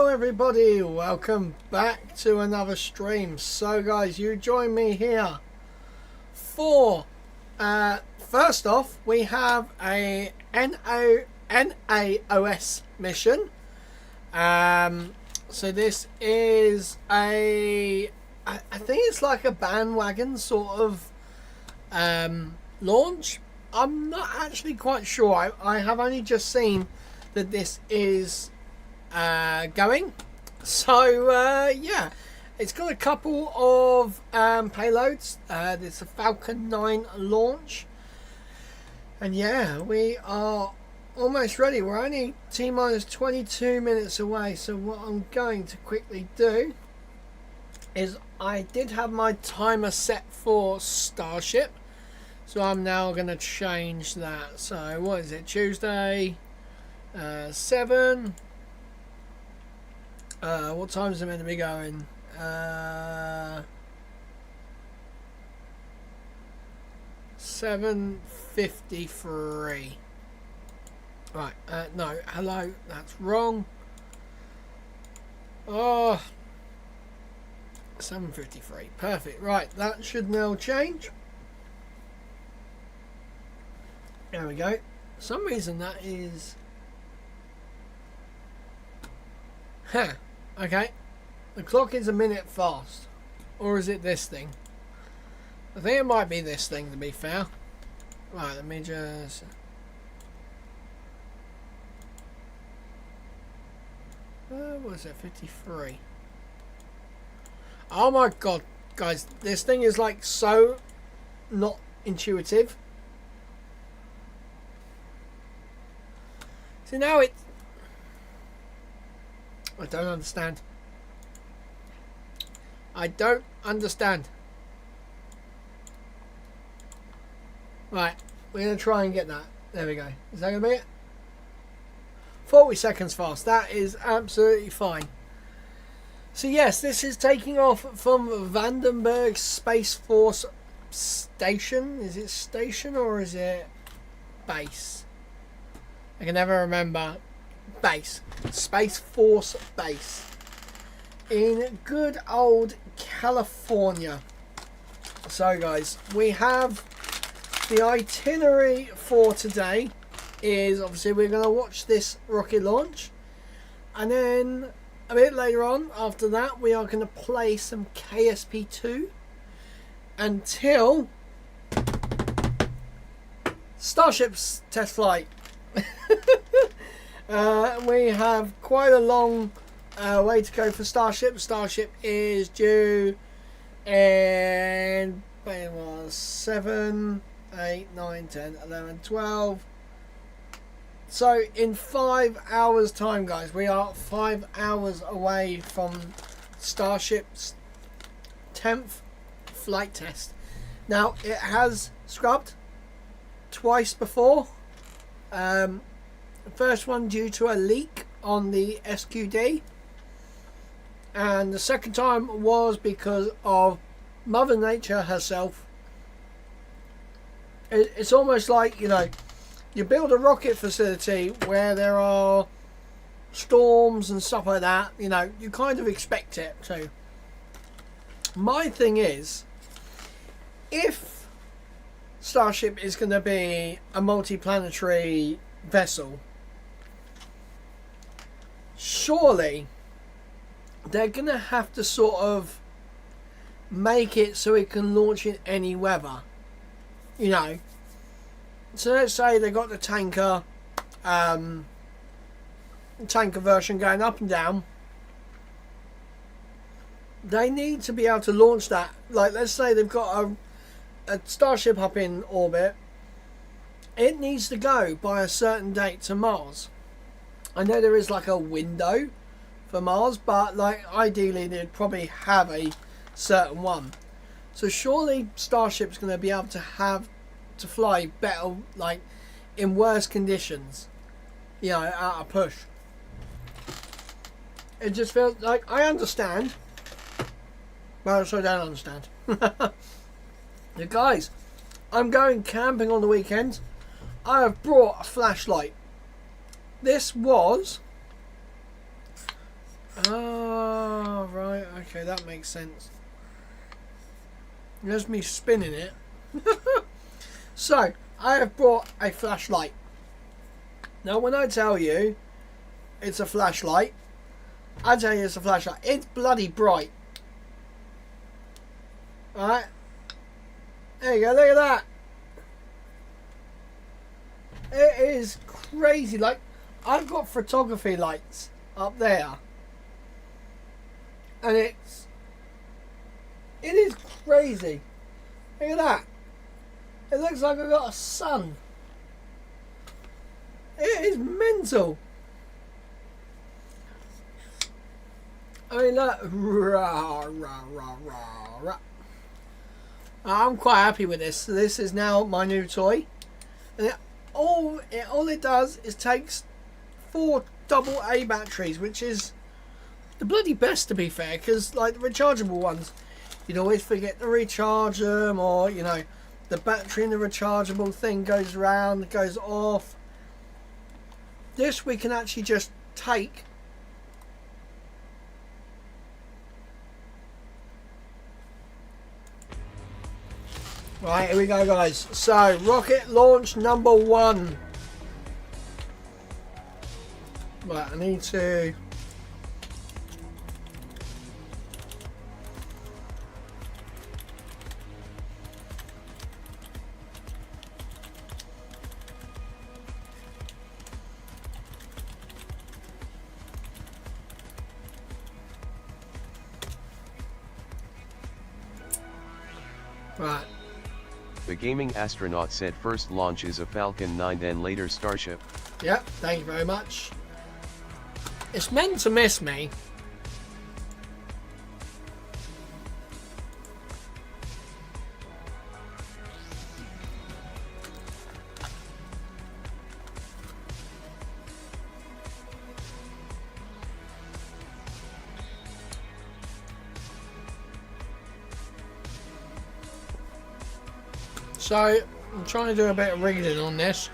Hello everybody, welcome back to another stream. So guys, you join me here for first off we have a NAOS mission. So this is I think it's like a bandwagon sort of launch. I'm not actually quite sure. I have only just seen that this is going. So yeah, it's got a couple of payloads. There's a Falcon 9 launch, and yeah, we are almost ready. We're only T-minus 22 minutes away. So what I'm going to quickly do is I did have my timer set for Starship, so I'm now going to change that. So what is it, Tuesday 7. What time is it meant to be going? 7:53. Right, no, hello, that's wrong. Oh, 7:53, perfect. Right, that should now change. There we go. For some reason that is... Huh. Okay. The clock is a minute fast. Or is it this thing? I think it might be this thing, to be fair. Right, let me just... what is it? 53. Oh my god, guys. This thing is like so not intuitive. See, now it... I don't understand. I don't understand. Right, we're going to try and get that. There we go. Is that going to be it? 40 seconds fast. That is absolutely fine. So yes, this is taking off from Vandenberg Space Force Station. Is it station or is it base? I can never remember. Base. Space Force Base. In good old California. So guys, we have the itinerary for today is obviously we're going to watch this rocket launch, and then a bit later on after that we are going to play some KSP2 until Starship's test flight. We have quite a long way to go for Starship. Starship is due in 7, 8, 9, 10, 11, 12. So in 5 hours time, guys, we are 5 hours away from Starship's 10th flight test. Now it has scrubbed twice before. The first one due to a leak on the SQD, and the second time was because of Mother Nature herself. It's almost like, you know, you build a rocket facility where there are storms and stuff like that, you know, you kind of expect it. So my thing is, if Starship is going to be a multi-planetary vessel, surely they're going to have to sort of make it so it can launch in any weather, you know. So let's say they got the tanker version going up and down. They need to be able to launch that. Like, let's say they've got a Starship up in orbit. It needs to go by a certain date to Mars. I know there is like a window for Mars, but like ideally they'd probably have a certain one. So surely Starship's going to be able to have to fly better, like in worse conditions, you know, at a push. It just feels like, I understand, but I also don't understand. Yeah, guys, I'm going camping on the weekend. I have brought a flashlight. This was Oh, right. Okay, that makes sense. There's me spinning it. So, I have brought a flashlight. Now, when I tell you it's a flashlight, I tell you it's a flashlight. It's bloody bright. Alright? There you go, look at that. It is crazy. Like, I've got photography lights up there. And it is crazy. Look at that. It looks like I've got a sun. It is mental. I mean, look. Rah, rah, rah, rah, rah. I'm quite happy with this. So this is now my new toy. And all it does is takes 4 AA batteries, which is the bloody best, to be fair, because like the rechargeable ones, you'd always forget to recharge them, or you know, the battery in the rechargeable thing goes round, goes off. This we can actually just take right, here we go, guys. So rocket launch number 1. Right, I need to right. The gaming astronaut said first launch is a Falcon 9, then later Starship. Yep, thank you very much. It's meant to miss me. So, I'm trying to do a bit of reading on this.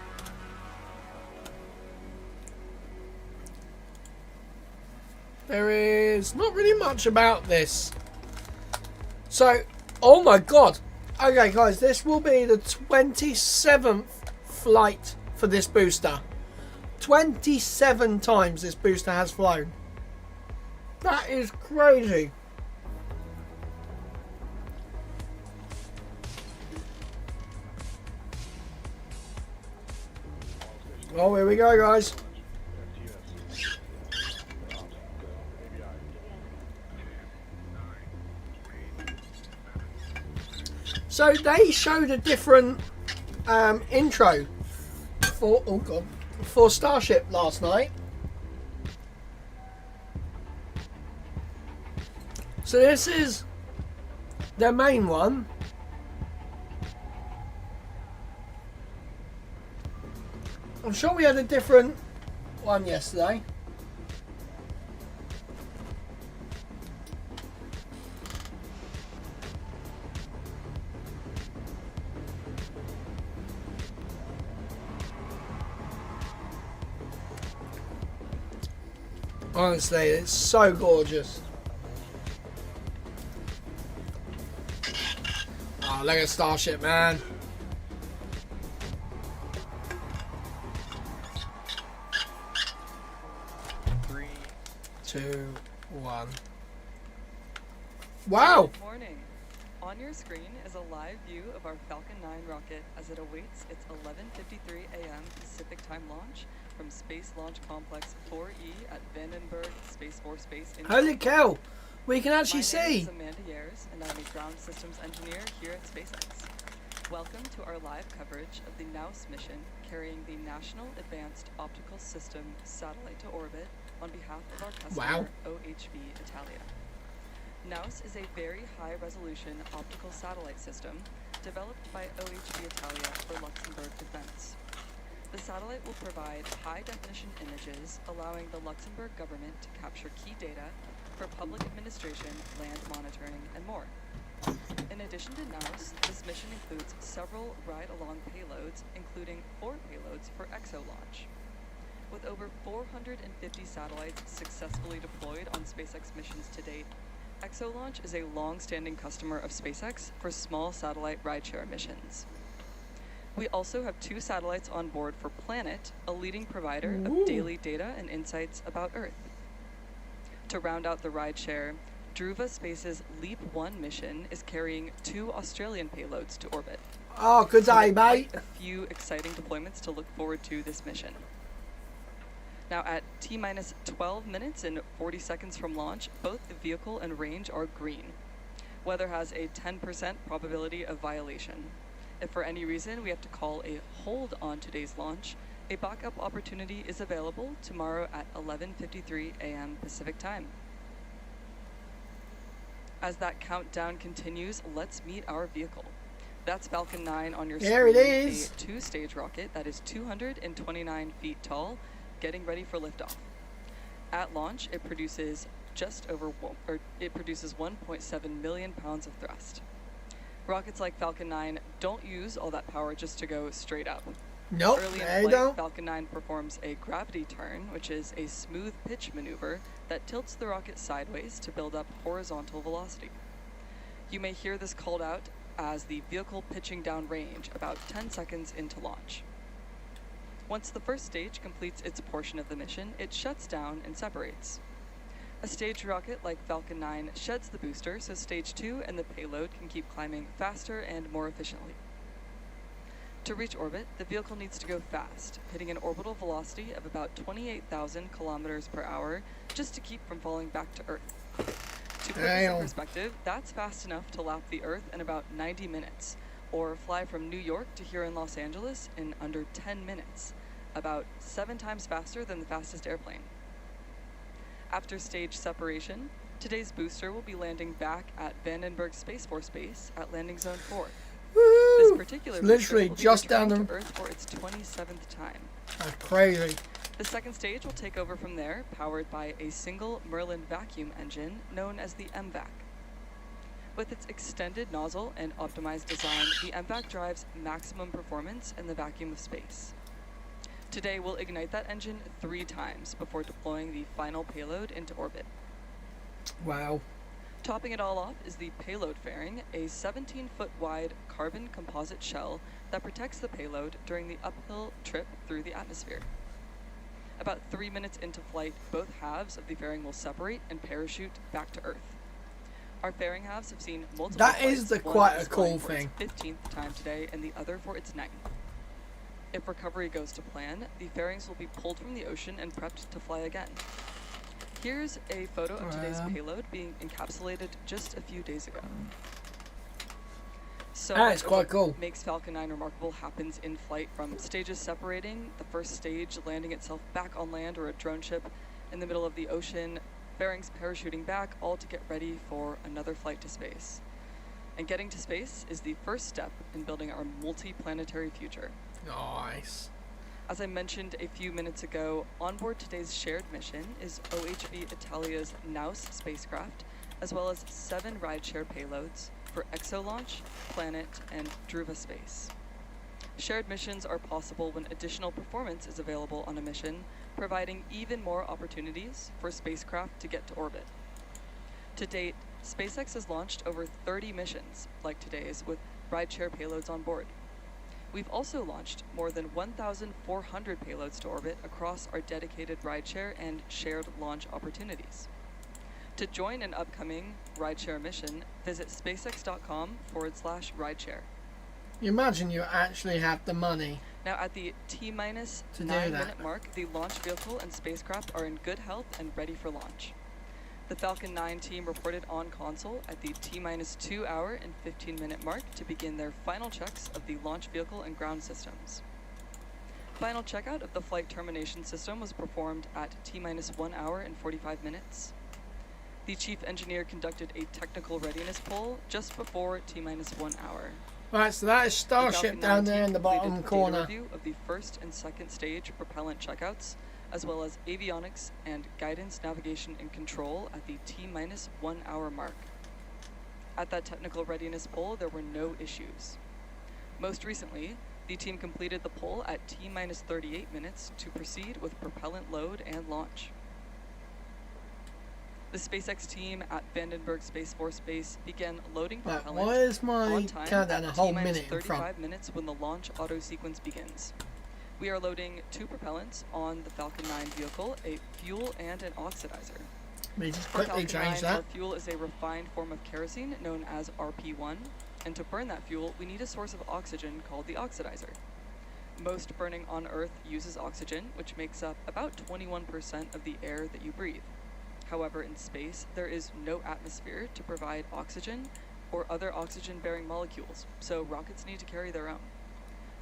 There is not really much about this. So, oh my god. Okay, guys, this will be the 27th flight for this booster. 27 times this booster has flown. That is crazy. Oh, here we go, guys. So they showed a different intro for Starship last night. So this is their main one. I'm sure we had a different one yesterday. Honestly, it's so gorgeous. Oh, look at Starship, man. Three, two, one. Wow! Good morning. On your screen is a live view of our Falcon 9 rocket as it awaits its 11:53 a.m. Pacific time launch from Space Launch Complex 4E at Vandenberg Space Force Base in Holy cow! We can actually My name see! is Amanda Yers, and I'm a ground systems engineer here at SpaceX. Welcome to our live coverage of the NAUS mission carrying the National Advanced Optical System satellite to orbit on behalf of our customer, OHV Italia. NAUS is a very high-resolution optical satellite system developed by OHV Italia for Luxembourg defense. The satellite will provide high-definition images, allowing the Luxembourg government to capture key data for public administration, land monitoring, and more. In addition to NAUS, this mission includes several ride-along payloads, including 4 payloads for EXO launch. With over 450 satellites successfully deployed on SpaceX missions to date, ExoLaunch is a long-standing customer of SpaceX for small satellite rideshare missions. We also have 2 satellites on board for Planet, a leading provider of daily data and insights about Earth. To round out the rideshare, Druva Space's Leap 1 mission is carrying 2 Australian payloads to orbit. Oh, good day, We have mate. quite a few exciting deployments to look forward to this mission. Now at T-minus 12 minutes and 40 seconds from launch, both the vehicle and range are green. Weather has a 10% probability of violation. If for any reason we have to call a hold on today's launch, a backup opportunity is available tomorrow at 11:53 a.m. Pacific time. As that countdown continues, let's meet our vehicle. That's Falcon 9 on your There screen, it is. a 2-stage rocket that is 229 feet tall, getting ready for liftoff. At launch, it produces 1.7 million pounds of thrust. Rockets like Falcon 9 don't use all that power just to go straight up. Nope, Early in there you flight, go. Falcon 9 performs a gravity turn, which is a smooth pitch maneuver that tilts the rocket sideways to build up horizontal velocity. You may hear this called out as the vehicle pitching down range about 10 seconds into launch. Once the first stage completes its portion of the mission, it shuts down and separates. A staged rocket like Falcon 9 sheds the booster so stage 2 and the payload can keep climbing faster and more efficiently. To reach orbit, the vehicle needs to go fast, hitting an orbital velocity of about 28,000 kilometers per hour just to keep from falling back to Earth. To put this in Damn. perspective, that's fast enough to lap the Earth in about 90 minutes, or fly from New York to here in Los Angeles in under 10 minutes, about 7 times faster than the fastest airplane. After stage separation, today's booster will be landing back at Vandenberg Space Force Base at Landing Zone 4. This Woo! particular It's booster literally will be just down returning the... to Earth for its 27th time. That's crazy. The second stage will take over from there, powered by a single Merlin vacuum engine known as the MVAC. With its extended nozzle and optimized design, the MVAC drives maximum performance in the vacuum of space. Today, we'll ignite that engine 3 times before deploying the final payload into orbit. Wow. Topping it all off is the payload fairing, a 17-foot wide carbon composite shell that protects the payload during the uphill trip through the atmosphere. About 3 minutes into flight, both halves of the fairing will separate and parachute back to Earth. Our fairing halves have seen multiple That flights, is one quite a is flying cool for its thing. 15th time today and the other for its 9th. If recovery goes to plan, the fairings will be pulled from the ocean and prepped to fly again. Here's a photo of today's payload being encapsulated just a few days ago. So That is much of quite what cool. makes Falcon 9 remarkable happens in flight, from stages separating, the first stage landing itself back on land or a drone ship in the middle of the ocean, fairings parachuting back, all to get ready for another flight to space. And getting to space is the first step in building our multi-planetary future. Nice. As I mentioned a few minutes ago, on board today's shared mission is OHB Italia's Naus spacecraft, as well as 7 rideshare payloads for ExoLaunch, Planet, and Druva Space. Shared missions are possible when additional performance is available on a mission, providing even more opportunities for spacecraft to get to orbit. To date, SpaceX has launched over 30 missions like today's with rideshare payloads on board. We've also launched more than 1,400 payloads to orbit across our dedicated rideshare and shared launch opportunities. To join an upcoming rideshare mission, visit spacex.com/rideshare. You imagine you actually have the money. Now at the T-minus To do 9-minute that. mark, the launch vehicle and spacecraft are in good health and ready for launch. The Falcon 9 team reported on console at the T-minus 2 hour and 15-minute mark to begin their final checks of the launch vehicle and ground systems. Final checkout of the flight termination system was performed at T-minus 1 hour and 45 minutes. The chief engineer conducted a technical readiness poll just before T-minus 1 hour. Right, so that is The Starship Falcon down 9 there team in the completed bottom data corner. review of the first and second stage propellant checkouts, as well as avionics and guidance, navigation, and control at the T-minus 1 hour mark. At that technical readiness poll, there were no issues. Most recently, The team completed the pull at T-minus 38 minutes to proceed with propellant load and launch. The SpaceX team at Vandenberg Space Force Base began loading propellant Why is my on time countdown a at whole T-minus minute in 35 front? minutes when the launch auto sequence begins. We are loading 2 propellants on the Falcon 9 vehicle, a fuel and an oxidizer. Let me just For quickly Falcon 9, change that. our fuel is a refined form of kerosene known as RP1, and to burn that fuel, we need a source of oxygen called the oxidizer. Most burning on Earth uses oxygen, which makes up about 21% of the air that you breathe. However, in space, there is no atmosphere to provide oxygen or other oxygen-bearing molecules, so rockets need to carry their own.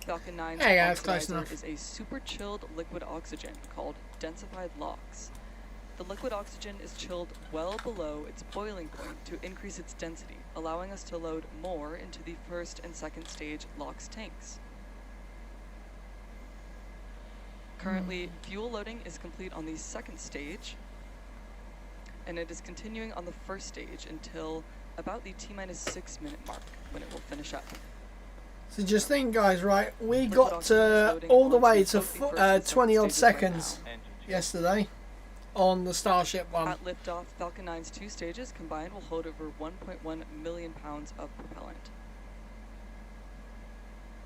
Falcon 9's Hey, that's close oxidizer enough. is a super-chilled liquid oxygen called densified LOX. The liquid oxygen is chilled well below its boiling point to increase its density, allowing us to load more into the first and second stage LOX tanks. Currently, fuel loading is complete on the second stage, and it is continuing on the first stage until about the T-minus 6 minute mark, when it will finish up. So just think, guys, right? We Liquid got oxygen is loading all the onto way to both the first and second 20 odd stages right seconds now. yesterday on the Starship one. At liftoff, Falcon 9's 2 stages combined will hold over 1.1 million pounds of propellant.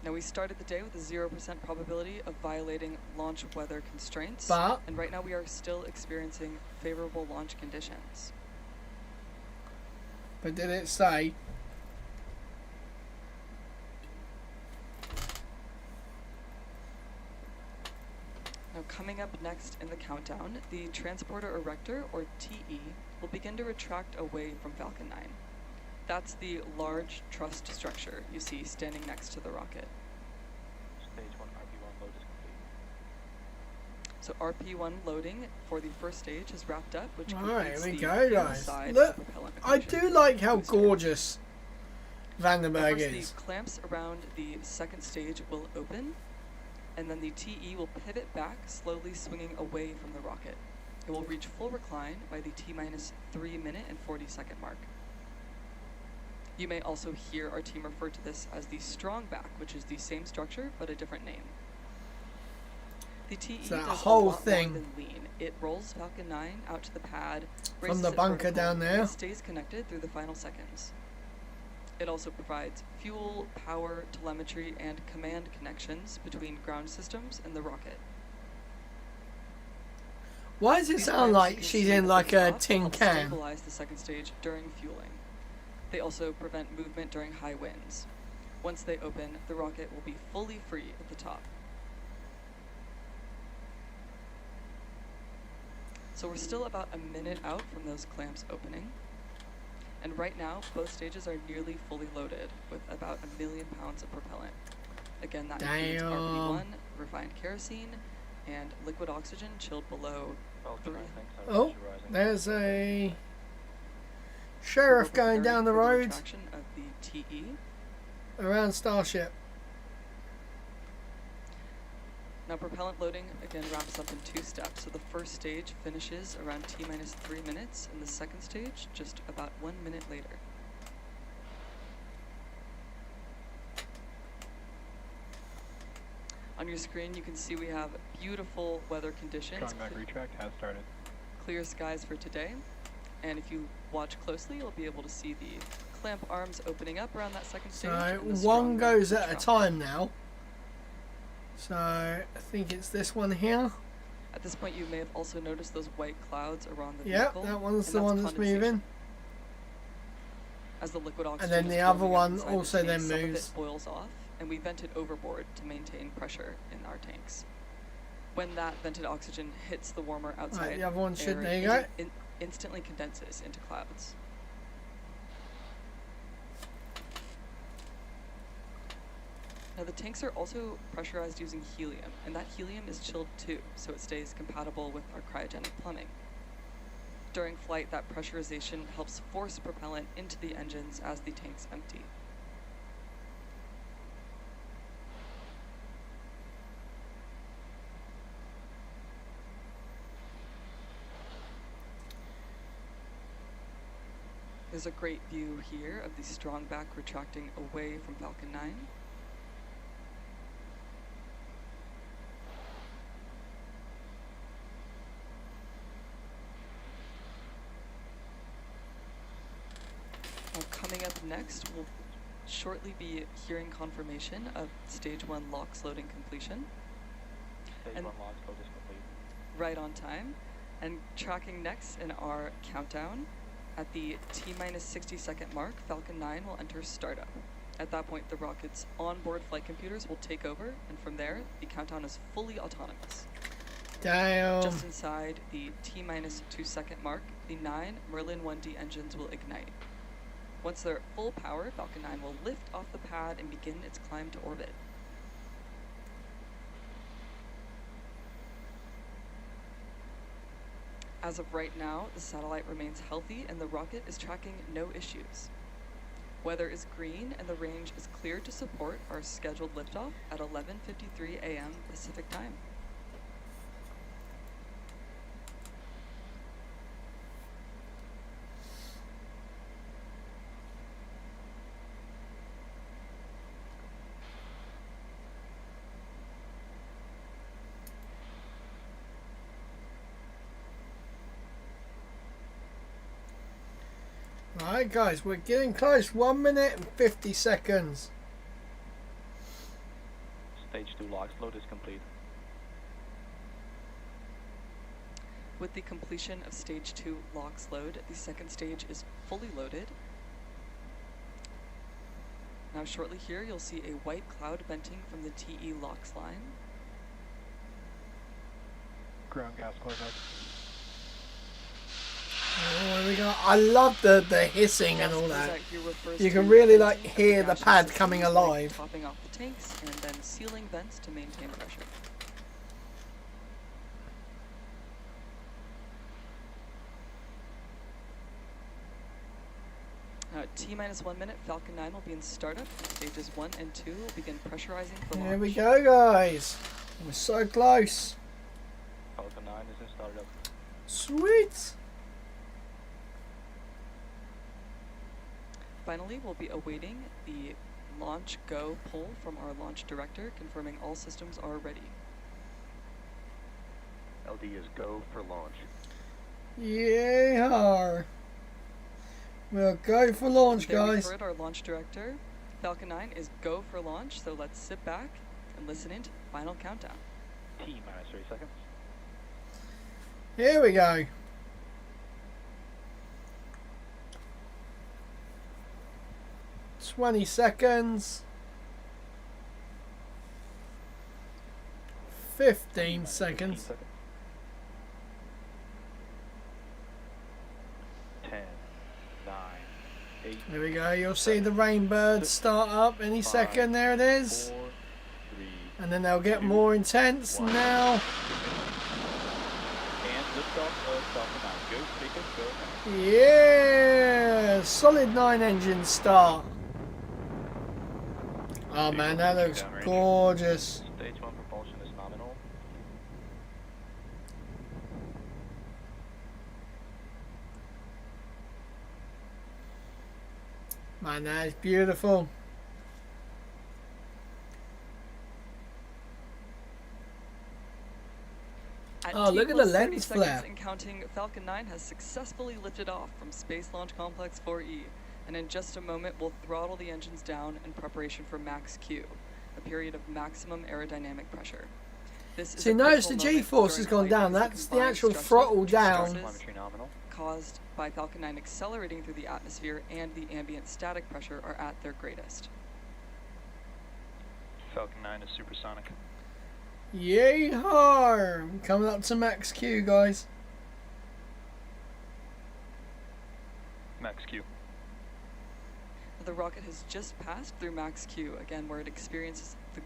Now, we started the day with a 0% probability of violating launch weather constraints, But and right now we are still experiencing favorable launch conditions. did it say? Now, coming up next in the countdown, the Transporter Erector, or TE, will begin to retract away from Falcon 9. That's the large trussed structure you see standing next to the rocket. Stage 1 RP1 load is complete. So RP1 loading for the first stage is wrapped up, which Alright, completes here we the go, fuel guys. side of Look, the propellant I equation. do like how Booster. gorgeous Now, Vandenberg first, is. the clamps around the second stage will open, and then the TE will pivot back, slowly swinging away from the rocket. It will reach full recline by the T-minus 3 minute and 40 second mark. You may also hear our team refer to this as the strong back, which is the same structure but a different name. The TE So that does whole a lot thing more than lean. It rolls Falcon 9 out to the pad, from raises the it bunker vertical, down there. and stays connected through the final seconds. It also provides fuel, power, telemetry, and command connections between ground systems and the rocket. Why does it These sound clamps like you she's see in at like the a top tin help can? stabilize the second stage during fueling. They also prevent movement during high winds. Once they open, the rocket will be fully free at the top. So we're still about a minute out from those clamps opening. And right now, both stages are nearly fully loaded with about 1 million pounds of propellant. Again, that includes Damn. RP1, refined kerosene, and liquid oxygen chilled below. Falcon 9 thanks. Oh, there's a sheriff We're going down the preparing for road retraction of the TE. around Starship. Now, propellant loading again wraps up in 2 steps. So the first stage finishes around T-minus 3 minutes, and the second stage just about 1 minute later. On your screen, you can see we have beautiful weather conditions, Strong back retract has started. clear skies for today. And if you watch closely, you'll be able to see the clamp arms opening up around that second stage. So and the one strong goes back at a retract. time now. So I think it's this one here. At this point, you may have also noticed those white clouds around the Yep, vehicle. that one's and the one that's condensation. moving. As the liquid oxygen then is the other building up one inside the also tank, then some of moves. it boils off, and we vent it overboard to maintain pressure in our tanks. When that vented oxygen hits the warmer outside Right, the other one should, air, there you it go. instantly condenses into clouds. Now, the tanks are also pressurized using helium, and that helium is chilled too, so it stays compatible with our cryogenic plumbing. During flight, that pressurization helps force propellant into the engines as the tanks empty. There's a great view here of the strong back retracting away from Falcon 9. next, we'll shortly be hearing confirmation of Stage 1 LOX loading completion, Stage And- 1 logs load is complete. right on time. And tracking next in our countdown, at the T-minus 60-second mark, Falcon 9 will enter startup. At that point, the rocket's onboard flight computers will take over, and from there, the countdown is fully autonomous. Damn. Just inside the T-minus 2-second mark, the 9 Merlin 1D engines will ignite. Once they're at full power, Falcon 9 will lift off the pad and begin its climb to orbit. As of right now, the satellite remains healthy and the rocket is tracking no issues. Weather is green and the range is clear to support our scheduled liftoff at 11:53 a.m. Pacific time. Right, guys, we're getting close. 1 minute and 50 seconds. Stage 2 logs load is complete. With the completion of Stage 2 LOX load, the second stage is fully loaded. Now shortly here, you'll see a white cloud venting from the TE LOX line. Ground gas clear out. Oh, here we go. I love the hissing and all Gas that. closeout here refers You to can really venting like of hear the gaseous pad systems, coming like alive. topping off the tanks and then sealing vents to maintain pressure. T-minus 1 minute, Falcon 9 will be in startup. Stages 1 and 2 will begin pressurizing for launch. Here we go, guys. We're so close. Falcon 9 is in startup. Sweet. Finally, we'll be awaiting the launch go pull from our launch director, confirming all systems are ready. LD is go for launch. Yeah. We'll go for launch, There we guys. heard our launch director. Falcon 9 is go for launch, so let's sit back and listen in to the final countdown. T minus 3 seconds. Here we go. "20 seconds. 15 seconds. 10, 9, 8, Here we go. You'll see the Rainbird start up any second. There it is. 4, 3, And then they'll get more intense now. and lift off of Falcon 9. Go, take it, go now. Yeah. Solid 9 engine start. Oh man, that looks gorgeous. Stage 1 propulsion is nominal. Man, that is beautiful. Oh, look at the T+30 lens seconds flare. and counting, Falcon 9 has successfully lifted off from Space Launch Complex 4E, and in just a moment we'll throttle the engines down in preparation for max Q, a period of maximum aerodynamic pressure. This is See, a notice the critical moment G-force during has gone flight down. because That's the combined actual stresses- throttle down. stresses Telemetry nominal. caused by Falcon 9 accelerating through the atmosphere and the ambient static pressure are at their greatest. Falcon 9 is supersonic. Yeehaw! Coming up to max Q, guys. Max Q. The rocket has just passed through max Q, again where it experiences the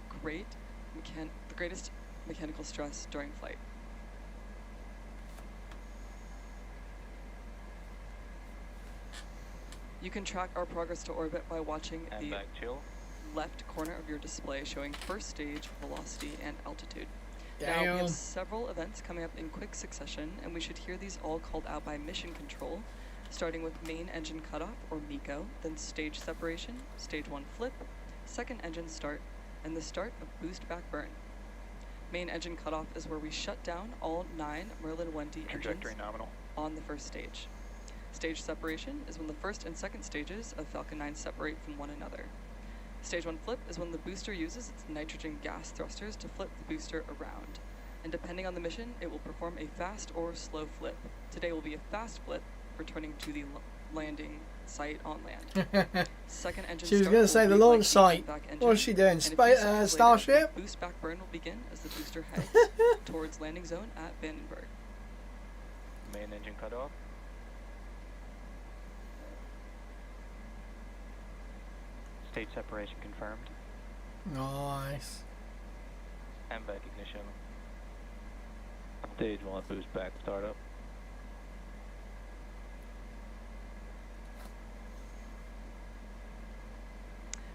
greatest mechanical stress during flight. You can track our progress to orbit by watching And the back chill. left corner of your display showing first stage, velocity, and altitude. Now, we Damn. have several events coming up in quick succession, and we should hear these all called out by mission control, starting with main engine cutoff, or MECO, then stage separation, stage 1 flip, second engine start, and the start of boost back burn. Main engine cutoff is where we shut down all 9 Merlin 1D engines Trajectory nominal. on the first stage. Stage separation is when the first and second stages of Falcon 9 separate from one another. Stage 1 flip is when the booster uses its nitrogen gas thrusters to flip the booster around. And depending on the mission, it will perform a fast or slow flip. Today will be a fast flip, returning to the landing site on land. Second engine She was start going will to say the be launch like site. back engine, What is she doing? and a few seconds later, Starship? the boost back burn will begin as the booster heads towards landing zone at Vandenberg. Main engine cut off. Stage separation confirmed. Nice. And back ignition. Stage 1 boost back startup.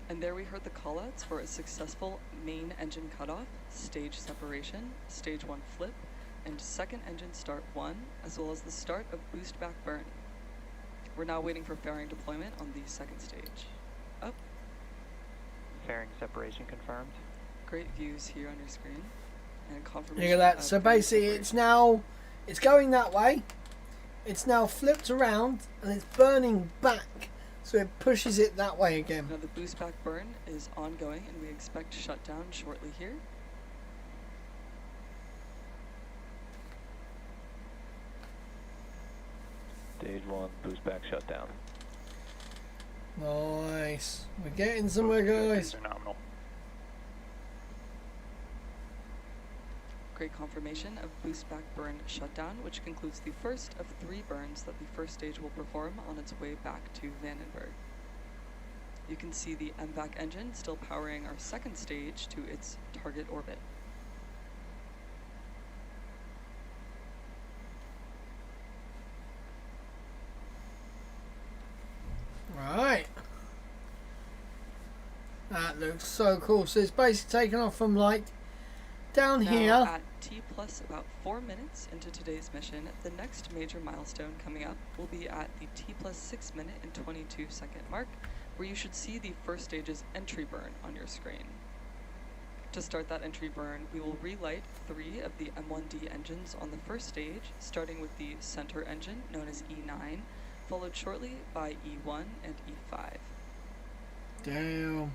And there we heard the callouts for a successful main engine cutoff, stage separation, stage 1 flip, and second engine start 1, as well as the start of boost back burn. We're now waiting for fairing deployment on the second stage. Up. Fairing separation confirmed. Great views here on your screen. And confirmation. Look at that. of So fairing basically separation. it's going that way. It's now flipped around and it's burning back. So it pushes it that way again. Now the boost back burn is ongoing and we expect shutdown shortly here. Stage 1 boost back shutdown. Nice. We're getting somewhere, guys. These are nominal. Great confirmation of boost back burn shutdown, which concludes the first of 3 burns that the first stage will perform on its way back to Vandenberg. You can see the MVAC engine still powering our second stage to its target orbit. Right. That looks so cool. So it's basically taken off from like down Now, here. at T plus about 4 minutes into today's mission, the next major milestone coming up will be at the T plus 6 minute and 22 second mark, where you should see the first stage's entry burn on your screen. To start that entry burn, we will relight 3 of the M1D engines on the first stage, starting with the center engine, known as E9, followed shortly by E1 and E5. Damn.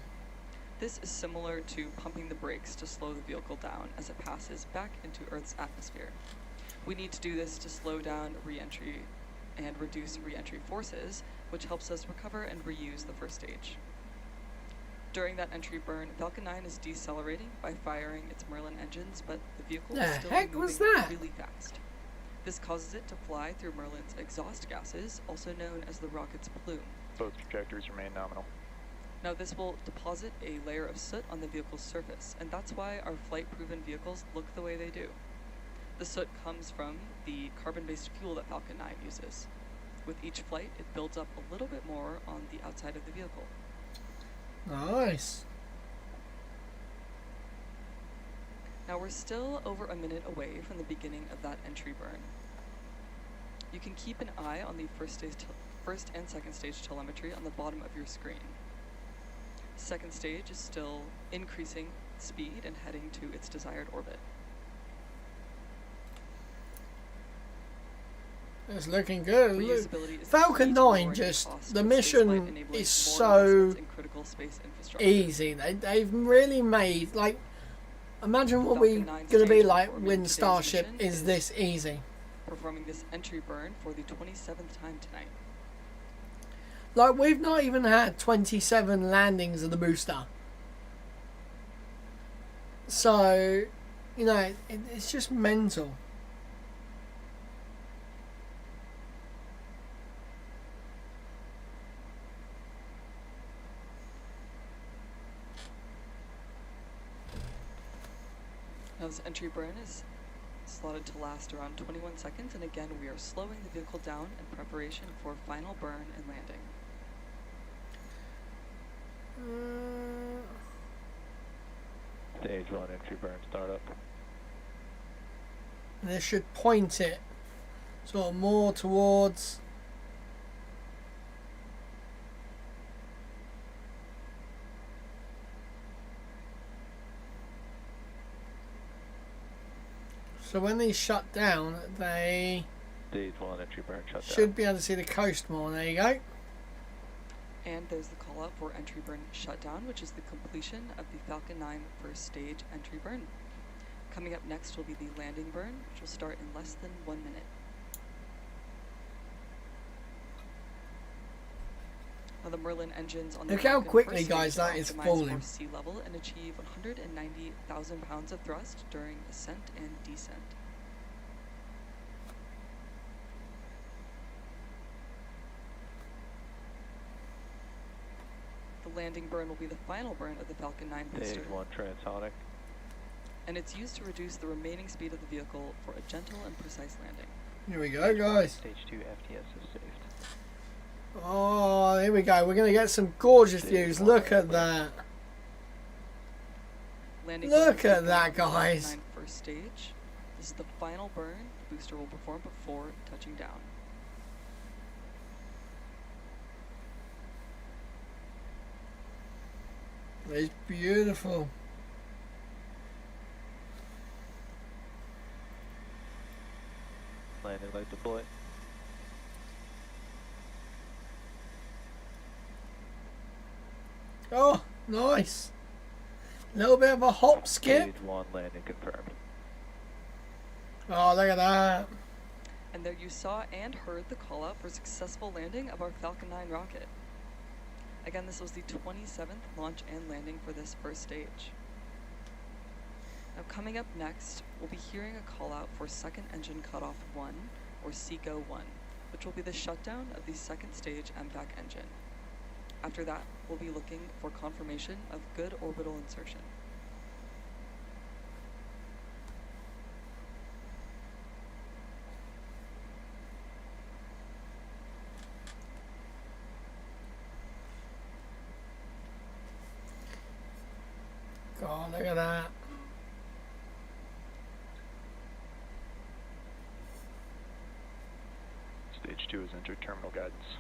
This is similar to pumping the brakes to slow the vehicle down as it passes back into Earth's atmosphere. We need to do this to slow down re-entry and reduce re-entry forces, which helps us recover and reuse the first stage. During that entry burn, Falcon 9 is decelerating by firing its Merlin engines, but the vehicle The is still heck moving was that? really fast. This causes it to fly through Merlin's exhaust gases, also known as the rocket's plume. Both trajectories remain nominal. Now this will deposit a layer of soot on the vehicle's surface, and that's why our flight-proven vehicles look the way they do. The soot comes from the carbon-based fuel that Falcon 9 uses. With each flight, it builds up a little bit more on the outside of the vehicle. Nice. Now we're still over a minute away from the beginning of that entry burn. You can keep an eye on the first and second stage telemetry on the bottom of your screen. Second stage is still increasing speed and heading to its desired orbit. It's looking good. Reusability is Falcon key to 9 lowering just, costs, the with spaceflight mission enabling is more so investments in critical space infrastructure. easy. They've really made, like, imagine what Falcon we're 9 going to be stage like performing when today's Starship mission is this easy. Performing this entry burn for the 27th time tonight. Like, we've not even had 27 landings of the booster. So, you know, it's just mental. Now this entry burn is slotted to last around 21 seconds, and again we are slowing the vehicle down in preparation for final burn and landing. Stage 1 entry burn startup. And this should point it sort of more towards... So when these shut down, they Stage 1 entry burn shut down. Should be able to see the coast more. There you go. And there's the call out for entry burn shutdown, which is the completion of the Falcon 9 first stage entry burn. Coming up next will be the landing burn, which will start in less than 1 minute. Now the Merlin engines on the Look how Falcon quickly, first guys, stage that is optimize falling. for sea level and achieve 190,000 pounds of thrust during ascent and descent. The landing burn will be the final burn of the Falcon 9 booster, Stage 1 transonic. and it's used to reduce the remaining speed of the vehicle for a gentle and precise landing. Here we go, guys. Stage 2 FTS is saved. Oh, here we go. We're going to get some gorgeous Stage views. 1 Look at airplane. that. Landing Look burn at will that, be the Falcon guys. 9 first stage. This is the final burn the booster will perform before touching down. It's beautiful. Landing light deploy. Oh, nice. Little bit of a hop skip. Stage 1 landing confirmed. Oh, look at that. And there you saw and heard the call out for successful landing of our Falcon 9 rocket. Again, this was the 27th launch and landing for this first stage. Now coming up next, we'll be hearing a call out for second engine cutoff 1, or SECO 1, which will be the shutdown of the second stage MVAC engine. After that, we'll be looking for confirmation of good orbital insertion. God, look at that. Stage 2 has entered terminal guidance.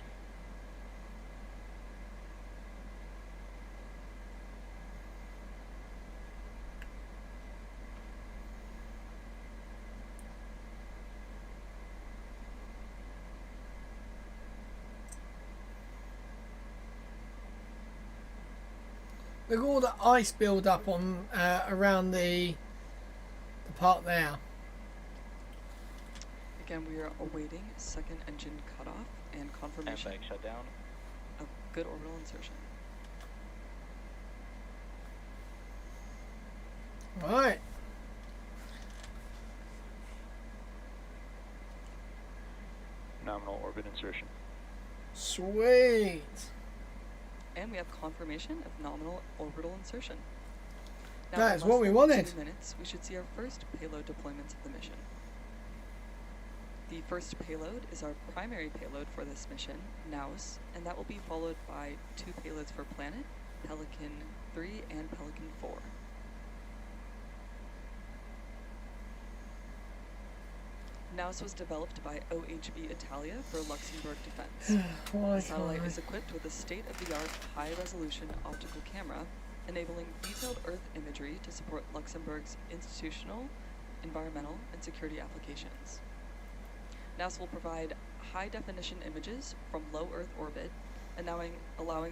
Look at all the ice build up on around the part there. Again, we are awaiting second engine cutoff and confirmation MVAC shutdown. of good orbital insertion. Right. Nominal orbit insertion. Sweet. And we have confirmation of nominal orbital insertion. Now, That in is less what we than wanted. 2 minutes, we should see our first payload deployments of the mission. The first payload is our primary payload for this mission, NAUS, and that will be followed by 2 payloads for Planet, Pelican 3 and Pelican 4. NAUS was developed by OHB Italia for Luxembourg Defense. Why The satellite can't I? is equipped with a state-of-the-art high-resolution optical camera, enabling detailed Earth imagery to support Luxembourg's institutional, environmental, and security applications. NAUS will provide high-definition images from low Earth orbit, allowing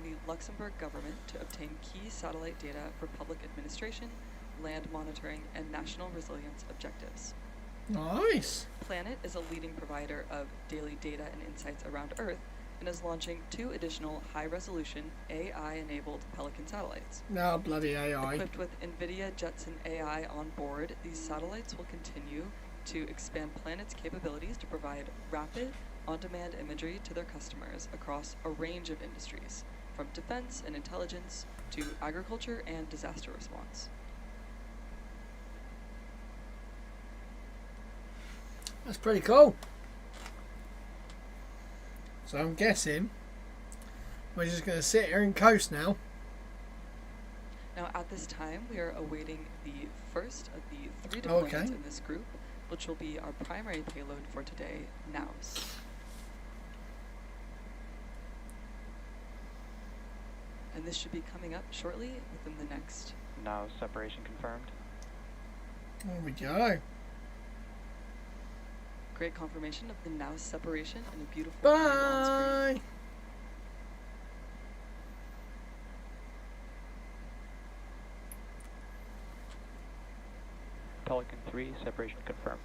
the Luxembourg government to obtain key satellite data for public administration, land monitoring, and national resilience objectives. Nice. Planet is a leading provider of daily data and insights around Earth and is launching 2 additional high-resolution AI-enabled Pelican satellites. Now bloody AI. Equipped with NVIDIA Jetson AI on board, these satellites will continue to expand Planet's capabilities to provide rapid, on-demand imagery to their customers across a range of industries, from defense and intelligence to agriculture and disaster response. That's pretty cool. So I'm guessing we're just going to sit here and coast now. Now, at this time, we are awaiting the first of the 3 deployments Okay. in this group, which will be our primary payload for today, NAUS. And this should be coming up shortly within the next. Now separation confirmed. There we go. Great confirmation of the now separation and a beautiful view on screen. Bye. Pelican 3, separation confirmed.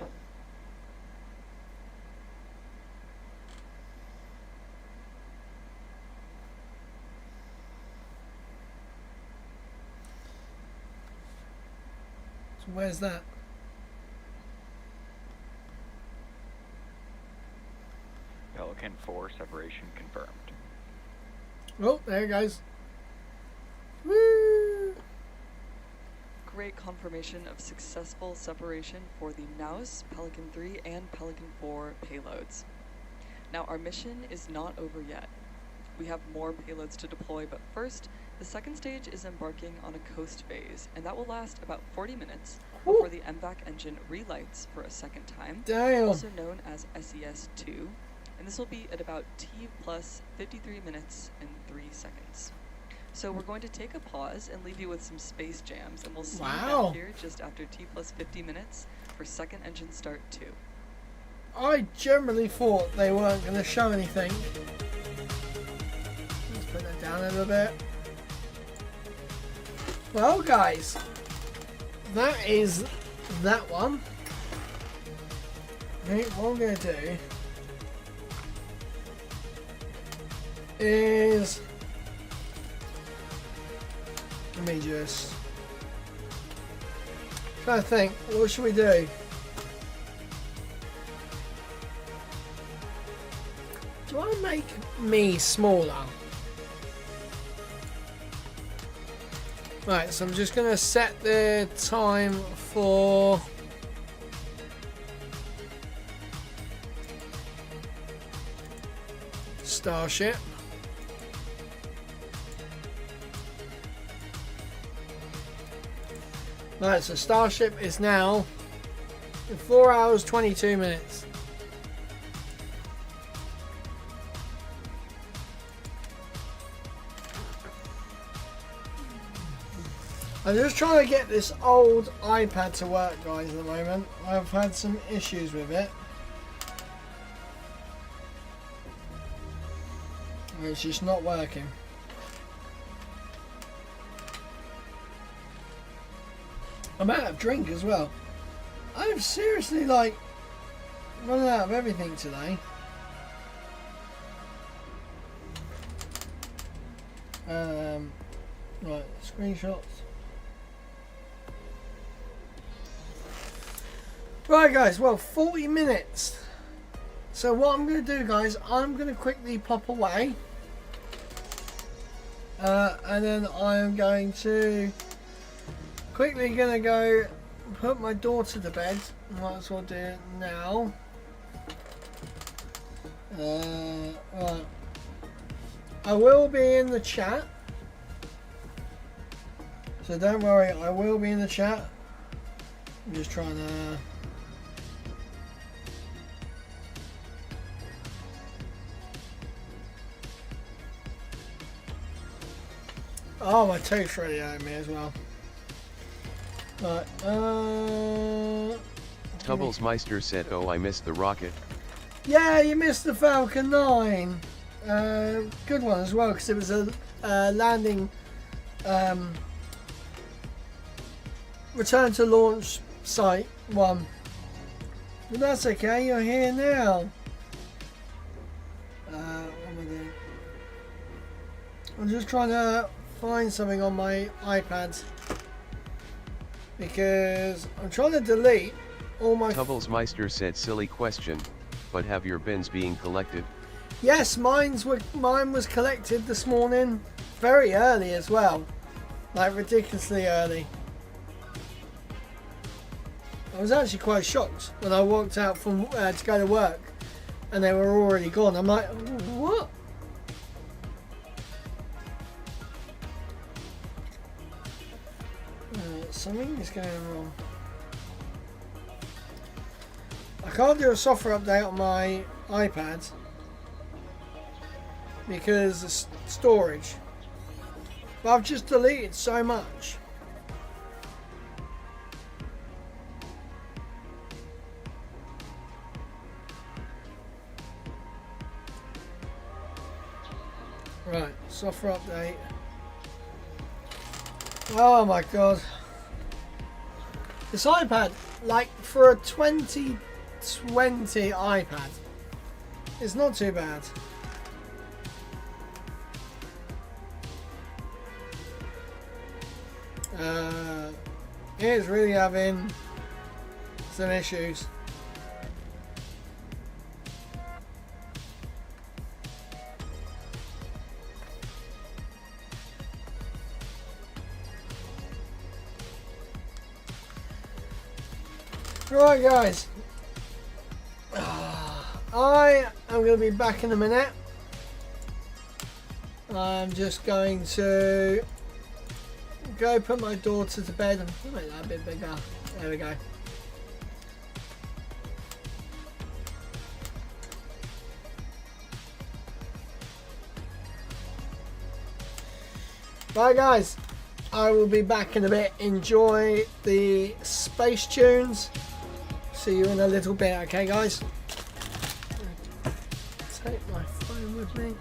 So where's that? Pelican 4, separation confirmed. Oh, there it goes. Woo! Great confirmation of successful separation for the Naus, Pelican 3, and Pelican 4 payloads. Now, our mission is not over yet. We have more payloads to deploy, but first, the second stage is embarking on a coast phase, and that will last about 40 minutes before the MVAC engine relights for a second time, Damn. also known as SES-2, and this will be at about T plus 53 minutes and 3 seconds. So we're going to take a pause and leave you with some space jams, and we'll see you back here just after T plus 50 minutes for second engine start 2. I generally thought they weren't going to show anything. Let's put that down a little bit. Well, guys, that is that one. I think what I'm going to do is, let me just try to think, what should we do? Do I make me smaller? Right, so I'm just going to set the time for Starship. Right, so Starship is now 4 hours 22 minutes. I'm just trying to get this old iPad to work, guys, at the moment. I've had some issues with it. It's just not working. I'm out of drink as well. I've seriously, like, run out of everything today. Right, screenshots. Right, guys, well, 40 minutes. So what I'm going to do, guys, I'm going to quickly pop away. And then I'm going to quickly go put my daughter to bed. Might as well do it now. Right. I will be in the chat. So don't worry, I will be in the chat. I'm just trying to... Oh, my toast ready out of me as well. Right, Tubblesmeister said, "Oh, I missed the rocket." yeah, you missed the Falcon 9. Good one as well, because it was a landing, return to launch site 1. But that's okay, you're here now. What am I doing? I'm just trying to find something on my iPad, because I'm trying to delete all my... Tubblesmeister said, "Silly question, but have your bins being collected?" Yes, mine was collected this morning, very early as well, like ridiculously early. I was actually quite shocked when I walked out from to go to work, and they were already gone. I'm like, what? Something is going wrong. I can't do a software update on my iPad because of storage. But I've just deleted so much. Right, software update. Oh my god. This iPad, like for a 2020 iPad, it's not too bad. It's really having some issues. Right guys, I am going to be back in a minute. I'm just going to go put my daughter to bed and make that a bit bigger. There we go. Bye guys, I will be back in a bit. Enjoy the space tunes. See you in a little bit, okay guys? Take my phone with me.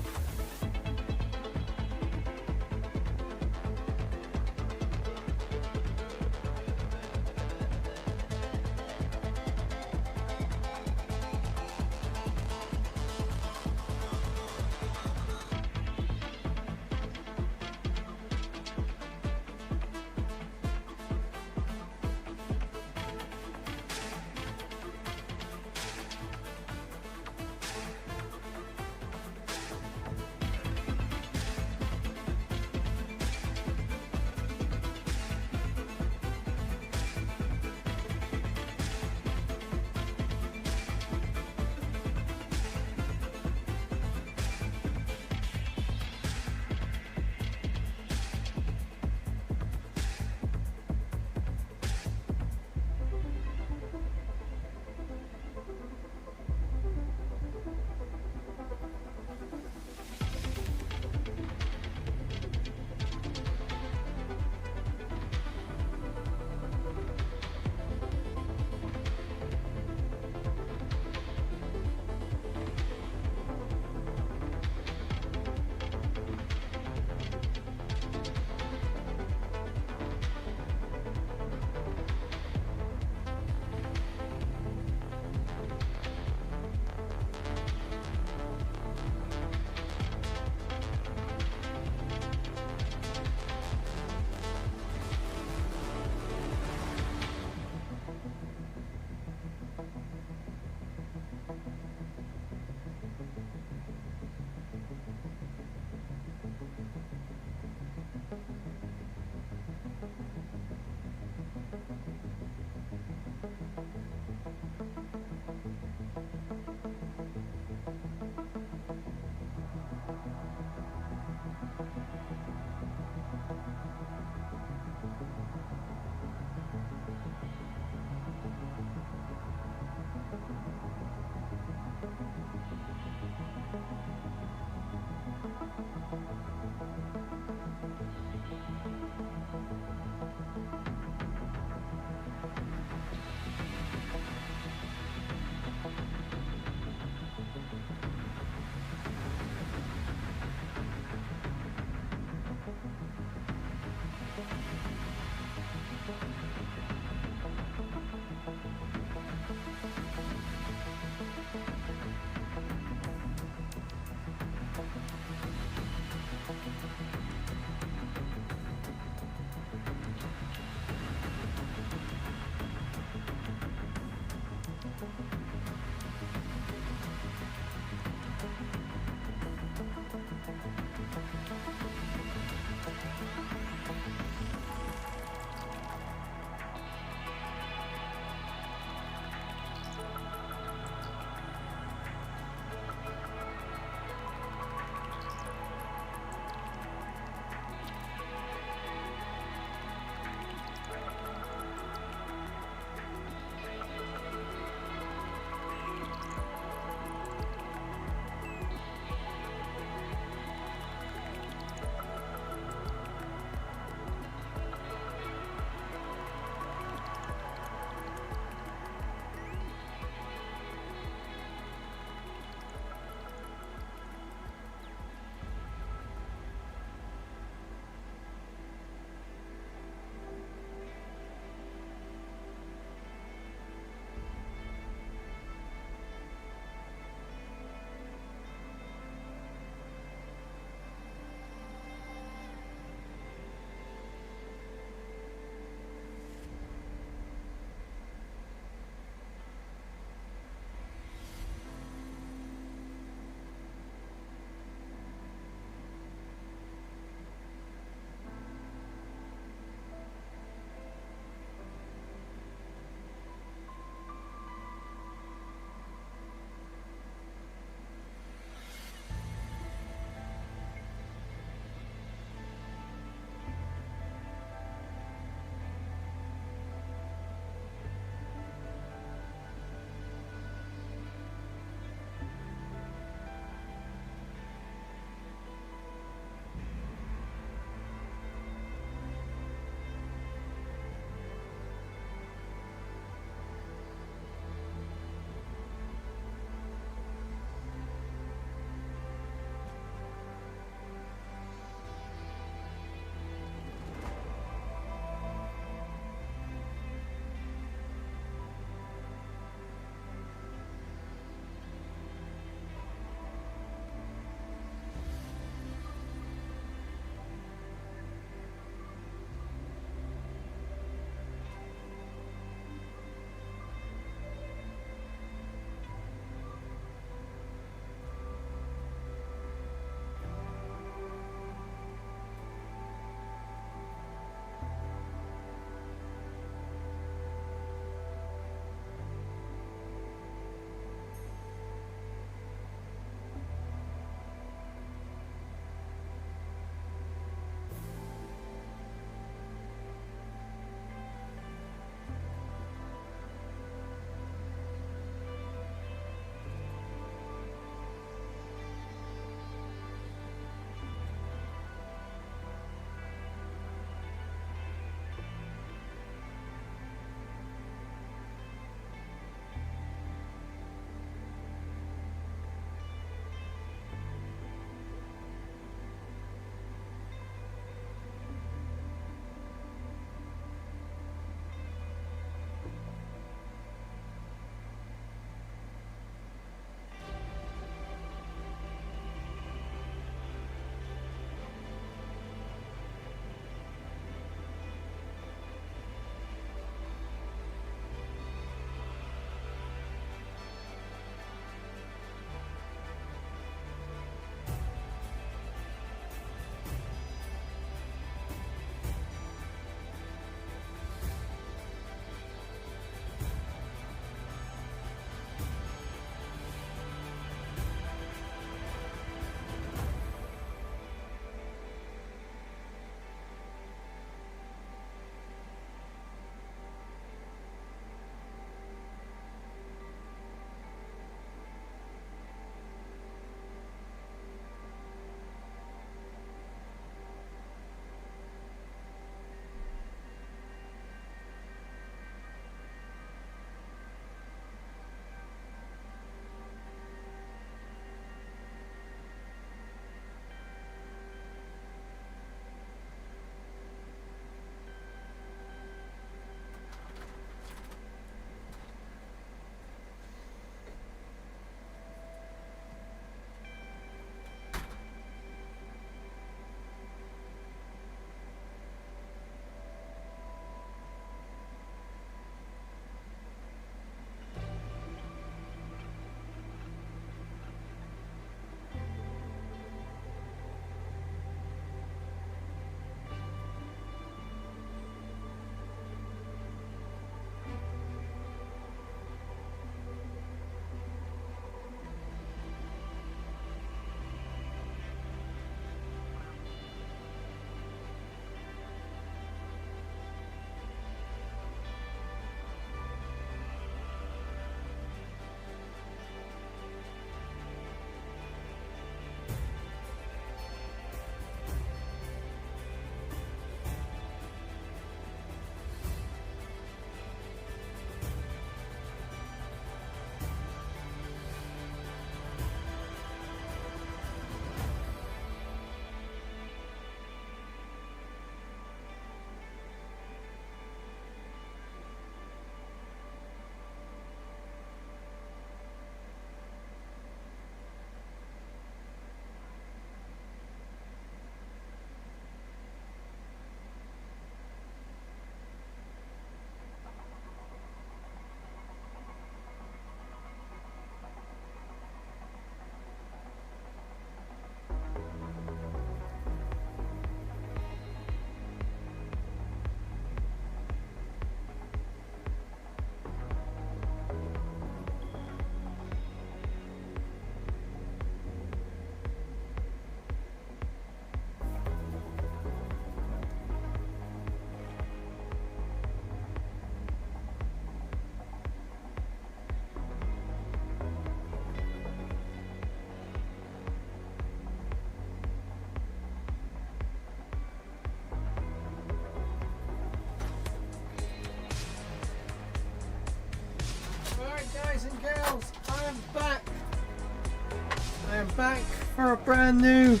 back for a brand new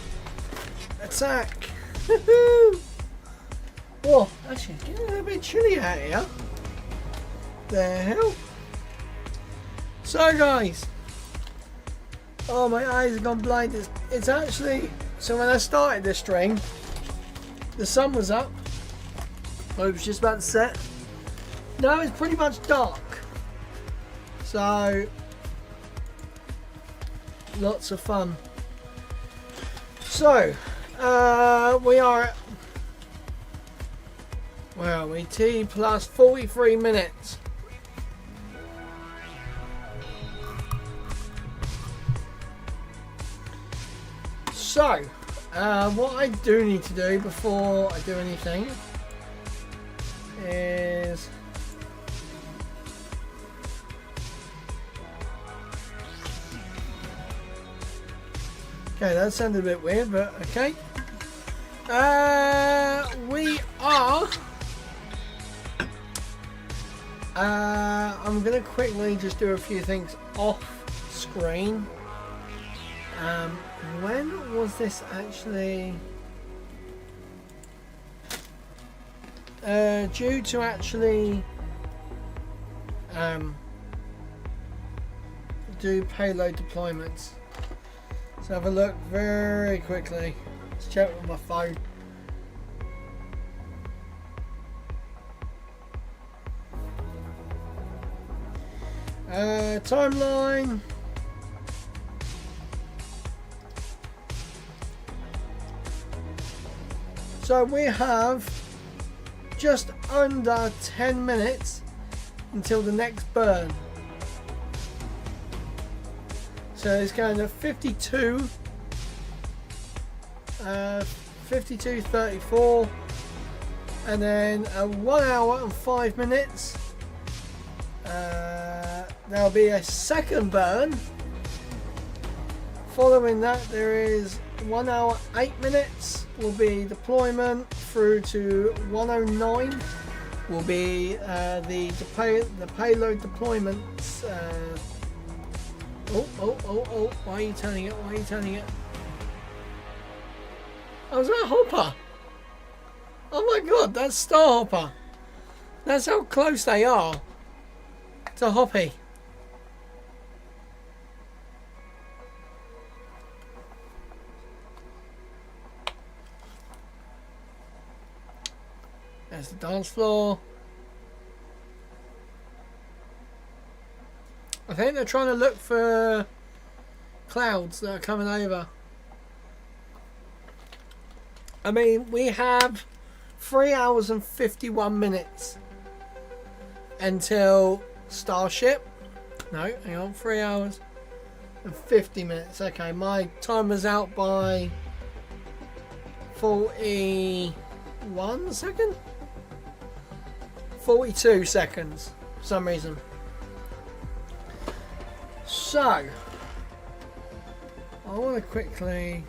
attack. Woohoo! Whoa, actually, it's getting a little bit chilly out here. The hell? So, guys. Oh, my eyes have gone blind. It's actually. So, when I started this stream, the sun was up. It was just about to set. Now it's pretty much dark. So, lots of fun. So, we are at, where are we? T plus 43 minutes. So, what I do need to do before I do anything is okay, that sounded a bit weird, but okay. We are I'm gonna quickly just do a few things off screen. When was this actually due to actually do payload deployments? Let's have a look very quickly. Let's check with my phone. Timeline. So we have just under 10 minutes until the next burn. So it's going to 52, 52:34, and then 1 hour and 5 minutes. There'll be a second burn. Following that, there is 1 hour 8 minutes. Will be deployment through to 109. Will be the payload deployments. Oh! Why are you turning it? Why are you turning it? Oh, is that Hopper? Oh my God, that's Star Hopper. That's how close they are to Hoppy. There's the dance floor. I think they're trying to look for clouds that are coming over. I mean, we have 3 hours and 51 minutes until Starship. No, hang on, 3 hours and 50 minutes. Okay, my timer's out by 41 seconds? 42 seconds for some reason. So, I want to quickly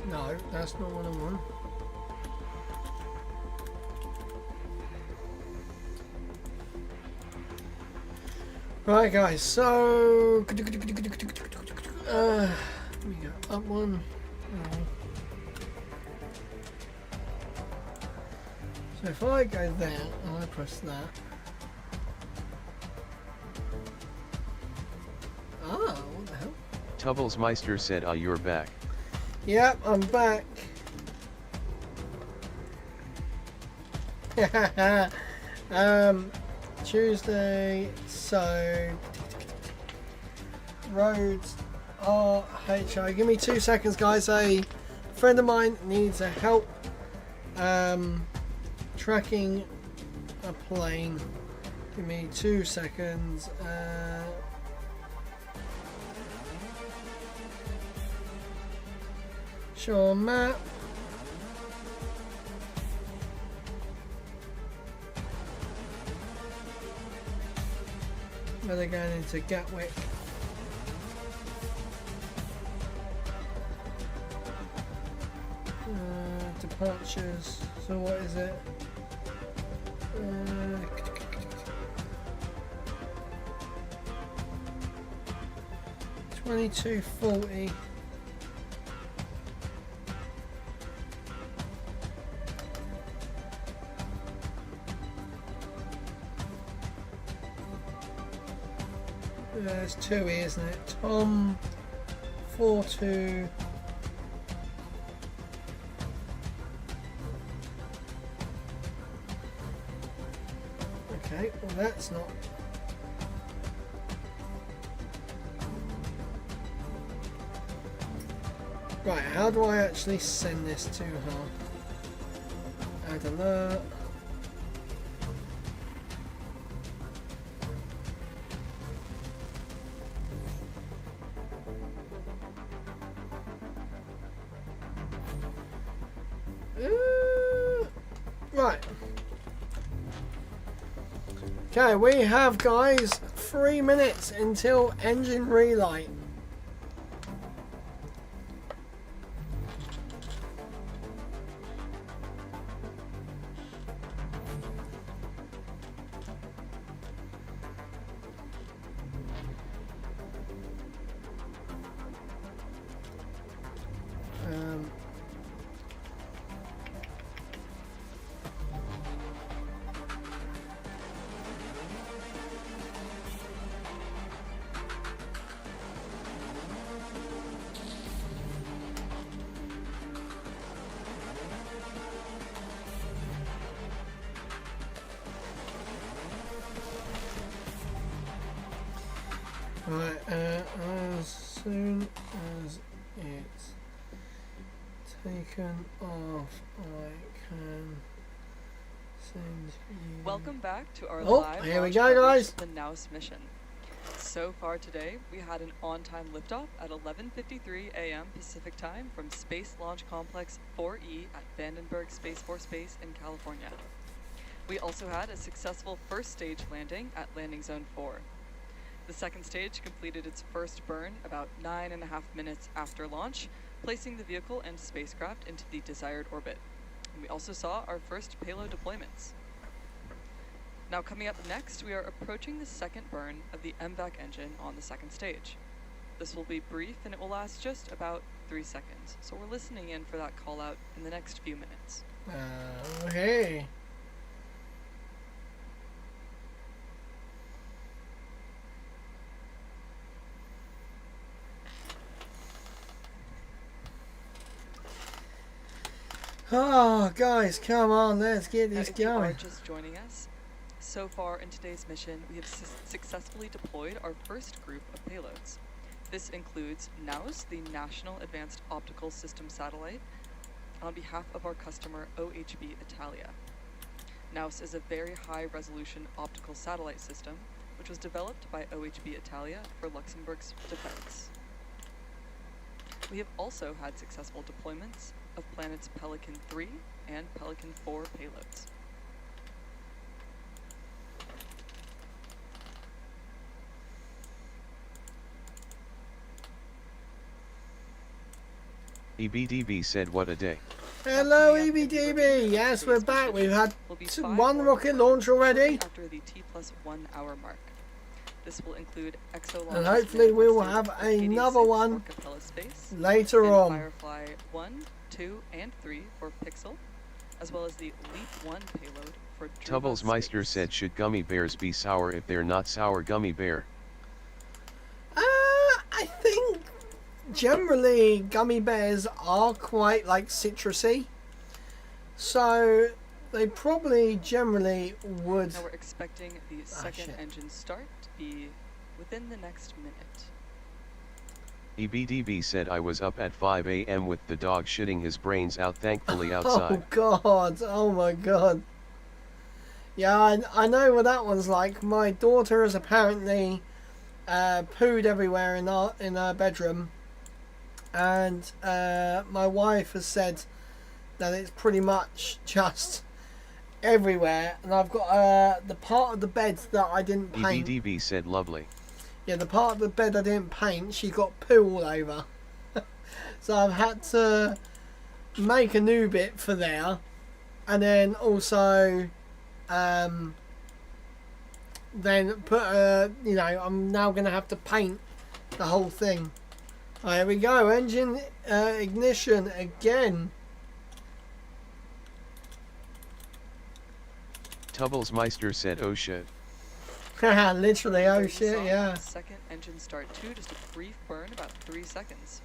no, that's not what I want. Right, guys, so we go up one. So if I go there and I press that. Ah, what the hell? Tubblesmeister said, "Ah, you're back." Yep, I'm back. Tuesday, so roads RHI. Give me 2 seconds, guys. A friend of mine needs a help tracking a plane. Give me 2 seconds. Show map. where they're going into Gatwick. Departures. So what is it? 2240. There's 2 here, isn't it? Tom 42. Okay, well that's not. Right, how do I actually send this to her? Add alert. Right. Okay, we have, guys, 3 minutes until engine relight. Right, as soon as it's taken off, I can send you... Welcome back to our Oh, live here we launch go, coverage guys. of the NAUS mission. So far today, we had an on-time liftoff at 11:53 a.m. Pacific time from Space Launch Complex 4E at Vandenberg Space Force Base in California. We also had a successful first stage landing at Landing Zone 4. The second stage completed its first burn about 9.5 minutes after launch, placing the vehicle and spacecraft into the desired orbit. And we also saw our first payload deployments. Now coming up next, we are approaching the second burn of the MVAC engine on the second stage. This will be brief and it will last just about 3 seconds, so we're listening in for that call out in the next few minutes. Okay. Oh, guys, come on, let's get this If you are going. just joining us, so far in today's mission, we have successfully deployed our first group of payloads. This includes NAUS, the National Advanced Optical System Satellite, on behalf of our customer OHB Italia. NAUS is a very high-resolution optical satellite system, which was developed by OHB Italia for Luxembourg's defense. We have also had successful deployments of planets Pelican 3 and Pelican 4 payloads. EBDB said what a day. Hello, EBDB. Yes, we're back. We've had Will be 1 rocket launch already. after the T+1 hour mark. This will include EXO And hopefully we will have another one later on. Firefly 1, 2, and 3 for Pixel, as well as the Leap 1 payload for Tubbles Meister said, should gummy bears be sour if they're not sour gummy bear? I think generally gummy bears are quite like citrusy. So they probably generally would... Now we're expecting the second engine start to be within the next minute. EBDB said, I was up at 5 a.m. with the dog shitting his brains out, thankfully outside. Oh god, oh my god. Yeah, I know what that one's like. My daughter has apparently pooed everywhere in our bedroom, and my wife has said that it's pretty much just everywhere, and I've got the part of the bed that I didn't paint. EBDB said lovely. Yeah, the part of the bed I didn't paint, she got poo all over. So I've had to make a new bit for there, and then also then put you know, I'm now going to have to paint the whole thing. There we go, engine ignition again. Tubblesmeister said oh shit. Literally, oh Turning shit, this on, yeah. Second engine start 2, just a brief burn, about 3 seconds.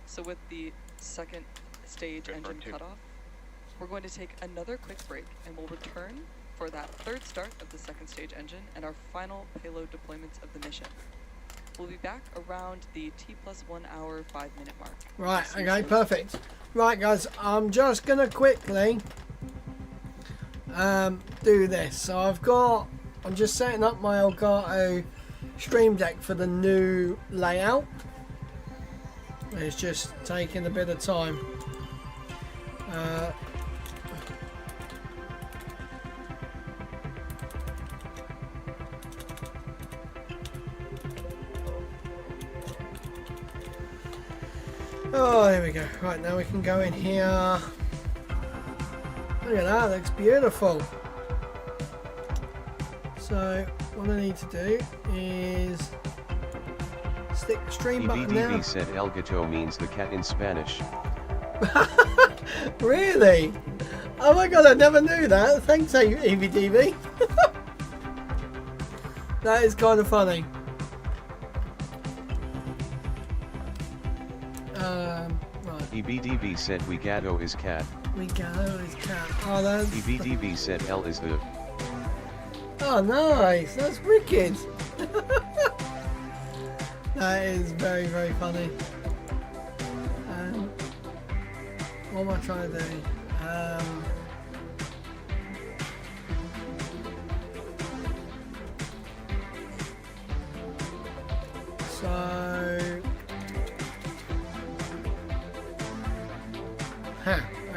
So with the second stage Good engine burn, too. cut off, we're going to take another quick break, and we'll return for that third start of the second stage engine and our final payload deployments of the mission. We'll be back around the T+1 hour 5-minute mark. Right, See you okay, soon. perfect. Right, guys, I'm just going to quickly do this. So I'm just setting up my Elgato Stream Deck for the new layout. It's just taking a bit of time. Oh, there we go. Right, now we can go in here. Look at that, looks beautiful. So, what I need to do is stick the stream button there. EBDB said El Gato means the cat in Spanish. Really? Oh my god, I never knew that. Thanks, EVDB. That is kind of funny. Right. EBDB said we gato is cat. We go, is cat. Oh, that's... EBDB said L is the. Oh, nice. That's wicked. That is very, very funny. What am I trying to do?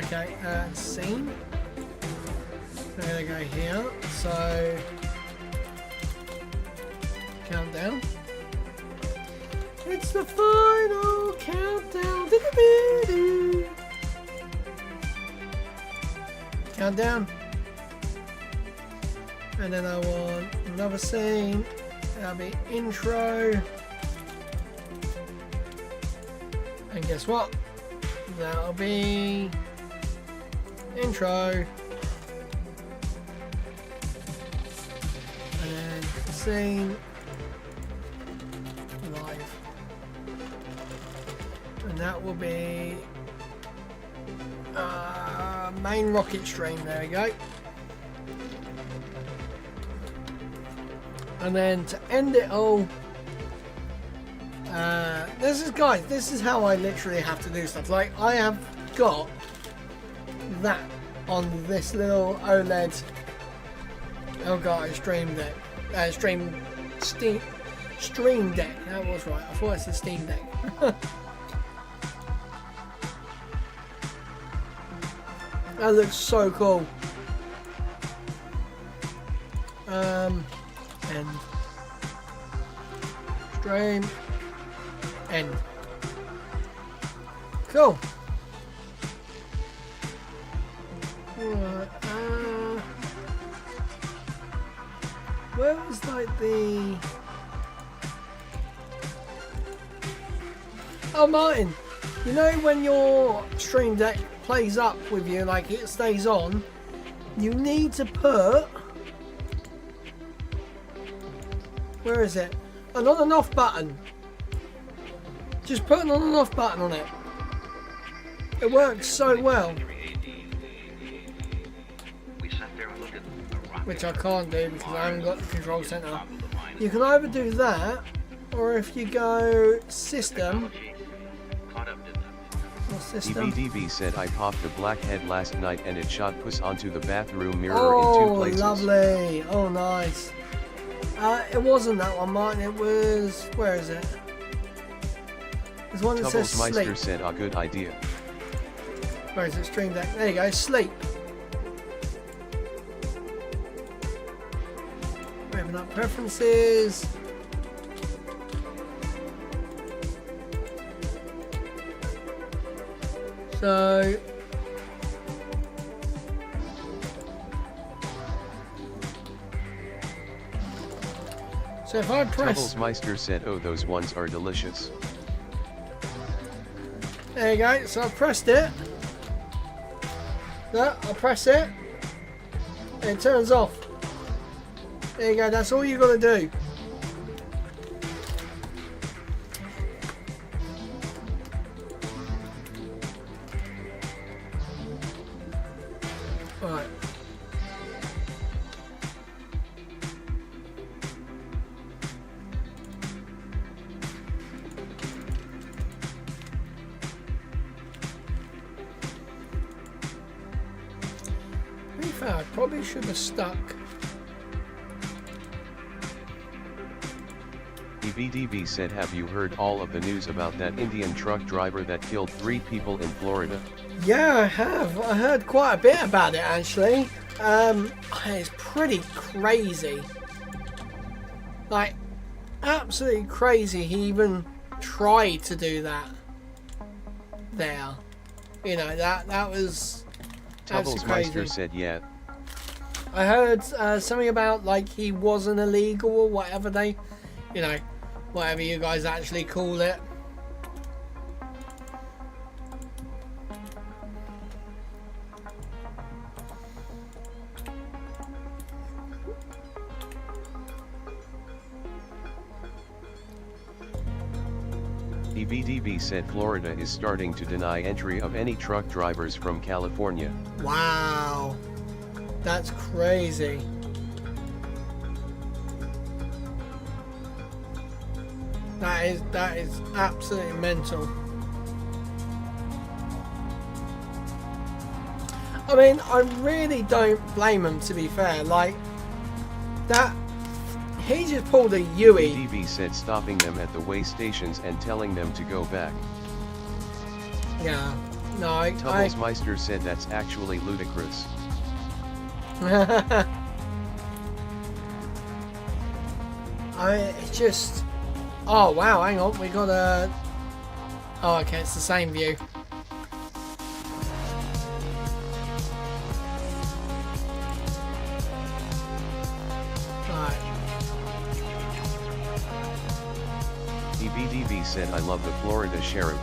Okay, scene. We're gonna go here. So, countdown. It's the final countdown. Do-do-do-do. Countdown. And then I want another scene. That'll be intro. And guess what? That'll be intro. And scene live. And that will be main rocket stream. There we go. And then to end it all, this is how I literally have to do stuff. Like, I have got that on this little OLED Elgato Stream Deck, Stream Deck. That was right. I thought it's a Steam Deck. That looks so cool. End. Stream. End. Cool. Where was like the... Oh, Martin, you know when your Stream Deck plays up with you, like it stays on, you need to put... Where is it? An on and off button. Just put an on and off button on it. It works so well. Which I can't do because I haven't got the control center. You can either do that, or if you go system, or system. EBDB said I popped a blackhead last night and it shot puss onto the bathroom mirror Oh, in 2 places. lovely. Oh, nice. It wasn't that one, Martin. It was... Where is it? There's one that says sleep. Tubblesmeister said a good idea. Where is it? Stream Deck. There you go. Sleep. Open up preferences. So if I press, Meister said, "Oh, those ones are delicious." there you go. So I pressed it. No, I press it. And it turns off. There you go. That's all you got to do. Right. To be fair, I probably should have stuck. EBDB said, "Have you heard all of the news about that Indian truck driver that killed 3 people in Florida?" Yeah, I have. I heard quite a bit about it actually. It's pretty crazy. Like, absolutely crazy. He even tried to do that. There, you know, that was absolutely crazy. Meister said, "Yeah." I heard something about like he wasn't illegal or whatever they, you know, whatever you guys actually call it. EBDB said Florida is starting to deny entry of any truck drivers from California. Wow, that's crazy. That is absolutely mental. I mean, I really don't blame him, to be fair. Like, that, he just pulled a Yui. EBDB said stopping them at the way stations and telling them to go back. Yeah, no, Meister said that's actually ludicrous. It's just, oh wow, hang on, we got a, oh okay, it's the same view. Right. EBDB said, "I love the Florida sheriff."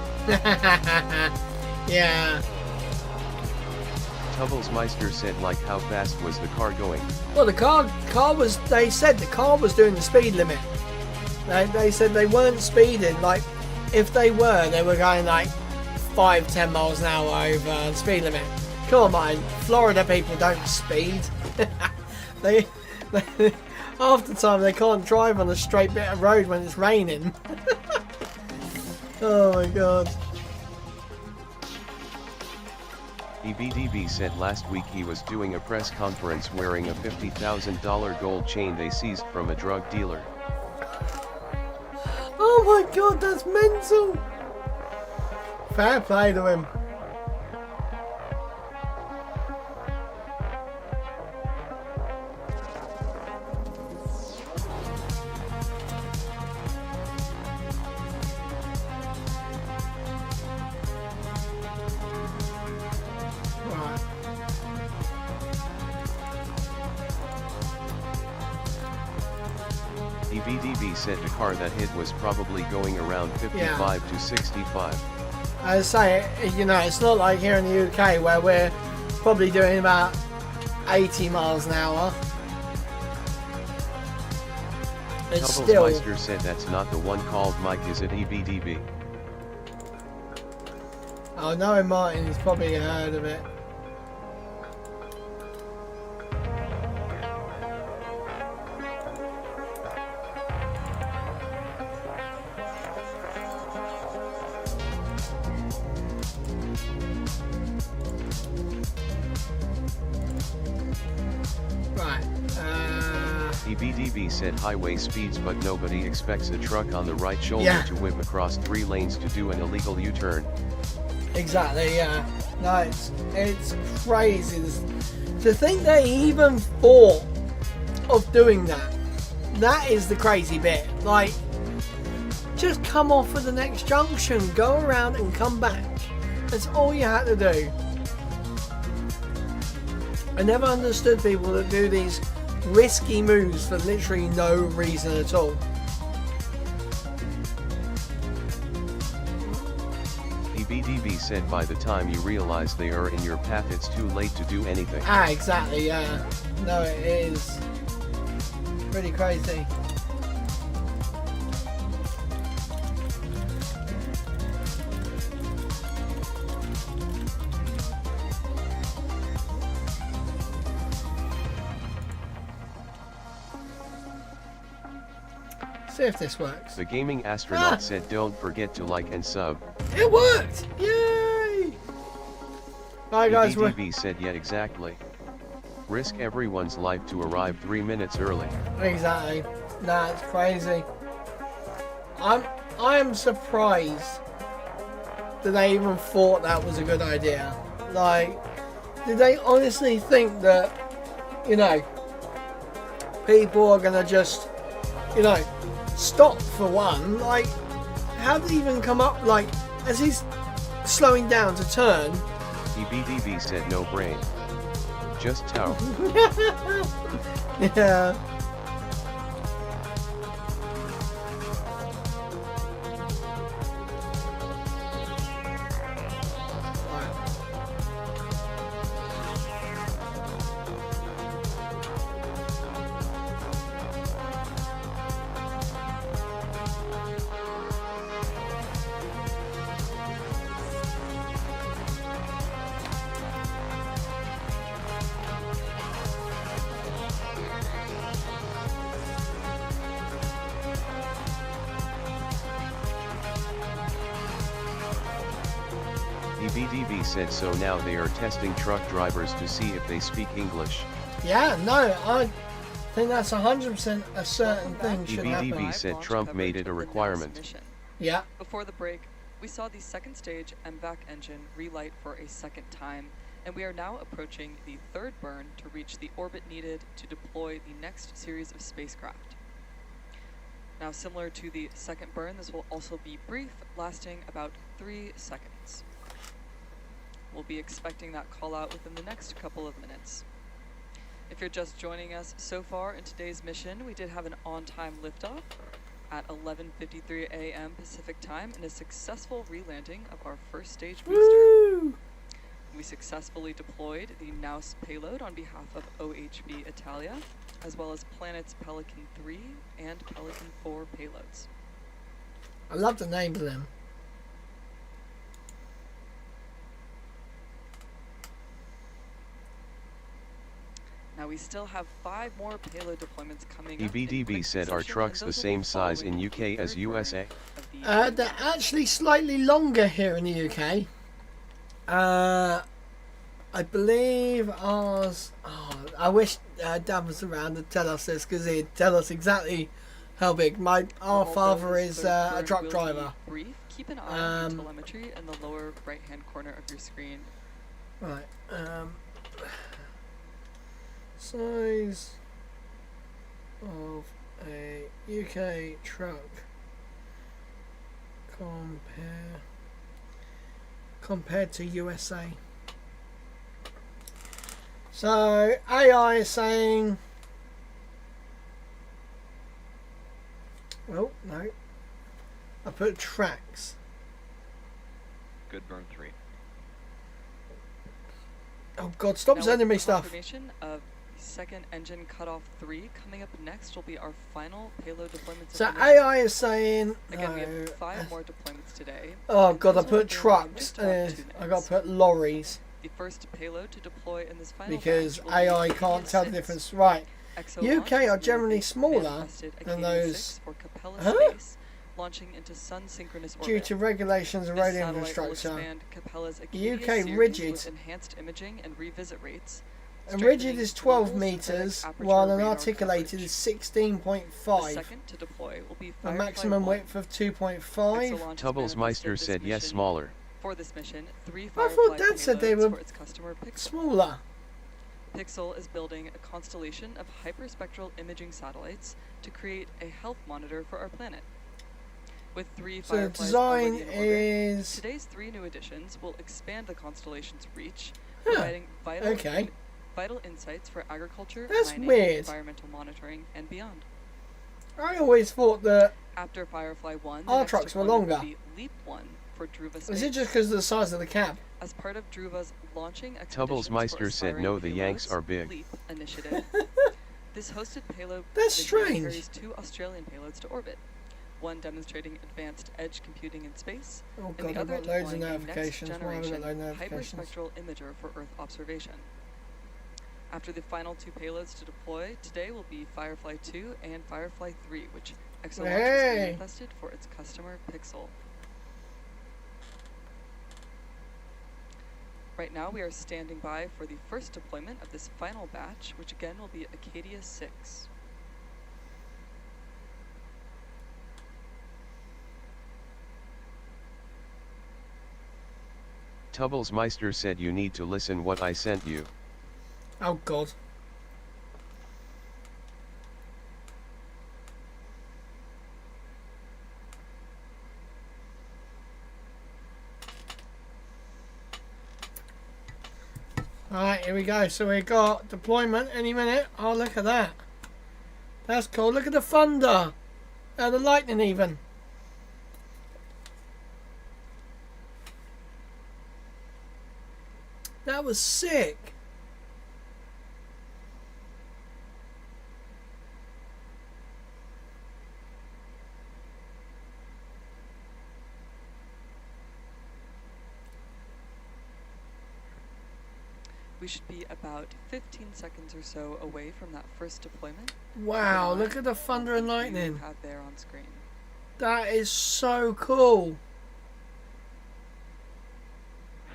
Yeah. Meister said, "Like, how fast was the car going?" Well, the car was, they said the car was doing the speed limit. They said they weren't speeding. Like, if they were going like 5-10 miles an hour over the speed limit. Come on, Florida people don't speed. they half the time they can't drive on a straight bit of road when it's raining. Oh my god. EBDB said last week he was doing a press conference wearing a $50,000 gold chain they seized from a drug dealer. Oh my god, that's mental. Fair play to him. EBDB said the car that hit was probably going around 55 to 65. I say, you know, it's not like here in the UK where we're probably doing about 80 miles an hour. It's still... Meister said that's not the one called Mike, is it EBDB? Oh, knowing Martin, he's probably heard of it. EBDB said highway speeds, but nobody expects a truck on the right shoulder to whip across 3 lanes to do an illegal U-turn. Exactly, yeah. No, it's crazy to think they even thought of doing that. That is the crazy bit. Like, just come off at the next junction, go around and come back. That's all you had to do. I never understood people that do these risky moves for literally no reason at all. EBDB said by the time you realize they are in your path, it's too late to do anything. Ah, exactly, yeah. No, it is pretty crazy. See if this works. The gaming astronaut said don't forget to like and sub. It worked! Yay! Alright guys, EBDB said yeah, exactly. Risk everyone's life to arrive 3 minutes early. Exactly. That's crazy. I am surprised that they even thought that was a good idea. Like, did they honestly think that, you know, people are gonna just, you know, stop for one? Like, how did he even come up, like, as he's slowing down to turn? EBDB said no brain. Just toe. Yeah. EBDB said so now they are testing truck drivers to see if they speak English. Yeah, no, I think that's 100% a certain thing should happen. EBDB said Trump made it a requirement. Yeah. Before the break, we saw the second stage MVAC engine relight for a second time, and we are now approaching the third burn to reach the orbit needed to deploy the next series of spacecraft. Now, similar to the second burn, this will also be brief, lasting about 3 seconds. We'll be expecting that call out within the next couple of minutes. If you're just joining us so far in today's mission, we did have an on-time liftoff at 11:53 a.m. Pacific time and a successful relanding of our first stage booster. Woo! We successfully deployed the NAUS payload on behalf of OHB Italia, as well as Planet's Pelican 3 and Pelican 4 payloads. I love the names of them. Now we still have 5 more payload deployments coming up. EBDB said are trucks the same size in UK as USA? They're actually slightly longer here in the UK. I believe ours... Oh, I wish Dad was around to tell us this, because he'd tell us exactly how big. Our father is a truck driver. Brief. Keep an eye on the telemetry in the lower right-hand corner of your screen. Right. Size of a UK truck compared to USA. So AI is saying, oh no, I put tracks. Good burn 3. Oh God, stop Now, sending me with stuff. confirmation of the second engine cutoff 3, coming up next will be our final payload deployments. So information. AI is saying, Again, we have 5 more deployments today. oh and God, I those will put begin in trucks. just about 2 I got minutes. to put lorries The first payload to deploy in this final because batch will AI be can't tell the Athena 6. difference. Right. EXO UK launch are is generally the smaller manifested than Athena those- 6 for Capella Huh? Space, launching into sun-synchronous Due orbit. to regulations and This radio satellite will infrastructure. expand Capella's The Acadia UK series rigid. with enhanced imaging and revisit rates. And rigid strengthening is 12 global synthetic meters, aperture while an radar articulated coverage. is The 16.5. second to deploy will be A Firefly maximum 1. width of EXO 2.5. launch has Tubblesmeister manifested this said yes, mission. smaller. For this mission, 3 I thought Firefly Dad said they payloads were for its customer Pixel. Smaller. Pixel is building a constellation of hyperspectral imaging satellites to create a health monitor for our planet. With 3 So the Fireflies design already in orbit, is... today's 3 new additions will expand the constellation's reach, Huh, providing okay. vital insights for agriculture, That's mining, weird. environmental monitoring, and beyond. I always thought that... After Firefly 1, the Our next trucks were deployment will longer. be Leap 1 for Druva Space. Is it just because of the size of the cab? As part of Druva's launching Tubbles Meister said no, the Yanks are big. Leap initiative. This hosted payload That's mission strange. carries 2 Australian payloads to orbit. One demonstrating advanced edge computing in space, Oh and god, the I've other got loads of deploying a notifications. Why have I got next-generation loads of notifications? hyperspectral imager for Earth observation. After the final 2 payloads to deploy, today will be Firefly 2 and Firefly 3, which ExoLaunch has Hey. manifested for its customer Pixel. Right now we are standing by for the first deployment of this final batch, which again will be Acadia 6. Tubbles Meister said you need to listen what I sent you. Oh god. Alright, here we go. So we got deployment any minute. Oh, look at that. That's cool. Look at the thunder. The lightning even. That was sick. We should be about 15 seconds or so away from that first deployment. Wow, Keep an look eye at the on thunder and view you lightning. have there on screen. That is so cool.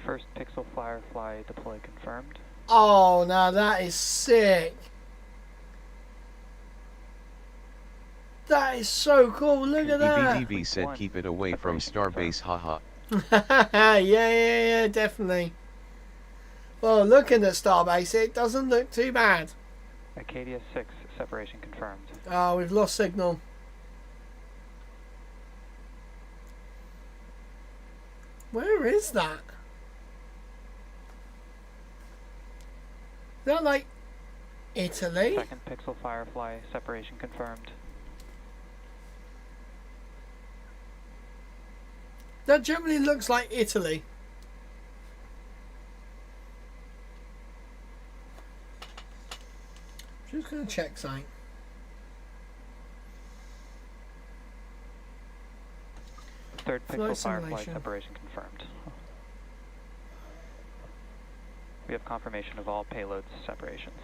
First Pixel Firefly deploy confirmed. Oh, now that is sick. That is so cool. Look at that. EBDB said keep it away from Starbase, haha. yeah, definitely. Well, looking at Starbase, it doesn't look too bad. Acadia 6 separation confirmed. Oh, we've lost signal. Where is that? Is that like Italy? Second Pixel Firefly separation confirmed. That generally looks like Italy. Just gonna check something. Third Flight Pixel Firefly simulation. separation confirmed. We have confirmation of all payloads separations.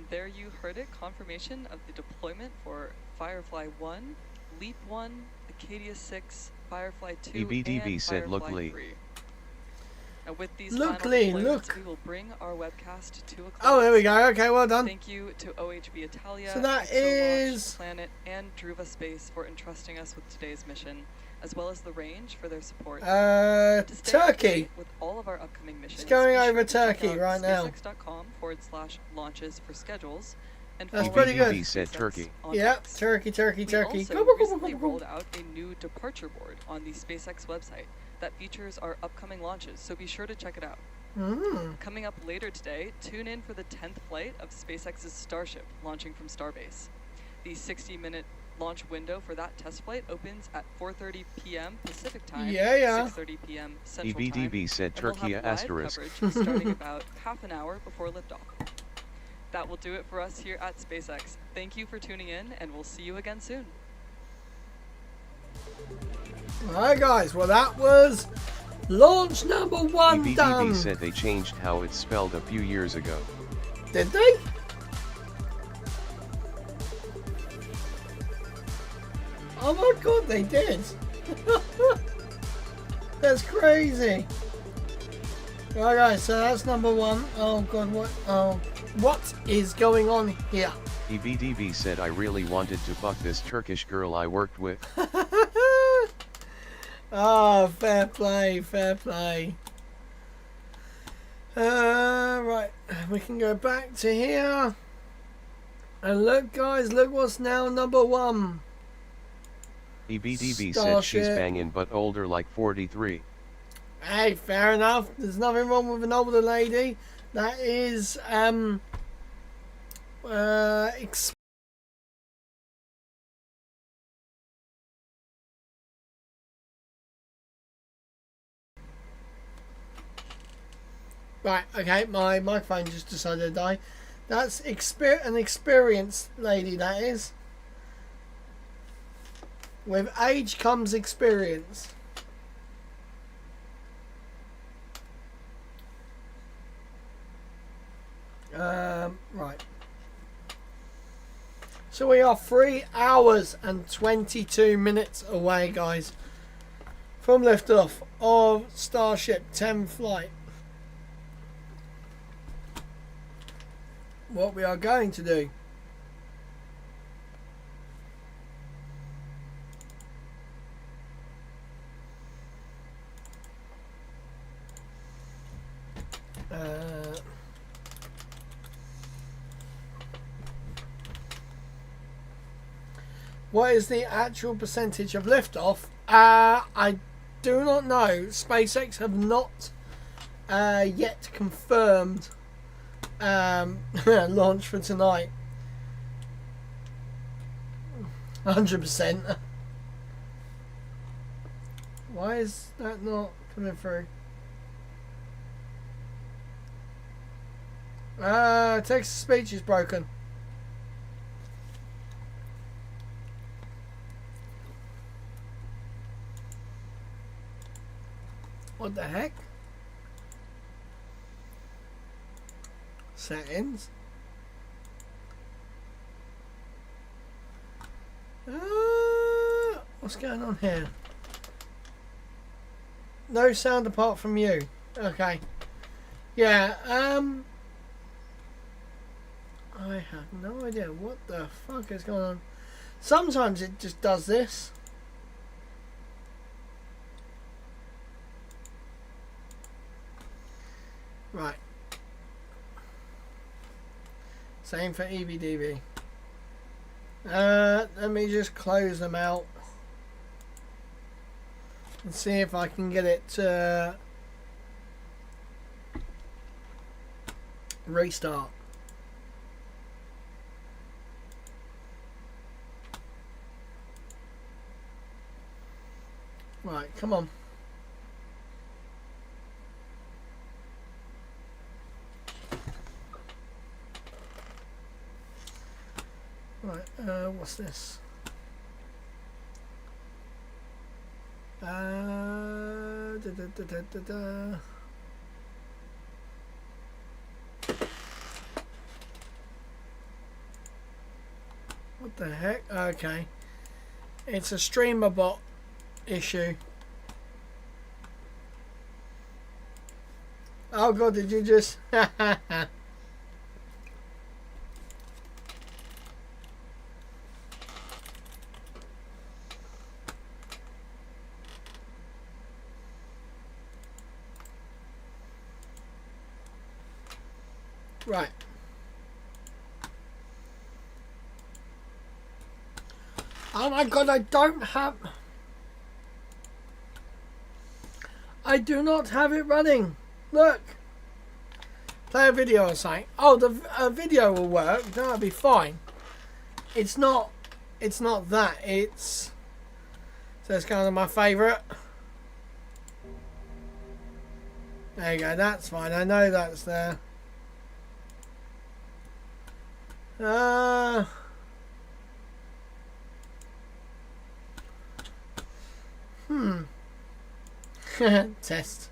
There you heard it, confirmation of the deployment for Firefly 1, Leap 1, Acadia 6, Firefly 2, EBDB and said look Firefly Lee. 3. And with these Look, final Lee, deployments, look. we will bring our webcast to a close. Oh, there we go. Okay, well done. Thank you to OHB Italia, So that ExoLaunch, is- Planet, and Druva Space for entrusting us with today's mission, as well as the Range for their support. To stay up to Turkey. date with all of our upcoming missions, going be sure over to check Turkey out right now. SpaceX.com/launches for schedules. And That's follow pretty us on good. EBDB said SpaceX Turkey. on Yep, X. Turkey. We Go, also go, go, recently go, go, rolled go. out a new departure board on the SpaceX website that features our upcoming launches, so be sure to check it out. Coming up later today, tune in for the 10th flight of SpaceX's Starship launching from Starbase. The 60-minute launch window for that test flight opens at 4:30 p.m. Pacific time, Yeah. 6:30 p.m. Central Time. EBDB said And we'll Turkey have live asterisk. coverage starting about half an hour before liftoff. That will do it for us here at SpaceX. Thank you for tuning in, and we'll see you again soon. Alright, guys. Well, that was launch number 1 EBDB done. said they changed how it's spelled a few years ago. Did they? Oh my god, they did. That's crazy. Alright guys, so that's number 1. Oh god, what is going on here? EBDB said I really wanted to fuck this Turkish girl I worked with. Oh, fair play, fair play. Right, we can go back to here. And look, guys, look what's now number 1. EBDB said she's Starship. banging but older like 43. Hey, fair enough. There's nothing wrong with an older lady. That is, right, okay, my microphone just decided to die. That's an experienced lady, that is. With age comes experience. Right. So we are 3 hours and 22 minutes away, guys, from liftoff of Starship 10 flight. What we are going to do what is the actual percentage of liftoff? I do not know. SpaceX have not yet confirmed launch for tonight. 100%. Why is that not coming through? Text to speech is broken. What the heck? Settings. What's going on here? No sound apart from you. Okay. Yeah, I have no idea what the fuck is going on. Sometimes it just does this. Right. Same for EBDB. Let me just close them out and see if I can get it to restart. Right, come on. Right, what's this? What the heck? Okay. It's a streamer bot issue. Oh god, did you just... Right. Oh my god, I do not have it running. Look. Play a video or something. Oh, the video will work. That'll be fine. It's not that. It's... So it's kind of my favourite. There you go. That's fine. I know that's there. Test.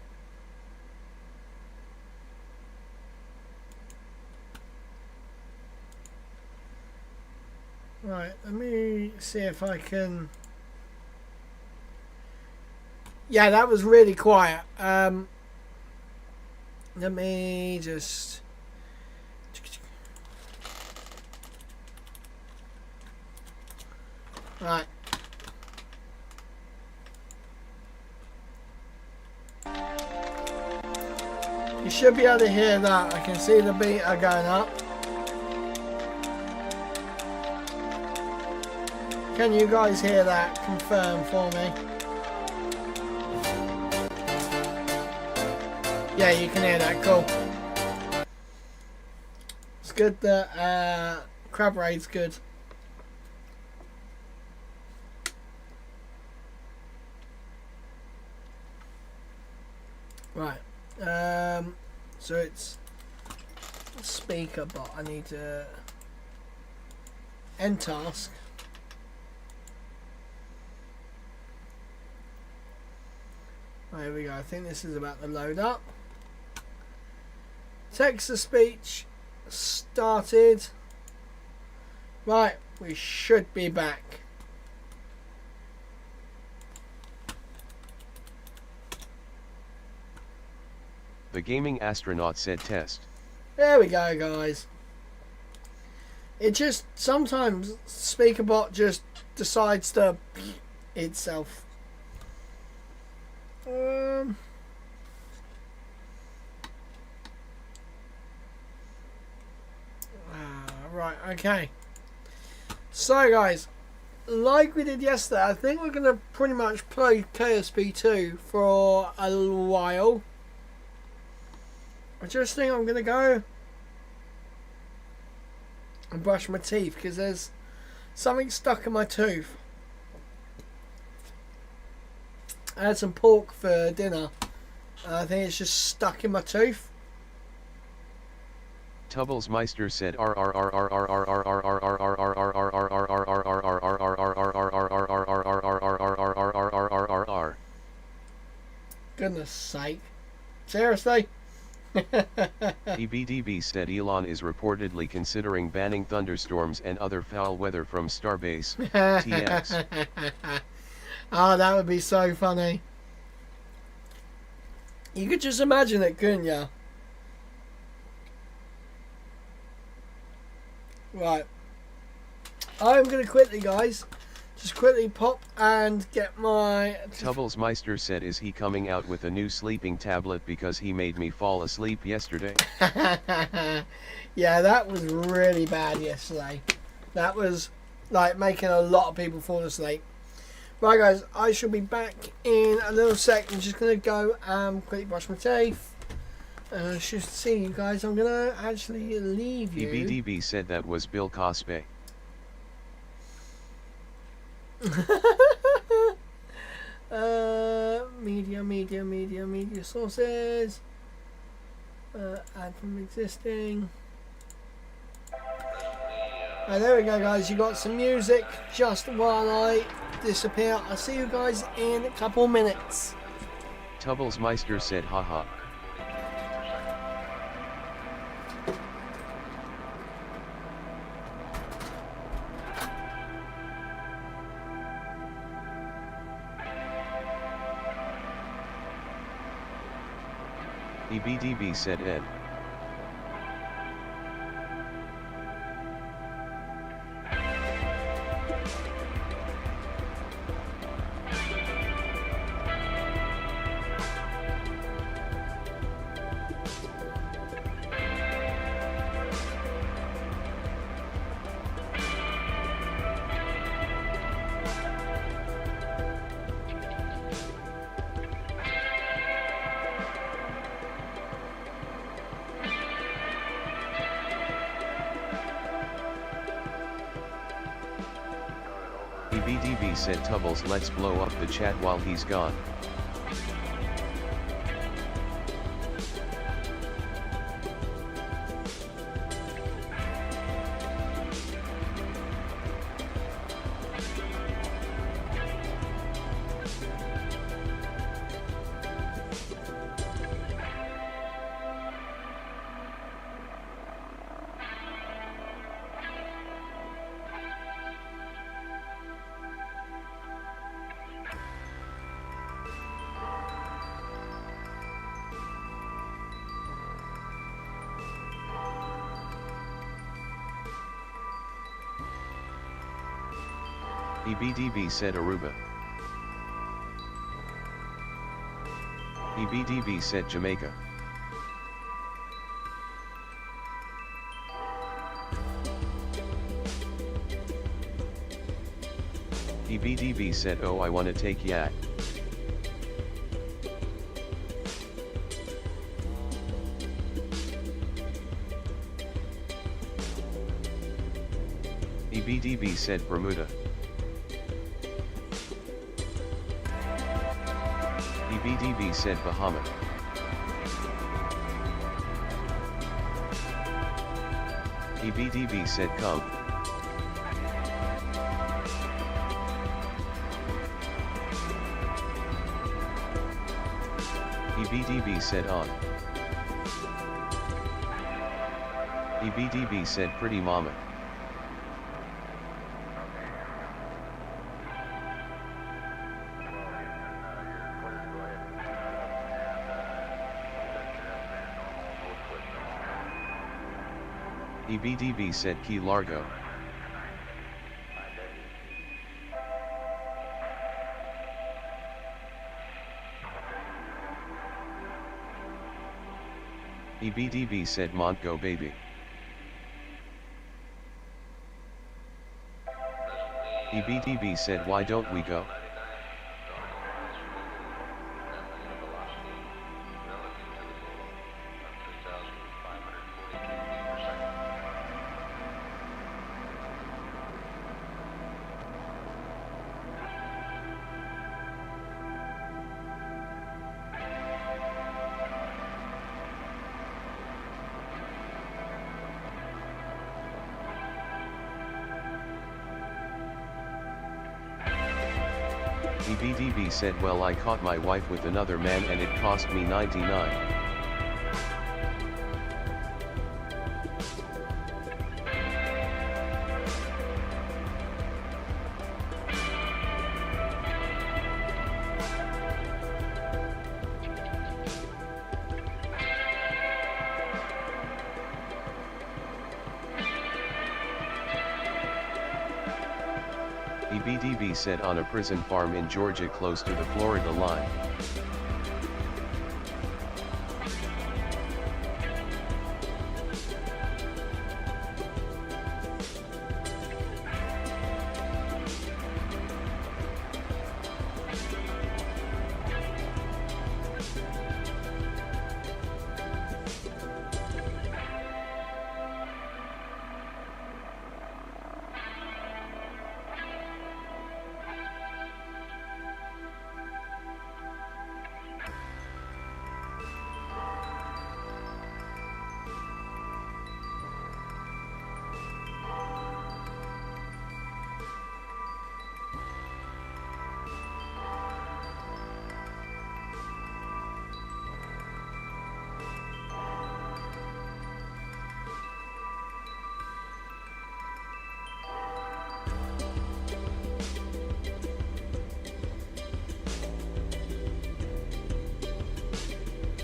Right, let me see if I can... Yeah, that was really quiet. Let me just... Right. You should be able to hear that. I can see the beta going up. Can you guys hear that? Confirm for me. Yeah, you can hear that. Cool. It's good that Crab Raid's good. Right. So it's speaker bot. I need to end task. There we go. I think this is about to load up. Text to speech started. Right, we should be back. The gaming astronaut said test. There we go, guys. It just sometimes SpeakerBot just decides to itself. Right, okay. So, guys, like we did yesterday, I think we're going to pretty much play KSP2 for a little while. I just think I'm going to go and brush my teeth because there's something stuck in my tooth. I had some pork for dinner and I think it's just stuck in my tooth. Tubblesmeister said Goodness sake. Seriously? EBDB said Elon is reportedly considering banning thunderstorms and other foul weather from Starbase. TX. Oh, that would be so funny. You could just imagine it, couldn't you? Right. I'm going to quickly, guys, just quickly pop and get my... Tubblesmeister said, is he coming out with a new sleeping tablet because he made me fall asleep yesterday? Yeah, that was really bad yesterday. That was like making a lot of people fall asleep. Right, guys, I shall be back in a little sec. I'm just going to go and quickly brush my teeth. I should see you guys. I'm going to actually leave you. EBDB said that was Bill Cosby. Media sources. Add from existing. There we go, guys. You got some music just while I disappear. I'll see you guys in a couple minutes. Tubblesmeister said haha. EBDB said Ed. EBDB said Tubbles, let's blow up the chat while he's gone. EBDB said Aruba. EBDB said Jamaica. EBDB said, oh, I wanna take yak. EBDB said Bermuda. EBDB said Bahama. EBDB said come. EBDB said on. EBDB said pretty mama. EBDB said Key Largo. EBDB said Montgo baby. EBDB said why don't we go? EBDB said well I caught my wife with another man and it cost me 99. EBDB said on a prison farm in Georgia close to the Florida line.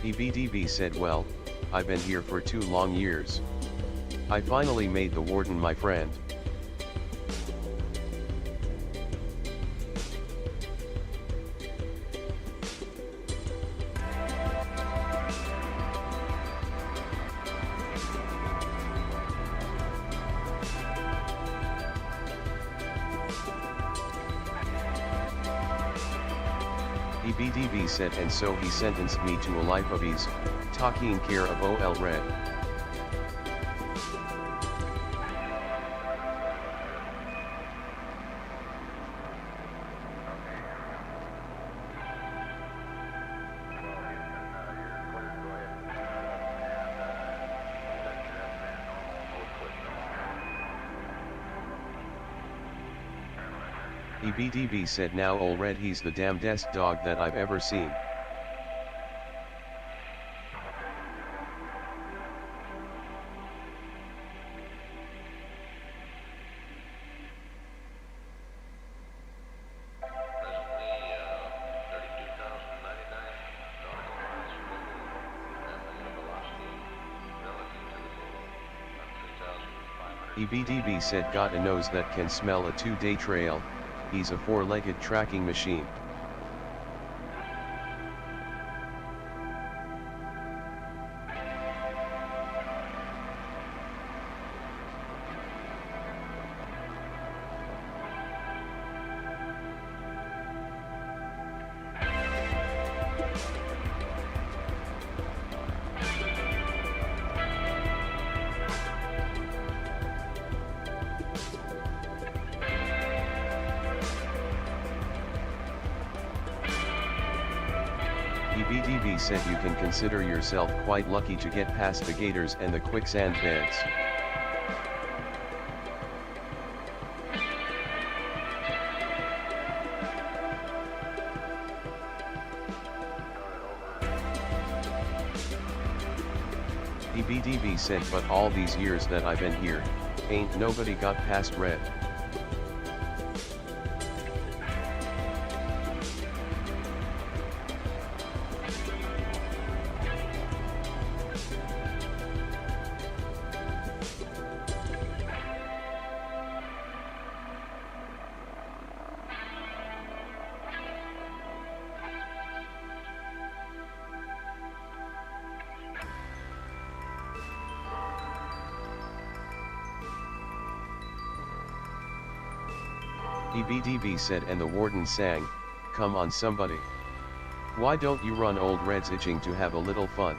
EBDB said well, I've been here for 2 long years. I finally made the warden my friend. EBDB said and so he sentenced me to a life of ease, taking care of OL Red. EBDB said now Ol Red he's the damnedest dog that I've ever seen. EBDB said got a nose that can smell a 2-day trail, he's a 4-legged tracking machine. EBDB said you can consider yourself quite lucky to get past the gators and the quicksand beds. EBDB said, but all these years that I've been here, ain't nobody got past red. EBDB said, and the warden sang, "Come on somebody. Why don't you run? Old Red's itching to have a little fun."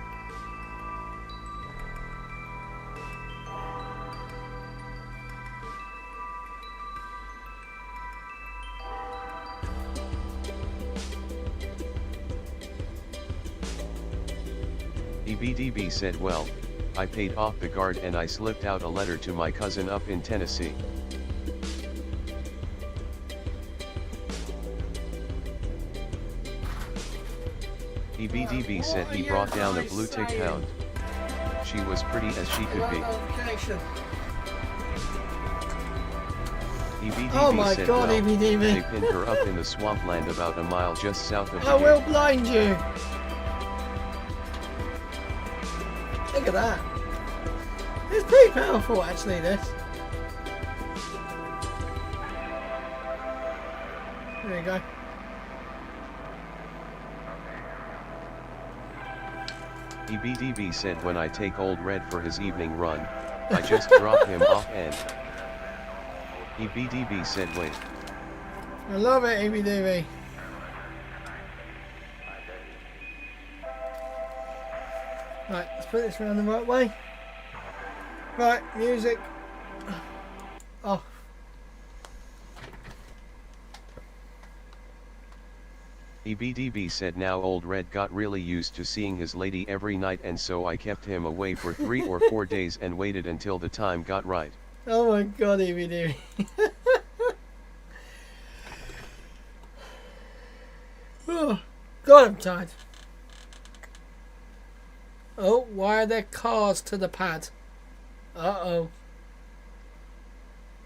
EBDB said, well, I paid off the guard and I slipped out a letter to my cousin up in Tennessee. EBDB said he brought down a blue tick hound. She was pretty as she could be. EBDB Oh my said, God, well, EBDB. they pinned her up in the swampland about a mile just south of I the will gate. blind you. Look at that. It's pretty powerful actually, this. There you go. EBDB said, when I take Old Red for his evening run, I just drop him off and... EBDB said, wait. I love it, EBDB. Right, let's put this around the right way. Right, music. Oh. EBDB said, now Old Red got really used to seeing his lady every night, and so I kept him away for 3 or 4 days and waited until the time got right. Oh my God, EBDB. Oh, God, I'm tired. Oh, why are there cars to the pad? Uh-oh.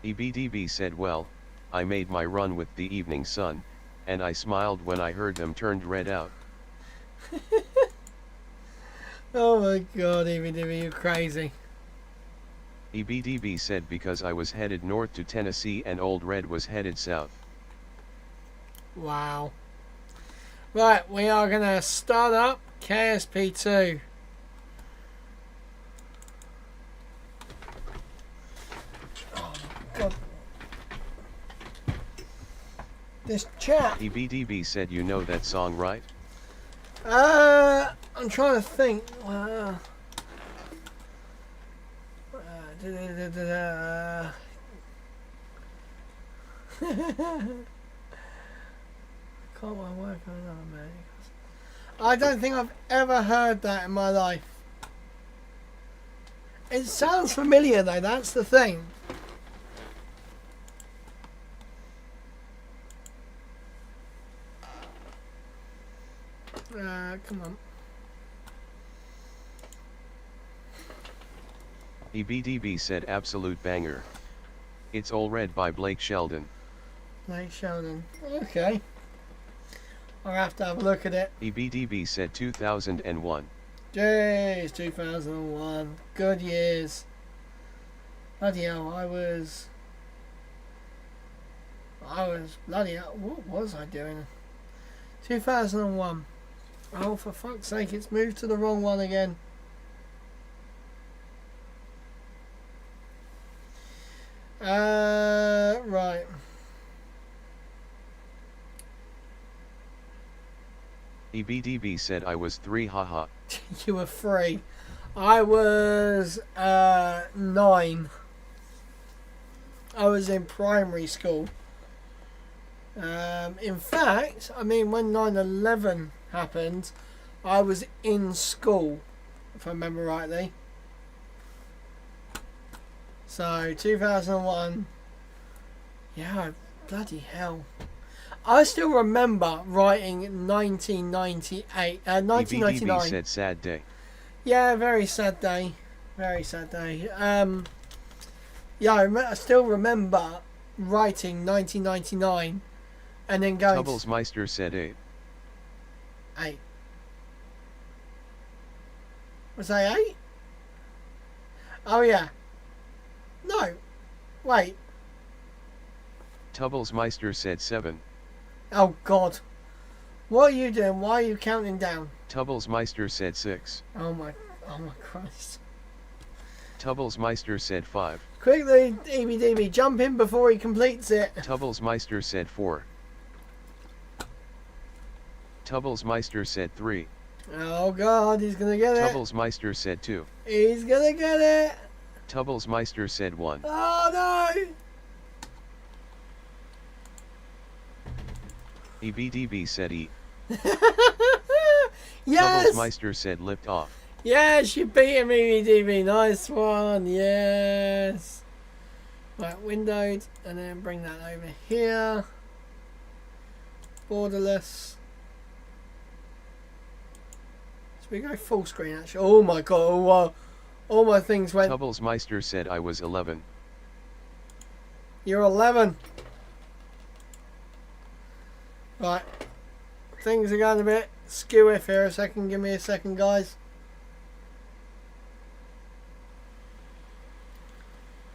EBDB said, well, I made my run with the evening sun, and I smiled when I heard them turned red out. Oh my God, EBDB, you're crazy. EBDB said, because I was headed north to Tennessee and Old Red was headed south. Wow. Right, we are going to start up KSP2. Oh God. This chat. EBDB said, you know that song, right? I'm trying to think. Can't work on that, man. I don't think I've ever heard that in my life. It sounds familiar though, that's the thing. Come on. EBDB said, absolute banger. It's Old Red by Blake Sheldon. Blake Sheldon. Okay. I'll have to have a look at it. EBDB said 2001. Jeez, 2001. Good years. Bloody hell, I was bloody hell, what was I doing? 2001. Oh, for fuck's sake, it's moved to the wrong one again. Right. EBDB said, I was 3, haha. You were 3. I was 9. I was in primary school. In fact, I mean, when 9/11 happened, I was in school, if I remember rightly. So 2001. Yeah, bloody hell. I still remember writing 1999. said sad day. Yeah, very sad day. Very sad day. Yeah, I still remember writing 1999 and then going... Tubblesmeister said 8. 8. Was I 8? Oh, yeah. No. Wait. Tubblesmeister said 7. Oh, God. What are you doing? Why are you counting down? Tubblesmeister said 6. Oh, my Christ. Tubblesmeister said 5. Quickly, EBDB, jump in before he completes it. Tubblesmeister said 4. Tubblesmeister said 3. Oh, God, he's going to get it. Tubblesmeister said 2. He's going to get it. Tubblesmeister said 1. Oh, no. EBDB said E. Yes. Tubblesmeister said lift off. Yes, you beat him, EBDB. Nice one. Yes. Right, windowed, and then bring that over here. Borderless. So we go full screen, actually. Oh, my God. Oh, wow. All my things went... Tubblesmeister said I was 11. You're 11. Right. Things are going a bit skewy here a second. Give me a second, guys.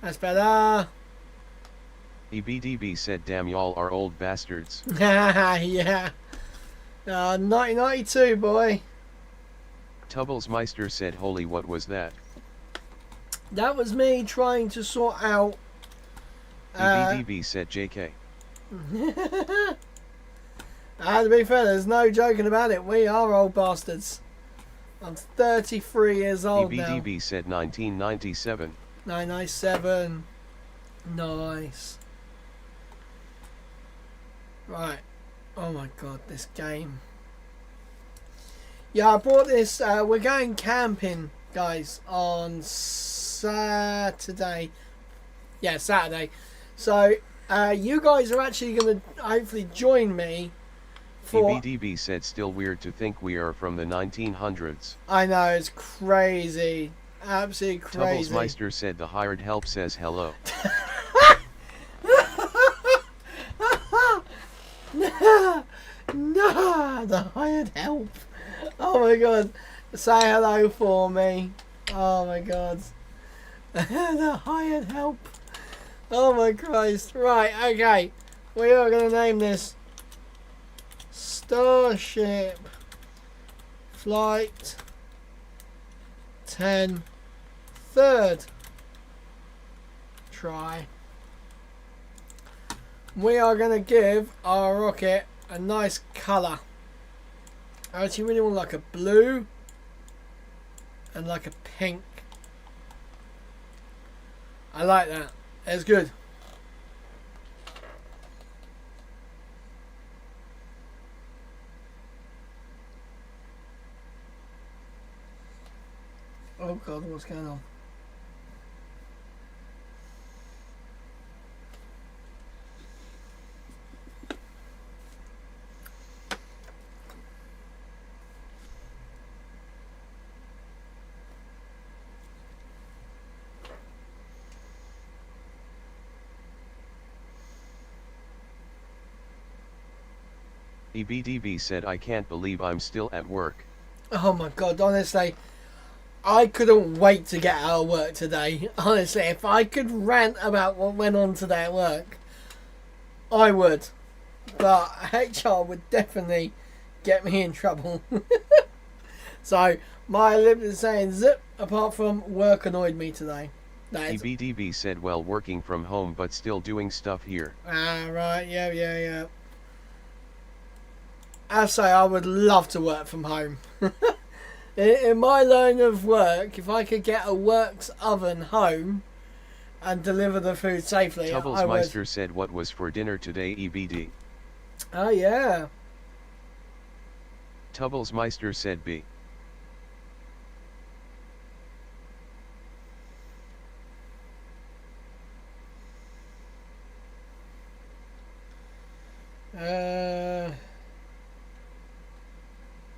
That's better. EBDB said damn y'all are old bastards. Yeah. 1992, boy. Tubblesmeister said holy what was that? That was me trying to sort out... EBDB said JK. To be fair, there's no joking about it. We are old bastards. I'm 33 years old now. EBDB said 1997. 997. Nice. Right. Oh my God, this game. Yeah, I bought this. We're going camping, guys, on Saturday. Yeah, Saturday. So, you guys are actually going to hopefully join me. EBDB said still weird to think we are from the 1900s. I know, it's crazy. Absolutely crazy. Tubblesmeister said the hired help says hello. No, the hired help. Oh my God. Say hello for me. Oh my God. The hired help. Oh my Christ. Right, okay. We are going to name this Starship Flight 10 third try. We are going to give our rocket a nice colour. I actually really want like a blue and like a pink. I like that. It's good. Oh God, what's going on? EBDB said I can't believe I'm still at work. Oh my God, honestly. I couldn't wait to get out of work today. Honestly, if I could rant about what went on today at work, I would. But HR would definitely get me in trouble. So, my lip is saying zip, apart from work annoyed me today. EBDB said well working from home but still doing stuff here. Ah, right, yeah. I say I would love to work from home. In my line of work, if I could get a works oven home and deliver the food safely, I would. Tubblesmeister said what was for dinner today EBD. Oh yeah. Tubblesmeister said B.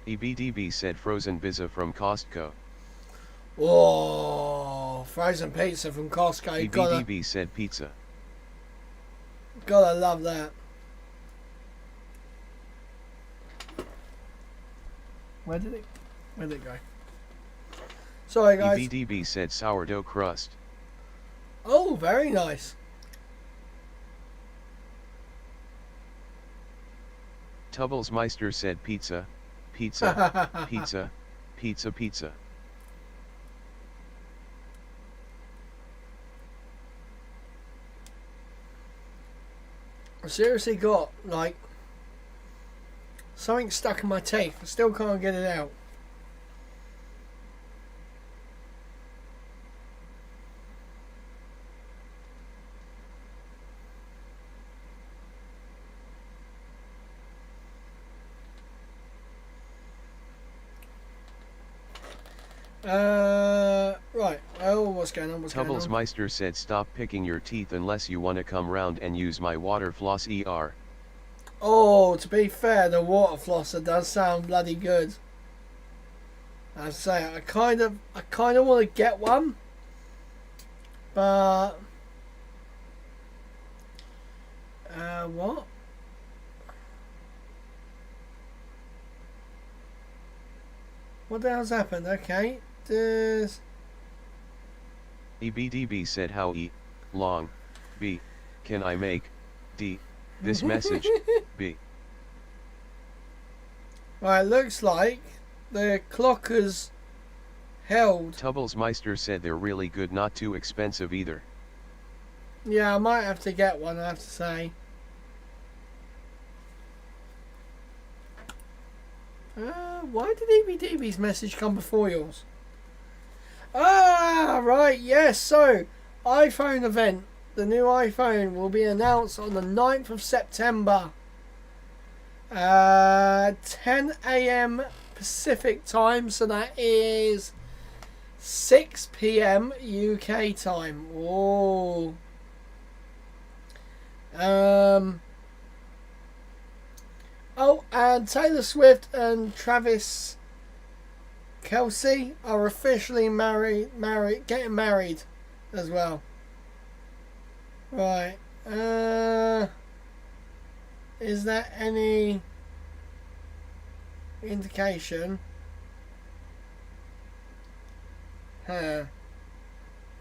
EBDB said frozen pizza from Costco. Oh, frozen pizza from Costco. EBDB said pizza. Gotta love that. Where did it go? Sorry, guys. EBDB said sourdough crust. Oh, very nice. Tubblesmeister said pizza, pizza, pizza, pizza, pizza. I seriously got, like, something stuck in my teeth. I still can't get it out. Right. Oh, what's going on? Tubblesmeister said stop picking your teeth unless you want to come round and use my water floss ER. Oh, to be fair, the water flosser does sound bloody good. I say, I kind of want to get one, but what? What the hell's happened? Okay, there's. EBDB said how E, long, B, can I make, D, this message, B. Right, looks like the clock has held. Tubblesmeister said they're really good, not too expensive either. Yeah, I might have to get one, I have to say. Why did EBDB's message come before yours? Ah, right, yes, so iPhone event. The new iPhone will be announced on the 9th of September. 10 AM Pacific time, so that is 6 PM UK time. Whoa. Oh, and Taylor Swift and Travis Kelce are officially getting married as well. Right. Is there any indication?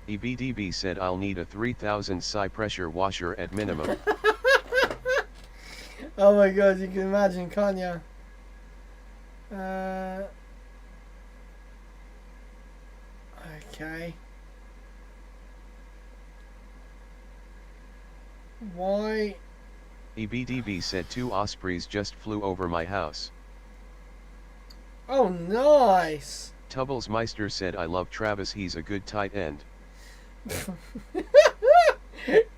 EBDB said I'll need a 3000 psi pressure washer at minimum. Oh my god, you can imagine, can't you? Okay. Why? EBDB said 2 ospreys just flew over my house. Oh, nice. Tubblesmeister said I love Travis, he's a good tight end.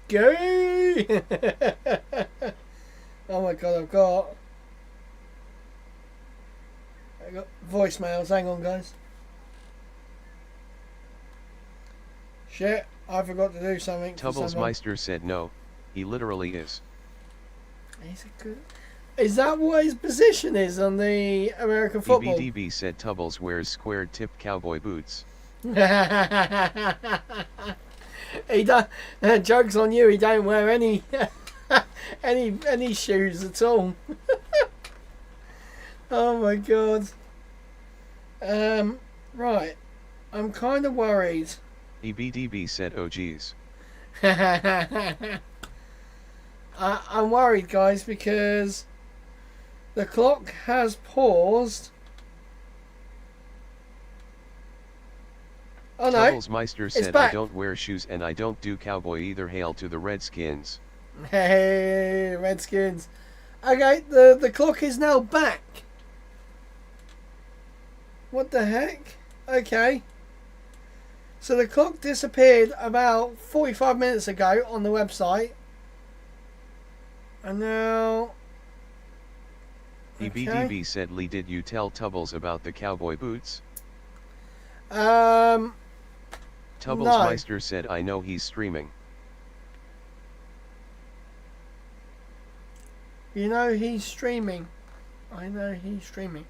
Gay. Oh my god, I've got voicemails. Hang on, guys. Shit, I forgot to do something. Tubblesmeister said no, he literally is. He's a good. Is that what his position is on the American football? EBDB said Tubbles wears square-tipped cowboy boots. He don't. Joke's on you. He don't wear any any shoes at all. Oh my god. Right. I'm kind of worried. EBDB said oh geez. I'm worried, guys, because the clock has paused. Oh no. Tubblesmeister said I don't wear shoes and I don't do cowboy either. Hail to the Redskins. Hey, Redskins. Okay, the clock is now back. What the heck? Okay. So the clock disappeared about 45 minutes ago on the website. And now... Okay. said, Lee, did you tell Tubbles about the cowboy boots? No. Tubblesmeister said, I know he's streaming. You know he's streaming. I know he's streaming.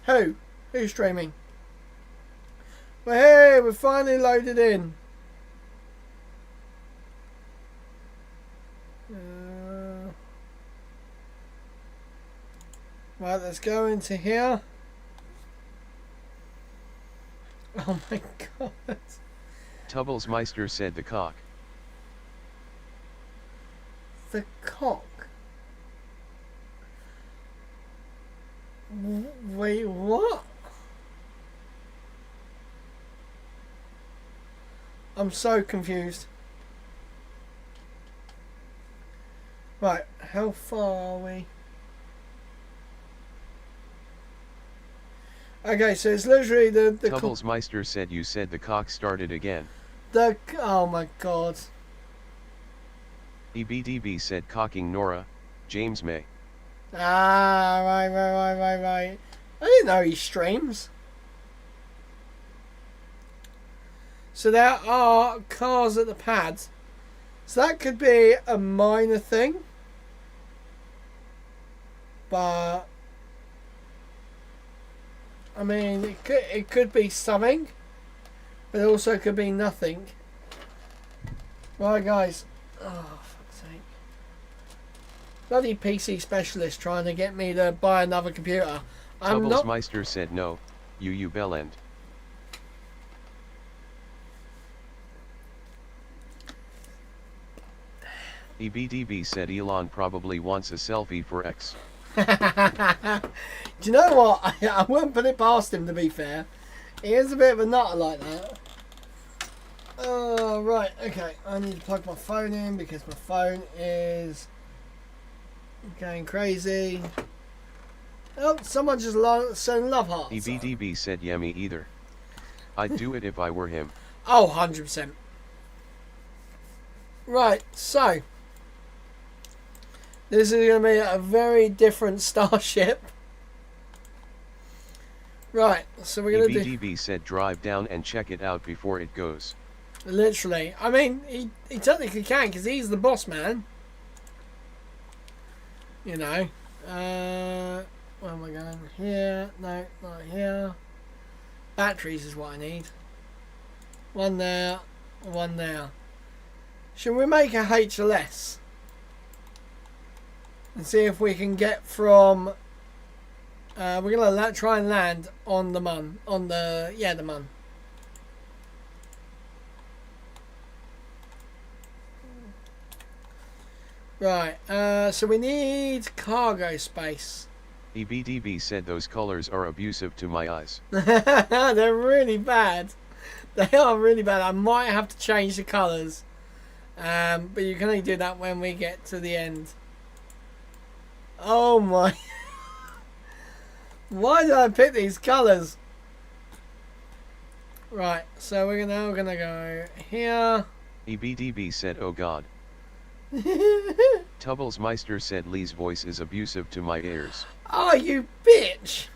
Who? Who's streaming? Well, hey, we're finally loaded in. Right, let's go into here. Oh my god. Tubblesmeister said the cock. The cock. Wait, what? I'm so confused. Right, how far are we? Okay, so it's literally the Tubblesmeister said, you said the cock started again. Oh my god. EBDB said, cocking Nora, James May. Ah, right. I didn't know he streams. So there are cars at the pads. So that could be a minor thing. But I mean, it could be something, but it also could be nothing. Right, guys. Oh, fuck's sake. Bloody PC specialist trying to get me to buy another computer. I'm not. Tubblesmeister said no, you bellend. EBDB said Elon probably wants a selfie for X. Do you know what? I wouldn't put it past him, to be fair. He is a bit of a nutter like that. Oh, right, okay. I need to plug my phone in because my phone is going crazy. Oh, someone just sent love hearts. EBDB said, yeah, me either. I'd do it if I were him. Oh, 100%. Right, so this is going to be a very different Starship. Right, so we're going to do... EBDB said drive down and check it out before it goes. Literally. I mean, he technically can because he's the boss man. You know. Where am I going? Here. No, not here. Batteries is what I need. One there. One there. Should we make a HLS? And see if we can get from... we're going to try and land on the Mun. On the... Yeah, the Mun. Right. So we need cargo space. EBDB said those colors are abusive to my eyes. They're really bad. They are really bad. I might have to change the colours. But you can only do that when we get to the end. Oh my. Why did I pick these colours? Right, so we're now gonna go here. EBDB said, oh god. Tubblesmeister said Lee's voice is abusive to my ears. Oh, you bitch!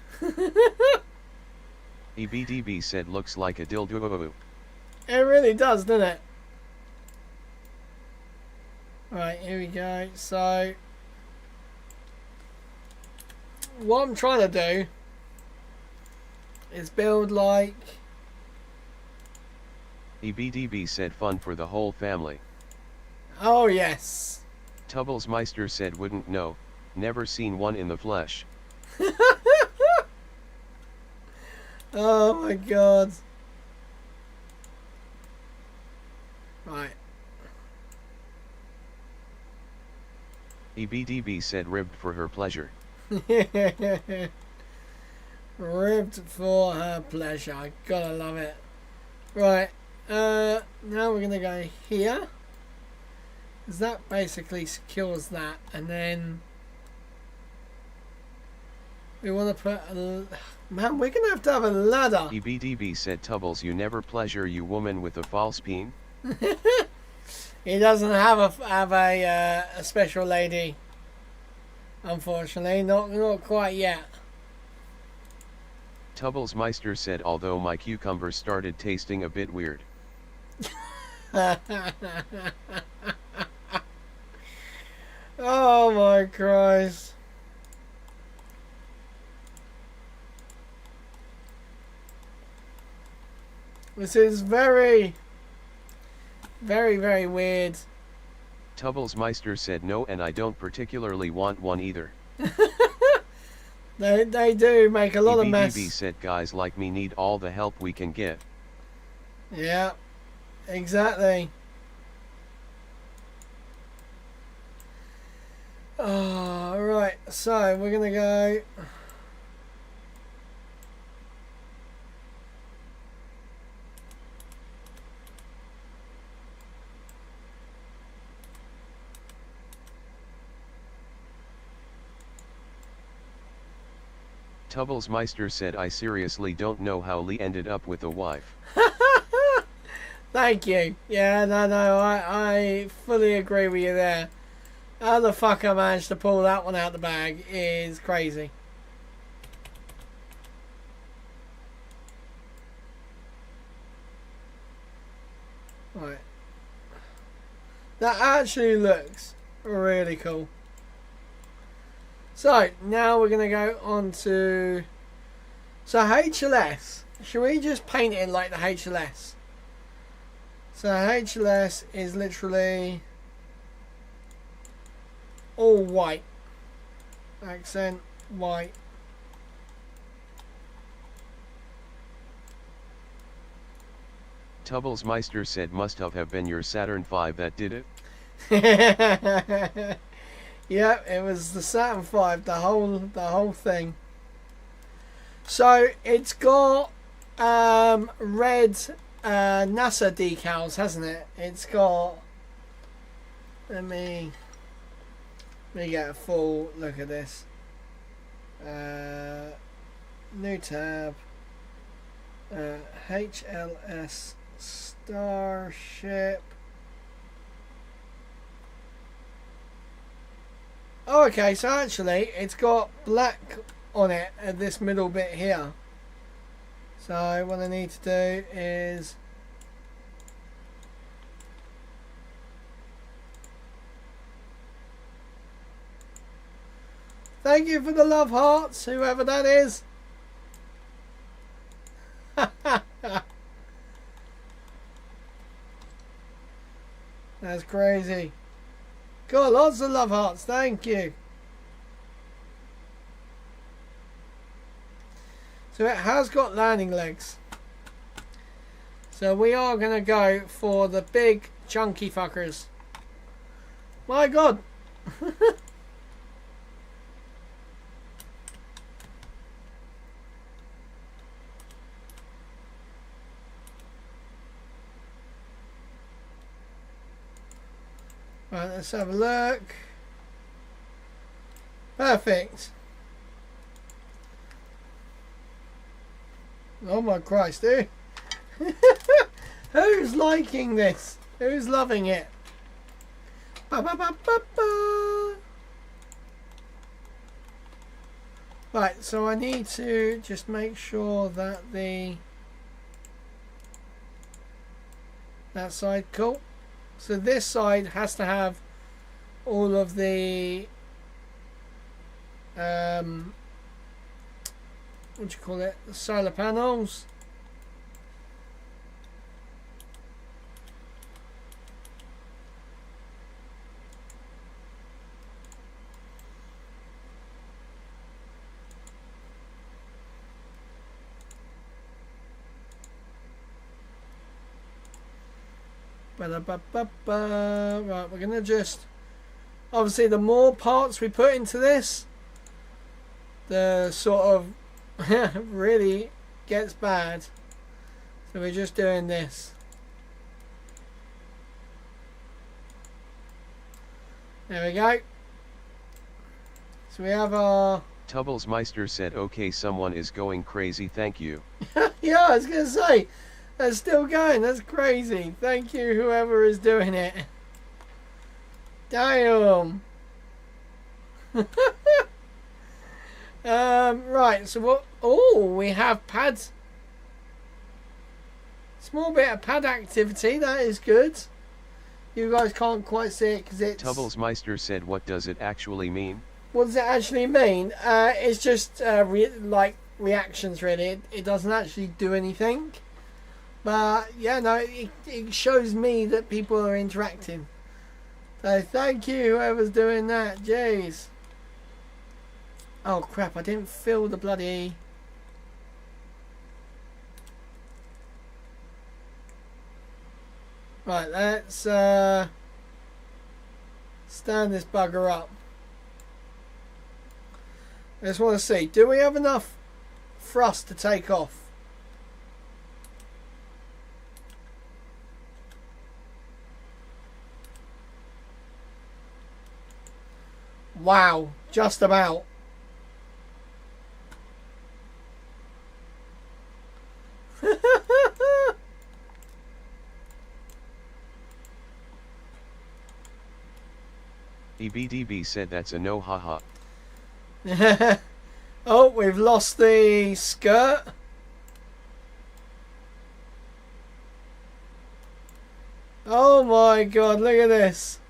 EBDB said looks like a dildo. It really does, doesn't it? Right, here we go. So what I'm trying to do is build like... EBDB said fun for the whole family. Oh yes. Tubblesmeister said wouldn't know, never seen one in the flesh. Oh my god. Right. EBDB said ribbed for her pleasure. Ribbed for her pleasure. Gotta love it. Right. Now we're gonna go here. Because that basically secures that. And then we want to put a... Man, we're going to have a ladder. EBDB said Tubbles, you never pleasure you woman with a false peen. He doesn't have a special lady. Unfortunately, not quite yet. Tubblesmeister said although my cucumber started tasting a bit weird. Oh my Christ. This is very, very, very weird. Tubblesmeister said no, and I don't particularly want one either. They do make a lot of mess. EBBB said guys like me need all the help we can get. Yeah, exactly. Oh, right, so we're gonna go. Tubblesmeister said I seriously don't know how Lee ended up with a wife. Thank you. Yeah, no, I fully agree with you there. How the fuck I managed to pull that one out the bag is crazy. Right. That actually looks really cool. So, now we're going to go on to... So, HLS. Should we just paint it like the HLS? So, HLS is literally all white. Accent, white. Tubblesmeister said must have been your Saturn V that did it. Yep, it was the Saturn V, the whole thing. So it's got red NASA decals, hasn't it? It's got. Let me get a full look at this. New tab. HLS Starship. Oh, okay, so actually it's got black on it at this middle bit here. So what I need to do is thank you for the love hearts, whoever that is. That's crazy. Got lots of love hearts, thank you. So it has got landing legs. So we are going to go for the big chunky fuckers. My God. Right, let's have a look. Perfect. Oh my Christ, dude. Who's liking this? Who's loving it? Ba, ba, ba, ba, ba. Right, so I need to just make sure that that side, cool. So this side has to have all of the what do you call it? The solar panels. Right, we're gonna just obviously the more parts we put into this, the sort of really gets bad. So we're just doing this. There we go. So we have our Tubblesmeister said okay, someone is going crazy, thank you. yeah, I was gonna say that's still going. That's crazy. Thank you, whoever is doing it. Damn. Right, so what? Oh, we have pads. Small bit of pad activity. That is good. You guys can't quite see it because it's... Tubblesmeister said, what does it actually mean? What does it actually mean? It's just like reactions, really. It doesn't actually do anything. But, yeah, no, it shows me that people are interacting. So, thank you, whoever's doing that. Jeez. Oh, crap, I didn't fill the bloody... Right, let's stand this bugger up. I just want to see, do we have enough thrust to take off? Wow, just about. EBDB said that's a no, haha. Oh, we've lost the skirt. Oh my god, look at this.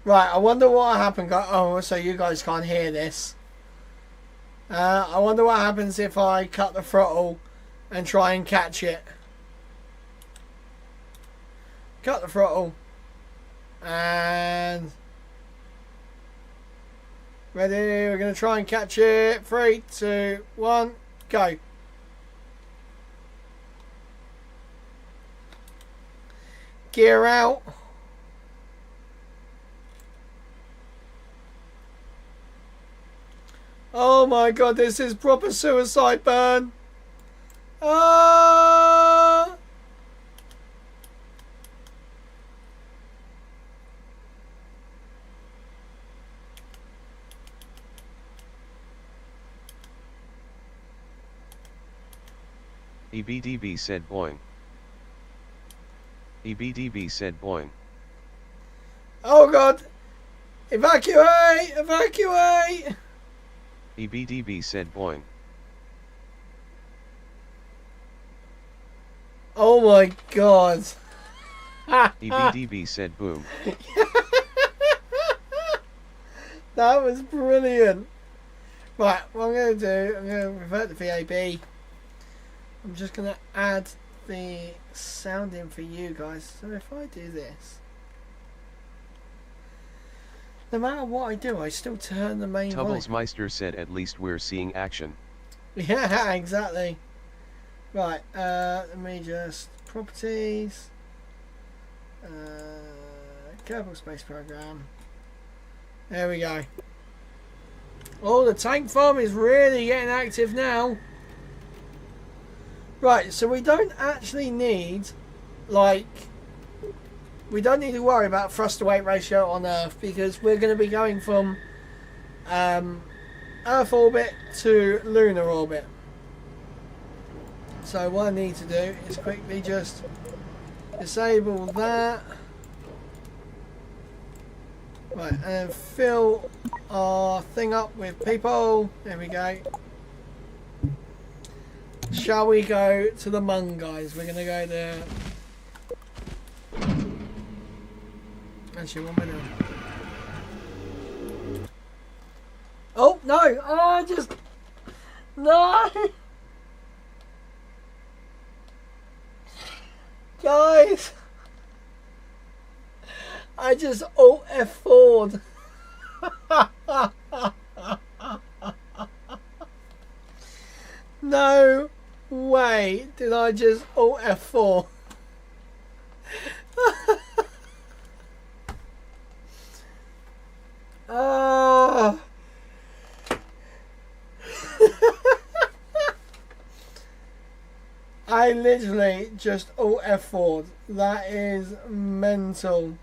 Right, I wonder what happened. Oh, so you guys can't hear this. I wonder what happens if I cut the throttle and try and catch it. Cut the throttle. And... ready, we're going to try and catch it. 3, 2, 1, go. Gear out. Oh my god, this is proper suicide burn. Ah! EBDB said boing. EBDB said boing. Oh god! Evacuate! Evacuate! EBDB said boing. Oh my god. EBDB said boom. That was brilliant. Right, what I'm going to do, I'm going to revert to VAB. I'm just going to add the sound in for you guys. So if I do this, no matter what I do, I still turn the main volume. Tubblesmeister said at least we're seeing action. Yeah, exactly. Right, let me just... properties. Kerbal Space Program. There we go. Oh, the tank farm is really getting active now. Right, so we don't actually need, like... we don't need to worry about thrust to weight ratio on Earth because we're going to be going from Earth orbit to lunar orbit. So what I need to do is quickly just disable that. Right, and then fill our thing up with people. There we go. Shall we go to the Mung, guys? We're going to go there. Actually, 1 minute. Oh, no! Oh, I just... no! Guys! I just Alt F4'd. No way did I just Alt F4. Oh. I literally just Alt F4'd. That is mental.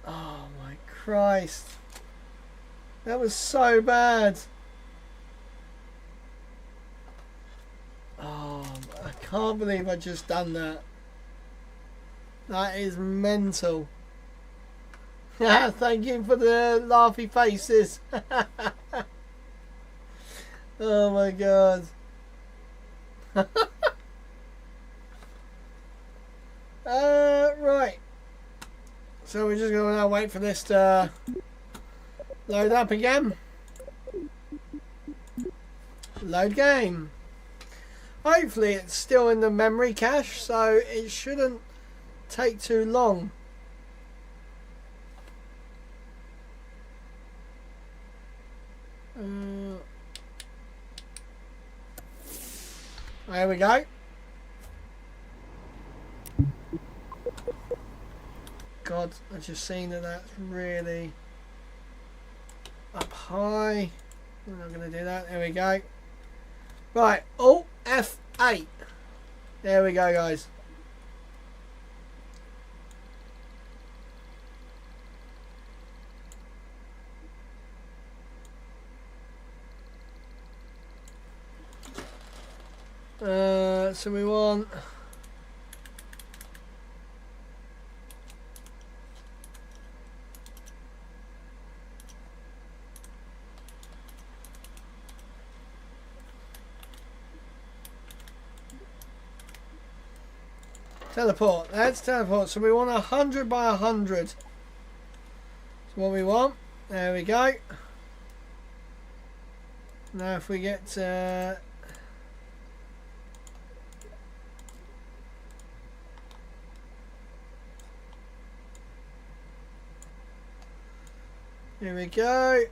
Oh my Christ. That was so bad. Oh, I can't believe I just done that. That is mental. Thank you for the laughy faces. Oh my god. Right. So we're just going to now wait for this to load up again. Load game. Hopefully it's still in the memory cache, so it shouldn't take too long. There we go. God, I've just seen that that's really up high. We're not going to do that. There we go. Right, Alt F8. There we go, guys. So we want teleport. Let's teleport. So we want 100 by 100. That's what we want. There we go. Now if we get here we go.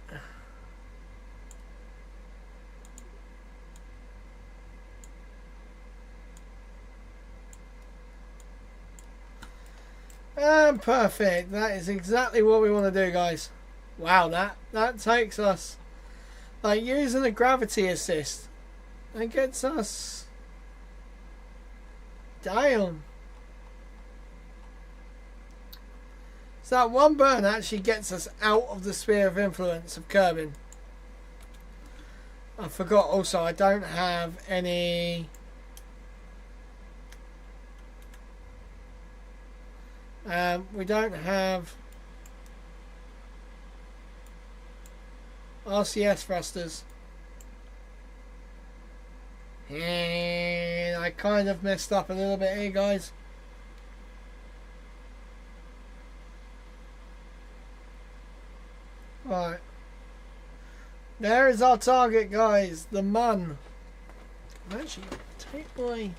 And perfect. That is exactly what we want to do, guys. Wow, that takes us, like, using the gravity assist, it gets us down. So that one burn actually gets us out of the sphere of influence of Kerbin. I forgot also I don't have any we don't have RCS thrusters. And I kind of messed up a little bit here, guys. Right. There is our target, guys. The Mun. I'm actually going to take my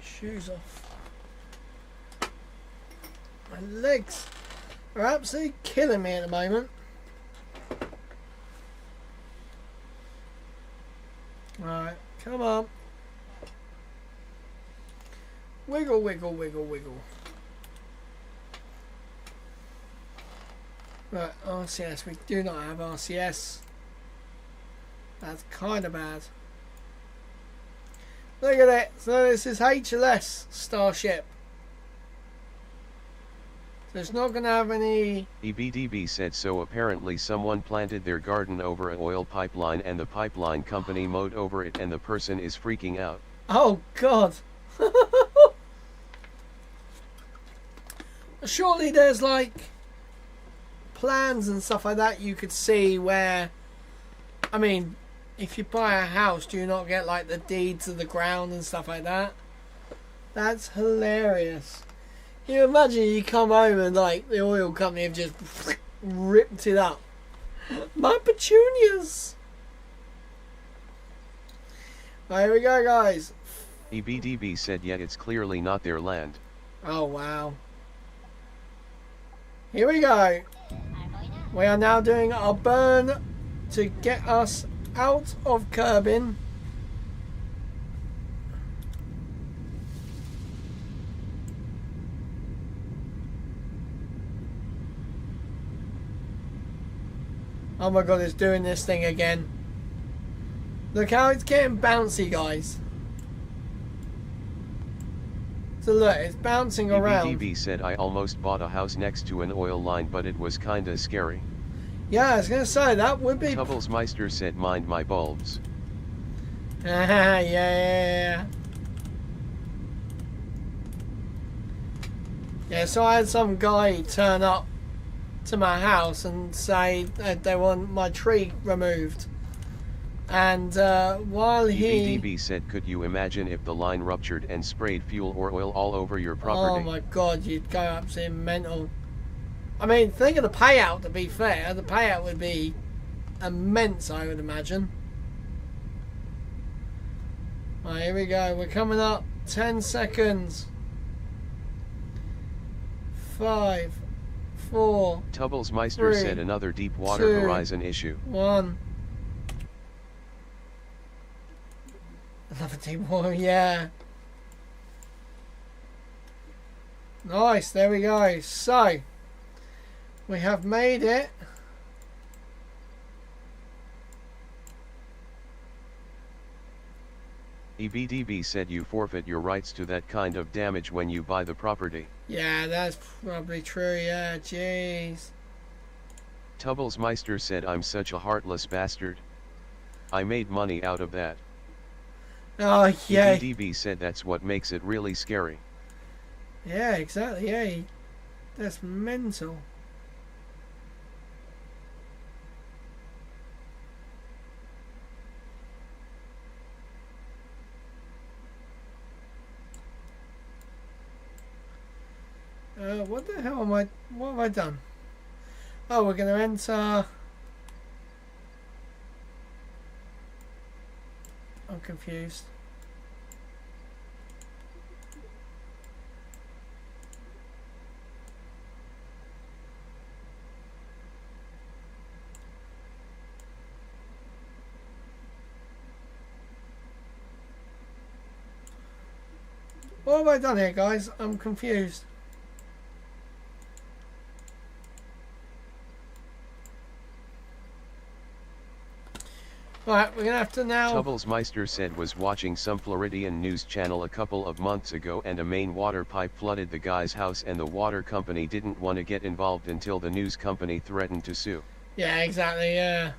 shoes off. My legs are absolutely killing me at the moment. Right, come on. Wiggle, wiggle, wiggle, wiggle. Right, RCS. We do not have RCS. That's kind of bad. Look at it. So this is HLS Starship. So it's not going to have any... EBDB said so. Apparently someone planted their garden over an oil pipeline and the pipeline company mowed over it and the person is freaking out. Oh, God. Surely there's like plans and stuff like that you could see where, I mean, if you buy a house, do you not get like the deeds of the ground and stuff like that? That's hilarious. You imagine you come home and like the oil company have just ripped it up. My petunias. Right, here we go, guys. EBDB said yet it's clearly not their land. Oh wow. Here we go. We are now doing our burn to get us out of Kerbin. Oh my god, it's doing this thing again. Look how it's getting bouncy, guys. So look, it's bouncing around. EBDB said I almost bought a house next to an oil line, but it was kinda scary. Yeah, I was gonna say, that would be... Tubblesmeister said mind my bulbs. yeah. Yeah, so I had some guy turn up to my house and say that they want my tree removed. And while he... EBDB said, could you imagine if the line ruptured and sprayed fuel or oil all over your Oh property? my god, you'd go absolutely mental. I mean, think of the payout, to be fair. The payout would be immense, I would imagine. Right, here we go. We're coming up. 10 seconds. 5, 4, Tubblesmeister 3, said another Deepwater 2, Horizon issue. 1. Another team war, yeah. Nice, there we go. So, we have made it. EBDB said you forfeit your rights to that kind of damage when you buy the property. Yeah, that's probably true, yeah, jeez. Tubblesmeister said, I'm such a heartless bastard. I made money out of that. Oh, yeah. EBDB said that's what makes it really scary. Yeah, exactly, yeah. That's mental. What the hell am I... What have I done? Oh, we're going to enter... I'm confused. What have I done here, guys? I'm confused. Right, we're going to have to now... Tubblesmeister said was watching some Floridian news channel a couple of months ago and a main water pipe flooded the guy's house and the water company didn't want to get involved until the news company threatened to sue. Yeah, exactly, yeah.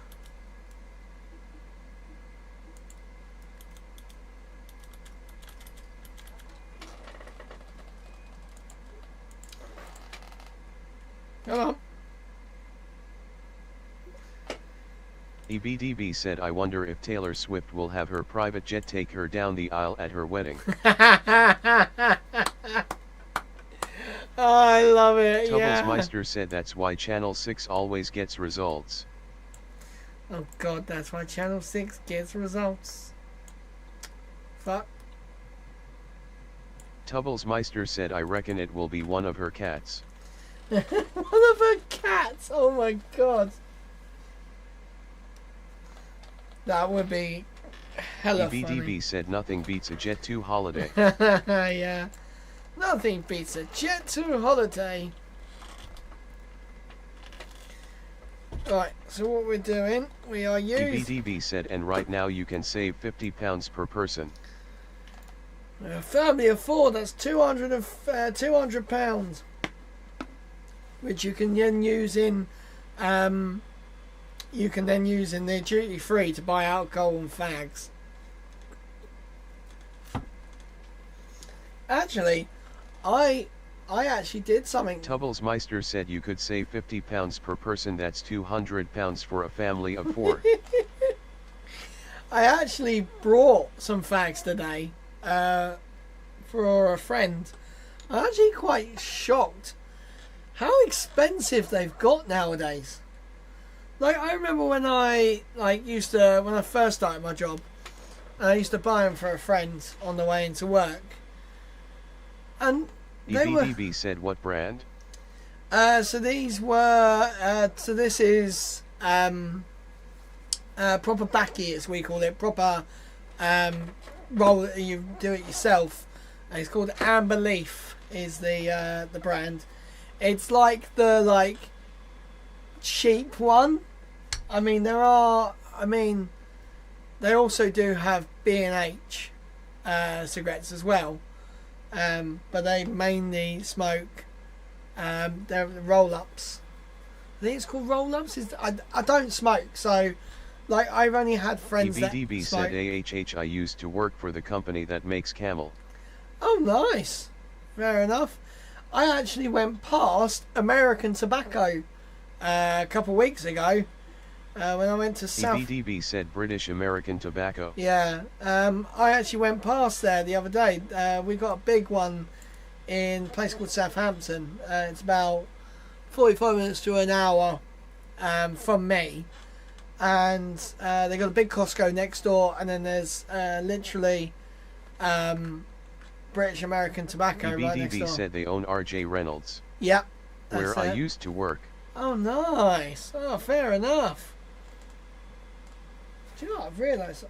Come on. EBDB said, I wonder if Taylor Swift will have her private jet take her down the aisle at her wedding. Oh, I love it, yeah. Tubblesmeister said that's why Channel 6 always gets results. Oh god, that's why Channel 6 gets results. Fuck. Tubblesmeister said, I reckon it will be one of her cats. One of her cats! Oh my god. That would be hella EBDB funny. said nothing beats a Jet 2 holiday. Yeah. Nothing beats a Jet 2 holiday. Right, so what we're doing, we are using... EBDB said, and right now you can save £50 per person. A family of 4, that's £200, which you can then use in... you can then use in the duty free to buy alcohol and fags. Actually, I actually did something. Tubblesmeister said you could save £50 per person, that's £200 for a family of 4. I actually brought some fags today for a friend. I'm actually quite shocked how expensive they've got nowadays. Like, I remember when I when I first started my job, I used to buy them for a friend on the way into work. And they EBDB said what brand? So these were, so this is proper backy, as we call it, proper roll. You do it yourself. And it's called Amber Leaf is the brand. It's like the cheap one. I mean, there are. I mean, they also do have B&H cigarettes as well, but they mainly smoke. They're roll-ups. I think it's called roll-ups. I don't smoke, so like I've only had friends EBDB that smoke. said AHH, I used to work for the company that makes Camel. Oh, nice. Fair enough. I actually went past American Tobacco a couple of weeks ago when I went to South. EBDB said British American Tobacco. Yeah, I actually went past there the other day. We got a big one in a place called Southampton. It's about 45 minutes to an hour from me. And they got a big Costco next door, and then there's literally British American Tobacco right next door. EBDB said they own RJ Reynolds. Yep. Where I used to work. Oh, nice. Oh, fair enough. Do you know what I've realised?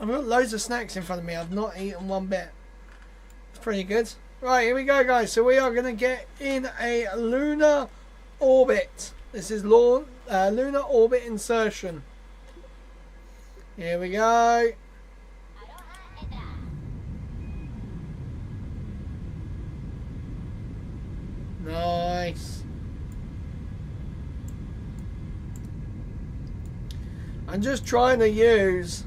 I've got loads of snacks in front of me. I've not eaten one bit. It's pretty good. Right, here we go, guys. So we are going to get in a lunar orbit. This is lunar orbit insertion. Here we go. Nice. I'm just trying to use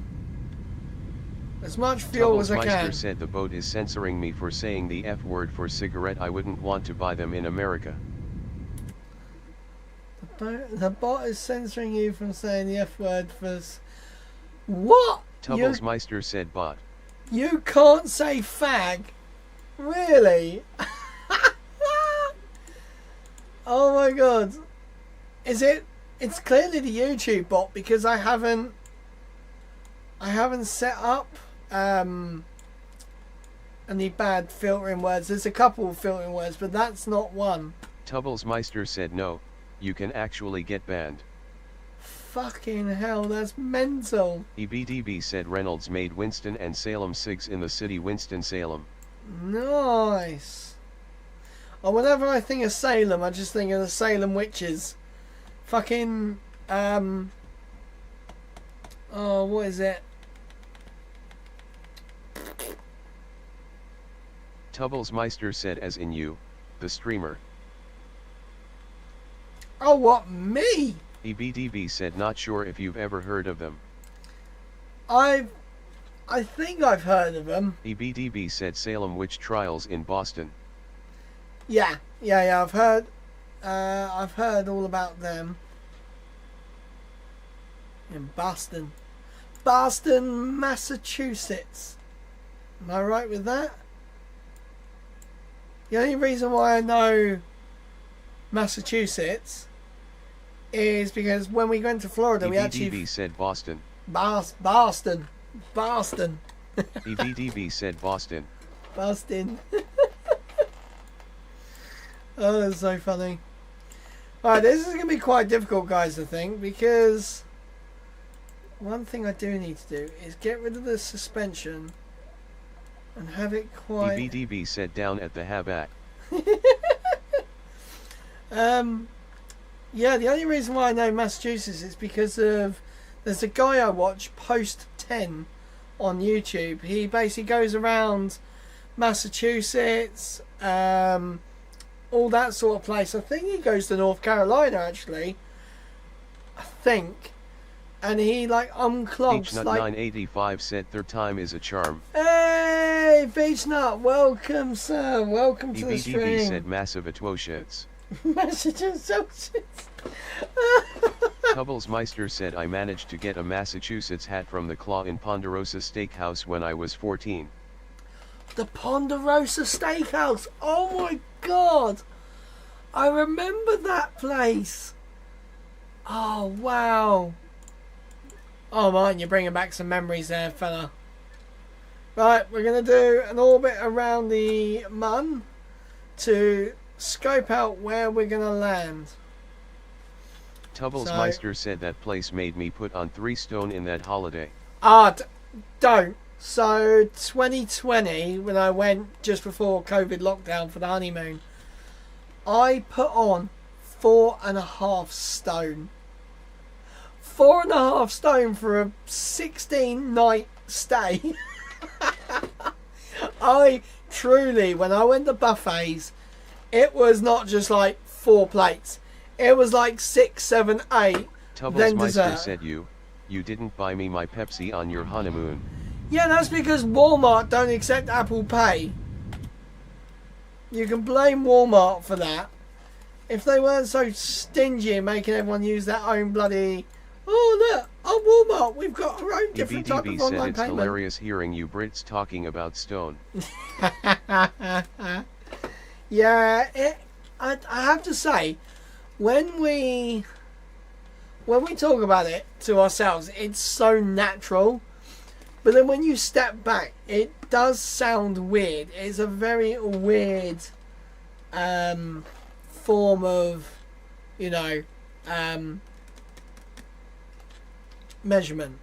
as much fuel as I can. Meister said the boat is censoring me for saying the F word for cigarette. I wouldn't want to buy them in America. The bot is censoring you from saying the F word for... What? Meister said bot. You can't say fag? Really? Oh my god. Is it... It's clearly the YouTube bot because I haven't set up any bad filtering words. There's a couple of filtering words, but that's not one. Meister said no, you can actually get banned. Fucking hell, that's mental. EBDB said Reynolds made Winston and Salem cigs in the city Winston-Salem. Nice. Oh, whenever I think of Salem, I just think of the Salem witches. Fucking, oh, what is it? Meister said as in you, the streamer. Oh, what, me? EBDB said not sure if you've ever heard of them. I think I've heard of them. EBDB said Salem witch trials in Boston. Yeah, I've heard all about them. In Boston, Massachusetts. Am I right with that? The only reason why I know Massachusetts is because when we went to Florida, we actually... EBDB said Boston. Boston. EBDB said Boston. Boston. Oh, that's so funny. Alright, this is going to be quite difficult, guys, I think, because one thing I do need to do is get rid of the suspension and have it quite... EBDB said down at the Haback. Yeah, the only reason why I know Massachusetts is because of... There's a guy I watch, Post 10, on YouTube. He basically goes around Massachusetts, all that sort of place. I think he goes to North Carolina, actually. I think. And he, like, unclogs, Beachnut like... 985 said third time is a charm. Hey, Beachnut, welcome, sir. Welcome to the stream. EBDB said massive atwoshits. Massachusetts. Meister said I managed to get a Massachusetts hat from the Claw in Ponderosa Steakhouse when I was 14. The Ponderosa Steakhouse. Oh my god. I remember that place. Oh, wow. Oh, Martin, you're bringing back some memories there, fella. Right, we're going to do an orbit around the Mun to scope out where we're going to land. Meister said that place made me put on 3 stone in that holiday. Don't. So 2020, when I went just before COVID lockdown for the honeymoon, I put on 4.5 stone. 4.5 stone for a 16-night stay. I truly, when I went to buffets, it was not just like 4 plates. It was like 6, 7, 8. Then Meister said you didn't buy me my Pepsi on your honeymoon. Yeah, that's because Walmart don't accept Apple Pay. You can blame Walmart for that. If they weren't so stingy in making everyone use their own bloody... Oh, look! Oh, Walmart! We've got our own different type of said online it's payment. hilarious hearing you Brits talking about stone. Yeah, I have to say, when we talk about it to ourselves, it's so natural. But then when you step back, it does sound weird. It's a very weird form of, you know, measurement.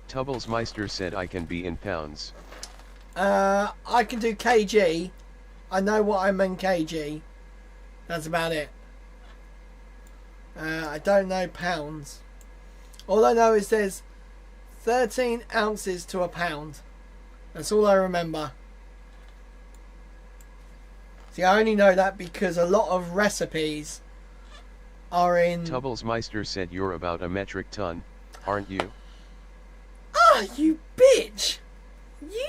Tubblesmeister said I can be in pounds. I can do kg. I know what I'm in kg. That's about it. I don't know pounds. All I know is there's 13 ounces to a pound. That's all I remember. See, I only know that because a lot of recipes are in... Tubblesmeister said you're about a metric ton, aren't you? Ah, you bitch! You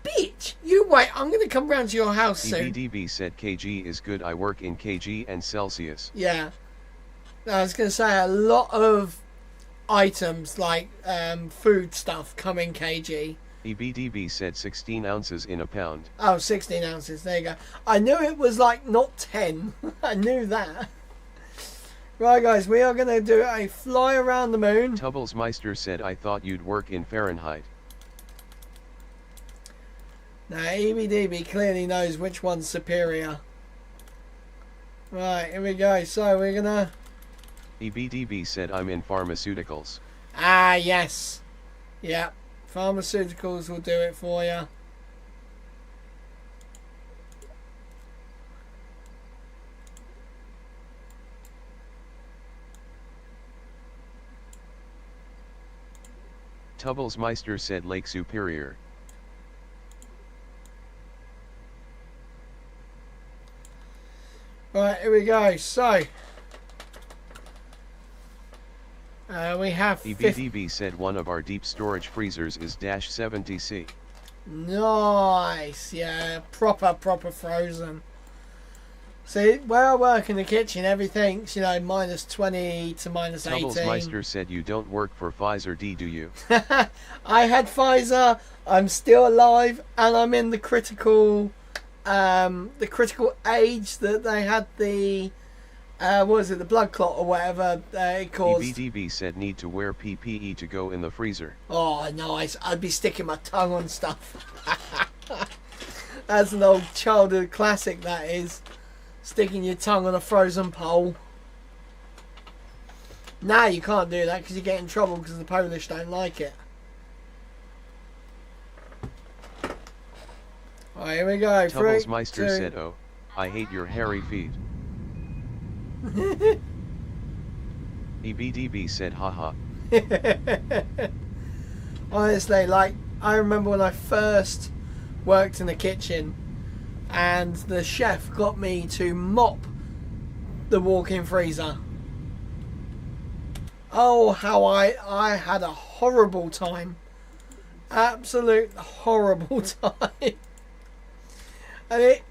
bitch! You wait, I'm going to come round to your house soon. EBDB said kg is good. I work in kg and Celsius. Yeah. I was going to say a lot of items like food stuff come in kg. EBDB said 16 ounces in a pound. Oh, 16 ounces. There you go. I knew it was like not 10. I knew that. Right, guys, we are going to do a fly around the moon. Tubblesmeister said I thought you'd work in Fahrenheit. Now, EBDB clearly knows which one's superior. Right, here we go. So, we're going to... EBDB said I'm in pharmaceuticals. Ah, yes. Yep. Pharmaceuticals will do it for you. Tubblesmeister said Lake Superior. Right, here we go. So, we have... EBDB said one of our deep storage freezers is -70C. Nice. Yeah, proper frozen. See, where I work in the kitchen, everything's, you know, -20 to -18. Tubblesmeister said you don't work for Pfizer D, do you? I had Pfizer, I'm still alive, and I'm in the critical age that they had the, what was it, the blood clot or whatever it caused. EBDB said need to wear PPE to go in the freezer. Oh, nice. I'd be sticking my tongue on stuff. That's an old childhood classic, that is. Sticking your tongue on a frozen pole. Now you can't do that because you get in trouble because the Polish don't like it. Alright, here we go. Tubblesmeister said, oh, I hate your hairy feet. EBDB said, haha. Honestly, like, I remember when I first worked in the kitchen and the chef got me to mop the walk-in freezer. Oh, how I had a horrible time. Absolute horrible time. And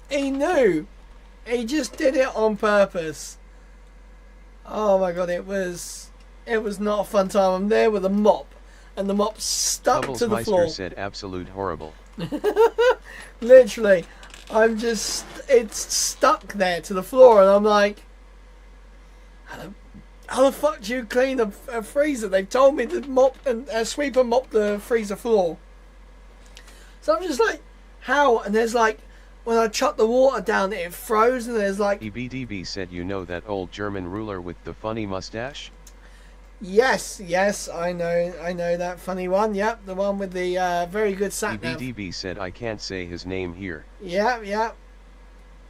he knew. He just did it on purpose. Oh my god, it was not a fun time. I'm there with a mop, and the mop stuck to the floor. Tubblesmeister said absolute horrible. Literally, it's stuck there to the floor, and I'm like, how the fuck do you clean a freezer? They told me to mop and sweep and mop the freezer floor. So I'm just like, how? And there's like, when I chucked the water down, it froze, and there's like... EBDB said you know that old German ruler with the funny mustache? Yes, I know that funny one. Yep, the one with the very good sat nav. EBDB said I can't say his name here. Yeah,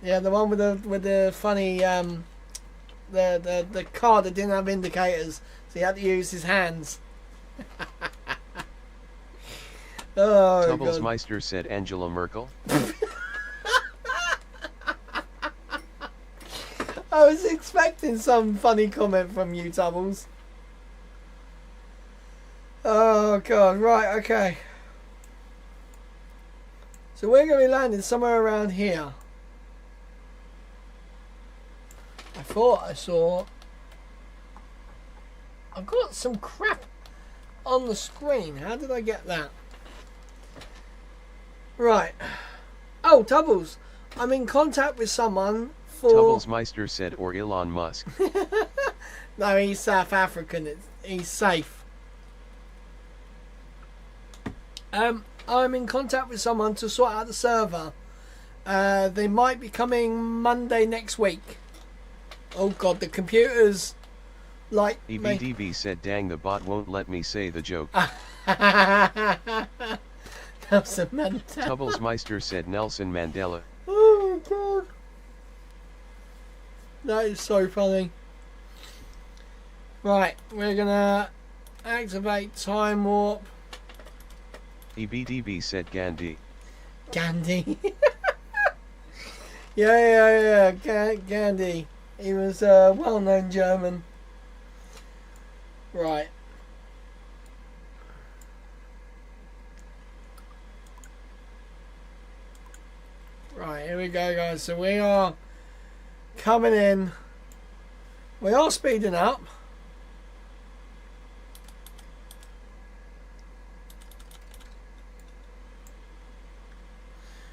the one with the funny the car that didn't have indicators, so he had to use his hands. Oh, Tubblesmeister said Angela Merkel. I was expecting some funny comment from you, Tubbles. Oh god, right, okay. So we're going to be landing somewhere around here. I thought I saw... I've got some crap on the screen. How did I get that? Right. Oh, Tubbles. I'm in contact with someone for... Tubblesmeister said, or Elon Musk. No, he's South African. He's safe. I'm in contact with someone to sort out the server. They might be coming Monday next week. Oh God, the computer's like... EBDB said, dang, the bot won't let me say the joke. Nelson Mandela. Tubblesmeister said, Nelson Mandela. Oh my God. That is so funny. Right, we're gonna activate time warp. EBDB said, Gandhi. Gandhi. yeah, Gandhi. He was a well-known German. Right. Right, here we go, guys. So we are coming in. We are speeding up.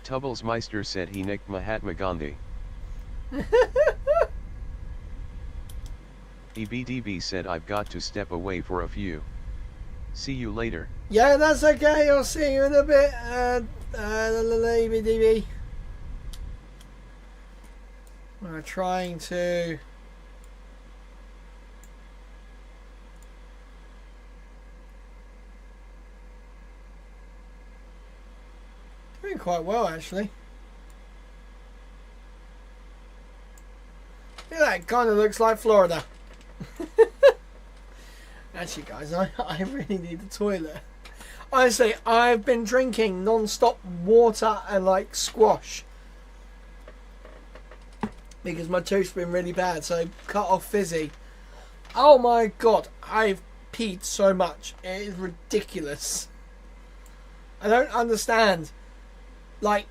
Tubblesmeister said he nicked Mahatma Gandhi. EBDB said, I've got to step away for a few. See you later. Yeah, that's okay. I'll see you in a bit. EBDB. We're trying to... Doing quite well, actually. Yeah, that kind of looks like Florida. Actually, guys, I really need the toilet. Honestly, I've been drinking non-stop water and like squash because my tooth's been really bad, so cut off fizzy. Oh my God, I've peed so much. It is ridiculous. I don't understand. Like,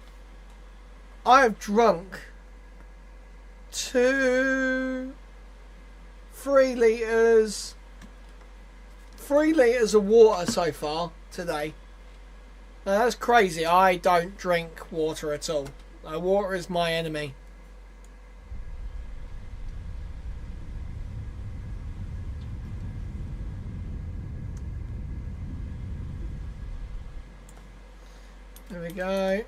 I have drunk 3 litres of water so far today. Now, that's crazy. I don't drink water at all. Water is my enemy. There we go.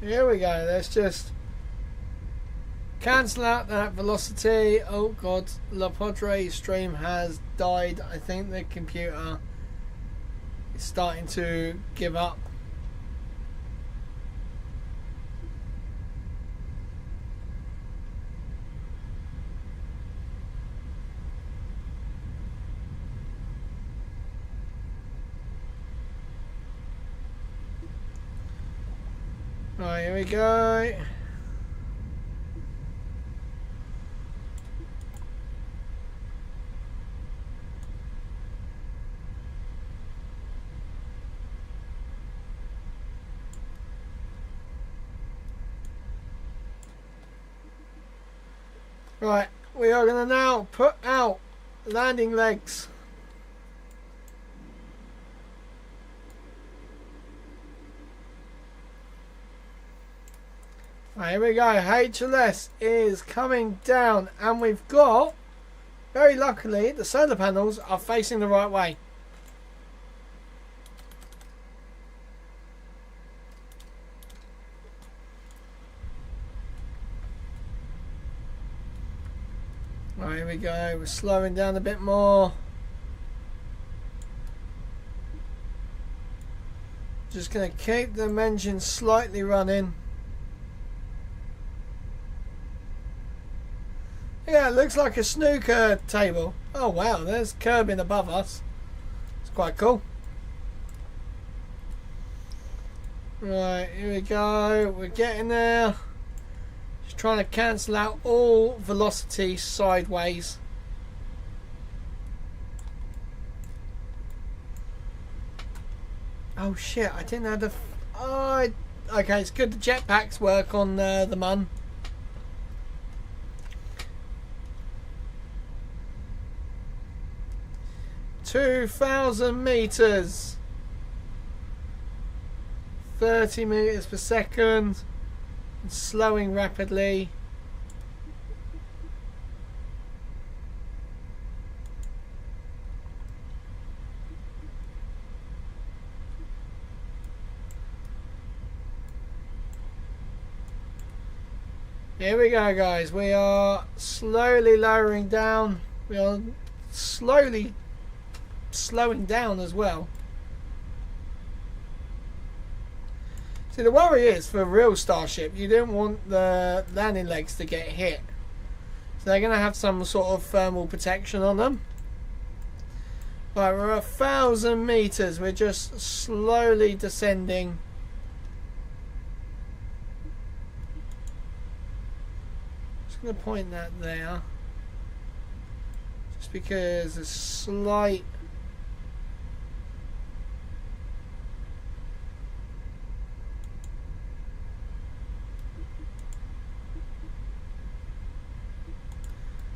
Here we go. Let's just cancel out that velocity. Oh God, La Padre stream has died. I think the computer is starting to give up. Right, here we go. Right, we are going to now put out landing legs. Right, here we go. HLS is coming down, and we've got, very luckily, the solar panels are facing the right way. Right, here we go. We're slowing down a bit more. Just going to keep the engine slightly running. Yeah, it looks like a snooker table. Oh wow, there's curbing above us. It's quite cool. Right, here we go. We're getting there. Just trying to cancel out all velocity sideways. Oh shit, I didn't have the... Oh, okay, it's good the jetpacks work on the Mun. $2,000 meters. 30 meters per second. Slowing rapidly. Here we go, guys. We are slowly lowering down. We are slowly slowing down as well. See, the worry is for a real Starship, you don't want the landing legs to get hit. So they're going to have some sort of thermal protection on them. Right, we're 1,000 meters. We're just slowly descending. Just going to point that there. Just because there's slight...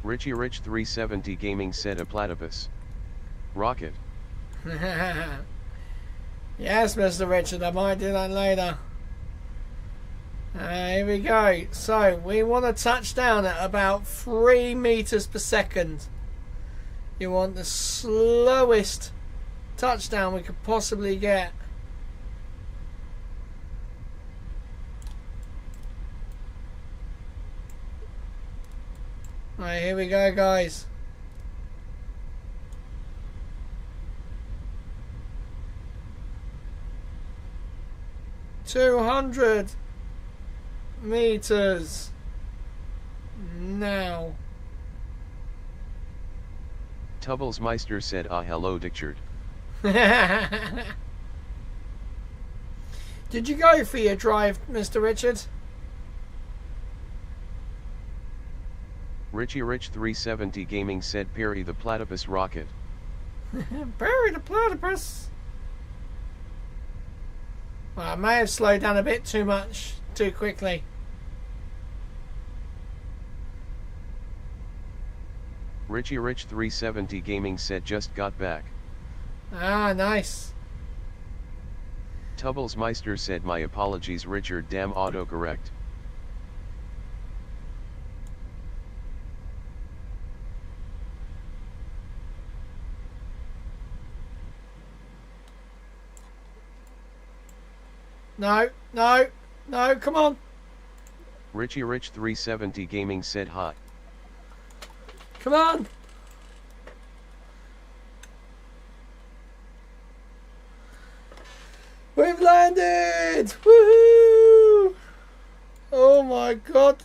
Richie Rich 370 Gaming said a platypus rocket. Yes, Mr. Richard, I might do that later. Here we go. So we want to touch down at about 3 meters per second. You want the slowest touchdown we could possibly get. Right, here we go, guys. $200 meters now. Tubblesmeister said, "Ah, hello, Dickchard." Did you go for your drive, Mr. Richard? Richie Rich 370 Gaming said, "Perry the platypus rocket." Perry the platypus. Well, I may have slowed down a bit too much, too quickly. Richie Rich 370 Gaming said, "Just got back." Ah, nice. Tubblesmeister said, "My apologies, Richard, damn autocorrect." No, no, no, come on. Richie Rich 370 Gaming said, "Hot." Come on. We've landed! Woohoo! Oh my god.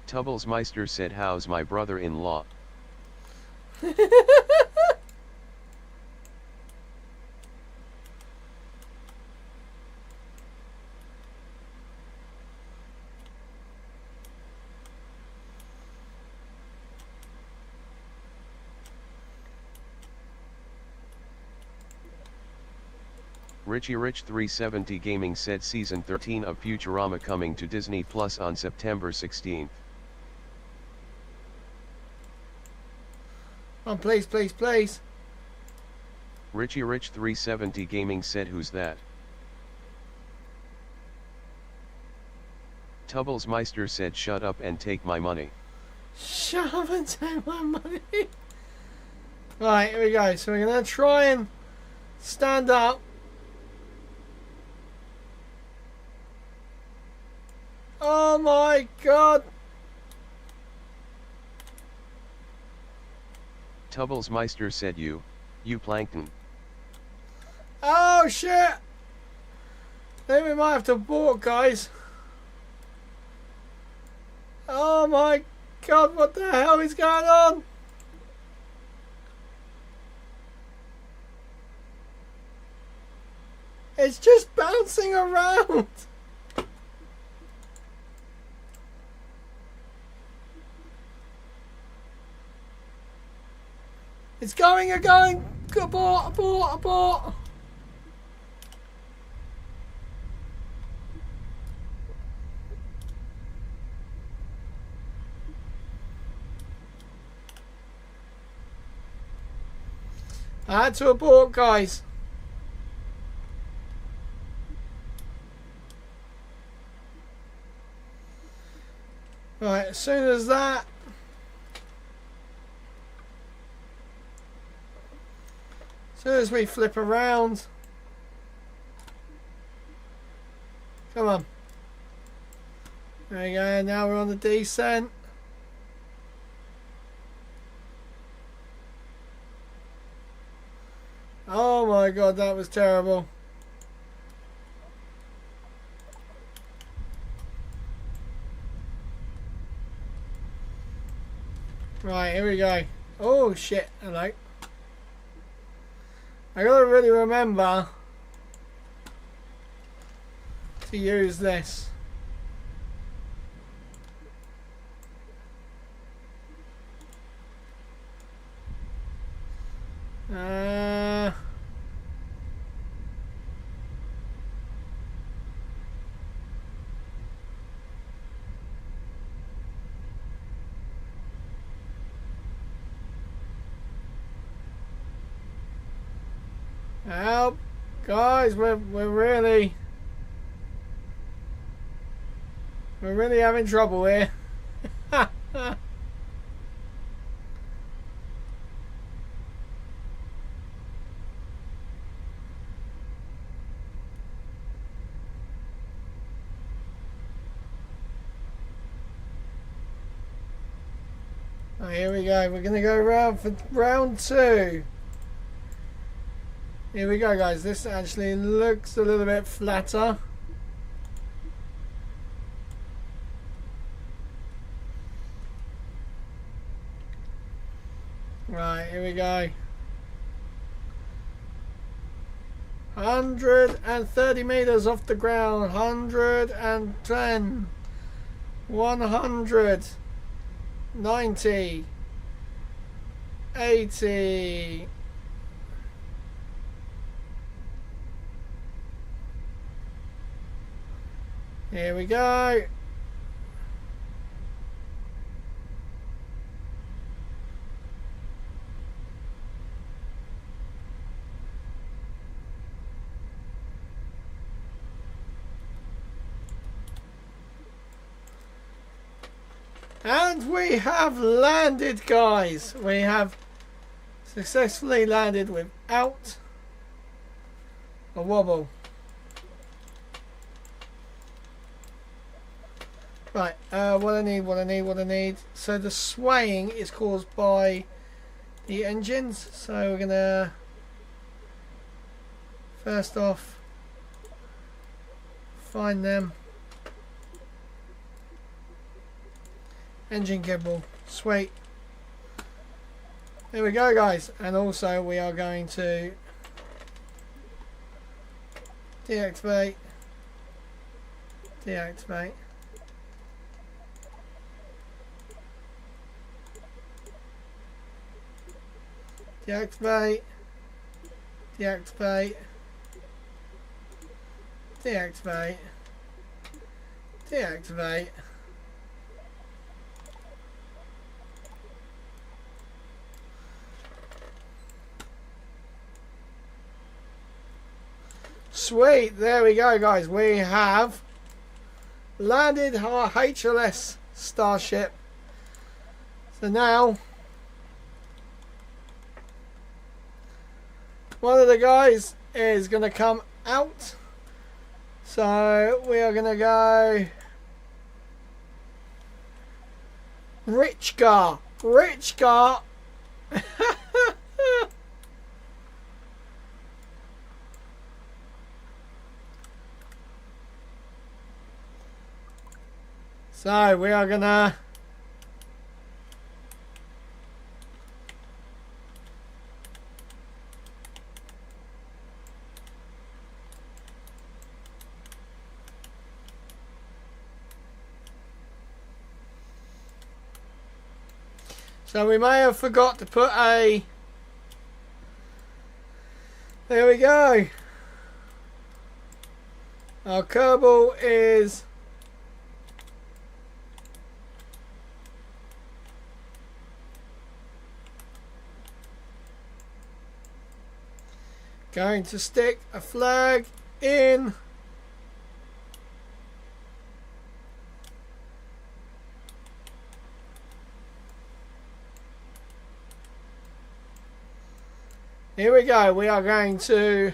Tubblesmeister said, "How's my brother-in-law?" Richie Rich 370 Gaming said, "Season 13 of Futurama coming to Disney Plus on September 16th. Oh, please, please, please. Richie Rich 370 Gaming said, "Who's that?" Tubblesmeister said, "Shut up and take my money." Shut up and take my money. Right, here we go. So we're going to try and stand up. Oh my god. Tubblesmeister said, you plankton." Oh shit. Then we might have to abort, guys. Oh my god, what the hell is going on? It's just bouncing around. It's going, you're going. Abort, abort, abort. I had to abort, guys. Right, as soon as that. As soon as we flip around. Come on. There you go, now we're on the descent. Oh my god, that was terrible. Right, here we go. Oh shit, hello. I gotta really remember to use this. Help, guys! We're really having trouble here. Oh, here we go. We're gonna go around for round 2. Here we go, guys. This actually looks a little bit flatter. Right, here we go. 130 meters off the ground. 110. 100. 90. 80. Here we go. And we have landed, guys. We have successfully landed without a wobble. Right, what I need. So the swaying is caused by the engines. So we're gonna first off find them. Engine gimbal, sweet. There we go, guys. And also we are going to deactivate. Deactivate. Deactivate. Deactivate. Deactivate. Deactivate. Sweet, there we go, guys. We have landed our HLS Starship. So now one of the guys is going to come out. So we are going to go Richgar. Richgar. So we are gonna we may have forgot to put a There we go. Our Kerbal is going to stick a flag in. Here we go. We are going to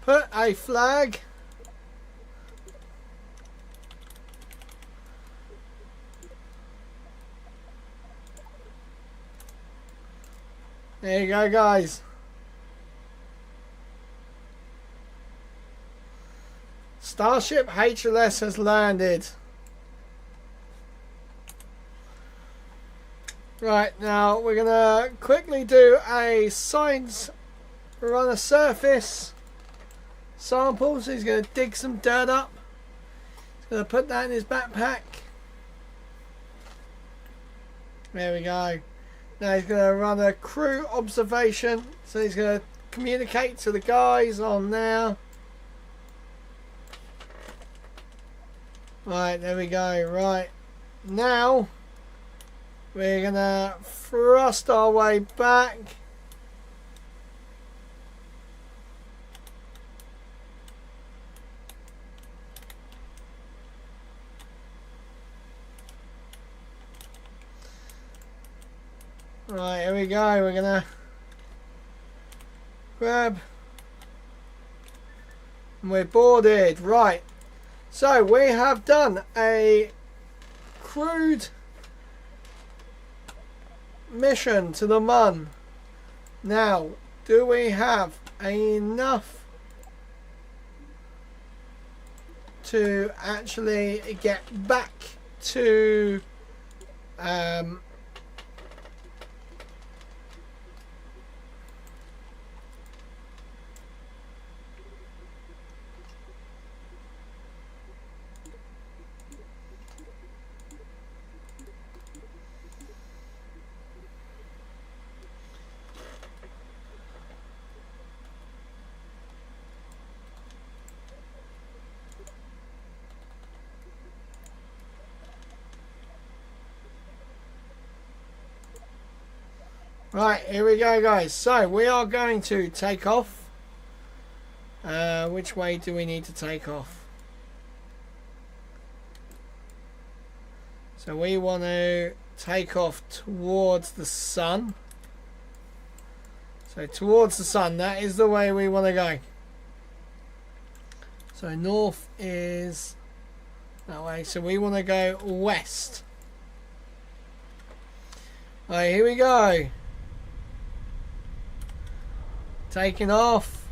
put a flag there you go, guys. Starship HLS has landed. Right, now we're going to quickly do a science run a surface sample. So he's going to dig some dirt up. He's going to put that in his backpack. There we go. Now he's going to run a crew observation. So he's going to communicate to the guys on there. Right, there we go. Right, now we're going to thrust our way back. Right, here we go. We're going to grab. And we're boarded. Right. So we have done a crewed mission to the Mun. Now, do we have enough to actually get back to right, here we go, guys. So we are going to take off. Which way do we need to take off? So we want to take off towards the sun. So towards the sun, that is the way we want to go. So north is that way. So we want to go west. Right, here we go. Taking off.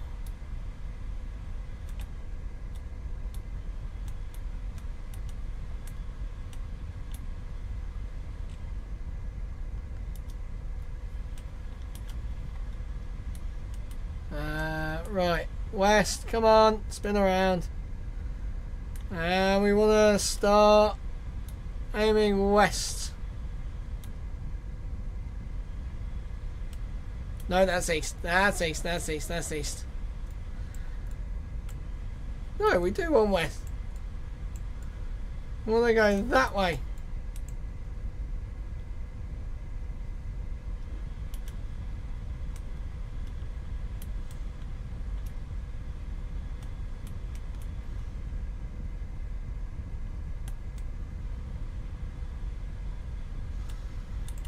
Right, west, come on, spin around. And we want to start aiming west. No, that's east. That's east. That's east. That's east. No, we do want west. We want to go that way.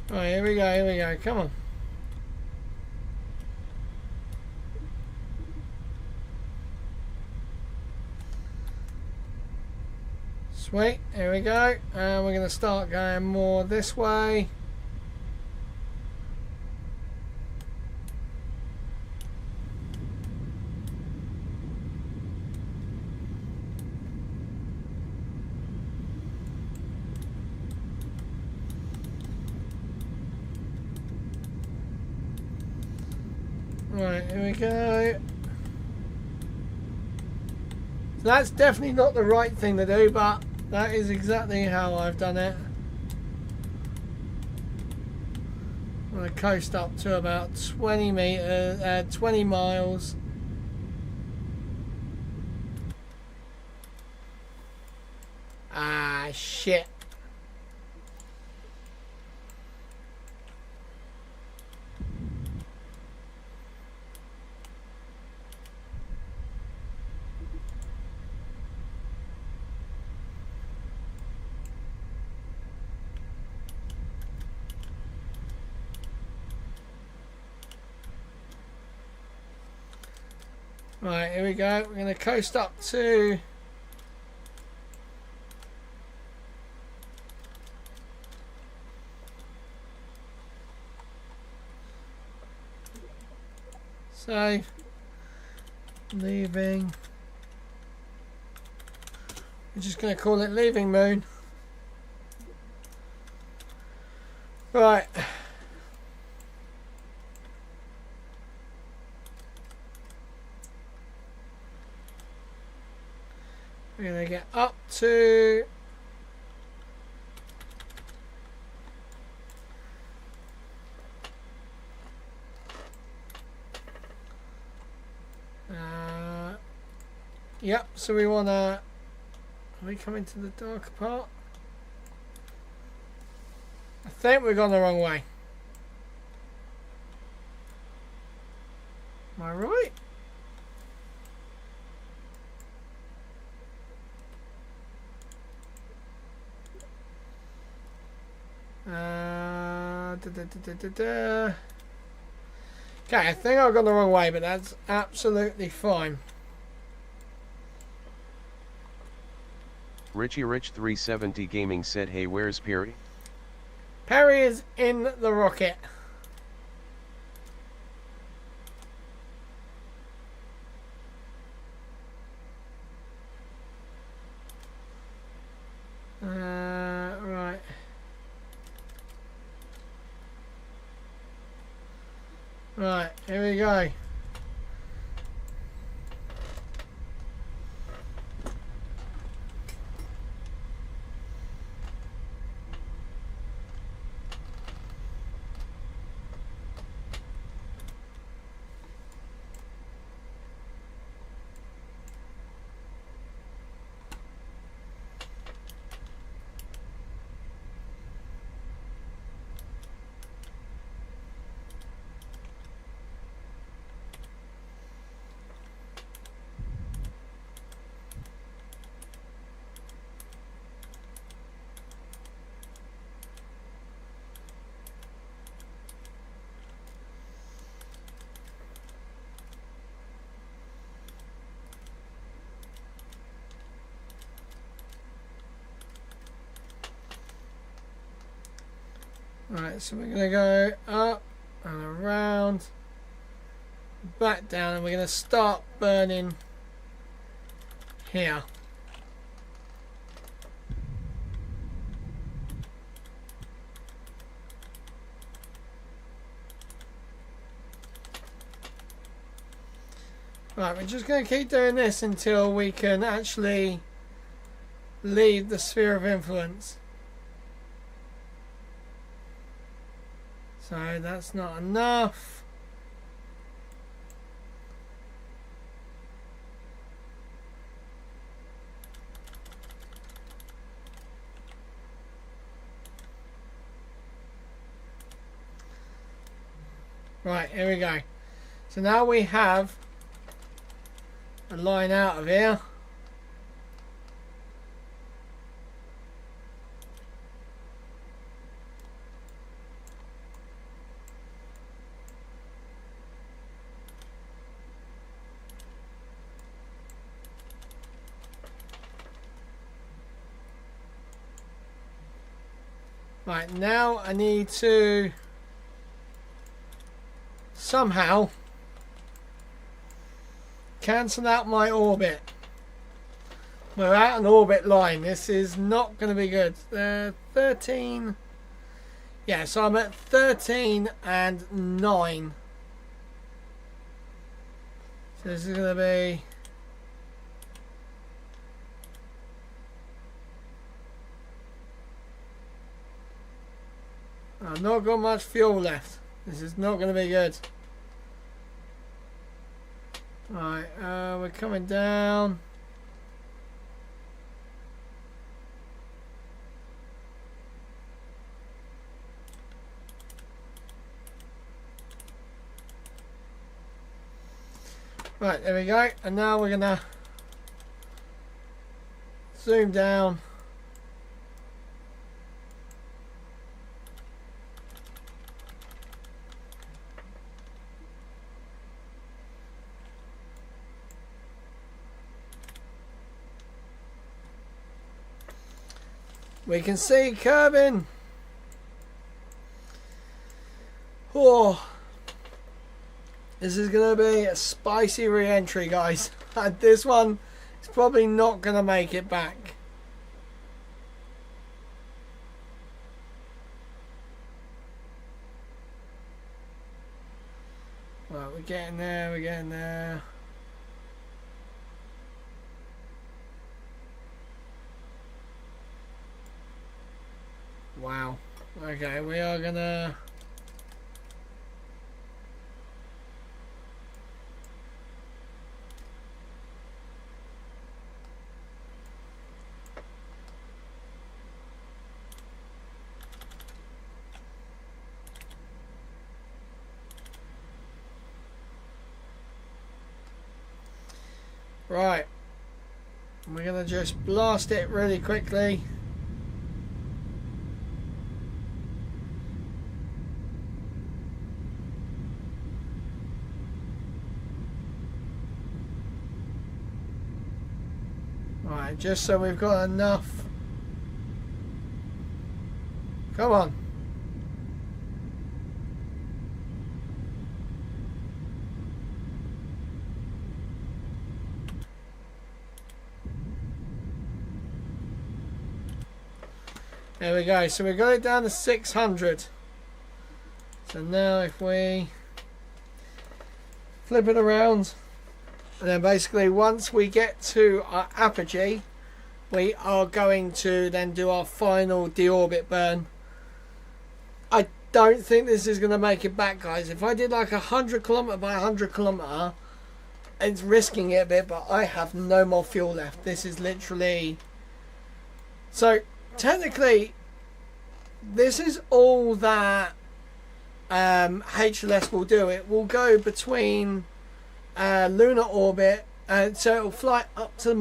Right, here we go. Here we go. Come on. Sweet, here we go, and we're going to start going more this way. Right, here we go. So that's definitely not the right thing to do, but that is exactly how I've done it. I'm going to coast up to about 20 meters, 20 miles. Ah, shit. Right, here we go. We're going to coast up to... So, leaving... We're just going to call it leaving moon. Right. We're going to get up to... Yep, so we want to... Are we coming to the darker part? I think we're going the wrong way. Am I right? Okay, I think I've gone the wrong way, but that's absolutely fine. Richie Rich 370 Gaming said, hey, where's Perry? Perry is in the rocket. Right. Right, here we go. Right, so we're going to go up and around, back down, and we're going to start burning here. Right, we're just going to keep doing this until we can actually leave the sphere of influence. So that's not enough. Right, here we go. So now we have a line out of here. Right, now I need to somehow cancel out my orbit. We're at an orbit line. This is not going to be good. 13. Yeah, so I'm at 13 and 9. So this is going to be... I've not got much fuel left. This is not going to be good. Right, we're coming down. Right, there we go. And now we're gonna zoom down. We can see Kerbin. Oh. This is going to be a spicy re-entry, guys. And this one is probably not going to make it back. Right, we're getting there, we're getting there. Wow. Okay, we are going to... Right, we're going to just blast it really quickly. Right, just so we've got enough. Come on. There we go. So we got it down to 600. So now if we flip it around, and then basically once we get to our apogee, we are going to then do our final deorbit burn. I don't think this is going to make it back, guys. If I did like 100 kilometer by 100 kilometer, it's risking it a bit, but I have no more fuel left. This is literally... So technically, this is all that HLS will do. It will go between lunar orbit, so it will fly up to the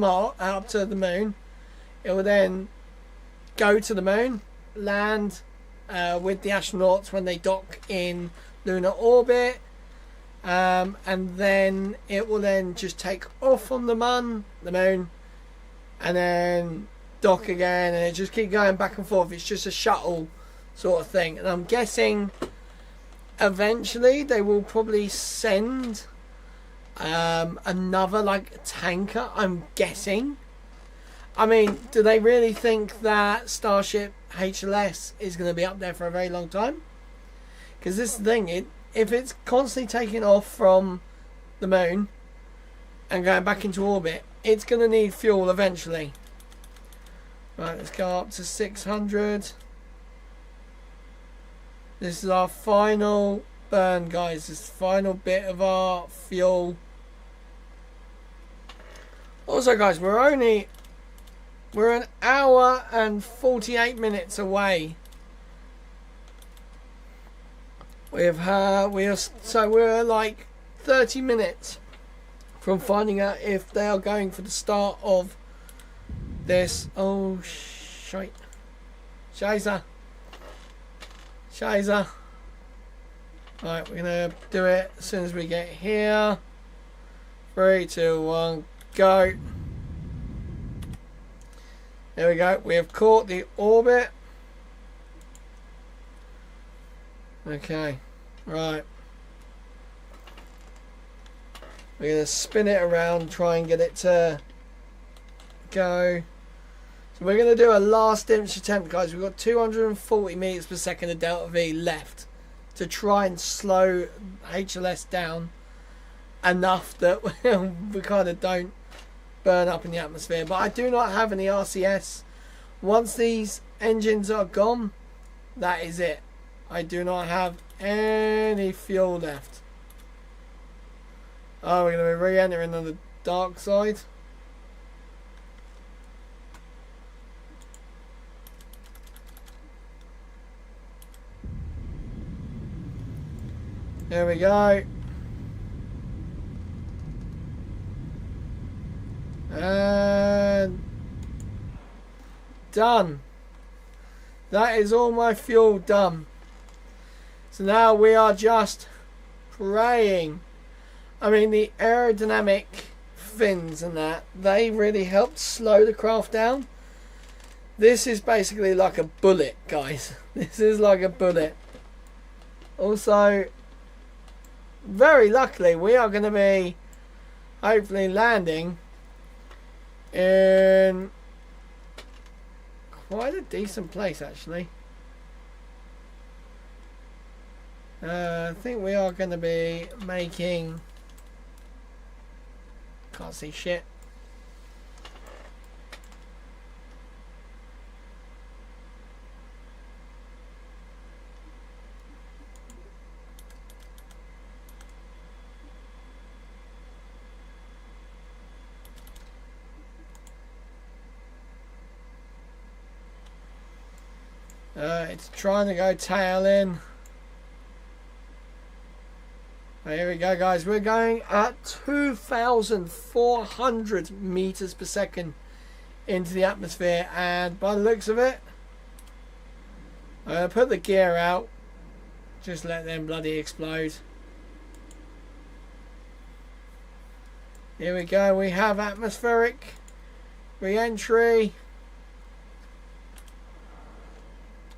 moon. It will then go to the moon, land with the astronauts when they dock in lunar orbit, and then it will then just take off from the moon, and then dock again, and it just keep going back and forth. It's just a shuttle sort of thing, and I'm guessing eventually they will probably send another like tanker, I'm guessing. I mean, do they really think that Starship HLS is going to be up there for a very long time? Because this is the thing, if it's constantly taking off from the moon and going back into orbit, it's going to need fuel eventually. Right, let's go up to 600. This is our final burn, guys. This is the final bit of our fuel. Also, guys, we're an hour and 48 minutes away. We're like 30 minutes from finding out if they are going for the start of this. Oh shite. Shiza. Right, we're gonna do it as soon as we get here. 3, 2, 1, go. There we go. We have caught the orbit. Okay. Right. We're going to spin it around, try and get it to go. So we're going to do a last ditch attempt, guys. We've got 240 meters per second of delta V left to try and slow HLS down enough that we kind of don't burn up in the atmosphere. But I do not have any RCS. Once these engines are gone, that is it. I do not have any fuel left. Oh, we're going to be re-entering on the dark side. There we go. And done. That is all my fuel done. So now we are just praying. I mean, the aerodynamic fins and that, they really helped slow the craft down. This is basically like a bullet, guys. This is like a bullet. Also, very luckily, we are going to be hopefully landing in quite a decent place, actually. I think we are going to be making... Can't see shit. It's trying to go tail in. Here we go, guys. We're going at 2,400 meters per second into the atmosphere, and by the looks of it, I'm going to put the gear out. Just let them bloody explode. Here we go. We have atmospheric re-entry.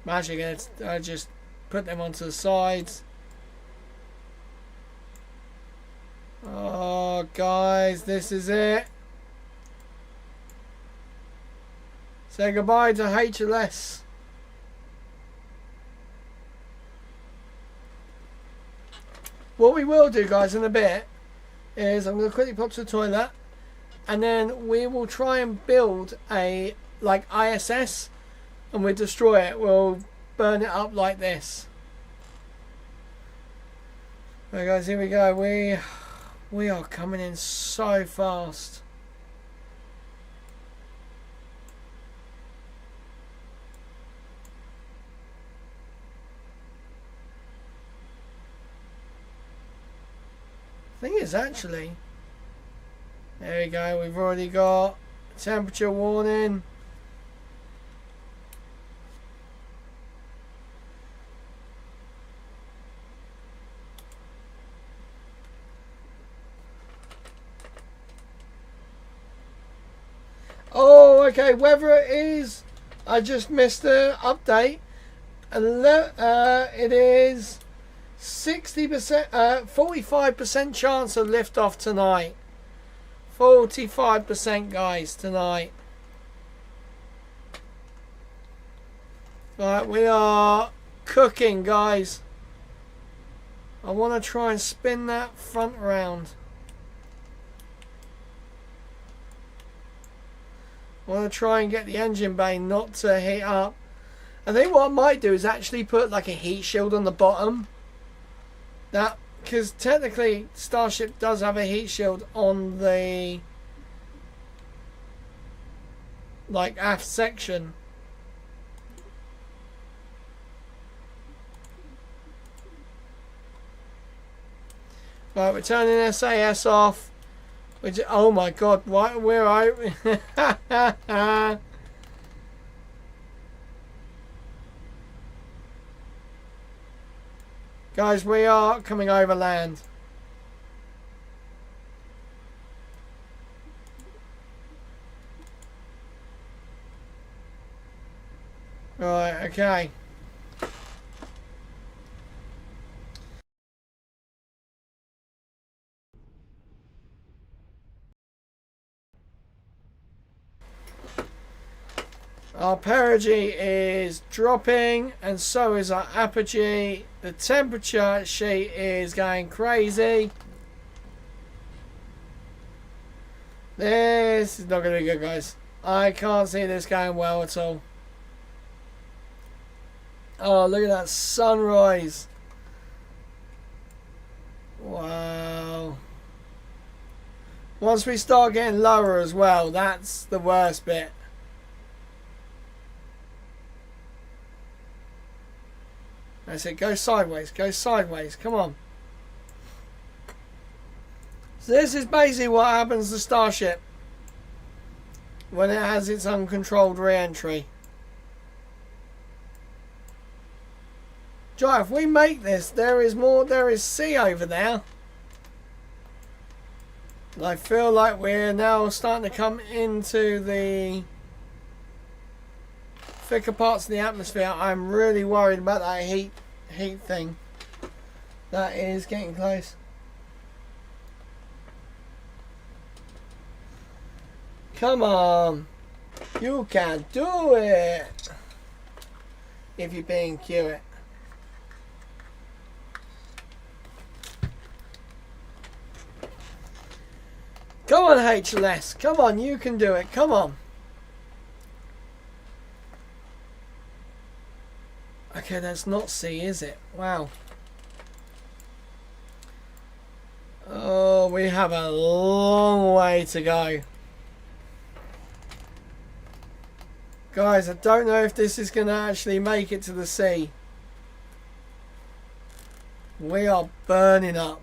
I'm actually going to just put them onto the sides. Oh, guys, this is it. Say goodbye to HLS. What we will do, guys, in a bit is I'm going to quickly pop to the toilet, and then we will try and build a like ISS, and we'll destroy it. We'll burn it up like this. Right, guys, here we go. We are coming in so fast. Thing is, actually, there we go. We've already got temperature warning. Oh, okay. Weather is. I just missed the update. It is 60%, 45% chance of liftoff tonight. 45%, guys, tonight. Right, we are cooking, guys. I want to try and spin that front round. I want to try and get the engine bay not to heat up. I think what I might do is actually put like a heat shield on the bottom. That, because technically Starship does have a heat shield on the like aft section. Right, we're turning SAS off. Which, oh my god, where are I? Guys, we are coming over land. Right, okay. Our perigee is dropping, and so is our apogee. The temperature sheet is going crazy. This is not going to be good, guys. I can't see this going well at all. Oh, look at that sunrise. Wow. Once we start getting lower as well, that's the worst bit. That's it. Go sideways. Go sideways. Come on. So this is basically what happens to Starship when it has its uncontrolled re-entry. Jai, if we make this, there is more. There is sea over there. I feel like we're now starting to come into the thicker parts of the atmosphere. I'm really worried about that heat thing. That is getting close. Come on. You can do it. If you're being cute. Come on, HLS. Come on, you can do it. Come on. Okay, that's not C, is it? Wow. Oh, we have a long way to go. Guys, I don't know if this is going to actually make it to the sea. We are burning up.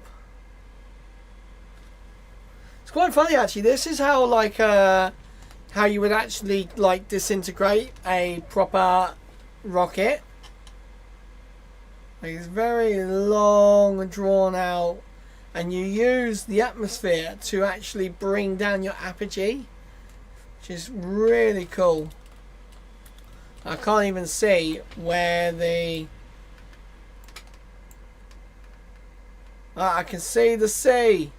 It's quite funny actually. This is how like how you would actually like disintegrate a proper rocket. Like, it's very long and drawn out, and you use the atmosphere to actually bring down your apogee, which is really cool. I can't even see where the... I can see the sea.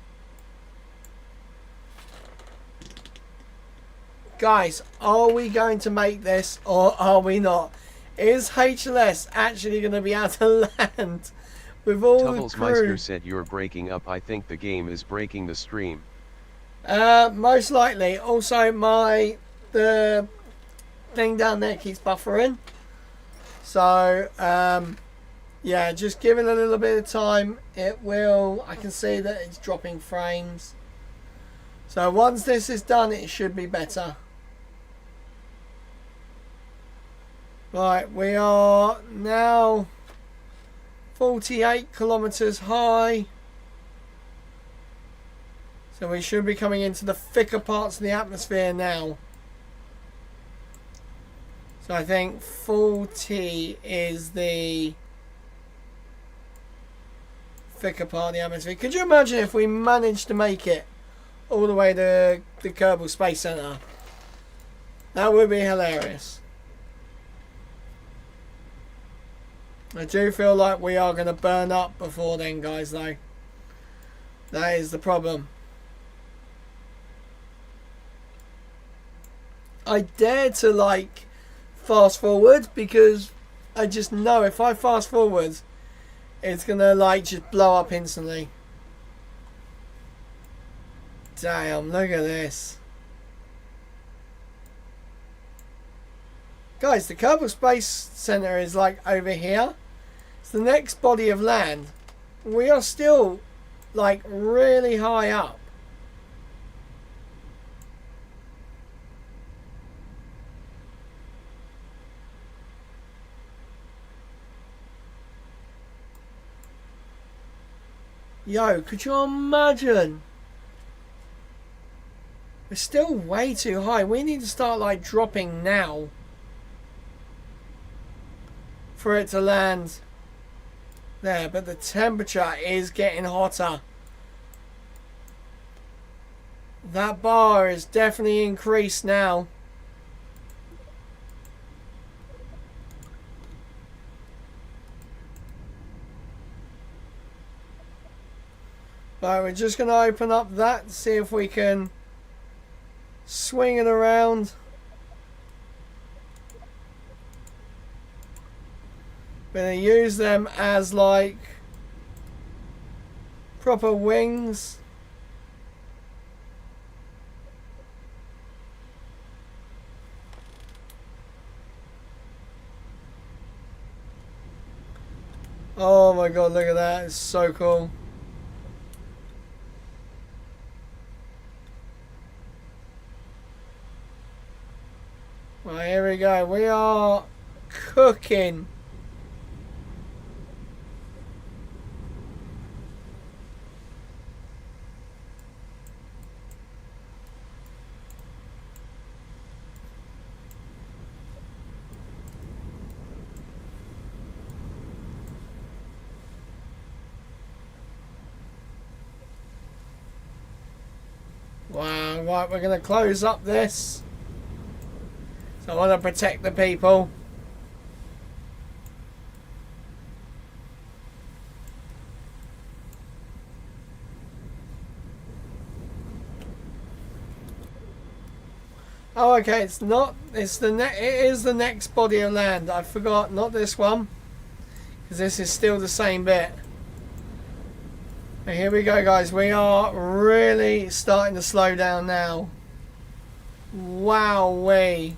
Guys, are we going to make this or are we not? Is HLS actually going to be able to land with all Tubbles the crew? Meister said you're breaking up. I think the game is breaking the stream. Most likely. Also, the thing down there keeps buffering. So, yeah, just give it a little bit of time. It will. I can see that it's dropping frames. So once this is done, it should be better. Right, we are now 48 kilometers high. So we should be coming into the thicker parts of the atmosphere now. So I think 40 is the thicker part of the atmosphere. Could you imagine if we managed to make it all the way to the Kerbal Space Center? That would be hilarious. I do feel like we are going to burn up before then, guys, though. That is the problem. I dare to, like, fast forward because I just know if I fast forward, it's going to, like, just blow up instantly. Damn, look at this. Guys, the Kerbal Space Center is, like, over here. It's the next body of land. We are still, like, really high up. Yo, could you imagine? We're still way too high. We need to start, like, dropping now for it to land there. But the temperature is getting hotter. That bar is definitely increased now. Right, we're just going to open up that, see if we can swing it around. We're going to use them as like proper wings. Oh my god, look at that, it's so cool. Right, here we go. We are cooking. Wow, right, we're going to close up this. So I want to protect the people. Oh, okay, it's not, it's the it is the next body of land. I forgot, not this one. Because this is still the same bit. Here we go, guys. We are really starting to slow down now. Wowee.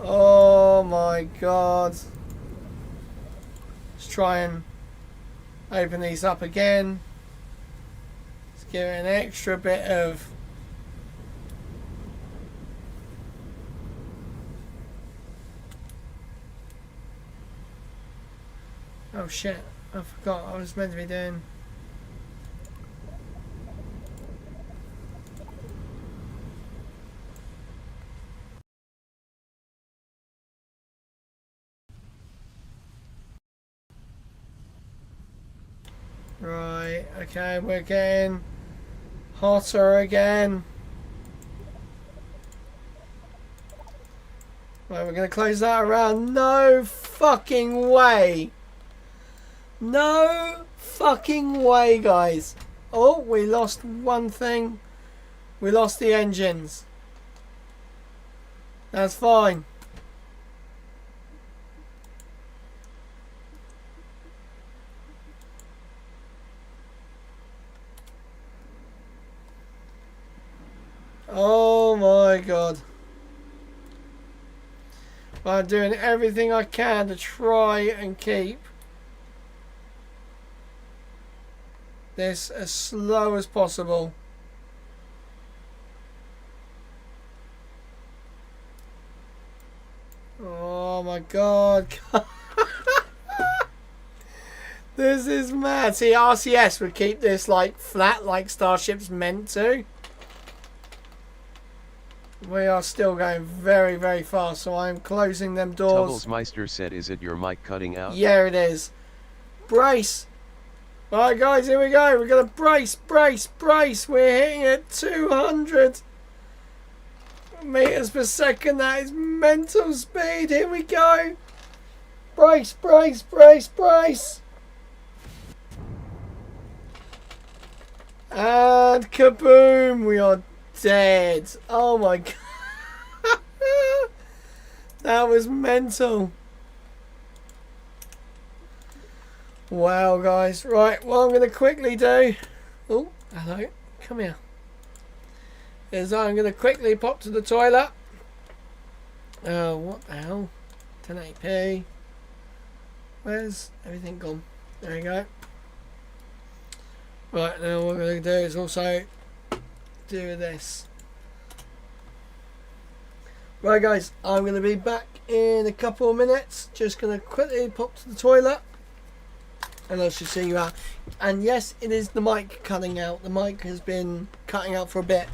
Oh my god. Let's try and open these up again. Let's give it an extra bit of... Oh shit. I forgot I was meant to be doing. Right, okay, we're getting hotter again. Right, we're going to close that around. No fucking way. No fucking way, guys. Oh, we lost one thing. We lost the engines. That's fine. Oh my god. I'm doing everything I can to try and keep this as slow as possible. Oh my god. This is mad. See, RCS would keep this like flat like Starship's meant to. We are still going very, very fast, so I'm closing them doors. Tubblesmeister said, is it your mic cutting out? Yeah, it is. Brace. Alright guys, here we go. We're going to brace, brace, brace. We're hitting at 200 meters per second. That is mental speed. Here we go. Brace, brace, brace, brace. And kaboom. We are dead. Oh my god. That was mental. Wow, guys. Right, what I'm going to quickly do... Oh, hello. Come here. Is I'm going to quickly pop to the toilet. Oh, what the hell? 1080p. Where's everything gone? There you go. Right, now what we're going to do is also do this. Right, guys. I'm going to be back in a couple of minutes. Just going to quickly pop to the toilet. And I should see you out. And yes, it is the mic cutting out. The mic has been cutting out for a bit.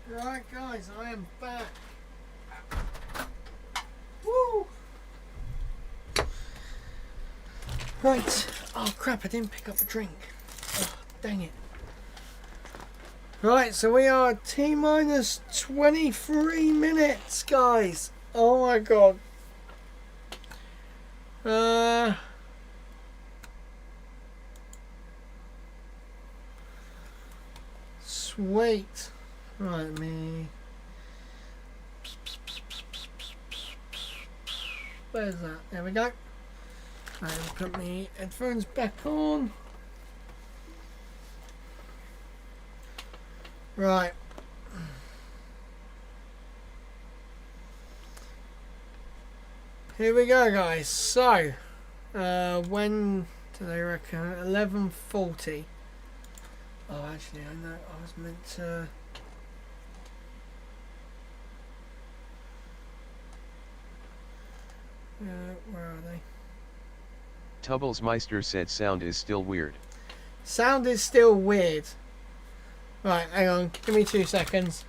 Right, guys, I am back. Woo! Right. Oh crap! I didn't pick up a drink. Oh, dang it. Right, so we are T-minus 23 minutes, guys. Oh my god. Sweet. Right, me. Where's that? There we go. Right, put my headphones back on. Right. Here we go, guys. So, when do they reckon? 11:40. Oh, actually, I know I was meant to. Where are they? Tubblesmeister said sound is still weird. Sound is still weird. Right, hang on. Give me 2 seconds.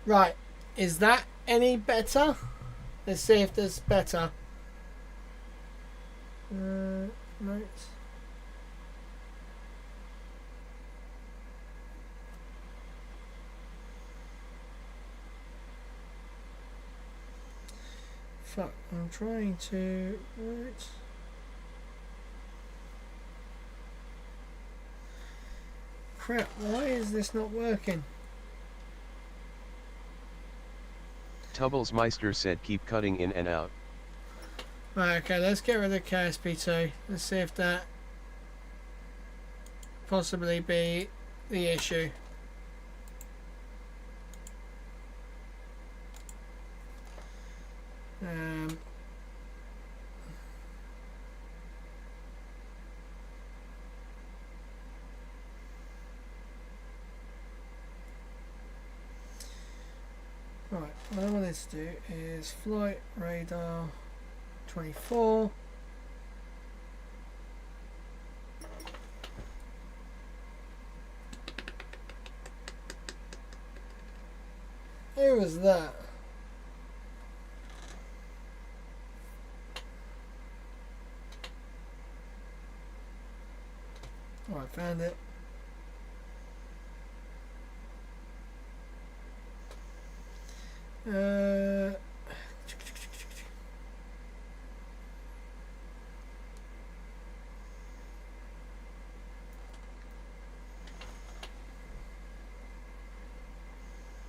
Right, is that any better? Let's see if that's better. Notes. Fuck, I'm trying to. Right. Crap, why is this not working? Tubblesmeister said keep cutting in and out. Right, okay, let's get rid of KSP2. Let's see if that possibly be the issue. Right, what I wanted to do is flight radar 24. Who was that? Oh, I found it.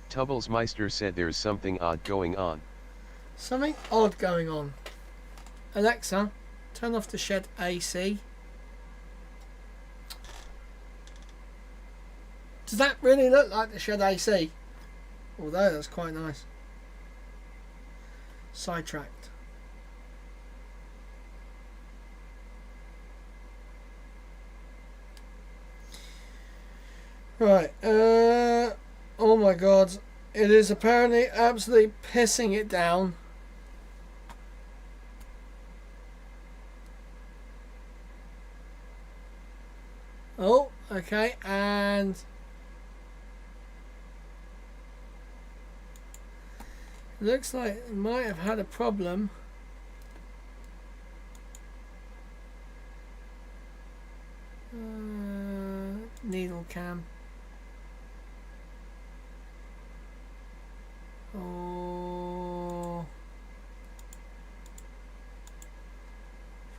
Tubblesmeister said there's something odd going on. Something odd going on. Alexa, turn off the shed AC. Does that really look like the shed AC? Although that's quite nice. Sidetracked. Right, oh my god, it is apparently absolutely pissing it down. Oh, okay, and looks like it might have had a problem. Needle cam. Oh,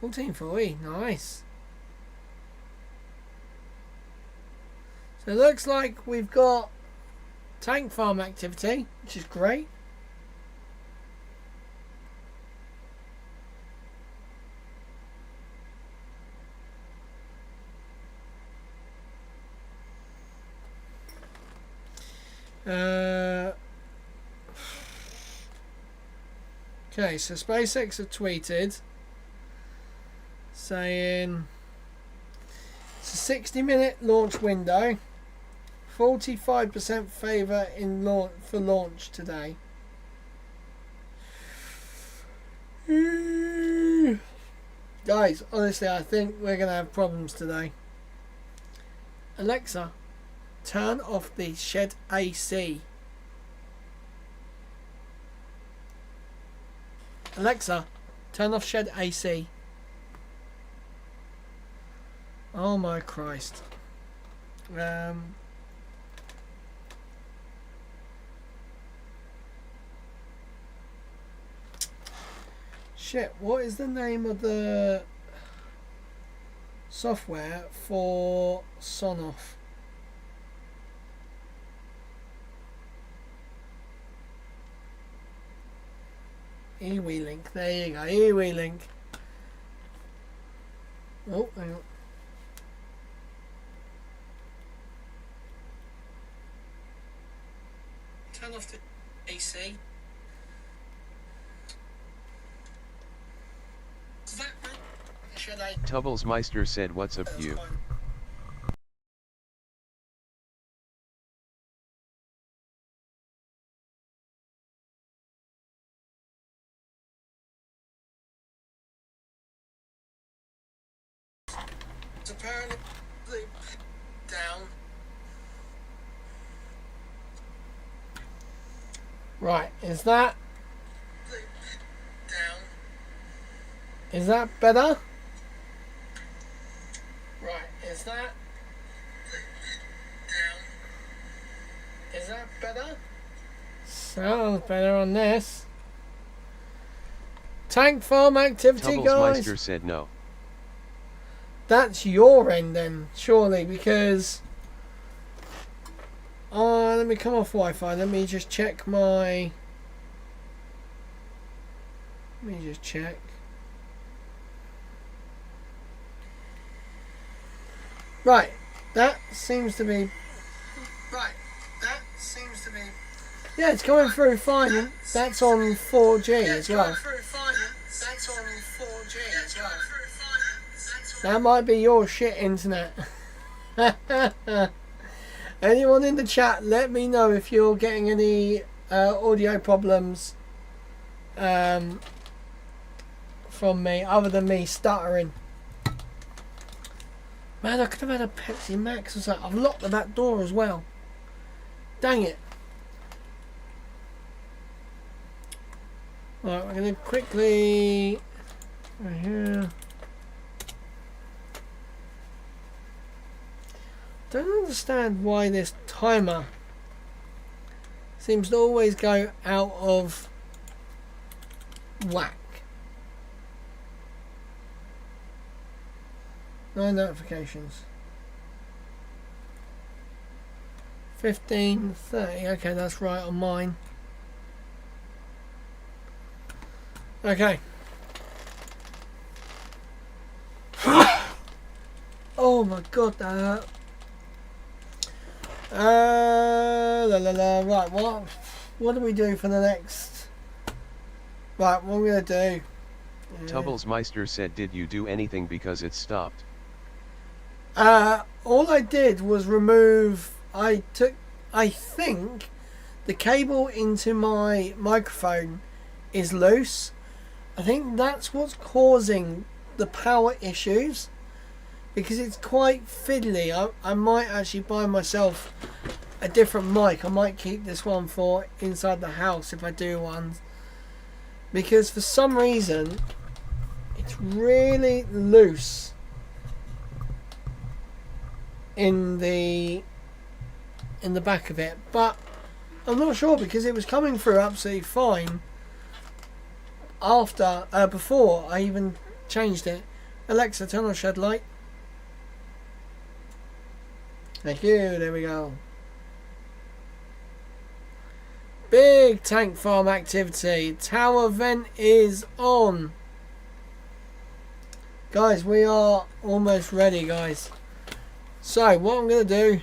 1440, nice. So it looks like we've got tank farm activity, which is great. Okay, so SpaceX have tweeted saying it's a 60-minute launch window 45% favour in for launch today. Guys, honestly, I think we're going to have problems today. Alexa, turn off the shed AC. Alexa, turn off shed AC. Oh my Christ. Shit, what is the name of the software for Sonoff? eWeLink, there you go, eWeLink. Oh, hang on. Turn off the AC. Tubblesmeister said, "What's up, you?" Fine. It's apparently down. Right, is that down? Is that better? Right, is that down? Is that better? Sounds better on this. Tank farm activity, guys. Tubblesmeister said no. That's your end then, surely, because let me come off Wi-Fi. Let me just check my. Let me just check. Right, that seems to be. Right, that seems to be. Yeah, it's coming through fine. And that's on 4G as well. That's on 4G as well. That might be your shit internet. Anyone in the chat, let me know if you're getting any audio problems from me, other than me stuttering. Man, I could have had a Pepsi Max or something. I've locked the back door as well. Dang it. Right, we're going to quickly... Right here. Don't understand why this timer seems to always go out of whack. No notifications. 15:30. Okay, that's right on mine. Okay. Oh my god, that hurt. Right, what do we do for the next? Right, what I'm gonna do. Tubblesmeister said, "Did you do anything because it stopped?" All I did was remove. I think the cable into my microphone is loose. I think that's what's causing the power issues, because it's quite fiddly. I might actually buy myself a different mic. I might keep this one for inside the house if I do one, because for some reason it's really loose in the back of it, but I'm not sure, because it was coming through absolutely fine before I even changed it. Alexa, turn on shed light. Thank you, there we go. Big tank farm activity. Tower vent is on. Guys, we are almost ready, guys. So, what I'm going to do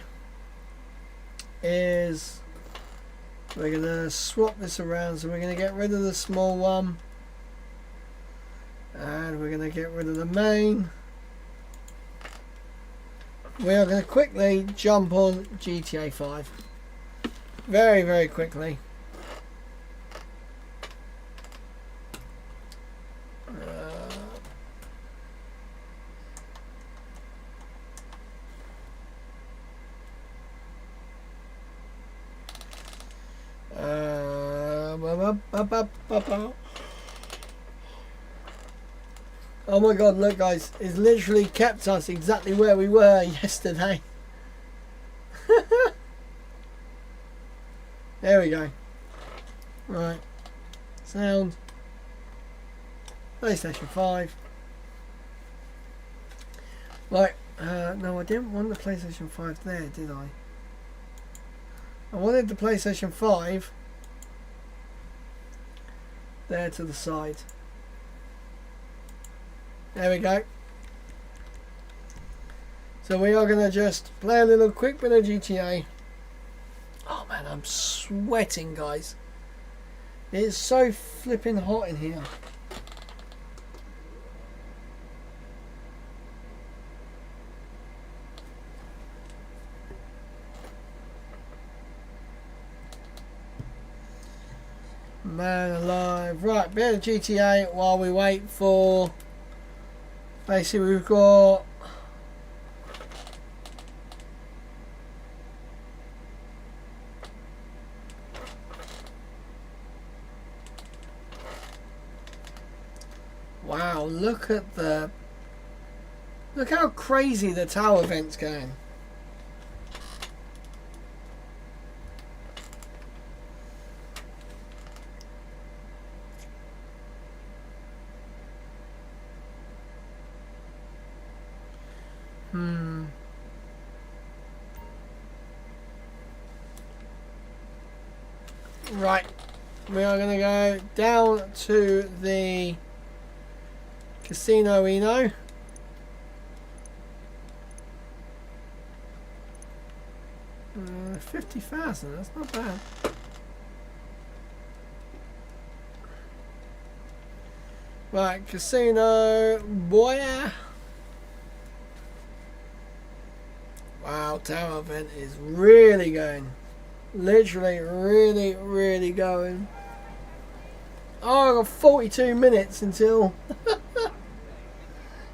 is we're going to swap this around. So we're going to get rid of the small one. And we're going to get rid of the main. we are going to quickly jump on GTA 5. Very, very quickly. Oh my god, look guys, it's literally kept us exactly where we were yesterday. There we go. Right. Sound. PlayStation 5. Right. No, I didn't want the PlayStation 5 there, did I? I wanted the PlayStation 5 there to the side. There we go. So we are going to just play a little quick bit of GTA. Oh man, I'm sweating, guys. It's so flipping hot in here. Man alive. Right, bit of GTA while we wait for... Basically we've got... Wow, look at the... Look how crazy the tower vent's going. Right, we are going to go down to the casino, 50,000, that's not bad. Right, casino, boy. Wow, tower event is really going. Literally, really going. Oh, I've got 42 minutes until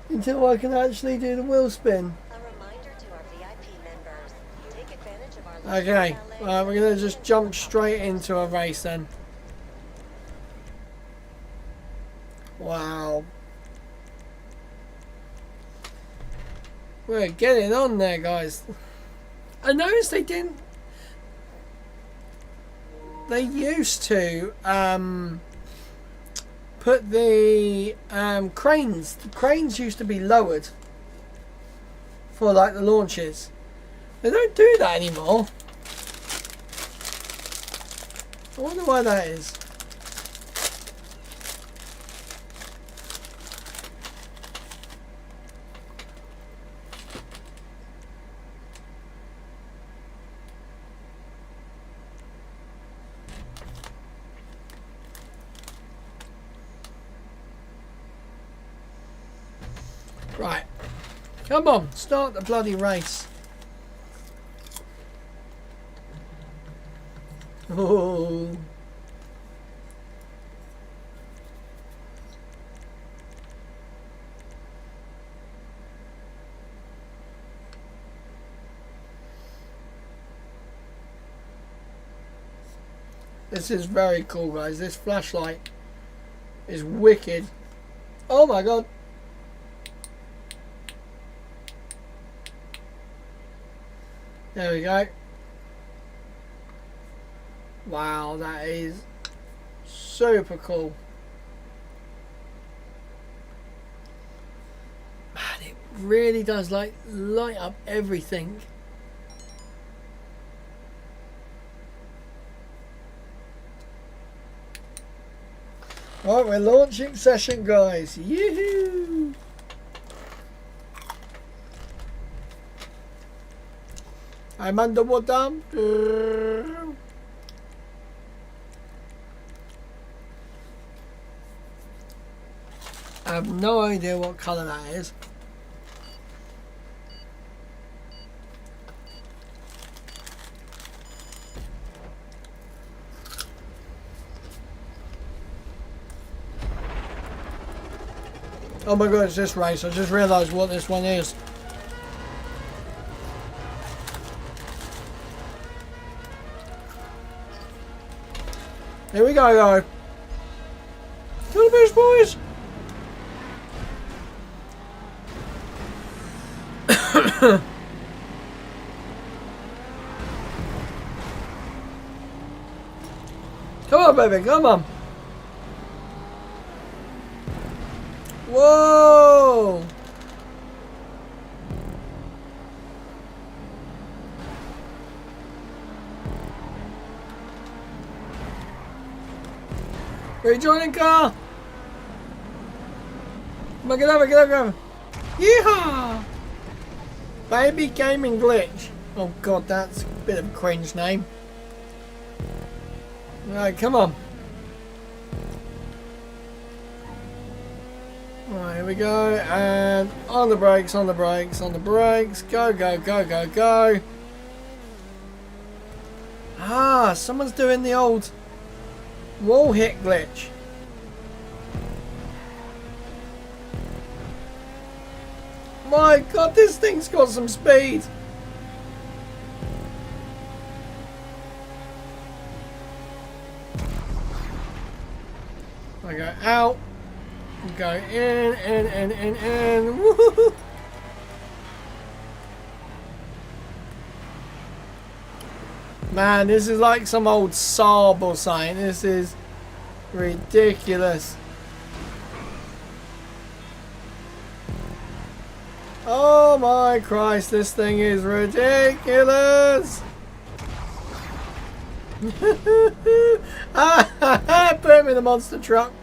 until I can actually do the wheel spin. A reminder to our VIP members, take advantage of our Okay, we're going to just jump straight into a race then. Wow. We're getting on there, guys. I noticed they didn't... They used to put the cranes. The cranes used to be lowered for like the launches. They don't do that anymore. I wonder why that is. Right, come on, start the bloody race. Oh. This is very cool, guys. This flashlight is wicked. Oh my god. There we go. Wow, that is super cool. Man, it really does like light up everything. Right, we're launching session, guys. Yoo-hoo! I'm underwater. I have no idea what colour that is. Oh my god, it's this race. I just realised what this one is. Here we go, though. To the best, boys! Come on, baby, come on. Whoa! Rejoining car! Come on, get over, get over, get over. Yeehaw! Baby Gaming Glitch. Oh god, that's a bit of a cringe name. Right, come on. Right, here we go. And on the brakes, on the brakes, on the brakes. Go, go, go, go, go. Ah, someone's doing the old wall hit glitch. My god, this thing's got some speed. I go out, go in. Woohoo! Man, this is like some old Saab or something. This is ridiculous. Oh my Christ, this thing is ridiculous. Put him in the monster truck.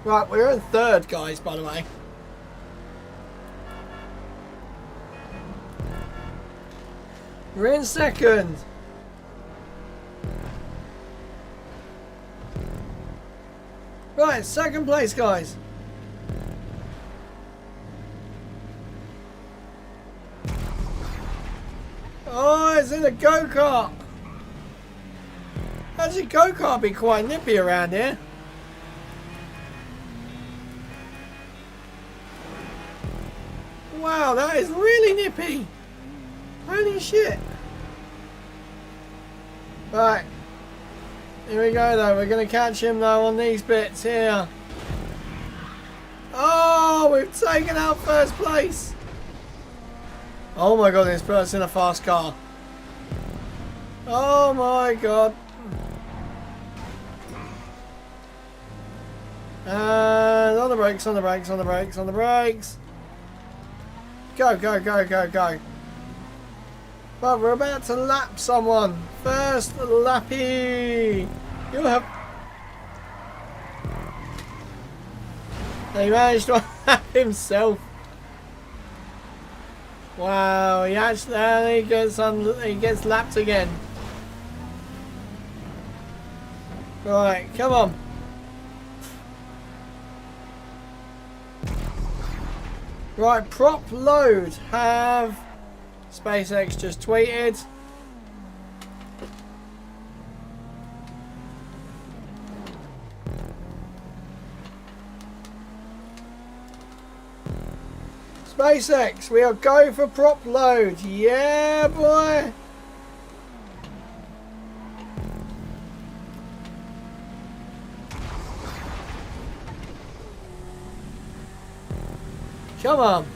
Right, we're in third, guys, by the way. We're in second. Right, second place, guys. Oh, it's in a go-kart. Actually, go-kart be quite nippy around here. Wow, that is really nippy. Holy shit. Right. Here we go though. We're going to catch him though on these bits here. Oh, we've taken out first place. Oh my god, this put us in a fast car. Oh my god. And on the brakes, on the brakes, on the brakes, on the brakes. Go, go, go, go, go. But we're about to lap someone. First lappy. You have. He managed to lap himself. Wow, he actually gets lapped again. Right, come on. Right, prop load. Have SpaceX just tweeted. SpaceX, we are go for prop load. Yeah, boy. Come on.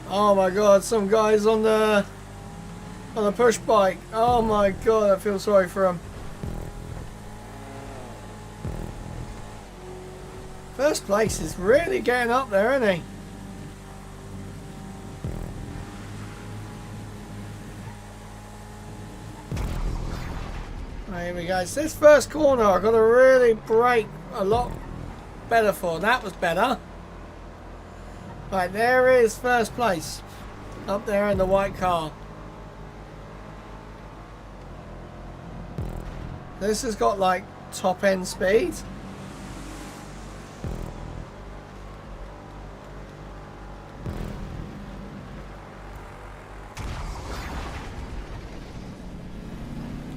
Oh my god, some guys on the push bike. Oh my god, I feel sorry for him. First place is really getting up there, isn't he? Right, here we go. So this first corner I've got to really brake a lot better for. That was better. Right, there is first place. Up there in the white car. This has got like top end speed.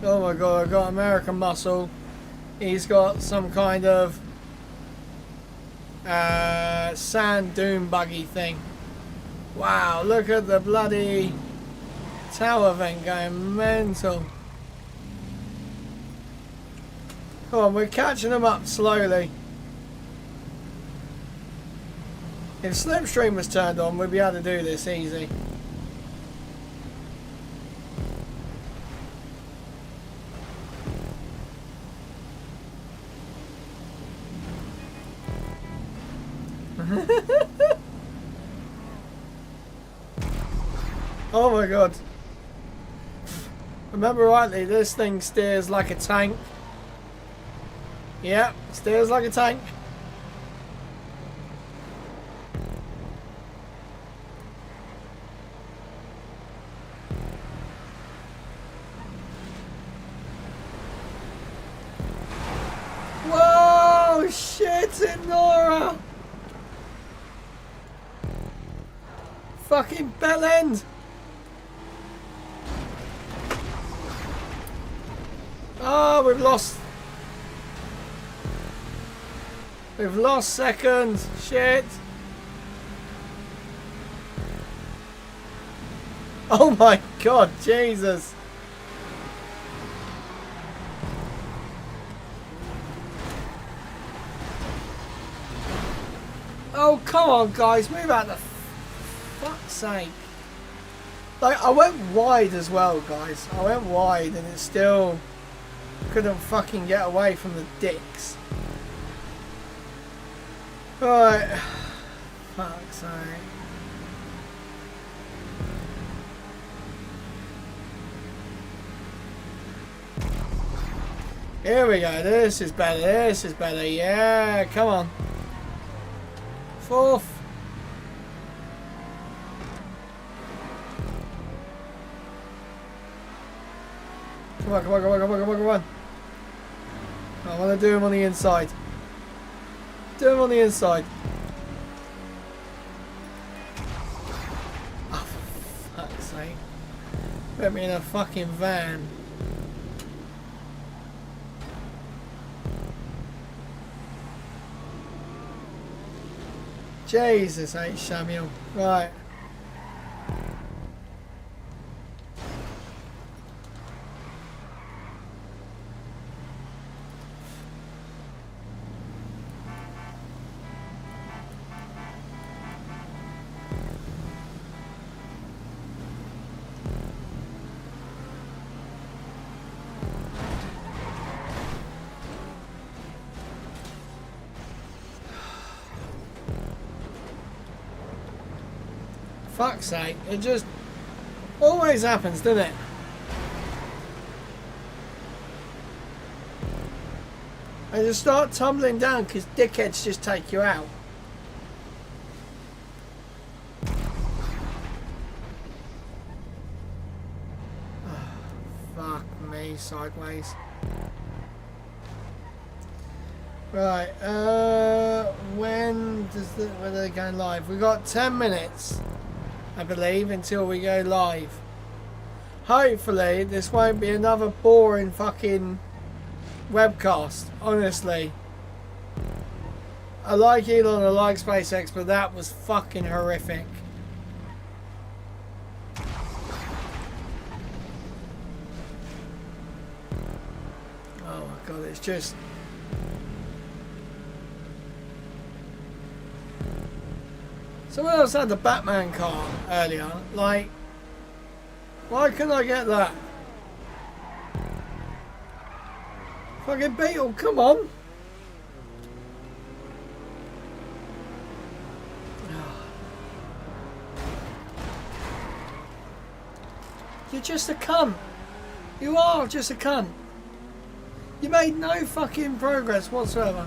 Oh my god, I've got American Muscle. He's got some kind of sand dune buggy thing. Wow, look at the bloody tower vent going mental. Come on, we're catching them up slowly. If Slipstream was turned on, we'd be able to do this easy. Oh my god. Remember rightly, this thing steers like a tank. Yep, steers like a tank. Whoa, shit in Nora. Fucking bell end. Oh, we've lost. We've lost seconds. Shit. Oh my god, Jesus. Oh, come on, guys. Move out the fuck's sake. Like, I went wide as well, guys. I went wide and it still couldn't fucking get away from the dicks. Right. Fuck's sake. Here we go. This is better. This is better. Yeah, come on. Fourth. Come on, come on, come on, come on, come on, come on. I want to do him on the inside. Do him on the inside. Oh, for fuck's sake. Put me in a fucking van. Jesus H. Samuel. Right. Fuck's sake, it just always happens, doesn't it? And you start tumbling down because dickheads just take you out. Oh, fuck me, sideways. Right, when are they going live? We've got 10 minutes. I believe, until we go live. Hopefully this won't be another boring fucking webcast, honestly. I like Elon, I like SpaceX, but that was fucking horrific. Oh my god, it's just... Someone else had the Batman car earlier. Like, why couldn't I get that? Fucking Beetle, come on. You're just a cunt. You are just a cunt. You made no fucking progress whatsoever.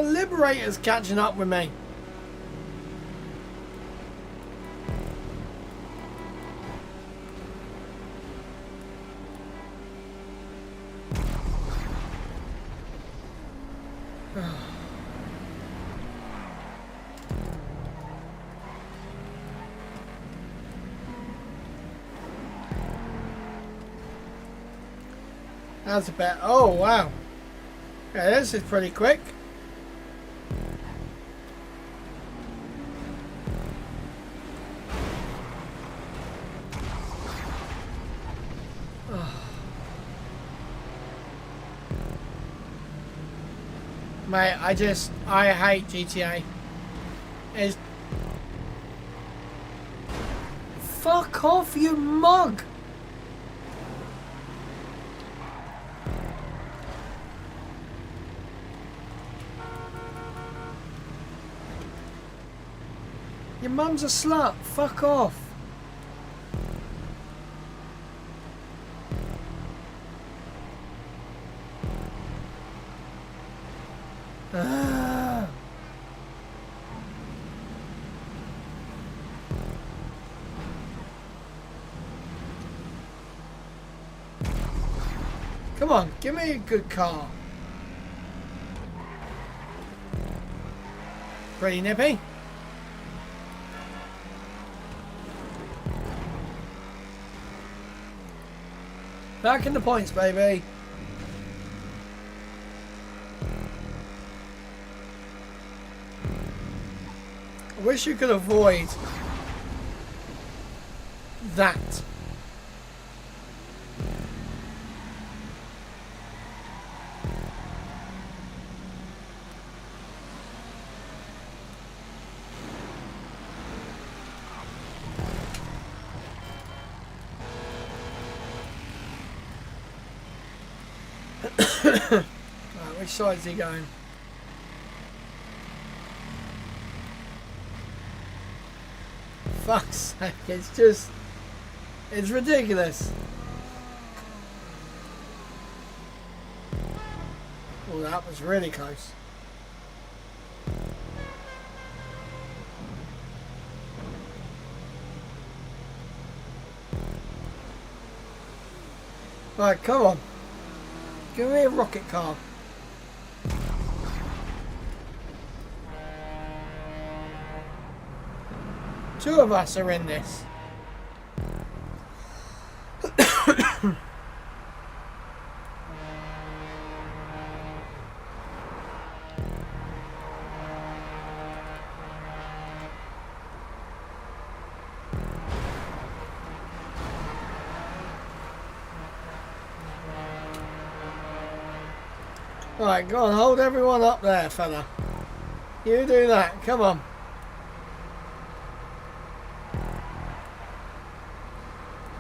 The Liberator's catching up with me. That's a bit. Oh wow. Yeah, this is pretty quick. Mate, I hate GTA. It's... Fuck off, you mug! Your mum's a slut. Fuck off. Ah. Come on, give me a good car. Pretty nippy. Back in the points, baby. I wish you could avoid that. Right, which side is he going? Fuck's sake, it's ridiculous. Oh, that was really close. Right, come on. Give me a rocket car. Two of us are in this. Right, go on, hold everyone up there, fella. You do that, come on.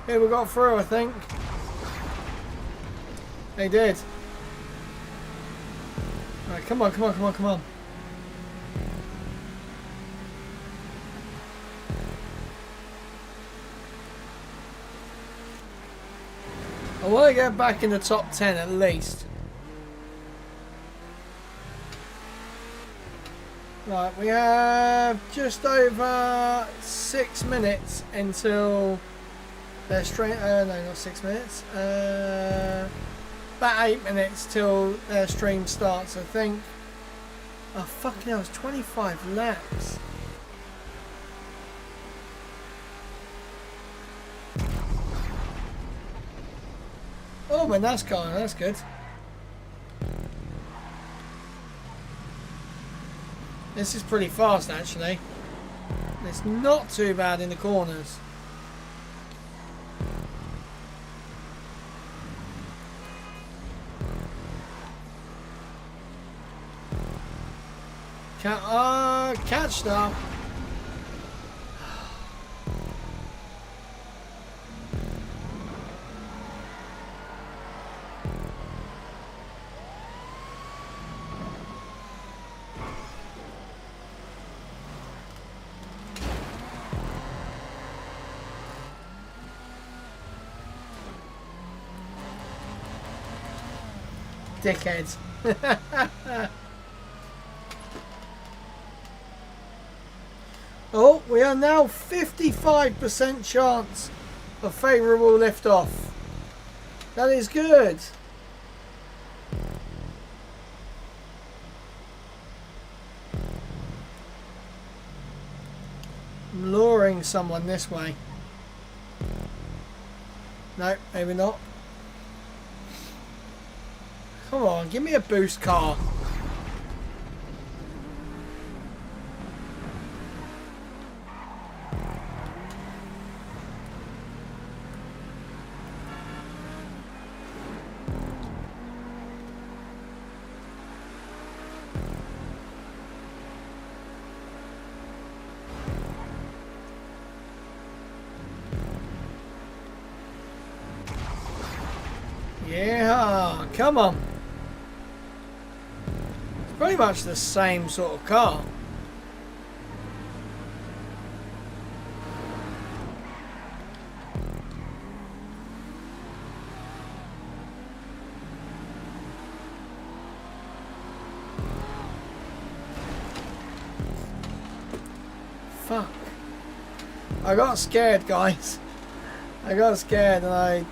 Here we got through, I think. They did. Right, come on, come on, come on, come on. I want to get back in the top 10 at least. Right, we have just over 6 minutes until their stream. No, not 6 minutes. About 8 minutes till their stream starts, I think. Oh fucking hell! It's 25 laps. Oh, my NASCAR. That's good. This is pretty fast, actually. It's not too bad in the corners. Catch now. Dickheads. are now 55% chance of favourable liftoff. That is good. I'm luring someone this way. No, maybe not. Come on, give me a boost car. Yeah, come on. It's pretty much the same sort of car. Fuck. I got scared, guys. I got scared and I...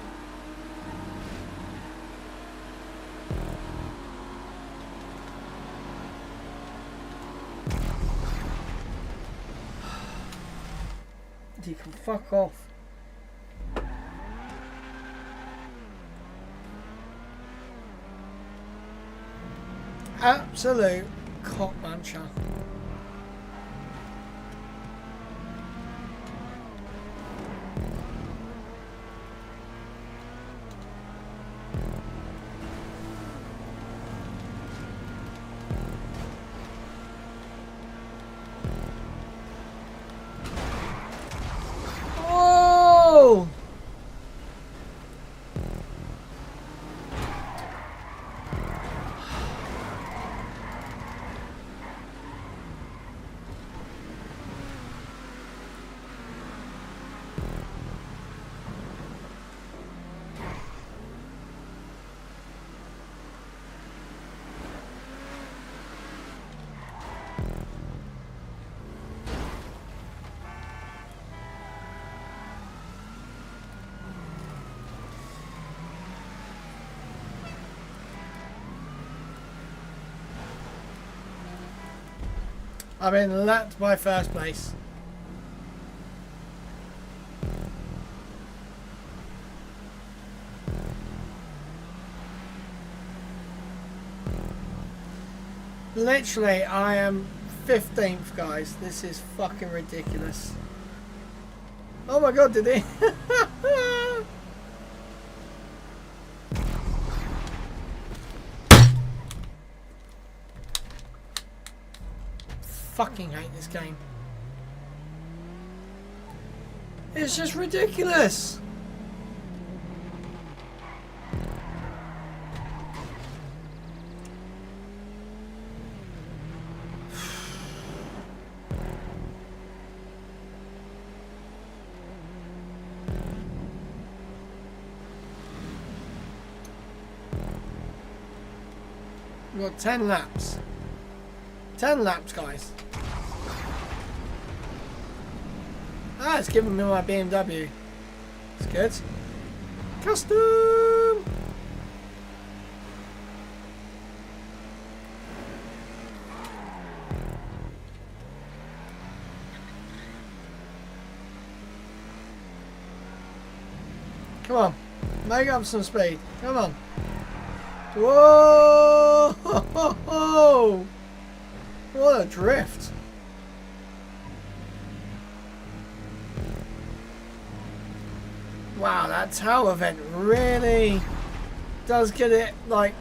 You can fuck off. Absolute cock muncher. Oh! I've been lapped by first place. Literally, I am 15th, guys. This is fucking ridiculous. Oh my god, did he? Fucking hate this game. It's just ridiculous. We've got 10 laps. 10 laps, guys. Ah, it's giving me my BMW. It's good. Custom! Come on. Make up some speed. Come on. Whoa! What a drift. Wow, that tower event really does get it, like,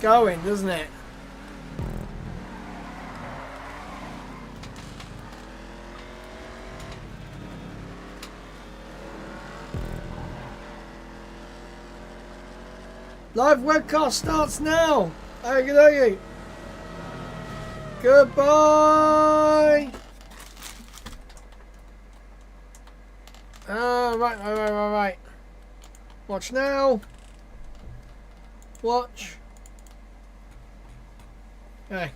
going, doesn't it? Live webcast starts now. Okie dokie. Goodbye. Right. Watch now. Watch. Okay.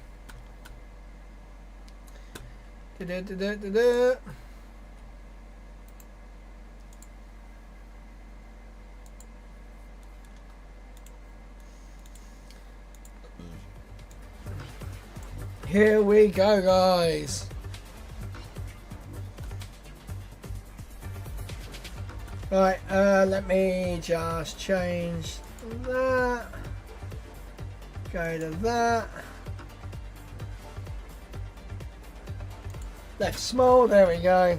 Here we go, guys. Right, let me just change that. Go to that. Left small, there we go.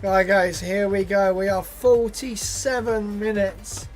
Right guys, here we go. We are 47 minutes.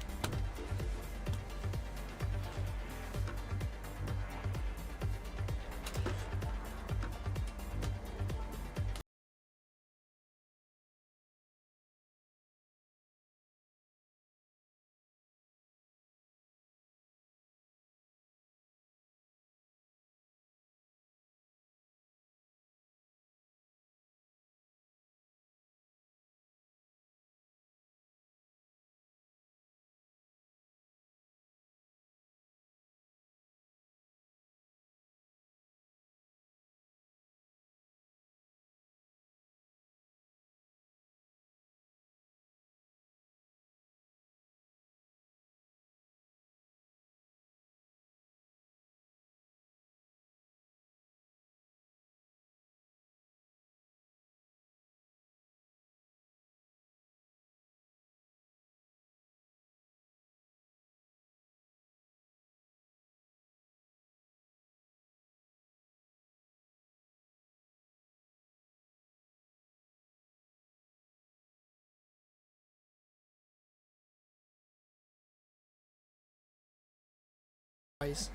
Guys.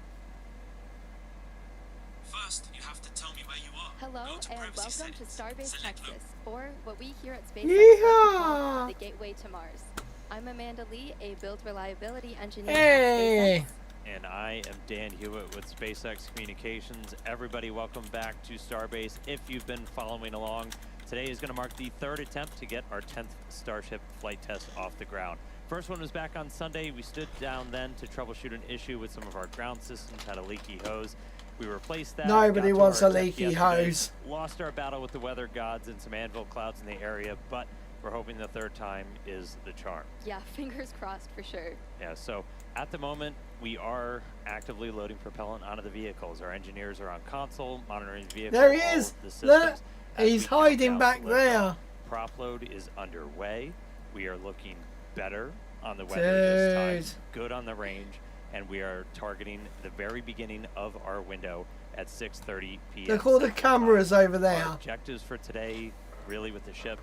First, you have to tell me where you are. Hello Go to and privacy welcome to settings. Starbase Select Texas, local. or what we here at SpaceX Yeehaw! like to call the Gateway to Mars. I'm Amanda Lee, a build reliability engineer Hey! at SpaceX. And I am Dan Hewitt with SpaceX Communications. Everybody, welcome back to Starbase. If you've been following along, today is going to mark the third attempt to get our 10th Starship flight test off the ground. First one was back on Sunday. We stood down then to troubleshoot an issue with some of our ground systems, had a leaky hose. We replaced that. Nobody got to wants our a attempt leaky yesterday, hose. Lost our battle with the weather gods and some anvil clouds in the area, but we're hoping the third time is the charm. Yeah, fingers crossed for sure. Yeah, so at the moment, we are actively loading propellant onto the vehicles. Our engineers are on console, monitoring the vehicle. There he all is. of the Look, systems as he's we count hiding down back to liftoff. there. Prop load is underway. We are looking better on the weather this time, Dude. good on the range, and we are targeting the very beginning of our window at 6:30 p.m. Look all the Central cameras Time. over there. Our objectives for today, really with the ship,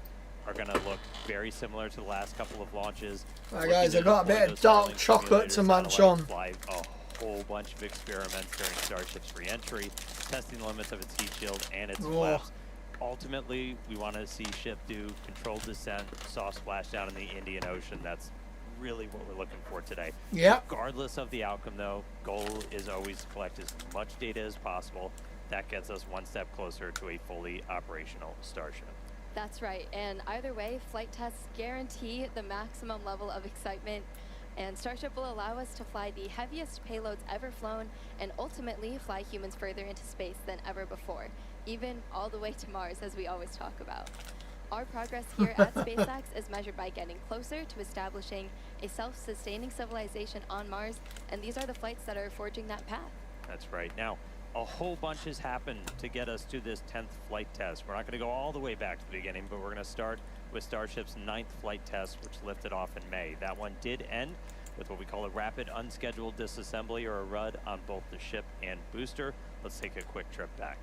are going to look very similar to the last couple of launches. Right, Looking guys, to I've got a deploy bit of those dark Starlink chocolate to simulator munch satellites, on. fly a whole bunch of experiments during Starship's re-entry, testing the limits of its heat shield and its Oh. flaps. Ultimately, we want to see ship do controlled descent, soft splashdown in the Indian Ocean. That's really what we're looking for today. Yep. Regardless of the outcome, though, goal is always to collect as much data as possible. That gets us one step closer to a fully operational Starship. That's right, and either way, flight tests guarantee the maximum level of excitement, and Starship will allow us to fly the heaviest payloads ever flown and ultimately fly humans further into space than ever before, even all the way to Mars, as we always talk about. Our progress here at SpaceX is measured by getting closer to establishing a self-sustaining civilization on Mars, and these are the flights that are forging that path. That's right. Now, a whole bunch has happened to get us to this 10th flight test. We're not going to go all the way back to the beginning, but we're going to start with Starship's 9th flight test, which lifted off in May. That one did end with what we call a rapid unscheduled disassembly, or a RUD, on both the ship and booster. Let's take a quick trip back.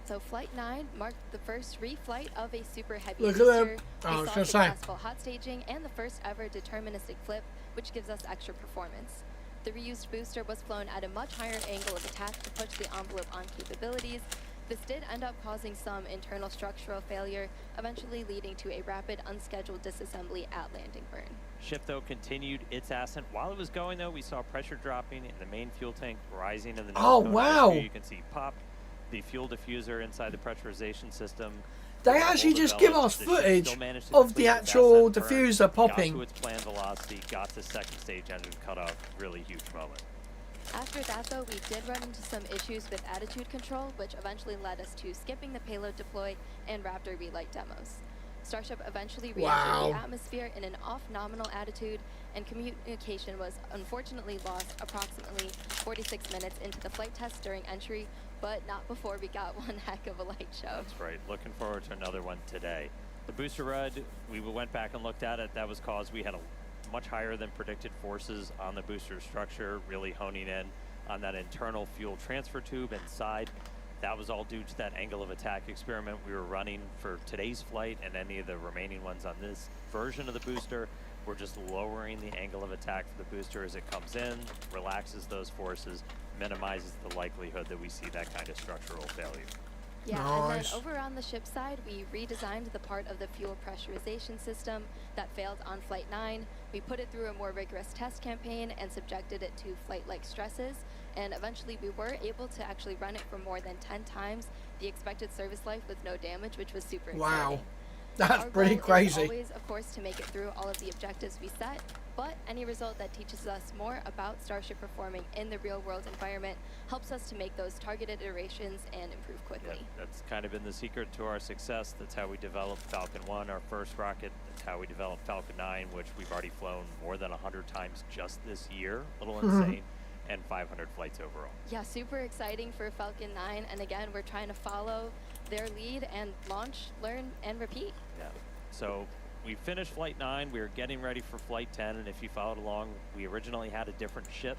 So Flight 9 marked the first reflight of a super heavy Look at booster. them. We I was saw gonna say. successful hot staging and the first ever deterministic flip, which gives us extra performance. The reused booster was flown at a much higher angle of attack to push the envelope on capabilities. This did end up causing some internal structural failure, eventually leading to a rapid unscheduled disassembly at landing burn. Ship, though, continued its ascent. While it was going, though, we saw pressure dropping in the main fuel tank, rising in the nose Oh, cone. wow. You can see pop, the fuel diffuser inside the pressurization system. They actually just give us footage of the actual diffuser popping. Got to its planned velocity, got to second stage engine cutoff. Really huge moment. After that, though, we did run into some issues with attitude control, which eventually led us to skipping the payload deploy and Raptor relight demos. Starship eventually Wow. re-entered the atmosphere in an off-nominal attitude, and communication was unfortunately lost approximately 46 minutes into the flight test during entry, but not before we got one heck of a light show. That's right. Looking forward to another one today. The booster rud, we went back and looked at it. That was caused we had a much higher than predicted forces on the booster structure, really honing in on that internal fuel transfer tube inside. That was all due to that angle of attack experiment we were running for today's flight and any of the remaining ones on this version of the booster. We're just lowering the angle of attack for the booster as it comes in, relaxes those forces, minimizes the likelihood that we see that kind of structural failure. Yeah, Nice. and then over on the ship side, we redesigned the part of the fuel pressurization system that failed on Flight 9. We put it through a more rigorous test campaign and subjected it to flight-like stresses. And eventually we were able to actually run it for more than 10 times the expected service life with no damage, which was super Wow. exciting. That's Our pretty goal is crazy. always, of course, to make it through all of the objectives we set, but any result that teaches us more about Starship performing in the real-world environment helps us to make those targeted iterations and improve quickly. Yeah, that's kind of been the secret to our success. That's how we developed Falcon 1, our first rocket. That's how we developed Falcon 9, which we've already flown more than 100 times just this year. A little insane. And 500 flights overall. Yeah, super exciting for Falcon 9, and again, we're trying to follow their lead and launch, learn, and repeat. Yeah. So we finished Flight 9. We were getting ready for Flight 10, and if you followed along, we originally had a different ship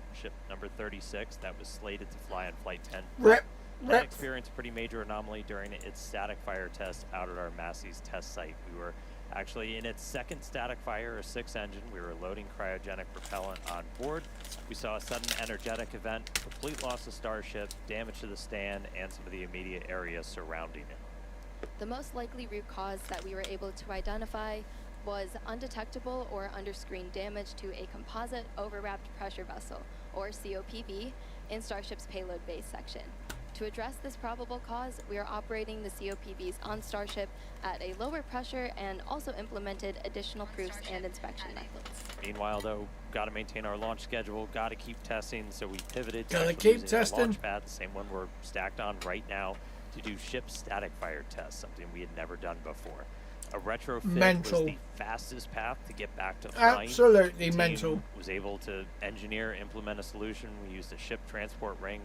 number 36, that was slated to fly on Flight 10. Rip. That experienced a pretty major anomaly during its static fire test out at our Massey's test site. We were actually in its second static fire, a 6 engine. We were loading cryogenic propellant on board. We saw a sudden energetic event, complete loss of Starship, damage to the stand, and some of the immediate area surrounding it. The most likely root cause that we were able to identify was undetectable or under-screen damage to a composite overwrapped pressure vessel, or COPV, in Starship's payload base section. To address this probable cause, we are operating the COPVs on Starship at a lower pressure and also implemented additional proofs and inspection methods. Meanwhile, though, got to maintain our launch schedule, got to keep testing, so we pivoted to Gotta actually keep using our testing. launch pad, the same one we're stacked on right now, to do ship static fire tests, something we had never done before. A retrofit Mental. was the fastest path to get back to flying. Absolutely The team mental. was able to engineer, implement a solution. We used a ship transport ring,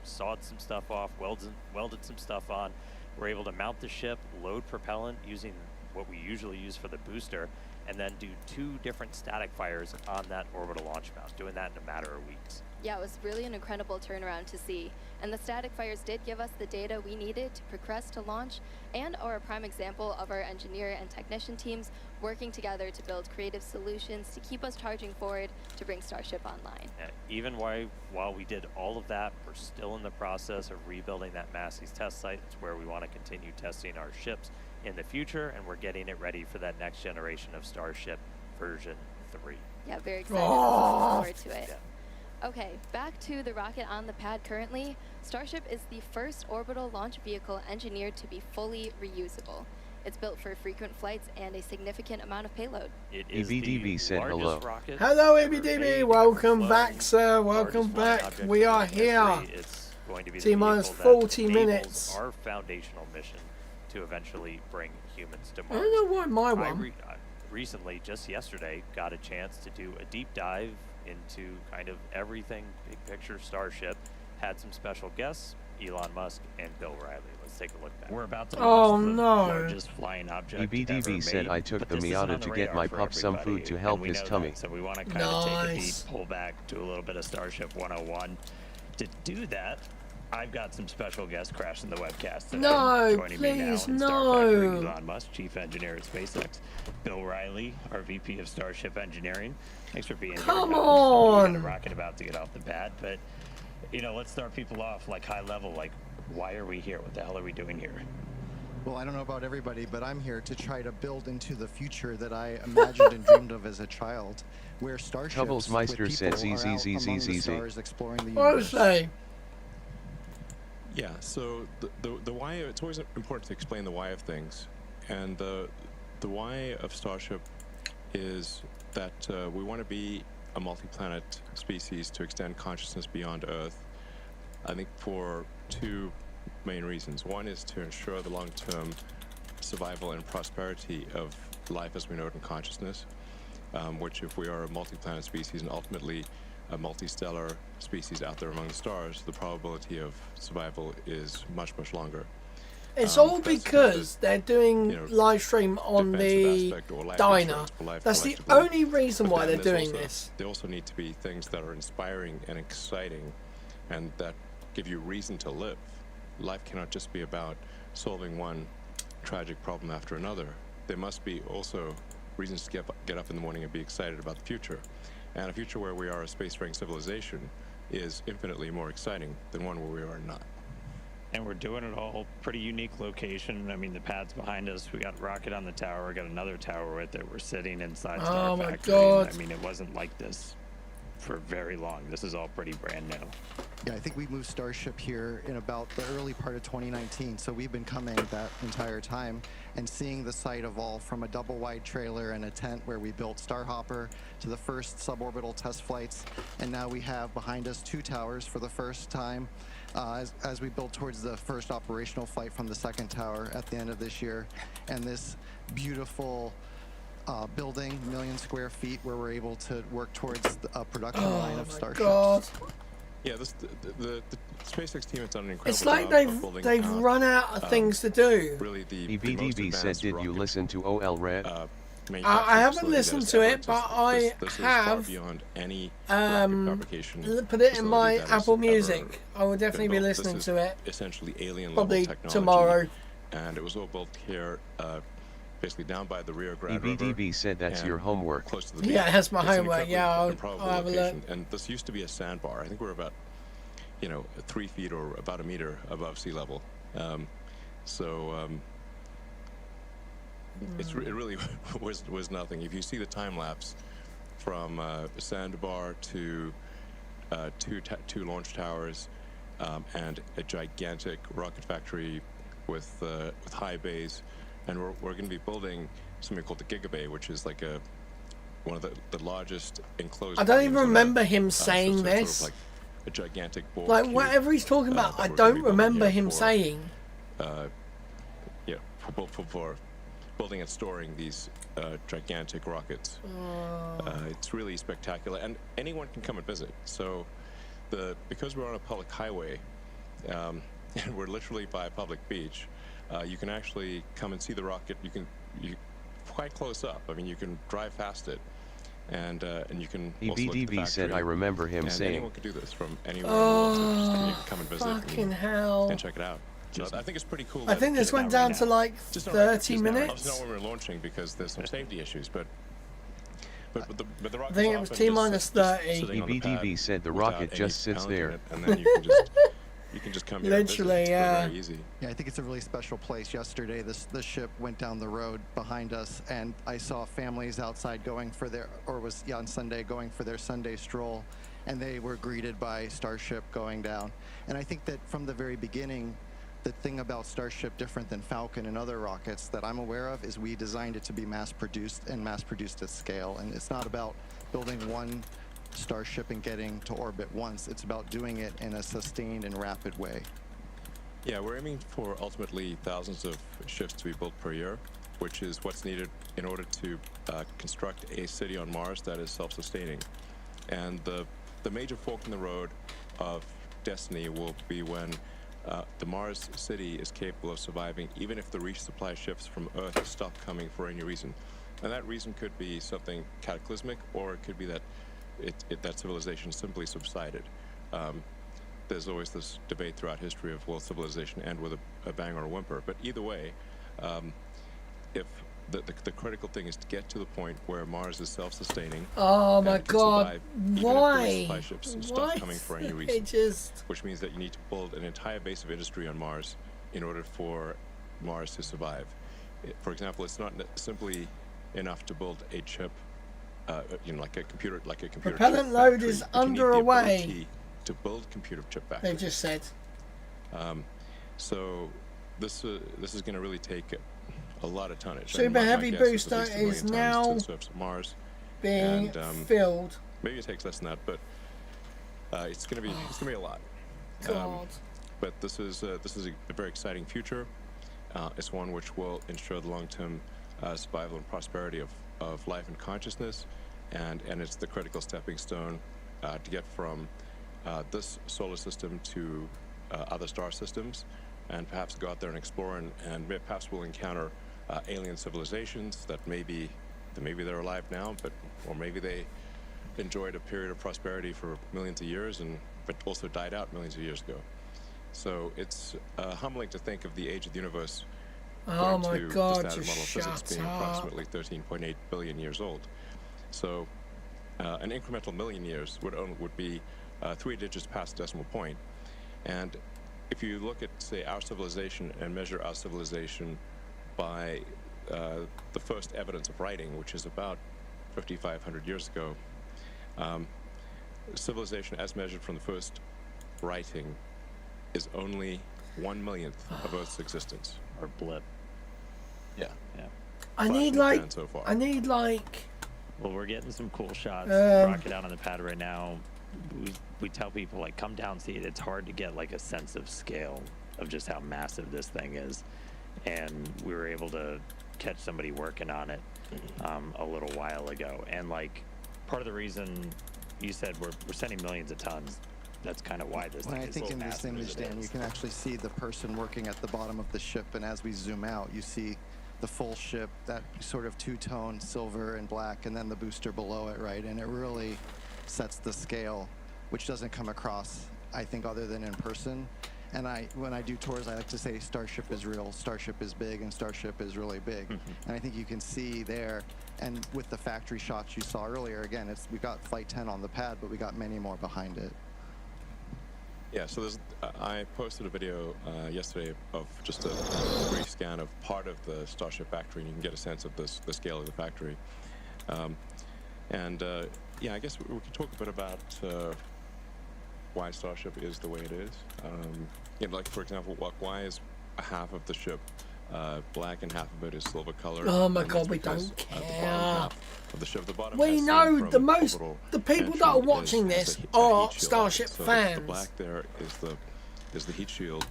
sawed some stuff off, welded some stuff on. We're able to mount the ship, load propellant using what we usually use for the booster, and then do 2 different static fires on that orbital launch mount, doing that in a matter of weeks. Yeah, it was really an incredible turnaround to see. And the static fires did give us the data we needed to progress to launch, and are a prime example of our engineer and technician teams working together to build creative solutions to keep us charging forward to bring Starship online. Even while we did all of that, we're still in the process of rebuilding that Massey's test site. It's where we want to continue testing our ships in the future, and we're getting it ready for that next generation of Starship version 3. Yeah, very excited. Looking forward to it. Yeah. Okay, back to the rocket on the pad currently. Starship is the first orbital launch vehicle engineered to be fully reusable. It's built for frequent flights and a significant amount of payload. It is EBDB the said largest hello. rocket Hello, ever EBDB. made, Welcome flown, back, sir. Welcome largest flying back. object We in are history. here. It's going to be the T-minus vehicle 40 that enables minutes. our foundational mission to eventually bring humans to I Mars. don't know why my I one. recently, just yesterday, got a chance to do a deep dive into kind of everything big picture Starship. Had some special guests, Elon Musk and Bill Riley. Let's take a look back. We're about to Oh, launch the no. largest flying object ever EBDB said made, I took but the this isn't Miata on the to get radar my for pup some everybody, food to and help we his know tummy. that, so we want to kind of take a beat, Nice. pull back, do a little bit of Starship 101. To do that, I've got some special guests crashing the webcast today. No, Joining me now please, in Star Factory, no. Elon Musk, Chief Engineer at SpaceX. Bill Riley, our VP of Starship Engineering. Thanks for being here. Come guys. on. We got a rocket about to get off the pad, but let's start people off like high level. Like, why are we here? What the hell are we doing here? Well, I don't know about everybody, but I'm here to try to build into the future that I imagined and dreamed of as a child, where starships Tubbles with Meister people said are out among the ZZZZZ. stars exploring the What universe. say? Yeah, so the why, it's always important to explain the why of things. And the why of Starship is that we want to be a multi-planet species to extend consciousness beyond Earth, I think for 2 main reasons. One is to ensure the long-term survival and prosperity of life as we know it in consciousness, which if we are a multi-planet species and ultimately a multi-stellar species out there among the stars, the probability of survival is much, much longer. It's all because they're doing live stream on the diner. That's the only reason why they're doing this. They also need to be things that are inspiring and exciting and that give you reason to live. Life cannot just be about solving one tragic problem after another. There must be also reasons to get up in the morning and be excited about the future. And a future where we are a spacefaring civilization is infinitely more exciting than one where we are not. And we're doing it all pretty unique location. I mean, the pad's behind us. We got rocket on the tower. We got another tower with it. We're sitting inside Star Oh my Factory. God. I mean, it wasn't like this for very long. This is all pretty brand new. Yeah, I think we moved Starship here in about the early part of 2019, so we've been coming that entire time and seeing the site evolve from a double-wide trailer and a tent where we built Starhopper to the first suborbital test flights, and now we have behind us 2 towers for the first time as we build towards the first operational flight from the second tower at the end of this year, and this beautiful building, 1 million square feet, where we're able to work towards a production line of Starships. God. Yeah, the SpaceX team has done an incredible It's like job of building they've run out of things to do. Really, the EBDB said, did you listen to OL Red? I haven't listened to it, but I have put it in my Apple Music. I will definitely be listening to it. Essentially alien probably level technology. Tomorrow. And it was all built here, basically down by the Rio Grande EBDB River. said that's your homework. Close to the Yeah, beach. that's my It's an homework. incredibly Yeah, I'll improbable have a look. location. And this used to be a sandbar. I think we're about, 3 feet or about a meter above sea level. It really was nothing. If you see the time lapse from sandbar to two launch towers and a gigantic rocket factory with high bays, and we're going to be building something called the Gigabay, which is like one of the largest enclosed. I don't even volumes on remember Earth. So So saying it's sort this. of like a gigantic ball Like cube, whatever he's talking about, I that we're gonna don't be building remember here him saying. For building and storing these gigantic rockets. It's really spectacular, and anyone can come and visit. So, because we're on a public highway, and we're literally by a public beach, you can actually come and see the rocket. You quite close up. I mean, you can drive past it, and you can. EBDB said, I remember him saying. Anyone could do this from anywhere in the world. So you can come and visit Fucking and check it out. So I think it's pretty cool. I think this went down to like 30 minutes. Not when we were launching because there's some safety issues, but the rocket. I think it was T-minus 30. EBDB said the rocket just sits there. And then you can just come here. Literally, yeah. Very easy. Yeah, I think it's a really special place. Yesterday, the ship went down the road behind us, and I saw families outside going for on Sunday going for their Sunday stroll, and they were greeted by Starship going down. And I think that from the very beginning, the thing about Starship, different than Falcon and other rockets that I'm aware of, is we designed it to be mass-produced at scale. And it's not about building one Starship and getting to orbit once. It's about doing it in a sustained and rapid way. Yeah, we're aiming for ultimately thousands of ships to be built per year, which is what's needed in order to construct a city on Mars that is self-sustaining. And the major fork in the road of destiny will be when the Mars city is capable of surviving, even if the resupply ships from Earth stop coming for any reason. And that reason could be something cataclysmic, or it could be that that civilization simply subsided. There's always this debate throughout history of will civilization end with a bang or a whimper. But either way, if the critical thing is to get to the point where Mars is self-sustaining. Oh my God! Why? Why? Stop coming for any reason. It just. Which means that you need to build an entire base of industry on Mars in order for Mars to survive. For example, it's not simply enough to build a chip, like a computer Propellant chip load factory, is but you need the underway. ability to build computer chip factories. They just said. So this is going to really take a lot of tonnage. Super Heavy booster is now being filled. Maybe it takes less than that, but it's going to be a lot. God. But this is a very exciting future. is one which will ensure the long-term survival and prosperity of life and consciousness, and it's the critical stepping stone to get from this solar system to other star systems, and perhaps go out there and explore, and perhaps we'll encounter alien civilizations that maybe they're alive now, or maybe they enjoyed a period of prosperity for millions of years, but also died out millions of years ago. So it's humbling to think of the age of the universe, Oh my according to God, the standard model of just physics, shut being up. approximately 13.8 billion years old. So an incremental million years would be 3 digits past the decimal point. And if you look at, say, our civilization and measure our civilization by the first evidence of writing, which is about 5,500 years ago, civilization as measured from the first writing is only 1/1,000,000th of Earth's existence. Or blip. Yeah. I Flash need in the like pan so far. Well, we're getting some cool shots. Rocket out on the pad right now. We tell people, like, come down, see it. It's hard to get like a sense of scale of just how massive this thing is, and we were able to catch somebody working on it a little while ago. And like, part of the reason you said we're sending millions of tons, that's kind of why this thing I is think so in this massive image, as it Dan, you is. can actually see the person working at the bottom of the ship, and as we zoom out, you see the full ship, that sort of two-tone silver and black, and then the booster below it, right? And it really sets the scale, which doesn't come across, I think, other than in person. And when I do tours, I like to say Starship is real, Starship is big, and Starship is really big. And I think you can see there, and with the factory shots you saw earlier, again, we got Flight 10 on the pad, but we got many more behind it. Yeah, so I posted a video yesterday of just a brief scan of part of the Starship factory, and you can get a sense of the scale of the factory. Yeah, I guess we can talk a bit about why Starship is the way it is. Like, for example, why is half of the ship black and half of it is silver colored? Oh my And God, that's we because, don't the bottom care. half of the ship, the bottom We has know seen the from most, orbital the people that are entry watching has this a heat are shield. Starship So fans. the black there is the heat shield,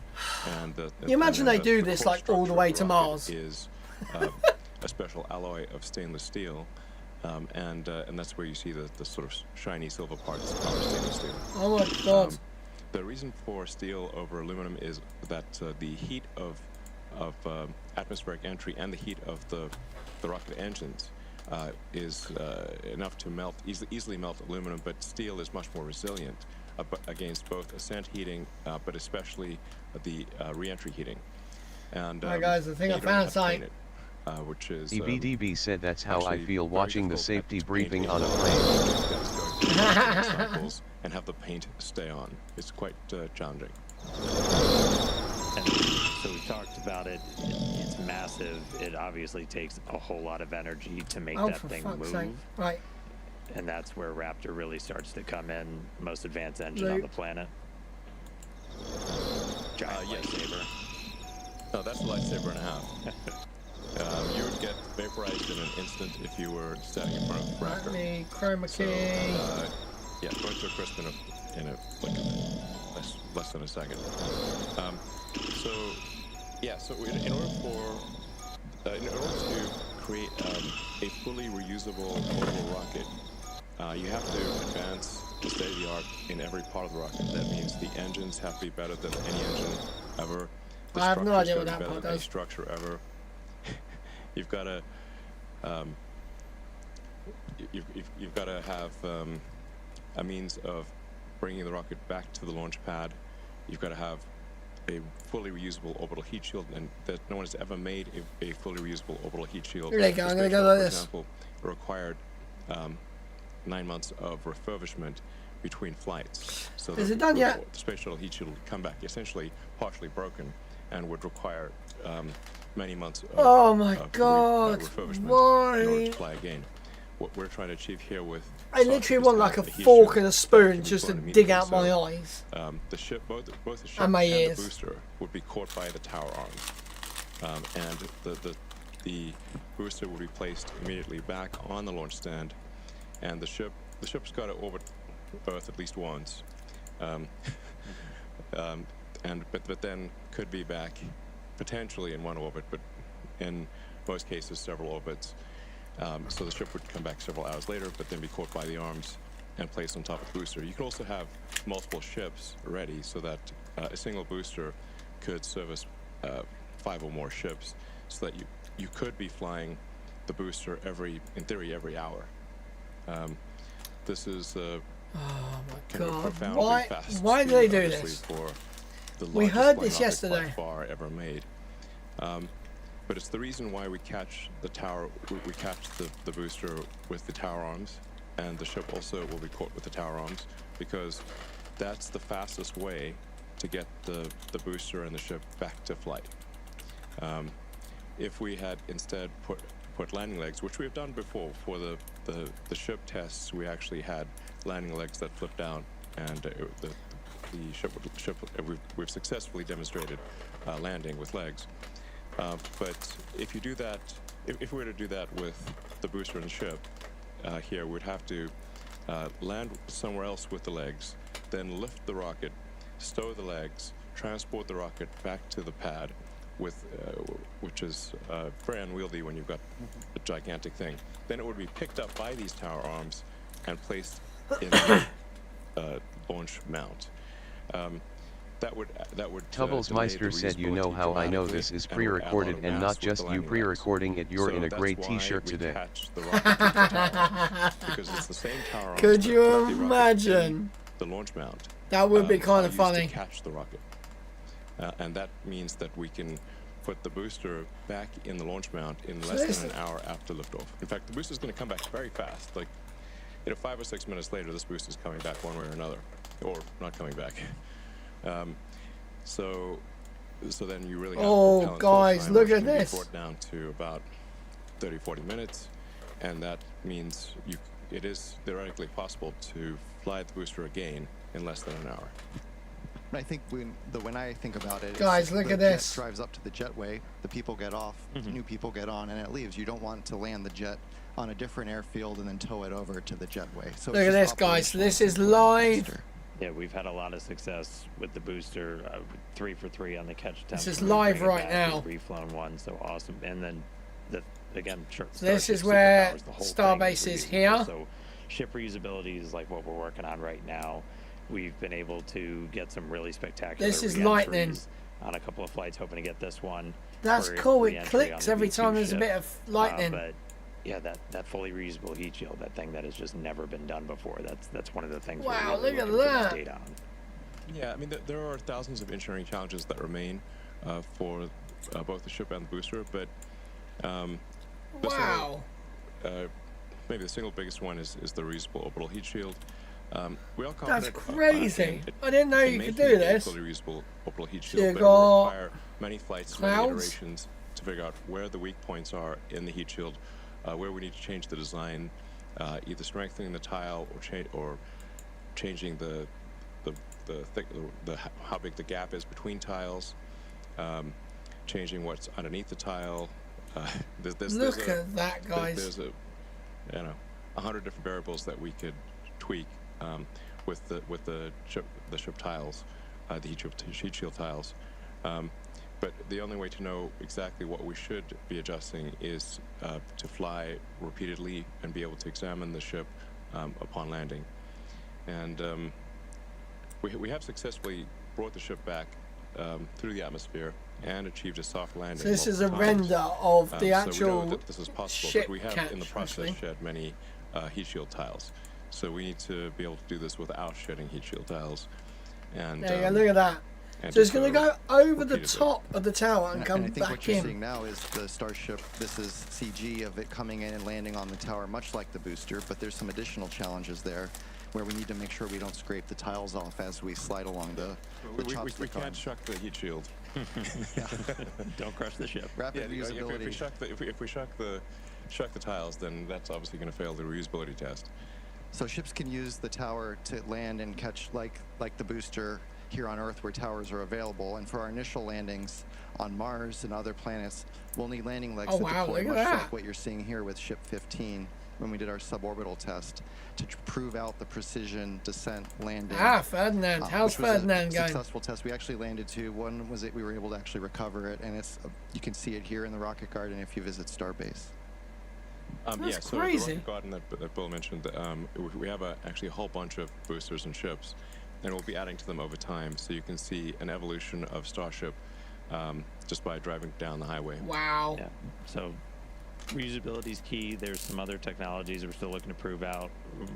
and You imagine they do the this core like all the structure way of to the rocket Mars. is a special alloy of stainless steel, and that's where you see the sort of shiny silver parts are stainless steel. Oh my God. The reason for steel over aluminum is that the heat of atmospheric entry and the heat of the rocket engines is enough to easily melt aluminum, but steel is much more resilient against both ascent heating, but especially the re-entry heating. And Alright guys, I think you I don't found have to paint something. it, which is EBDB said that's how I actually feel very watching the difficult safety to briefing paint on a a plane. object that is going through cycles and have the paint stay on. It's quite challenging. And so we've talked about it. It's massive. It obviously takes a whole lot of energy to make that for thing fuck's move. sake. Right. And that's where Raptor really starts to come in. Most advanced engine on the planet. Giant Yes. lightsaber. No, that's a lightsaber and a half. You would get vaporized in an instant if you were standing in front of the Let Raptor. me chroma So, key. yeah, burnt to a crisp in a less than a second. So in order to create a fully reusable orbital rocket, you have to advance the state of the art in every part of the rocket. That means the engines have to be better than any engine ever. The I have no structure's idea what gotta be that better part than any does. structure ever. You've got to have a means of bringing the rocket back to the launch pad. You've got to have a fully reusable orbital heat shield, and that no one has ever made a fully reusable orbital heat shield. Here they go, I'm gonna The go Space like Shuttle, this. for example, required 9 months of refurbishment between flights. So Is it done yet? The Space Shuttle heat shield would come back essentially partially broken and would require many months of, Oh my of God. refurbishment in Why? order to fly again. What we're trying to achieve here with I Starship literally is want to like have a heat fork shield and a that spoon can be just to flown dig immediately. out my So, eyes. the ship, both the ship And my and ears. the booster would be caught by the tower arms, and the booster would be placed immediately back on the launch stand, and the ship's got to orbit Earth at least once, but then could be back potentially in one orbit, but in most cases several orbits. So the ship would come back several hours later, but then be caught by the arms and placed on top of the booster. You could also have multiple ships ready so that a single booster could service 5 or more ships, so that you could be flying the booster in theory, every hour. This is Oh my kind of a god! profoundly fast Why do they speed, do obviously, this? for the We largest heard flying this object by yesterday. far ever made. But it's the reason why we catch the tower. We catch the booster with the tower arms, and the ship also will be caught with the tower arms, because that's the fastest way to get the booster and the ship back to flight. If we had instead put landing legs, which we have done before for the ship tests, we actually had landing legs that flip down, and the ship we've successfully demonstrated landing with legs. But if you do that, if we were to do that with the booster and the ship, here we'd have to land somewhere else with the legs, then lift the rocket, stow the legs, transport the rocket back to the pad, which is very unwieldy when you've got a gigantic thing. Then it would be picked up by these tower arms and placed in the launch mount. That would Tubblesmeister said, you know how I know this is pre-recorded and not just you pre-recording it, you're in a great t-shirt today. Because it's the same tower arms. Could you imagine? The launch mount. That would be kind of funny. To catch the rocket. And that means that we can put the booster back in the launch mount in less than an hour after liftoff. In fact, the booster is going to come back very fast. Like, 5 or 6 minutes later, this booster is coming back one way or another, or not coming back. So then you really have oh guys, look at this. Brought down to about 30-40 minutes, and that means it is theoretically possible to fly the booster again in less than an hour. I think when I think about it, guys, look at this. The jet drives up to the jetway, the people get off, new people get on, and it leaves. You don't want to land the jet on a different airfield and then tow it over to the jetway. So look at this, guys. This is live. Yeah, we've had a lot of success with the booster, 3 for 3 on the catch attempt. This is live right now. Reflown one, so awesome. And then again, so this is where Starbase is here. So ship reusability is like what we're working on right now. We've been able to get some really spectacular. This is lightning. On a couple of flights, hoping to get this one. That's cool. It clicks every time there's a bit of lightning. But yeah, that fully reusable heat shield, that thing that has just never been done before. That's one of the things. Wow, we're really look at that. On. Yeah, I mean there are thousands of engineering challenges that remain for both the ship and the booster, but wow. Maybe the single biggest one is the reusable orbital heat shield. We are confident. That's crazy. I didn't know you could do this. Fully reusable orbital heat shield, but it will require many flights, many iterations to figure out where the weak points are in the heat shield, where we need to change the design, either strengthening the tile or changing how big the gap is between tiles, changing what's underneath the tile. Look at that, guys. There's 100 different variables that we could tweak with the ship tiles, the heat shield tiles. But the only way to know exactly what we should be adjusting is to fly repeatedly and be able to examine the ship upon landing. And we have successfully brought the ship back through the atmosphere and achieved a soft landing. So this is a render of the actual so we know that this is possible, ship but we have in the process actually shed many heat shield tiles. So we need to be able to do this without shedding heat shield tiles. And there you go, look at that. So it's going to go over the top of the tower and come I think back what you're in. seeing now is the Starship. This is CG of it coming in and landing on the tower, much like the booster, but there's some additional challenges there where we need to make sure we don't scrape the tiles off as we slide along the chopstick. We can't shuck the heat shield. Don't crush the ship. Rapid reusability. If we shuck the tiles, then that's obviously going to fail the reusability test. So ships can use the tower to land and catch like the booster here on Earth where towers are available. And for our initial landings on Mars and other planets, we'll need landing legs that deploy much like what you're seeing here with Ship 15 when we did our suborbital test to prove out the precision descent landing. Ferdinand. How's Ferdinand going? Successful test. We actually landed two. One was we were able to actually recover it, and it's you can see it here in the rocket garden if you visit Starbase. That's so crazy. The rocket garden that Bill mentioned, we have actually a whole bunch of boosters and ships, and we'll be adding to them over time. So you can see an evolution of Starship just by driving down the highway. Wow. Yeah. So reusability is key. There's some other technologies we're still looking to prove out.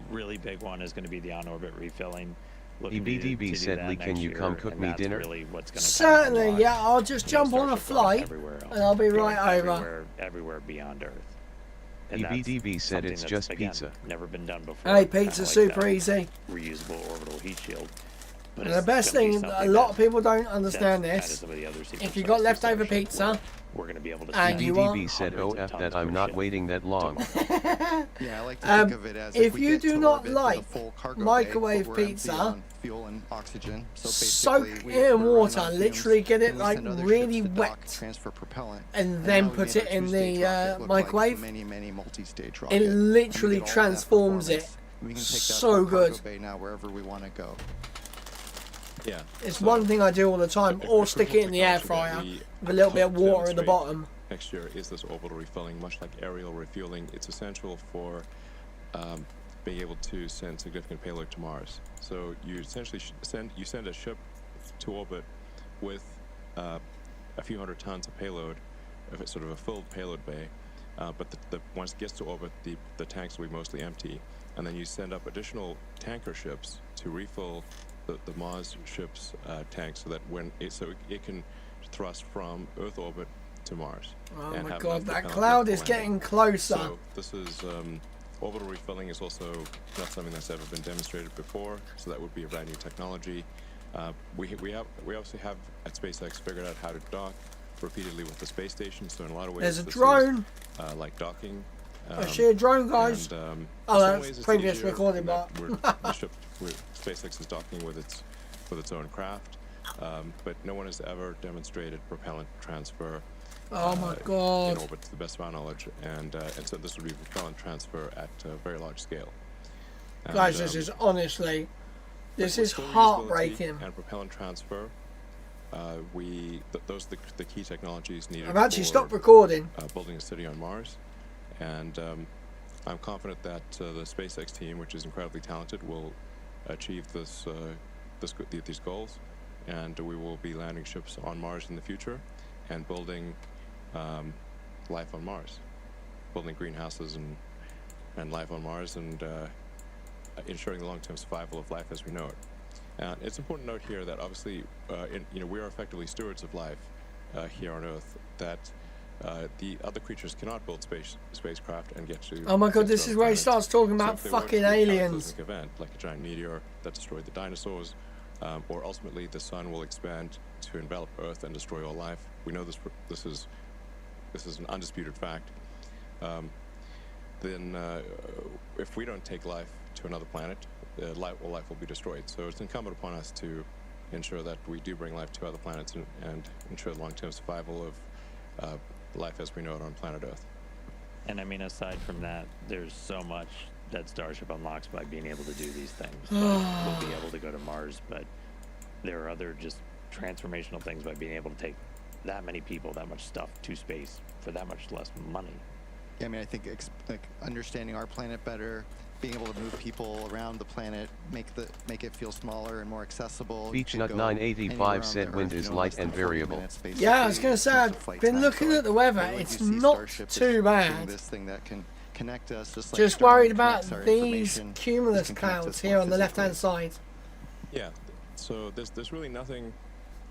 Really big one is going to be the on-orbit refilling. EBDB said, Lee, can you come cook me dinner? Really what's going to Certainly, yeah. I'll just jump on a flight and I'll be right over. Everywhere beyond Earth. EBDB said it's just again, pizza. Never been done before. Hey, pizza's super easy. Reusable orbital heat shield. But And the best thing, a lot of people don't understand this. If you got leftover pizza, we're going to be able to and you want, EBDB said, "Oh, F that I'm not waiting that long." Yeah, I like to think of it as if we you get do to not orbit with a like full cargo microwave bay, but we're empty pizza, on fuel and oxygen. So soak basically, it in we're water, running on literally fumes, get it and we like send other really ships to dock, wet, transfer propellant, and then now we put made it our in two-stage the rocket look microwave. Like many multi-stage It rocket. And we literally get all that transforms it. performance. We can take that So full cargo good. bay now wherever we want to go. Yeah. It's one thing I do all the time, or stick it in the air fryer with a little bit of water at the bottom. Next year is this orbital refueling, much like aerial refueling. It's essential for being able to send significant payload to Mars. So you essentially send a ship to orbit with a few hundred tons of payload, sort of a filled payload bay. But once it gets to orbit, the tanks will be mostly empty, and then you send up additional tanker ships to refill the Mars ship's tanks, so that it can thrust from Earth orbit to Mars. Oh and my have god, enough that propellant cloud for is landing. getting closer. So this is orbital refilling is also not something that's ever been demonstrated before. So that would be a brand new technology. We obviously have at SpaceX figured out how to dock repeatedly with the space station. So in a lot of ways, There's a this drone. is, like docking. I see a drone, guys. And, Oh, in some that's ways it's previous easier recording, in that but SpaceX is docking with its own craft, but no one has ever demonstrated propellant transfer. Oh my In god. orbit, to the best of our knowledge, and so this would be propellant transfer at a very large scale. And, Guys, this is honestly, this is with heartbreaking. And propellant transfer, those are the key technologies needed. I've actually for, stopped recording. building a city on Mars, and I'm confident that the SpaceX team, which is incredibly talented, will achieve these goals, and we will be landing ships on Mars in the future, and building life on Mars, building greenhouses and life on Mars, and ensuring the long-term survival of life as we know it. And it's important to note here that obviously, we are effectively stewards of life here on Earth. That the other creatures cannot build spacecraft and get to. Oh my god, this is where he planets. starts talking So about if they were to fucking be a aliens. cataclysmic event, like a giant meteor that destroyed the dinosaurs, or ultimately the sun will expand to envelop Earth and destroy all life. We know this is an undisputed fact. Then, if we don't take life to another planet, life will be destroyed. So it's incumbent upon us to ensure that we do bring life to other planets and ensure the long-term survival of life as we know it on planet Earth. And I mean, aside from that, there's so much that Starship unlocks by being able to do these things. We'll be able to go to Mars, but there are other just transformational things by being able to take that many people, that much stuff to space for that much less money. Yeah, I mean, I think understanding our planet better, being able to move people around the planet, make it feel smaller and more accessible. Beachnut 985 said wind is light and variable. Yeah, I was going to say, I've been looking at the weather. It's not too bad. This thing that can connect us, Just worried about these cumulus clouds here on the left-hand side. Yeah, so there's really nothing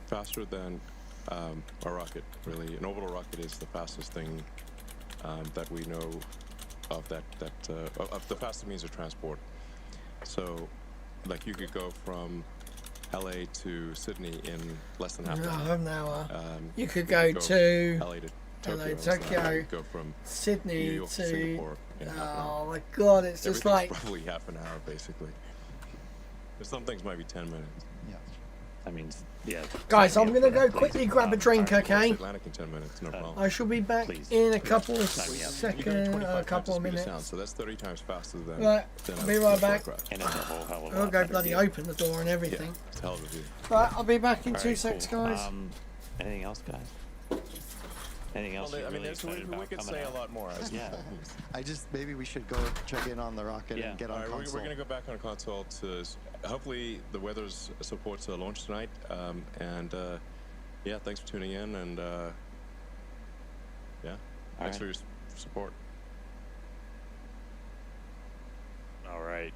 faster than a rocket. Really, an orbital rocket is the fastest thing that we know of. Of the fastest means of transport. So, like, you could go from LA to Sydney in less than half an hour. You could go to LA to Tokyo, you could go from New Sydney York to to. Singapore in half an hour. Oh my god, it's just like. Probably half an hour, basically. But some things might be 10 minutes. Yeah. I mean, yeah. Guys, I'm sign me going to up for go that, quickly please. grab a drink, All right, okay? Atlantic in 10 minutes, no problem. I shall be back Please. in a couple of Sign me up. You're going seconds, 25 a couple of times the speed of sound, minutes. so that's 30 times faster than. Right, than I'll be a right back. flight crash. And it's a whole hell of a I'll lot go better bloody view. open the door and Yeah, everything. it's a hell of a view. Right, I'll be back in All 2 right, seconds, cool. guys. Anything else, guys? Anything else? Well, you're I mean, really there's, excited we about could coming say out? a lot more. Yeah. maybe we should go check in on the rocket Yeah. and get All on right, console. we're going to go back on console to hopefully the weather's supports a launch tonight. Yeah, thanks for tuning in, and yeah, thanks for your support. All right.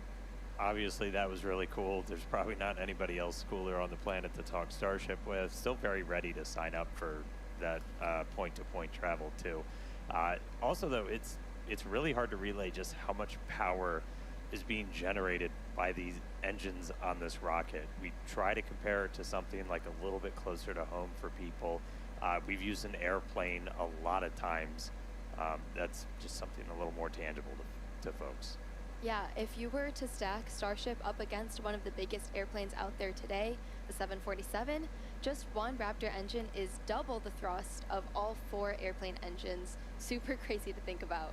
Obviously, that was really cool. There's probably not anybody else cooler on the planet to talk Starship with. Still very ready to sign up for that point-to-point travel too. Also, though, it's really hard to relay just how much power is being generated by these engines on this rocket. We try to compare it to something like a little bit closer to home for people. We've used an airplane a lot of times. That's just something a little more tangible to folks. Yeah, if you were to stack Starship up against one of the biggest airplanes out there today, the 747, just one Raptor engine is double the thrust of all 4 airplane engines. Super crazy to think about.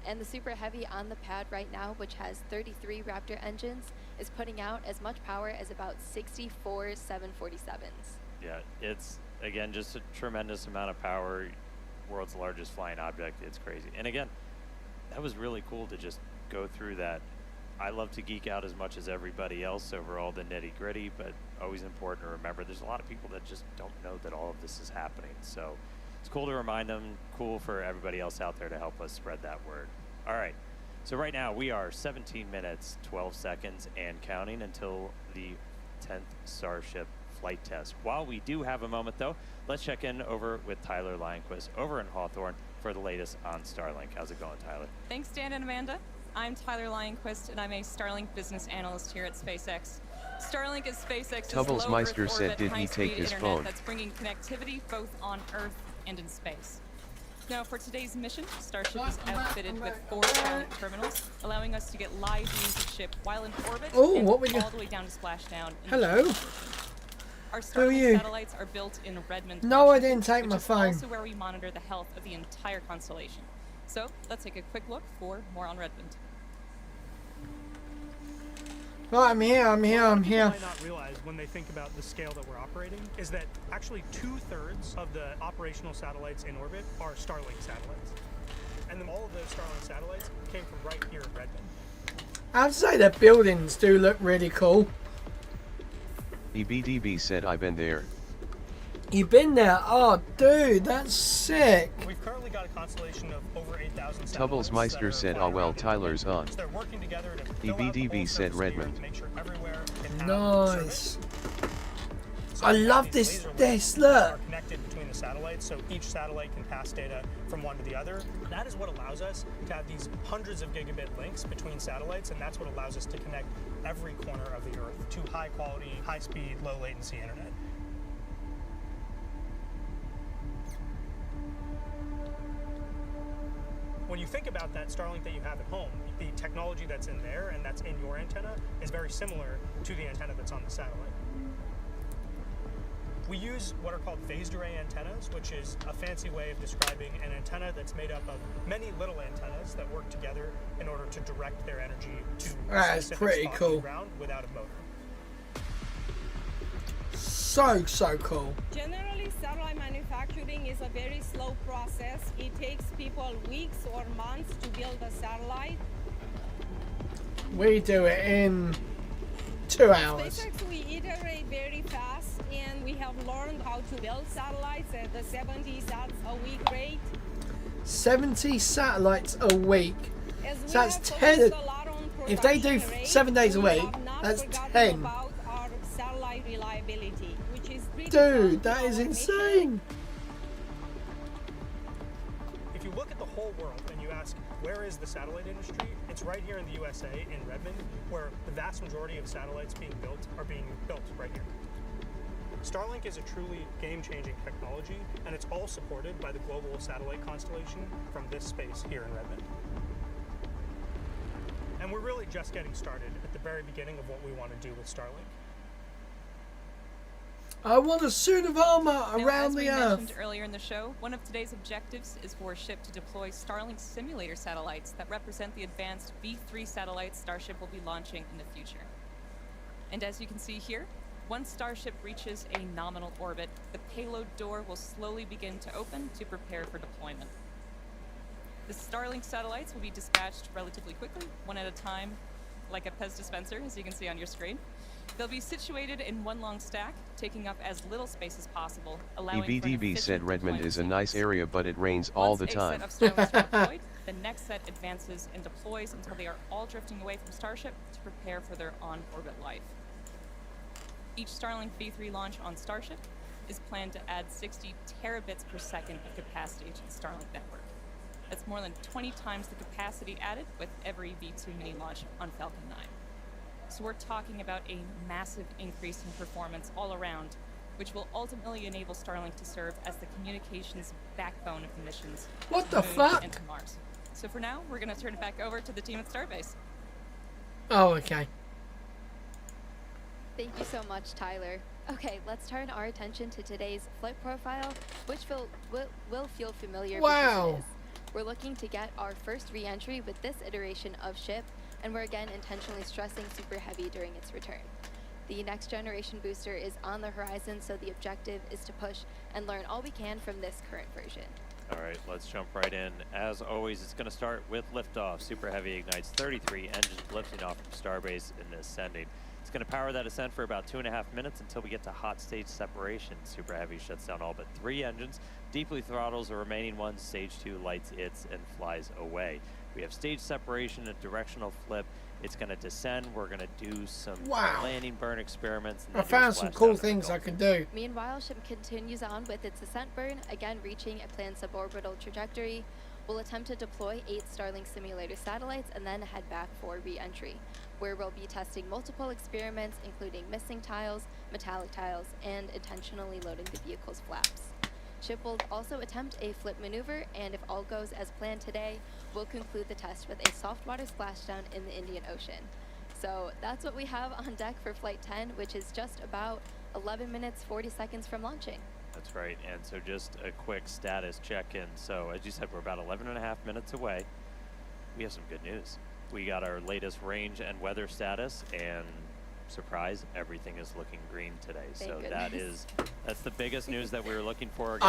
And the Super Heavy on the pad right now, which has 33 Raptor engines, is putting out as much power as about 64 747s. Yeah, it's, again, just a tremendous amount of power. World's largest flying object. It's crazy. And again, that was really cool to just go through that. I love to geek out as much as everybody else over all the nitty gritty, but always important to remember there's a lot of people that just don't know that all of this is happening. So it's cool to remind them, cool for everybody else out there to help us spread that word. All right, so right now we are 17 minutes, 12 seconds and counting until the 10th Starship flight test. While we do have a moment though, let's check in over with Tyler Lionquist over in Hawthorne for the latest on Starlink. How's it going, Tyler? Thanks, Dan and Amanda. I'm Tyler Lionquist, and I'm a Starlink business analyst here at SpaceX. Starlink is SpaceX's Tubbles low Meister Earth said, orbit, did he high-speed take his internet phone? that's bringing connectivity both on Earth and in space. Now, for today's mission, Starship is outfitted with 4 Starlink terminals, allowing us to get live views of ship while in orbit and what we all the way down to splashdown. Hello. Our Who are you? Starlink satellites are built in Redmond, No, I Washington, didn't take which my is phone. also where we monitor the health of the entire constellation. So let's take a quick look for more on Redmond. Right, I'm here. What people might not realize when they think about the scale that we're operating is that actually 2/3 of the operational satellites in orbit are Starlink satellites. And then all of those Starlink satellites came from right here in Redmond. I have to say the buildings do look really cool. EBDB said, I've been there. You've been there? Oh, dude, that's sick. We've currently got a constellation of over 8,000 satellites. Tubbles Meister said, oh well, Tyler's on. So they're working together to fill out the whole EBDB said surface area Redmond. to make sure everywhere can have Nice. service. So I we have love these this. laser links This that look. are connected between the satellites, so each satellite can pass data from one to the other. That is what allows us to have these hundreds of gigabit links between satellites, and that's what allows us to connect every corner of the Earth to high quality, high speed, low latency internet. When you think about that Starlink that you have at home, the technology that's in there and that's in your antenna is very similar to the antenna that's on the satellite. We use what are called phased array antennas, which is a fancy way of describing an antenna that's made up of many little antennas that work together in order to direct their energy to a That's specific pretty spot on cool. the ground without a motor. So cool. Generally, satellite manufacturing is a very slow process. It takes people weeks or months to build a satellite. We do it in 2 hours. SpaceX, we iterate very fast, and we have learned how to build satellites at the 70 sats a week rate. 70 satellites a week. As we So that's have 10. focused a lot on If they do production rate, 7 days a we week, have not that's forgotten 10. about our satellite reliability, which is critical Dude, to that is our insane. If you look at the whole world and you ask, where is the satellite industry? It's right here in the USA, in Redmond, where the vast majority of satellites being built are being built right here. Starlink is a truly game-changing technology, and it's all supported by the global satellite constellation from this space here in Redmond. And we're really just getting started at the very beginning of what we want to do with Starlink. I want a suit of armor around the Earth. As we mentioned Earth. earlier in the show, one of today's objectives is for SHIP to deploy Starlink simulator satellites that represent the advanced V3 satellites Starship will be launching in the future. And as you can see here, once Starship reaches a nominal orbit, the payload door will slowly begin to open to prepare for deployment. The Starlink satellites will be dispatched relatively quickly, one at a time, like a Pez dispenser, as you can see on your screen. They'll be situated in one long stack, taking up as little space as possible, allowing for an EVDB said efficient Redmond deployment is a nice sequence. area, but it rains all the time. Once a set of Starlinks are deployed, the next set advances and deploys until they are all drifting away from Starship to prepare for their on-orbit life. Each Starlink V3 launch on Starship is planned to add 60 terabits per second of capacity to the Starlink network. That's more than 20 times the capacity added with every V2 mini launch on Falcon 9. So we're talking about a massive increase in performance all around, which will ultimately enable Starlink to serve as the communications backbone of the missions What to the the Moon fuck? and to Mars. So for now, we're going to turn it back over to the team at Starbase. Oh, okay. Thank you so much, Tyler. Okay, let's turn our attention to today's flight profile, which will feel familiar Wow. because it is. We're looking to get our first re-entry with this iteration of SHIP, and we're again intentionally stressing Super Heavy during its return. The next generation booster is on the horizon, so the objective is to push and learn all we can from this current version. All right, let's jump right in. As always, it's going to start with liftoff. Super Heavy ignites 33 engines lifting off from Starbase and ascending. It's going to power that ascent for about 2.5 minutes until we get to hot stage separation. Super Heavy shuts down all but 3 engines, deeply throttles the remaining ones, stage 2 lights its, and flies away. We have stage separation, a directional flip. It's going to descend. We're going to do some landing burn experiments. And I found some cool things I could do. Meanwhile, SHIP continues on with its ascent burn, again reaching a planned suborbital trajectory. We'll attempt to deploy 8 Starlink simulator satellites and then head back for re-entry, where we'll be testing multiple experiments, including missing tiles, metallic tiles, and intentionally loading the vehicle's flaps. SHIP will also attempt a flip maneuver, and if all goes as planned today, we'll conclude the test with a soft water splashdown in the Indian Ocean. So that's what we have on deck for Flight 10, which is just about 11 minutes, 40 seconds from launching. That's right, and so just a quick status check-in. So as you said, we're about 11.5 minutes away. We have some good news. We got our latest range and weather status, and surprise, everything is looking green today. So that's the biggest news that we were looking for. Again,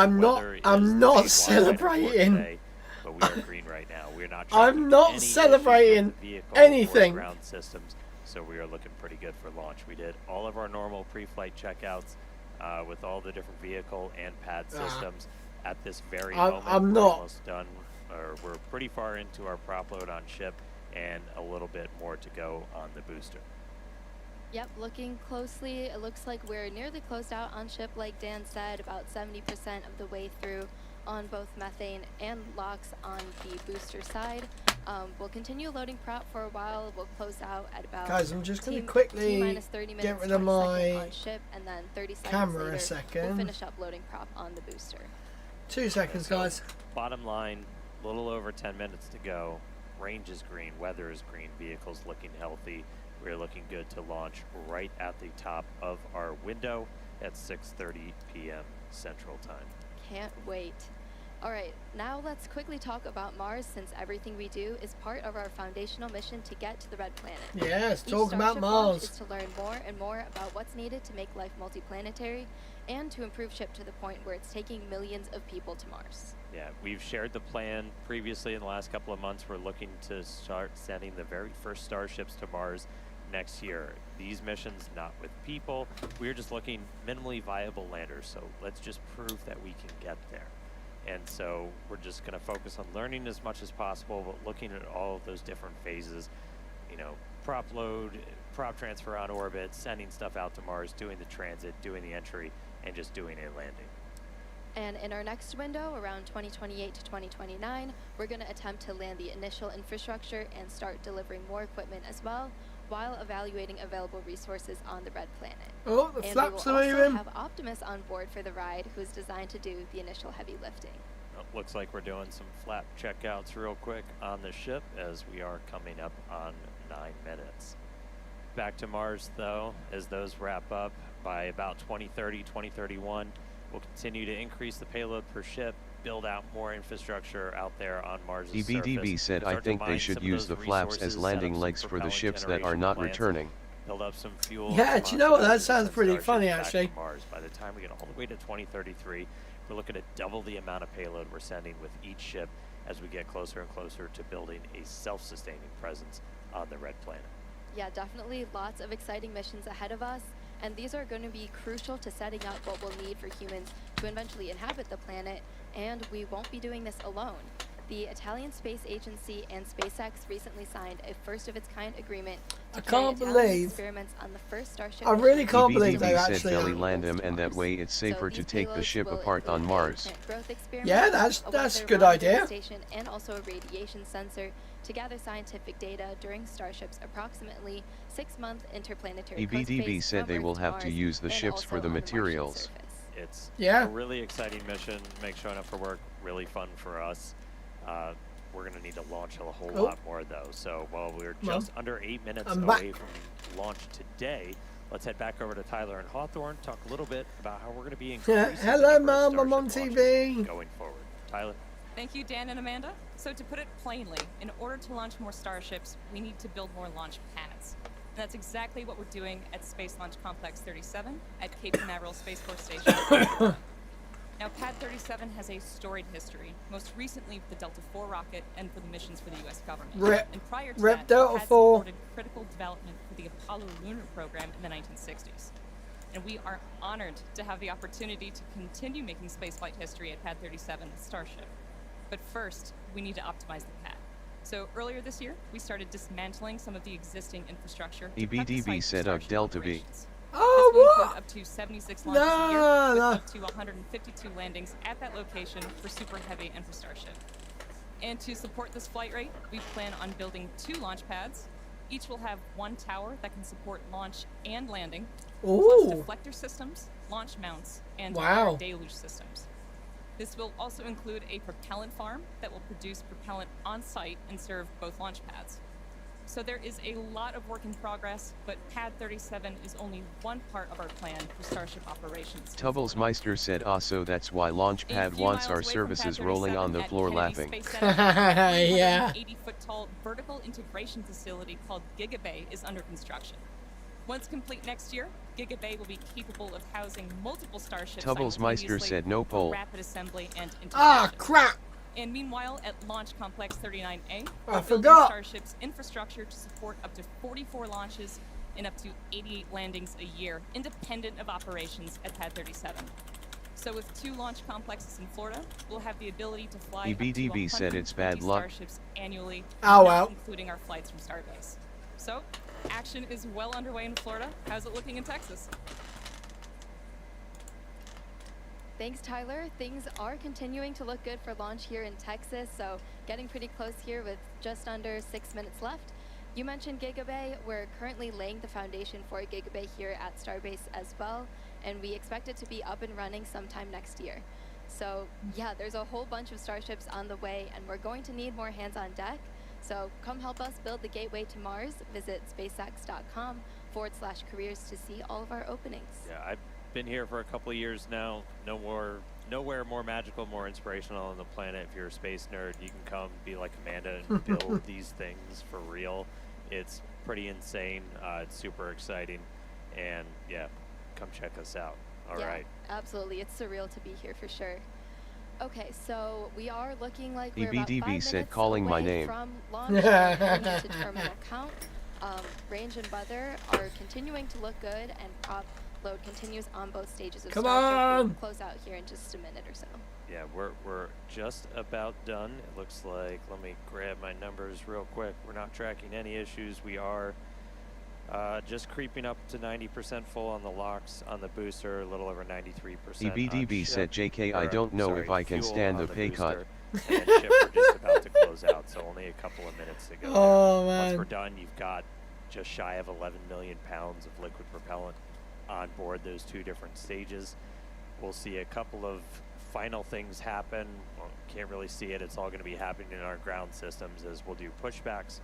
I'm not celebrating. Today, but we are green right now. We're not. I'm not celebrating anything. Ground systems, so we are looking pretty good for launch. We did all of our normal pre-flight checkouts with all the different vehicle and pad systems. At this very moment, we're almost done. Or we're pretty far into our prop load on ship, and a little bit more to go on the booster. Yep, looking closely, it looks like we're nearly closed out on ship, like Dan said, about 70% of the way through on both methane and LOX on the booster side. We'll continue loading prop for a while. We'll close out at about Guys, I'm just going to quickly get rid of my on ship, and then 30 seconds camera later, a second. we'll finish up loading prop on the booster. 2 seconds, guys. Bottom line, a little over 10 minutes to go. Range is green, weather is green, vehicles looking healthy. We're looking good to launch right at the top of our window at 6:30 p.m. Central Time. Can't wait. All right, now let's quickly talk about Mars, since everything we do is part of our foundational mission to get to the Red Planet. Yes, Each talk about Starship launch Mars. is to learn more and more about what's needed to make life multiplanetary, and to improve SHIP to the point where it's taking millions of people to Mars. Yeah, we've shared the plan previously in the last couple of months. We're looking to start sending the very first Starships to Mars next year. These missions, not with people. We're just looking minimally viable landers, so let's just prove that we can get there. And so we're just going to focus on learning as much as possible, but looking at all of those different phases, you know, prop load, prop transfer on orbit, sending stuff out to Mars, doing the transit, doing the entry, and just doing a landing. And in our next window, around 2028 to 2029, we're going to attempt to land the initial infrastructure and start delivering more equipment as well, while evaluating available resources on the Red Planet. Oh, the and flaps we will are also moving. have Optimus on board for the ride, who's designed to do the initial heavy lifting. Well, looks like we're doing some flap checkouts real quick on the ship, as we are coming up on 9 minutes. Back to Mars, though, as those wrap up, by about 2030, 2031. We'll continue to increase the payload per ship, build out more infrastructure out there on Mars' EBDB surface. said, I start to think they mine should some of use those the flaps as resources, set landing up some legs for the propellant ships that are generation not plants, returning. build up some fuel. Yeah, some do you know what? That oxidizer to sounds send pretty Starships funny, back to actually. Mars. By the time we get all the way to 2033, we're looking at double the amount of payload we're sending with each ship as we get closer and closer to building a self-sustaining presence on the Red Planet. Yeah, definitely lots of exciting missions ahead of us, and these are going to be crucial to setting up what we'll need for humans to eventually inhabit the planet, and we won't be doing this alone. The Italian Space Agency and SpaceX recently signed a first-of-its-kind agreement to carry Italian experiments on the first Starship. I really can't believe they EBDB said actually belly land them, and that way it's safer to take the ship apart on Mars. Yeah, that's a good idea. Station and also a radiation sensor to gather scientific data during Starship's approximately 6-month interplanetary cruise EBDB phase said from they Earth will to have to Mars use the and ships also for the on Martian materials. surface. It's a really exciting mission. Make showing up for work really fun for us. We're going to need to launch a whole lot more, though. So while we're just under 8 minutes away from launch today, let's head back over to Tyler and Hawthorne, talk a little bit about how we're going to be increasing Hello, Mum. I'm on TV. going forward. Tyler? Thank you, Dan and Amanda. So to put it plainly, in order to launch more Starships, we need to build more launch pads. And that's exactly what we're doing at Space Launch Complex 37 at Cape Canaveral Space Force Station. Now, Pad 37 has a storied history, most recently with the Delta IV rocket and for the missions for the U.S. government. And prior to that, Delta Pad IV. supported critical development for the Apollo lunar program in the 1960s. And we are honored to have the opportunity to continue making spaceflight history at Pad 37 with Starship. But first, we need to optimize the pad. So earlier this year, we started dismantling some of the existing infrastructure. EBDB said of Delta V. Oh, this will include up to 76 launches a year, with up to 152 landings at that location for Super Heavy and for Starship. And to support this flight rate, we plan on building 2 launch pads. Each will have 1 tower that can support launch and landing, plus deflector systems, launch mounts, and deluge systems. This will also include a propellant farm that will produce propellant on site and serve both launch pads. So there is a lot of work in progress, but Pad 37 is only one part of our plan for Starship operations. Tubblesmeister said, so that's why Launchpad wants our services rolling on the floor laughing. Yeah. 80-foot tall vertical integration facility called Gigabay is under construction. Once complete next year, Gigabay will be capable of housing multiple Starships Tubblesmeister said no for poll. rapid assembly and integration. Ah, crap! And meanwhile, at Launch Complex 39A, I we're building forgot. Starship's infrastructure to support up to 44 launches and up to 88 landings a year, independent of operations at Pad 37. So with 2 launch complexes in Florida, we'll have the ability to fly EBDB up to said it's bad luck. Starships annually, Oh, not wow. including our flights from Starbase. So, action is well underway in Florida. How's it looking in Texas? Thanks, Tyler. Things are continuing to look good for launch here in Texas, so getting pretty close here with just under 6 minutes left. You mentioned Gigabay. We're currently laying the foundation for a Gigabay here at Starbase as well, and we expect it to be up and running sometime next year. So yeah, there's a whole bunch of Starships on the way, and we're going to need more hands on deck. So come help us build the gateway to Mars. Visit spacex.com/careers to see all of our openings. Yeah, I've been here for a couple of years now. Nowhere more magical, more inspirational on the planet. If you're a space nerd, you can come be like Amanda and build these things for real. It's pretty insane. It's super exciting. And yeah, come check us out. All right. Absolutely. It's surreal to be here for sure. Okay, so we are looking like we're about 5 EBDB minutes said calling my away name. from launch and to terminal count. Range and weather are continuing to look good, and prop load continues on both stages of Come Starship. on! We'll close out here in just a minute or so. Yeah, we're just about done. It looks like, let me grab my numbers real quick. We're not tracking any issues. We are just creeping up to 90% full on the locks on the booster, a little over 93%. EBDB said, JK, I don't know if I can stand the pay cut. And then ship, we're just about to close out, so only a couple of minutes to go. Oh, Once man. we're done, you've got just shy of 11 million pounds of liquid propellant on board those 2 different stages. We'll see a couple of final things happen. Well, can't really see it. It's all going to be happening in our ground systems as we'll do pushbacks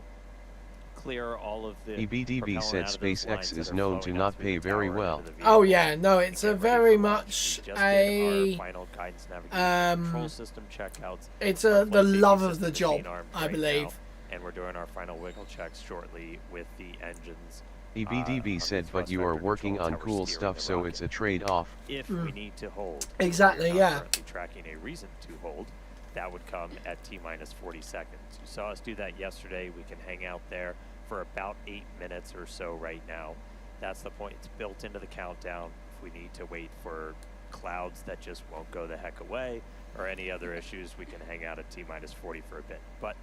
clear all of the EBDB said propellant out of those lines SpaceX that is are known flowing to up not through pay the very tower and well. into the Oh vehicle yeah, no, and it's get a ready very for launch. much We just did a our final guidance navigation control system checkouts. it's Our a the flight safety love of system the is job, being armed I right believe. now, and we're doing our final wiggle checks shortly with the engines. EBDB said, but you are working on cool stuff, so it's a trade-off. If we need to hold, Exactly, we're not yeah. currently tracking a reason to hold. That would come at T-minus 40 seconds. You saw us do that yesterday. We can hang out there for about 8 minutes or so right now. That's the point. It's built into the countdown. If we need to wait for clouds that just won't go the heck away or any other issues, we can hang out at T-minus 40 for a bit. But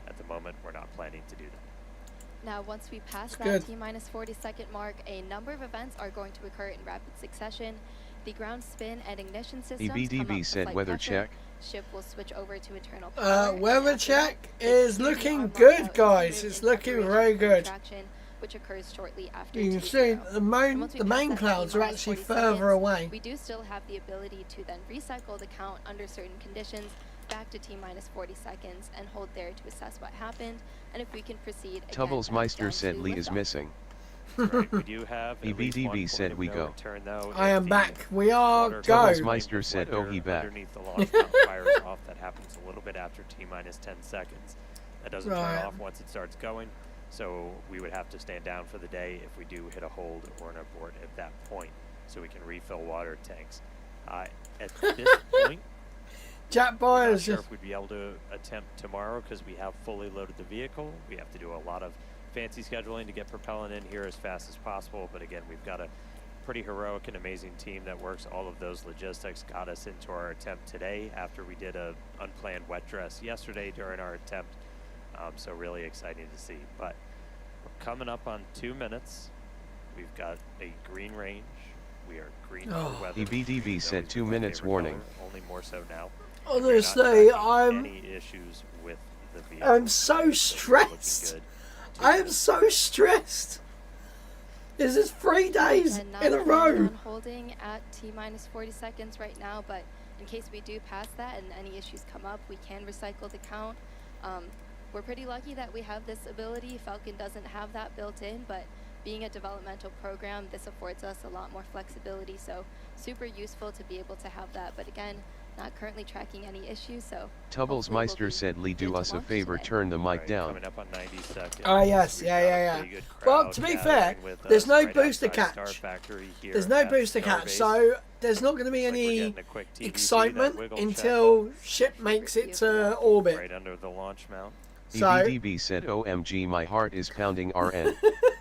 at the moment, we're not planning to do that. Now, once we pass Good. that T-minus 40-second mark, a number of events are going to occur in rapid succession. The ground spin and ignition systems come up EBDB for said flight weather pressure. check. Ship will switch over to internal power. and Weather after check that, is the looking are good, marked out guys. into It's move looking into very good. traction, which occurs shortly after You can see T0. the And main once we the pass main that clouds are T-minus actually 40 further seconds, away. We do still have the ability to then recycle the count under certain conditions back to T-minus 40 seconds and hold there to assess what happened and if we can proceed again Tubbles back Meister down said to Lee is liftoff. missing. Right, we do have at least one EBDB point said of we no go. return, though, I if am the back. We are water go. Tubbles flame Meister said, oh, deflector he back. underneath the launch mount fires off. That happens a little bit after T-minus 10 seconds. That doesn't Right. turn off once it starts going. So we would have to stand down for the day if we do hit a hold or an abort at that point, so we can refill water tanks. At this point, Jack I'm not Byers sure just if we'd be able to attempt tomorrow because we have fully loaded the vehicle. We have to do a lot of fancy scheduling to get propellant in here as fast as possible. But again, we've got a pretty heroic and amazing team that works all of those logistics. Got us into our attempt today after we did a unplanned wet dress yesterday during our attempt. So really exciting to see. But we're coming up on 2 minutes. We've got a green range. We are green for weather. EBDB It's said always 2 been my minutes favorite warning. color, only more so now. honestly, Any issues with the vehicle. I'm so stressed. I am so stressed. This is 3 days And not in a planning row. on holding at T-minus 40 seconds right now, but in case we do pass that and any issues come up, we can recycle the count. We're pretty lucky that we have this ability. Falcon doesn't have that built in, but being a developmental program, this affords us a lot more flexibility, so super useful to be able to have that. But again, not currently tracking any issues, so Tubbles Meister said, Lee, do us a favor, turn the mic down. Coming up on 90 seconds. Oh yes, yeah. Well, to be fair, there's no booster catch. There's no booster catch, so there's not going to be any excitement until ship makes it to orbit. Right under the launch mount. So, EBDB said, OMG, my heart is pounding RN.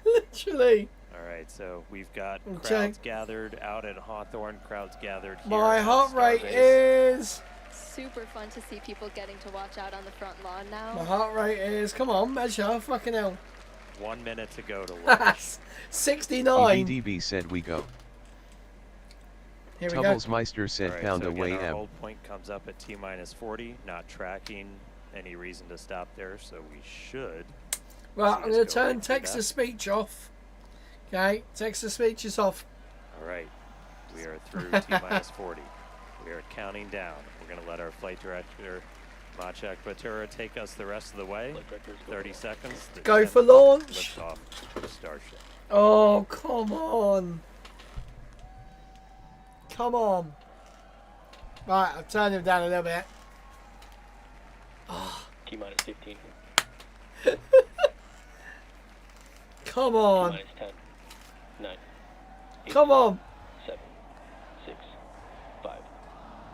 literally, All right, so we've got Okay. crowds gathered out at Hawthorne, crowds gathered here. my at heart rate Starbase. is. super fun to see people getting to watch out on the front lawn now. My heart rate is. Come on, measure. Fucking hell. 1 minute to go to launch. 69. EBDB said, we go. Here we go. Tubbles Meister said, All right, pound so again, away our M. hold point comes up at T-minus 40, not tracking any reason to stop there, so we should. Right, see I'm us going go to turn right through text that. to speech off. Okay, text to speech is off. All right, we are through T-minus 40. We are counting down. We're going to let our flight director, Maciek Batura, take us the rest of the way. 30 seconds. The Go 10 for launch. Lift off the Starship. Oh, come on. Come on. Right, I've turned him down a little bit. Oh. T-minus 15. Come on. T-minus 10. 9. 8, Come on. 7. 6. 5.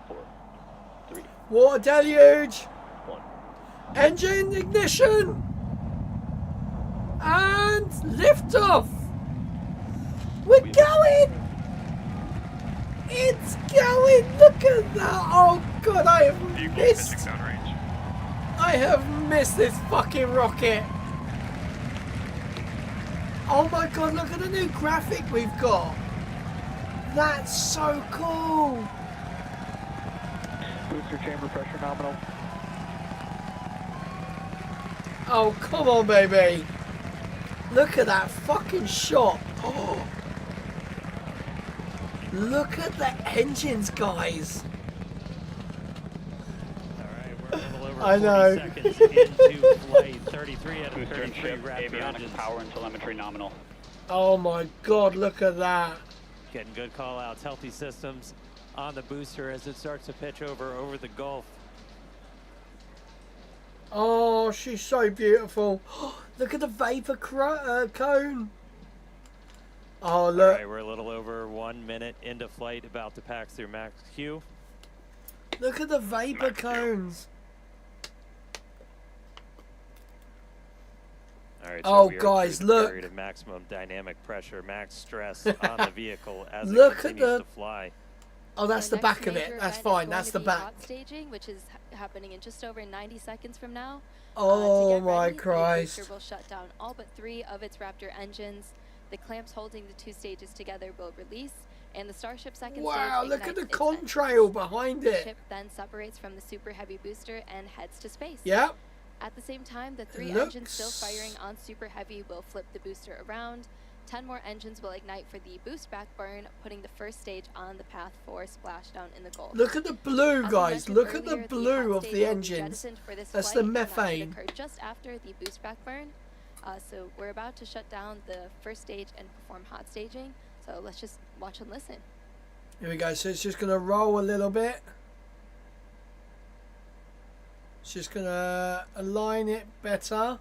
4. 3. Water deluge. 1. Engine ignition. And liftoff. We're going. It's going. Look at that. Oh, God, I have missed. I have missed this fucking rocket. Oh my God, look at the new graphic we've got. That's so cool. Booster chamber pressure nominal. Oh, come on, baby. Look at that fucking shot. Oh. Look at the engines, guys. All right, we're a little over I know. 40 seconds into flight. 33 33 out of Booster and 33 ship, Raptor avionics, engines. power and telemetry nominal. Oh my God, look at that. Getting good call outs, healthy systems on the booster as it starts to pitch over the Gulf. Oh, she's so beautiful. Look at the vapor cone. Oh, look. All right, we're a little over 1 minute into flight, about to pass through max Q. Look at the vapor cones. All right, Oh, so we are guys, through the look. period of maximum dynamic pressure, max stress on the vehicle as Look it at continues the- to fly. Oh, that's The the next back of major it. That's event is fine. going That's to the be back. hot staging, which is happening in just over 90 seconds from now. Oh to get my ready, Christ. The booster will shut down all but 3 of its Raptor engines. The clamps holding the 2 stages together will release, and the Starship second Wow, stage look at ignites the its contrail behind The it. ship then separates from the super heavy booster and heads to space. Yep. At the same time, the 3 Looks- engines still firing on super heavy will flip the booster around. 10 more engines will ignite for the boost back burn, putting the first stage on the path for splashdown in the Gulf. Look at the blue, As we guys. mentioned Look at the earlier, blue hot of stage the will be engines. jettisoned for this That's flight, the and that should methane. occur just after the boost back burn. So we're about to shut down the first stage and perform hot staging. So let's just watch and listen. Here we go. So it's just going to roll a little bit. It's just going to align it better.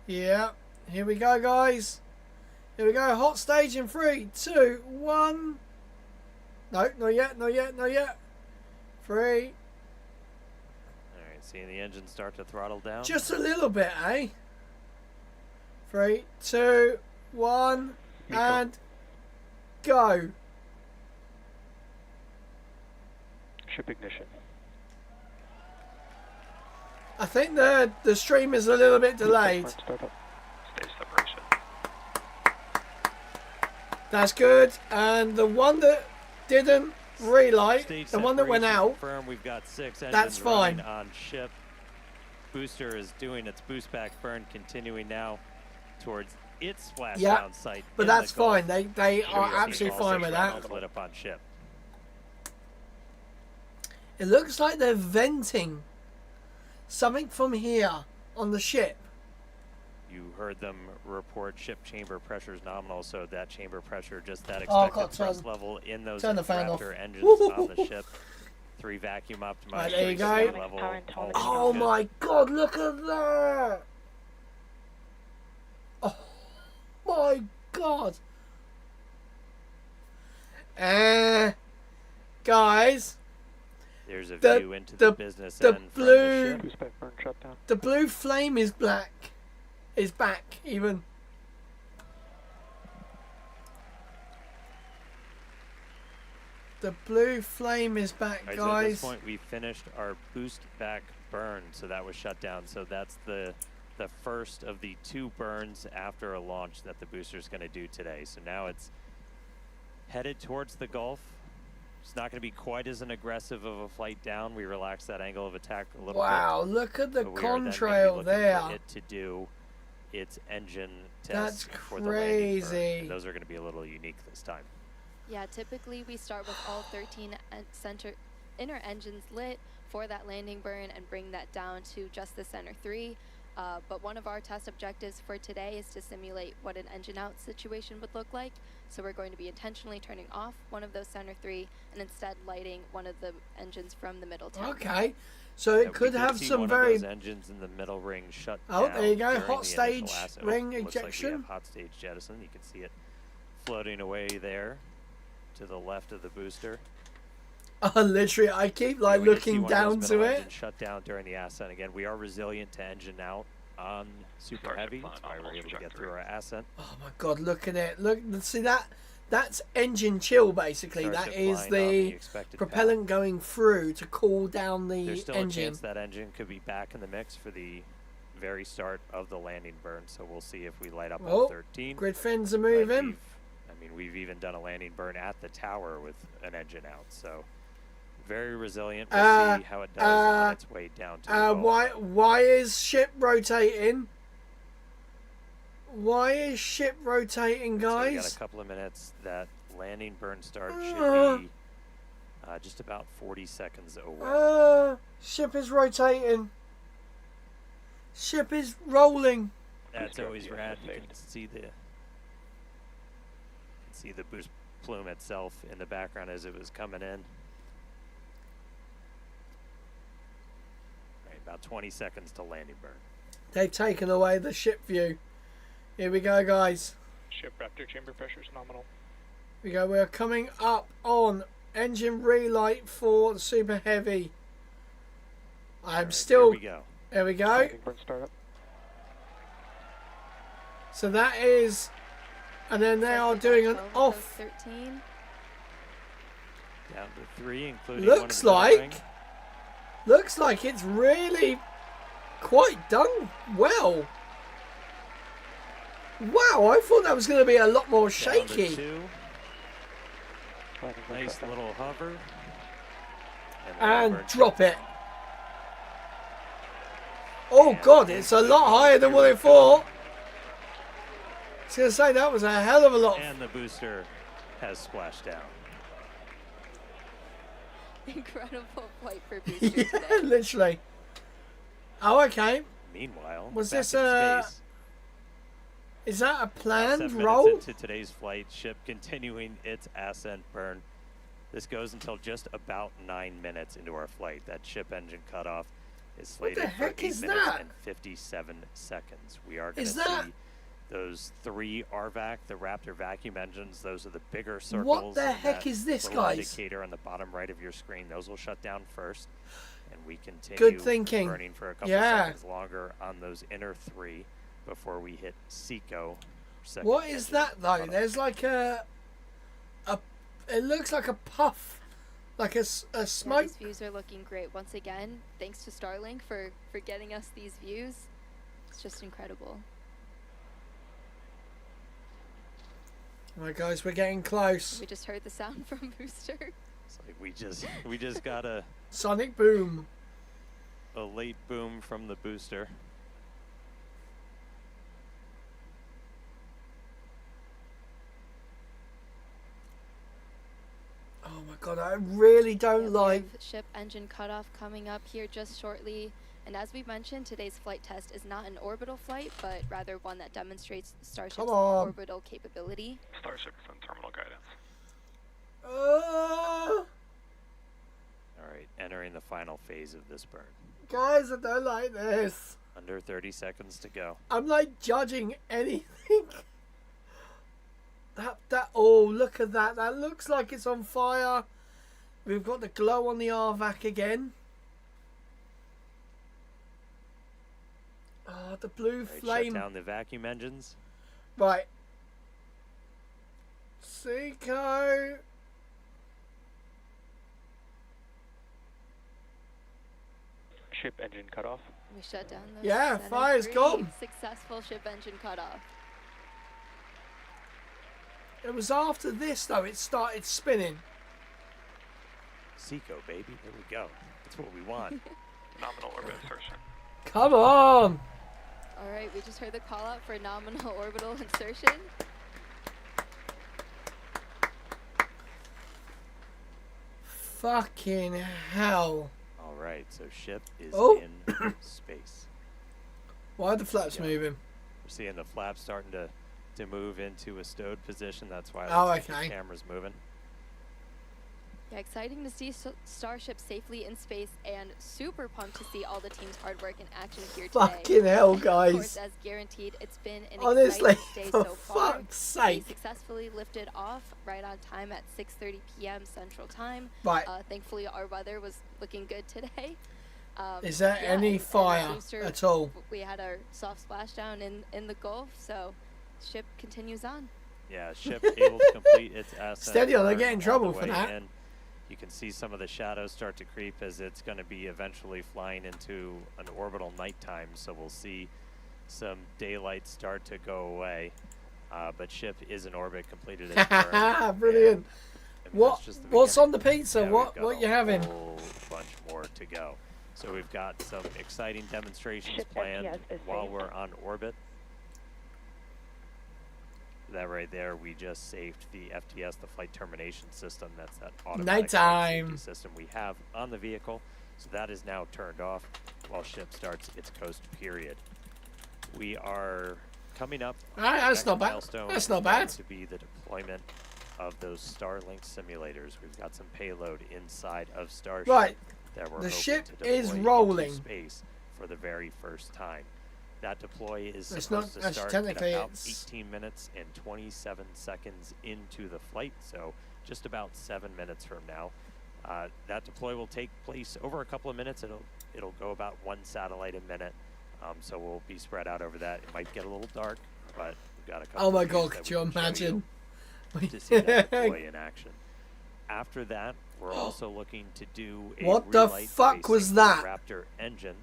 Yeah. Here we go, guys. Here we go. Hot stage in 3, 2, 1. No, not yet. Not yet. Not yet. 3. All right, seeing the engine start to throttle down. Just a little bit, eh? 3, 2, 1, and go. Ship ignition. I think the stream is a little bit delayed. Start up. Stage separation. That's good. And the one that didn't relight, Stage the one that went separation out, confirmed. We've got 6 engines that's fine. running on ship. Booster is doing its boost back burn, continuing now towards its splashdown site. but in that's the Gulf. fine. They Here are we see absolutely all fine 6 with that. rounds lit up on ship. It looks like they're venting something from here on the ship. You heard them report ship chamber pressures nominal, so that chamber pressure, just that Oh, expected God, thrust level in those turn the fan off. Raptor engines on the ship. 3 vacuum optimized. Right, there you 3 go. steam level, all Oh good. my God, look at that. Oh my God. Guys. There's a view into the business end from blue, the ship. the blue flame is black. Is back even. The blue flame is back, All right, so at this guys. point, we finished our boost back burn, so that was shut down. So that's the first of the 2 burns after a launch that the booster is going to do today. So now it's headed towards the Gulf. It's not going to be quite as an aggressive of a flight down. We relaxed that angle of attack a little bit. Wow, look at the But we are then gonna be contrail looking there. for it to do its engine That's tests for the landing burn. crazy. And those are going to be a little unique this time. Yeah, typically we start with all 13 inner engines lit for that landing burn and bring that down to just the center 3. But one of our test objectives for today is to simulate what an engine out situation would look like. So we're going to be intentionally turning off one of those center 3 and instead lighting one of the engines from the middle tank. Okay, so Yeah, it could we have see some one very. of those engines in the middle ring shut Oh, down there you go. during Hot the initial stage ascent. ring Looks like we ejection. have hot stage jettison. You can see it floating away there to the left of the booster. Literally, I keep like We did see looking one of down those to middle it. engines shut down during the ascent. Again, we are resilient to engine out on super heavy. That's why we're able to get through our ascent. Oh my God, look at it! Look, see that? That's engine chill, basically. Starship That is flying on the the expected propellant going through to cool down the There's still a engine. chance that engine could be back in the mix for the very start of the landing burn. So we'll see if we light up all Oh, 13. grid fins are But moving. we've even done a landing burn at the tower with an engine out. So very resilient. We'll see how it does on its way down to the Gulf. Why is ship rotating? Why is ship rotating, So we got guys? a couple of minutes. That landing burn start should be Just about 40 seconds away. Ship is rotating. Ship is rolling. That's always rad. You can see the boost plume itself in the background as it was coming in. Right, about 20 seconds to landing burn. They've taken away the ship view. Here we go, guys. Ship Raptor chamber pressure is nominal. Here we go. We're coming up on engine relight for the Super Heavy. I'm still. Here we go. There we go. Landing burn startup. So that is, and then they are doing an off. 13. Down to 3, including Looks like it's really quite done well. Wow, I thought that was going to be a lot more shaky. Nice little hover. And drop it. Oh God, it's a lot higher than what I thought. I was going to say that was a hell of a lot. And the booster has splashed down. Incredible flight for booster Yeah, today. literally. Oh, okay. Meanwhile, Was back this in a? space, Is that a planned 7 roll? minutes into today's flight, ship continuing its ascent burn. This goes until just about 9 minutes into our flight. That ship engine cutoff is slated for heck 8 is minutes that? and 57 seconds. We are going to Is see that- those 3 RVAC, the Raptor vacuum engines. Those are the bigger circles. What the and heck that is this, little guys? indicator on the bottom right of your screen. Those will shut down first, and we continue Good thinking. burning for a couple Yeah. seconds longer on those inner 3 before we hit SECO. Second What is engine that though? cutoff. There's like a. It looks like a puff, like a Yeah, smoke. these views are looking great. Once again, thanks to Starlink for getting us these views. It's just incredible. Right, guys, we're getting close. We just heard the sound from booster. It's like we just got a Sonic boom. late boom from the booster. Oh my God, I really don't Yeah, we like. have ship engine cutoff coming up here just shortly. And as we mentioned, today's flight test is not an orbital flight, but rather one that demonstrates Starship's Come on. orbital capability. Starship is on terminal guidance. All right, entering the final phase of this burn. Guys, I don't like this. Under 30 seconds to go. I'm like judging anything. Oh, look at that. That looks like it's on fire. We've got the glow on the RVAC again. Oh, the blue All right, flame. shut down the vacuum engines. Right. Seco. Ship engine cutoff. We shut down those. Yeah, center fire's 3. gone. Successful ship engine cutoff. It was after this, though, it started spinning. SECO, baby. Here we go. That's what we want. Nominal orbit insertion. Come on. All right, we just heard the call out for nominal orbital insertion. Fucking hell. All right, so ship is Oh. in space. Why are the flaps moving? We're seeing the flaps starting to move into a stowed position. That's why Oh, the okay. camera's moving. Yeah, exciting to see Starship safely in space, and super pumped to see all the team's hard work in action here today. Fucking hell, Of guys. course, as guaranteed, it's been an Honestly, exciting day for so far. fuck's sake. We successfully lifted off right on time at 6:30 p.m. Central Time. Right. Thankfully, our weather was looking good today. Is there yeah, any and the fire booster, at all? We had our soft splashdown in the Gulf, so ship continues on. Yeah, ship able to complete its ascent. Steady on, I burn get in all trouble the for way that. in. You can see some of the shadows start to creep as it's going to be eventually flying into an orbital nighttime. So we'll see some daylight start to go away. But ship is in orbit, completed its burn. Brilliant. I mean, that's just the What's on beginning. the pizza? Yeah, what we've got you a having? whole bunch more to go. So we've got some exciting demonstrations Ship planned FPS is while safe. we're on orbit. that right there, we just saved the FTS, the flight termination system. That's that automatic Nighttime safety system we have on the vehicle. So that is now turned off while ship starts its coast period. We are coming up. Alright, that's not bad. That's not bad. To be the deployment of those Starlink simulators. We've got some payload inside of Starship. Right. That we're The hoping ship to deploy is into rolling. space for the very first time. That deploy is It's supposed not- to actually, start technically at about it's- 18 minutes and 27 seconds into the flight, so just about 7 minutes from now. That deploy will take place over a couple of minutes. It'll go about 1 satellite a minute, so we'll be spread out over that. It might get a little dark, but we've got a couple. Oh my of god, views that could we you can show imagine? to see that deploy in action. After that, we're also looking to do a What the relight fuck of a was single that? Raptor engine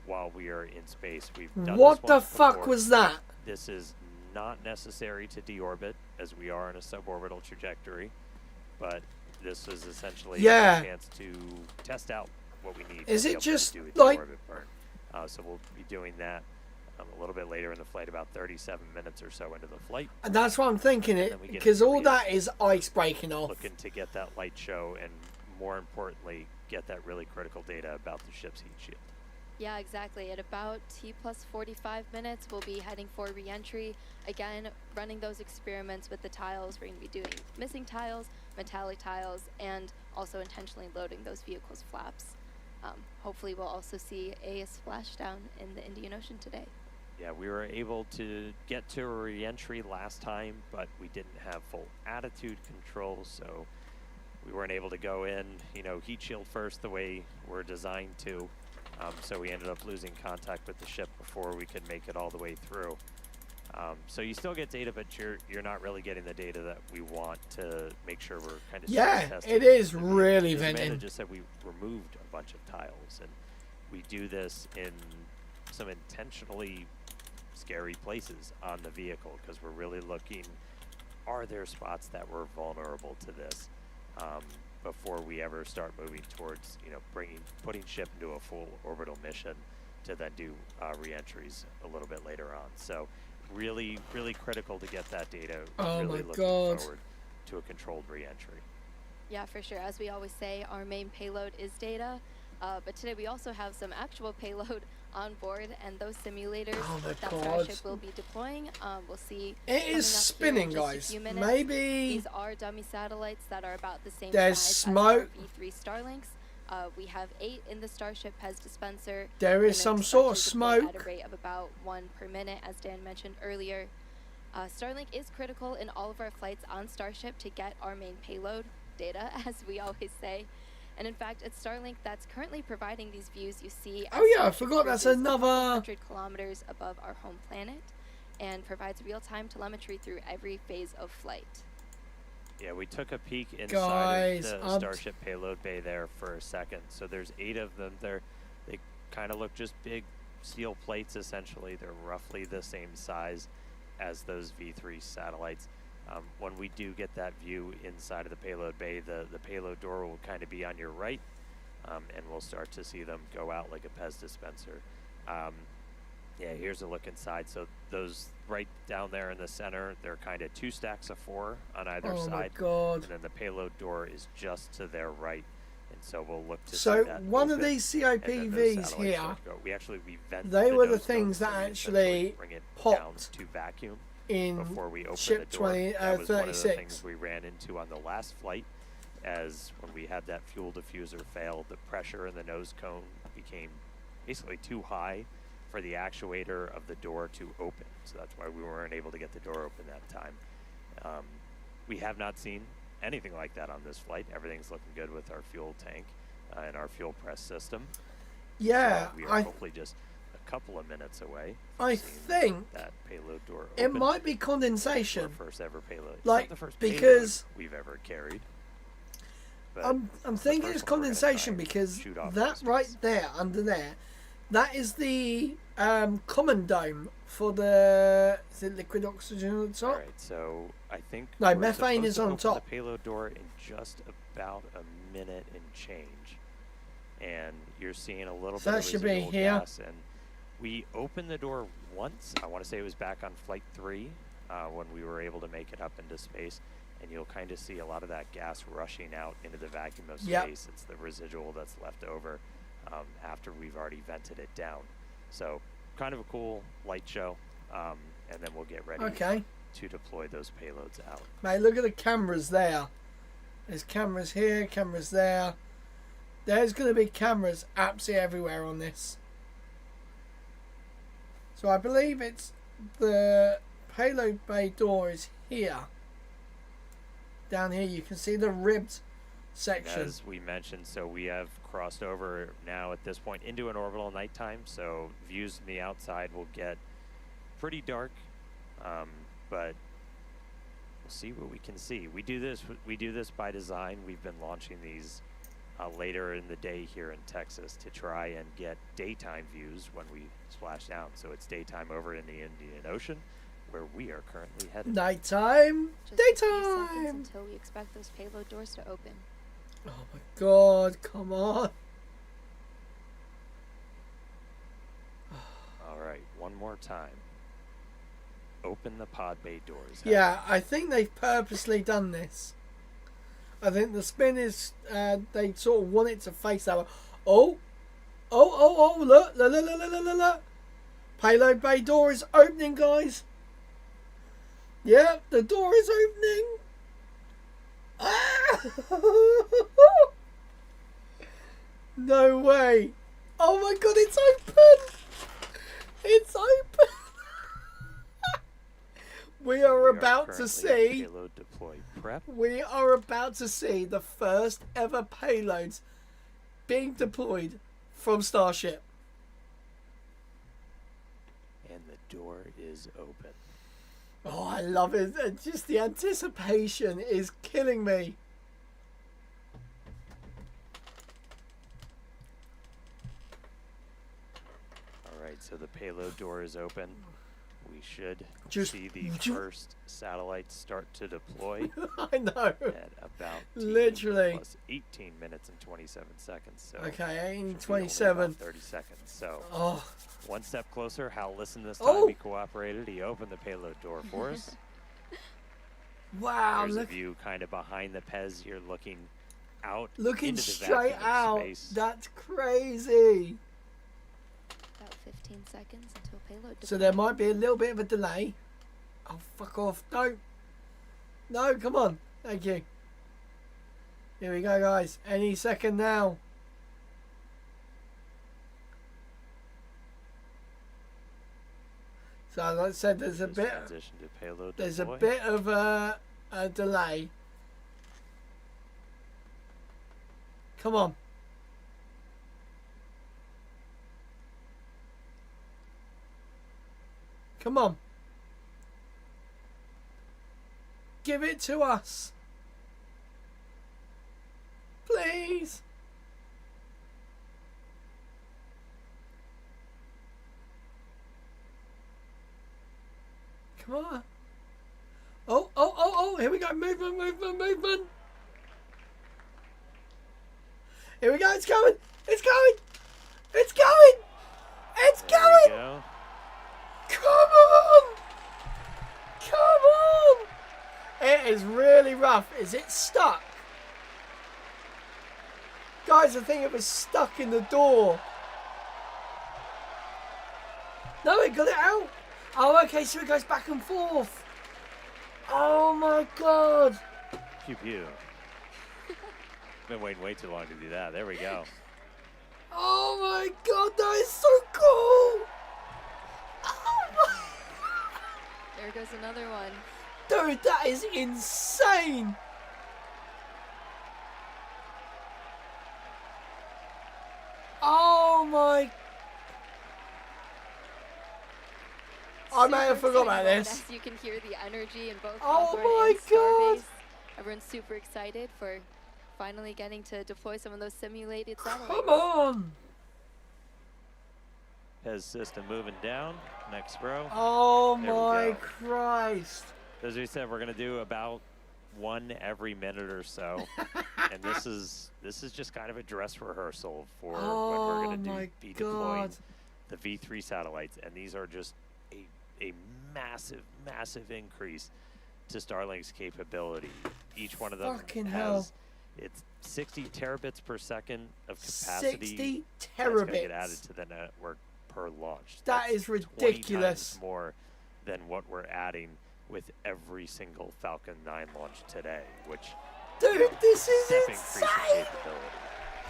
while we are in space. We've done What this the once fuck before. was that? This is not necessary to deorbit, as we are in a suborbital trajectory, but this is essentially Yeah. a chance to test out what we need. Is to be it able just to do a like- deorbit burn. So we'll be doing that a little bit later in the flight, about 37 minutes or so into the flight. And that's what I'm thinking, And it then we get because into all that is ice breaking off. looking to get that light show and, more importantly, get that really critical data about the ship's heat shield. Yeah, exactly. At about T plus 45 minutes, we'll be heading for re-entry. Again, running those experiments with the tiles. We're going to be doing missing tiles, metallic tiles, and also intentionally loading those vehicles' flaps. Hopefully we'll also see a splashdown in the Indian Ocean today. Yeah, we were able to get to a re-entry last time, but we didn't have full attitude control, so we weren't able to go in, heat shield first the way we're designed to. So we ended up losing contact with the ship before we could make it all the way through. So you still get data, but you're not really getting the data that we want to make sure we're kind of Yeah, testing. it is really As Amanda venting. just said, we removed a bunch of tiles, and we do this in some intentionally scary places on the vehicle because we're really looking, are there spots that were vulnerable to this before we ever start moving towards, putting ship into a full orbital mission to then do re-entries a little bit later on. So really, really critical to get that data. Oh really my looking God. forward to a controlled re-entry. Yeah, for sure. As we always say, our main payload is data, but today we also have some actual payload on board, and those simulators Oh my that God. Starship will be deploying, we'll see. It coming is up spinning, here in just a guys. few minutes. Maybe These are dummy satellites that are about the same there's size smoke. as our V3 Starlinks. We have 8 in the Starship PEZ dispenser. There is and some it's sort of actually deployed smoke. at a rate of about 1 per minute, as Dan mentioned earlier. Starlink is critical in all of our flights on Starship to get our main payload data, as we always say. And in fact, it's Starlink that's currently providing these views you see. Oh yeah, I forgot that's another 100 kilometers above our home planet, and provides real-time telemetry through every phase of flight. Yeah, we took a peek inside Guys, of the Starship payload bay there for a second. So there's 8 of them. They kind of look just big steel plates, essentially. They're roughly the same size as those V3 satellites. When we do get that view inside of the payload bay, the payload door will kind of be on your right, and we'll start to see them go out like a PEZ dispenser. Yeah, here's a look inside. So those right down there in the center, they're kind of 2 stacks of 4 on either Oh my side. God. And then the payload door is just to their right. And so we'll look to So see that one of open, these and then those CIPVs satellites here, start to go. We vent they were the nose things cones, that so we actually essentially bring it down popped to vacuum in before we open ship the door. 20, That was one of the 36. things we ran into on the last flight, as when we had that fuel diffuser fail, the pressure in the nose cone became basically too high for the actuator of the door to open. So that's why we weren't able to get the door open that time. We have not seen anything like that on this flight. Everything's looking good with our fuel tank and our fuel press system. Yeah, so we are hopefully just a couple of minutes away from I seeing think that payload door it open. might be Our condensation. first ever payload. It's Like, not the first because payload we've ever carried. but I'm it's the thinking first it's one we're gonna try condensation and because shoot off that into space. right there, under there, that is the common dome for the, is it liquid oxygen at the top? Alright, so I think No, we're methane supposed is to on open top. the payload door in just about a minute and change. And you're seeing a little So bit that of should be residual here. gas. And we opened the door once. I want to say it was back on flight 3. when we were able to make it up into space. And you'll kind of see a lot of that gas rushing out into the vacuum of space. Yep. It's the residual that's left over after we've already vented it down. So kind of a cool light show. And then we'll get ready to deploy those payloads out. Mate, look at the cameras there. There's cameras here, cameras there. There's going to be cameras absolutely everywhere on this. So I believe it's the payload bay door is here. Down here you can see the ribbed section. As we mentioned, so we have crossed over now at this point into an orbital nighttime, so views from the outside will get pretty dark, but we'll see what we can see. We do this by design. We've been launching these later in the day here in Texas to try and get daytime views when we splash down. So it's daytime over in the Indian Ocean, where we are currently headed. Nighttime, Just daytime. A few seconds until we expect those payload doors to open. Oh my God! Come on. All right, one more time. Open the pod bay doors. Yeah, I think they've purposely done this. I think the spin is they sort of want it to face that way. Oh, look, look. Payload bay door is opening, guys. Yeah, the door is opening. Ah! No way. Oh my God, it's open. It's open. We are about to see. Payload deploy prep. We are about to see the first ever payloads being deployed from Starship. And the door is open. Oh, I love it. Just the anticipation is killing me. All right, so the payload door is open. We should Just see the first satellites start to deploy. I know. At about literally plus 18 minutes and 27 seconds. So okay, 18, should be 27. only about 30 seconds. So one step closer. Hal listened this time. Oh. He cooperated. He opened the payload door for us. Wow, There's look. a view kind of behind the Pez. You're looking out. Looking into the straight vacuum of out. space. That's crazy. About 15 seconds until payload. So there might be a little bit of a delay. Oh, fuck off. Don't. No, come on. Thank you. Here we go, guys. Any second now. So, like I said, there's a bit. Transition to payload There's a deploy. bit of a delay. Come on. Come on. Give it to us. Please. Come on. Oh, here we go. Movement. Here we go. It's going. It's going. Go. Come on. It is really rough. Is it stuck? Guys, I think it was stuck in the door. No, it got it out. Oh, okay, so it goes back and forth. Oh my God. Pew pew. Been waiting way too long to do that. There we go. Oh my God, that is so cool. Oh my. There goes another one. Dude, that is insane. Oh my. I may have forgot about this. As you can hear the energy in both Oh Hawthorne my and Starbase. God. Everyone's super excited for finally getting to deploy some of those simulated satellites. Come on. Pez system moving down. Next row. Oh There we my go. Christ. As we said, we're going to do about one every minute or so. And this is just kind of a dress rehearsal for when we're going to be deploying God. the V3 satellites. And these are just a a massive, massive increase to Starlink's capability. Each one of them Fucking has hell. it's 60 terabits per second of capacity. 60 That's going to get terabits. added to the network per launch. That is 20 ridiculous. times more than what we're adding with every single Falcon 9 launch today, which Dude, this is step insane. increase in capability.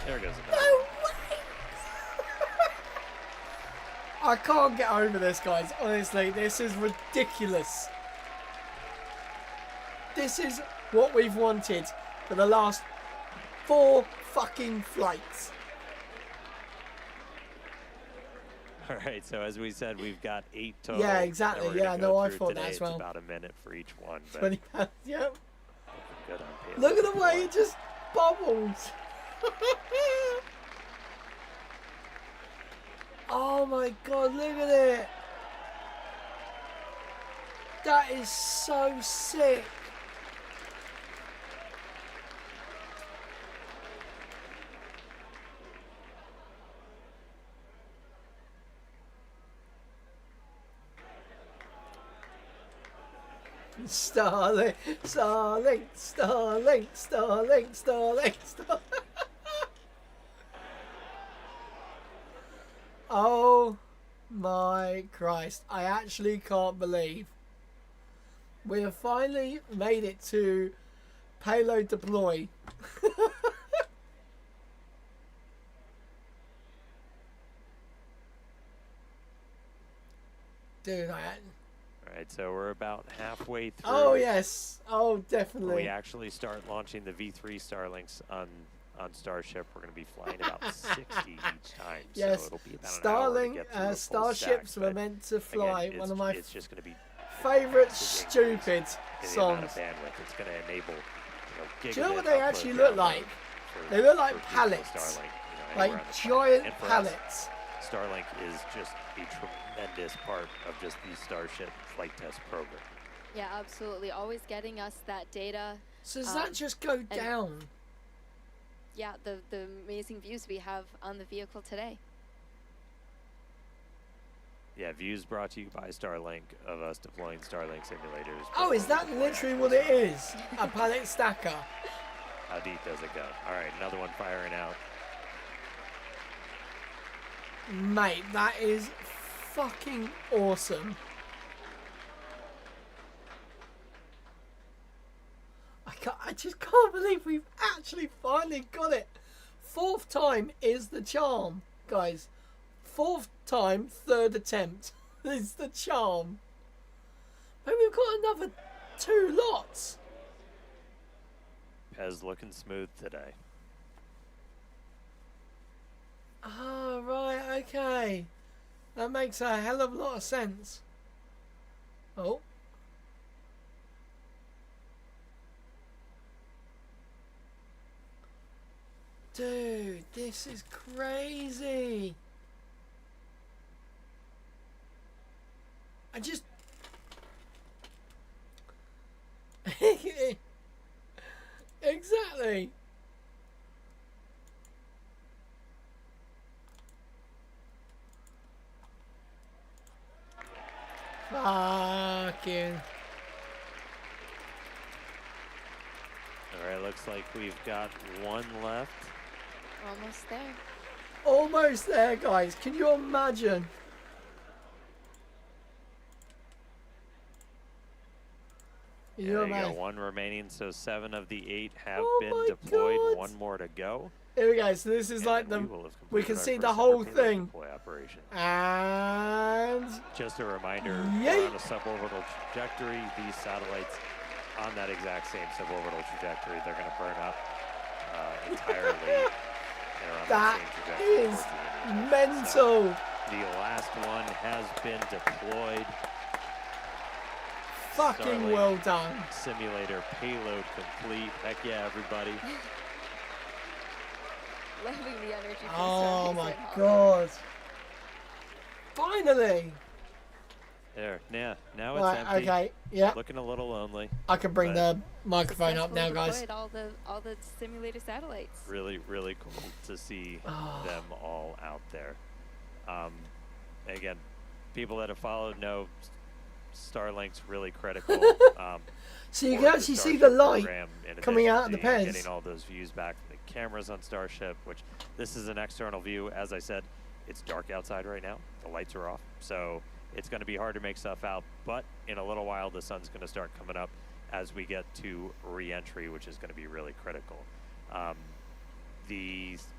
There goes another. No way. I can't get over this, guys. Honestly, this is ridiculous. This is what we've wanted for the last 4 fucking flights. All right, so as we said, we've got 8 total. Yeah, exactly. that we're Yeah, gonna no, go I through thought today. that as It's well. about a minute for each one. But 20 pounds, yeah. good on Payload. Look at the way it just bubbles. Oh my god, look at it. That is so sick. Starlink, Starlink, Starlink, Starlink, Starlink, Starlink. Oh my Christ. I actually can't believe we have finally made it to payload deploy. Dude, All right, so we're about halfway through. oh yes, oh When definitely. we actually start launching the V3 Starlinks on Starship, we're going to be flying about 60 each time. Yes, So it'll be about an hour to Starlink, get through a full Starships stack, were but meant to fly. again, One of my it's just going to be favourite massive increase stupid in the songs. amount of bandwidth. It's going to enable, Do you know what gigabit they upload actually look download like? for- They look for like people with pallets. Starlink, Like anywhere on the planet. giant And for us, pallets. Starlink is just a tremendous part of just the Starship flight test program. Yeah, absolutely. Always getting us that data. So does that just go and- down? Yeah, the amazing views we have on the vehicle today. Yeah, views brought to you by Starlink of us deploying Starlink simulators. Oh, is that literally what it is? A pallet stacker? How deep does it go? All right, another one firing out. Mate, that is fucking awesome. I just can't believe we've actually finally got it. 4th time is the charm, guys. 4th time, 3rd attempt is the charm. But we've got another 2 lots. Pez looking smooth today. Ah, right, okay. That makes a hell of a lot of sense. Oh. Dude, this is crazy. I just... Exactly. Fucking. All right, looks like we've got one left. Almost there. Almost there, guys. Can you imagine? Yeah, there you go, one remaining, so 7 of the 8 have been my deployed. God. 1 more to go. Here we go. So this is And like then the... we will have We completed can our see first the ever whole payload thing. deploy operation. And... Just a reminder, Yay. we're on a suborbital trajectory. These satellites on that exact same suborbital trajectory, they're going to burn up entirely. and are on That same trajectory is towards the end. mental. So the last one has been deployed. Fucking Starlink well done. Simulator payload complete. Heck yeah, everybody. Loving the energy. from Oh Stargazer my and all god. Finally. There, yeah. Now it's Right, empty. okay, yeah. Looking a little lonely. I can bring but the microphone up now, Successfully guys. deployed all the simulator satellites. Really, really cool to see them all out there. Again, people that have followed know Starlink's really critical. So you for can the actually see Starship the light program, in coming addition out of the to pairs. Getting all those views back from the cameras on Starship, which this is an external view. As I said, it's dark outside right now. The lights are off, so it's going to be hard to make stuff out. But in a little while, the sun's going to start coming up as we get to re-entry, which is going to be really critical.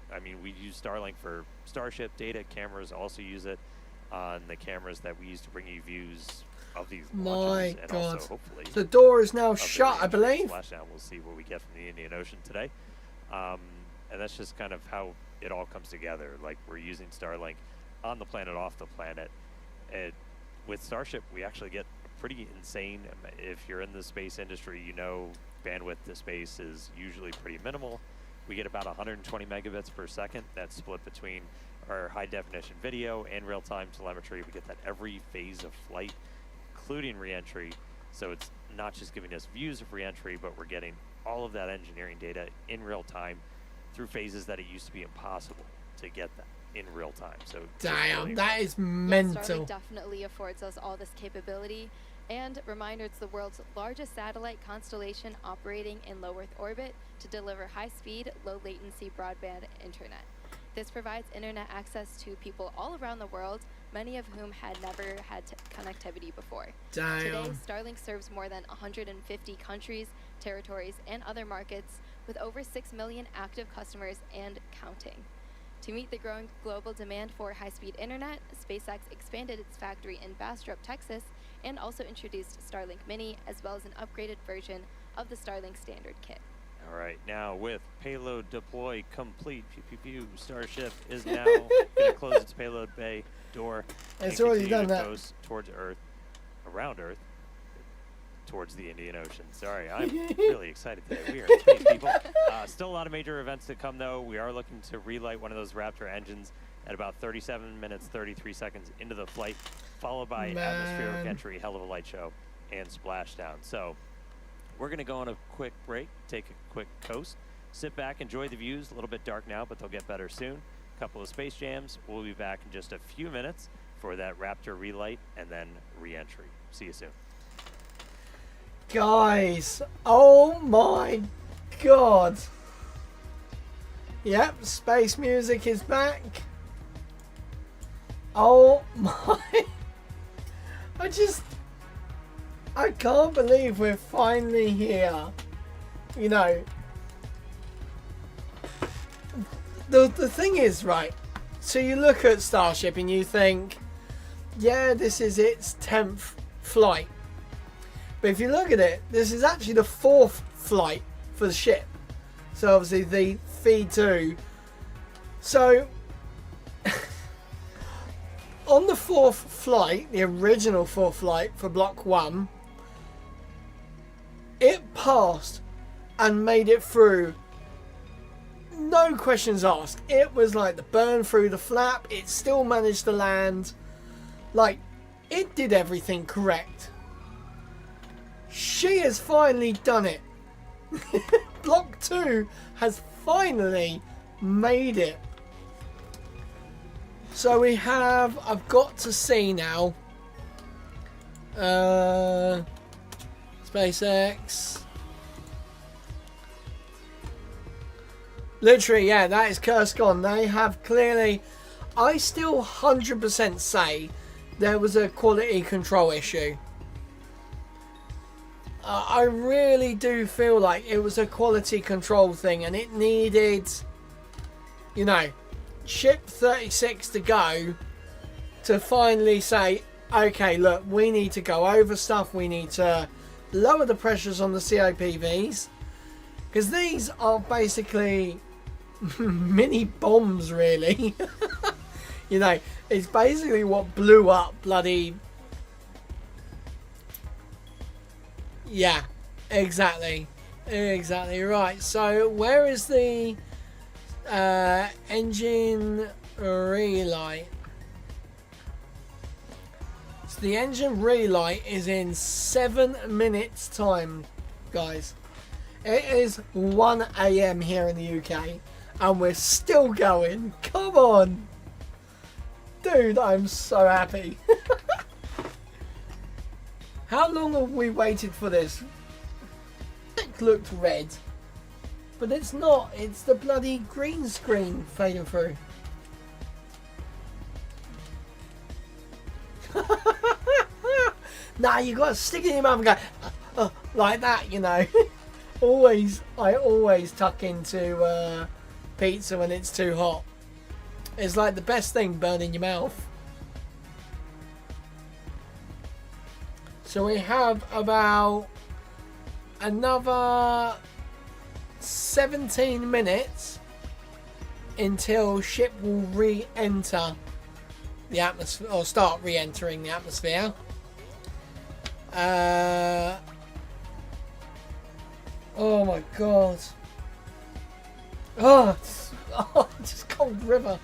I mean, we use Starlink for Starship data. Cameras also use it on the cameras that we use to bring you views of these launches, My and God. also hopefully The door is now of the shut, I re-entry believe. Splashdown. We'll see what we get from the Indian Ocean today. And that's just kind of how it all comes together. Like, we're using Starlink on the planet, off the planet. With Starship, we actually get pretty insane. If you're in the space industry, you know bandwidth to space is usually pretty minimal. We get about 120 megabits per second. That's split between our high definition video and real-time telemetry. We get that every phase of flight, including re-entry. So it's not just giving us views of re-entry, but we're getting all of that engineering data in real time through phases that it used to be impossible to get that in real time. So Damn, really that is Yeah, mental. Starlink definitely affords us all this capability. And reminder, it's the world's largest satellite constellation operating in low Earth orbit to deliver high-speed, low-latency broadband internet. This provides internet access to people all around the world, many of whom had never had connectivity before. Damn. Today, Starlink serves more than 150 countries, territories, and other markets, with over 6 million active customers and counting. To meet the growing global demand for high-speed internet, SpaceX expanded its factory in Bastrop, Texas, and also introduced Starlink Mini, as well as an upgraded version of the Starlink Standard kit. All right, now with payload deploy complete, pew, pew, pew, Starship is now going to close its payload bay door. It's and already continue done to that. coast towards Earth, around Earth, towards the Indian Ocean. Sorry, I'm really excited today. We are in space, people. Still a lot of major events to come, though. We are looking to relight one of those Raptor engines at about 37 minutes, 33 seconds into the flight, followed by atmospheric entry, hell of a light show, and splashdown. So we're going to go on a quick break, take a quick coast, sit back, enjoy the views. A little bit dark now, but they'll get better soon. A couple of space jams. We'll be back in just a few minutes for that Raptor relight and then re-entry. See you soon. Guys, oh my God. Yep, space music is back. Oh my. I can't believe we're finally here. You know, the thing is, right, so you look at Starship and you think, yeah, this is its 10th flight. But if you look at it, this is actually the 4th flight for the ship. So obviously the feed 2. So on the 4th flight, the original 4th flight for Block 1, it passed and made it through. No questions asked. It was like the burn through the flap. It still managed to land. Like, it did everything correct. She has finally done it. Block 2 has finally made it. So we have, I've got to see now, SpaceX. Literally, yeah, that is curse gone. They have clearly, I still 100% say there was a quality control issue. I really do feel like it was a quality control thing and it needed, you know, ship 36 to go to finally say, okay, look, we need to go over stuff. We need to lower the pressures on the COPVs. Because these are basically mini bombs, really. You know, it's basically what blew up bloody... Yeah, exactly. Exactly right. So, where is the engine relight? So, the engine relight is in 7 minutes' time, guys. It is 1 AM here in the UK, and we're still going. Come on! Dude, I'm so happy. How long have we waited for this? It looked red, but it's not. It's the bloody green screen fading through. Nah, you got to stick it in your mouth and go like that, you know. I always tuck into pizza when it's too hot. It's like the best thing, burning your mouth. So we have about another 17 minutes until ship will re-enter the atmosphere, or start re-entering the atmosphere. Oh my god. Just cold river.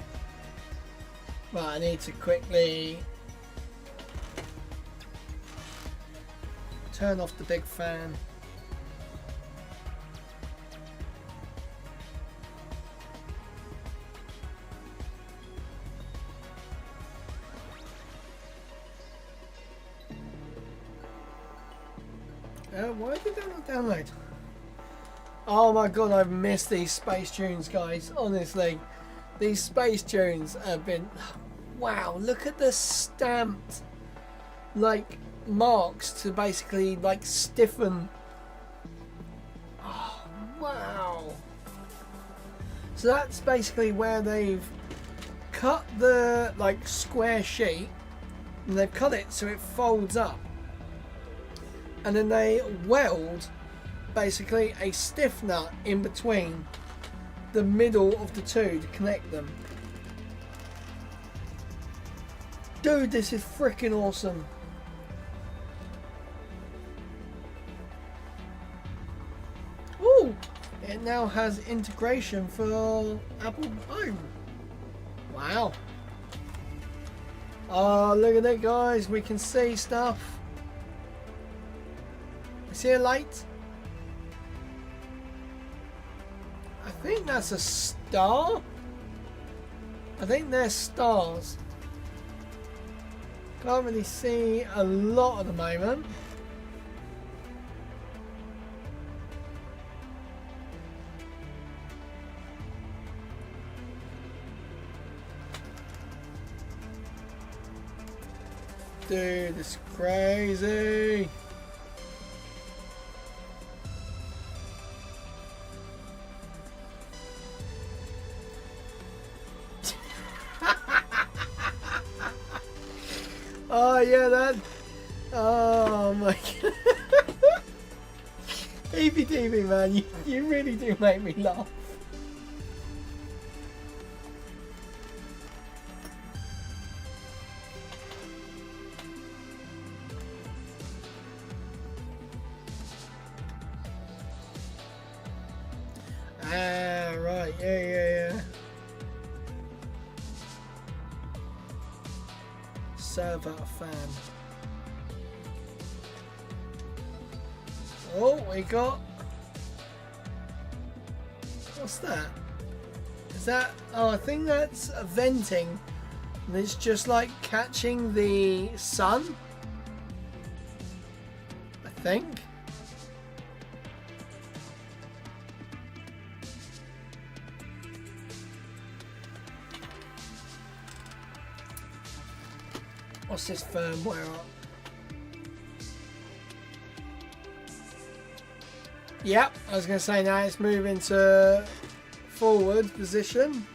Right, I need to quickly turn off the big fan. Why did that not download? Oh my god, I've missed these space tunes, guys. Honestly, these space tunes have been... Wow, look at the stamped, like, marks to basically, like, stiffen. Oh, wow. So that's basically where they've cut the, like, square sheet, and they've cut it so it folds up. And then they weld basically a stiffener in between the middle of the two to connect them. Dude, this is freaking awesome. Ooh, it now has integration for Apple Home. Wow. Oh, look at it, guys. We can see stuff. See a light? I think that's a star. I think they're stars. Can't really see a lot at the moment. Dude, it's crazy. Oh yeah, that. Oh my god. EPTV, man, you really do make me laugh. Ah, right, yeah. Server fan. Oh, we got... What's that? Is that... Oh, I think that's venting. And it's just like catching the sun. I think. What's this firmware up? Yep, I was going to say now it's moving to forward position.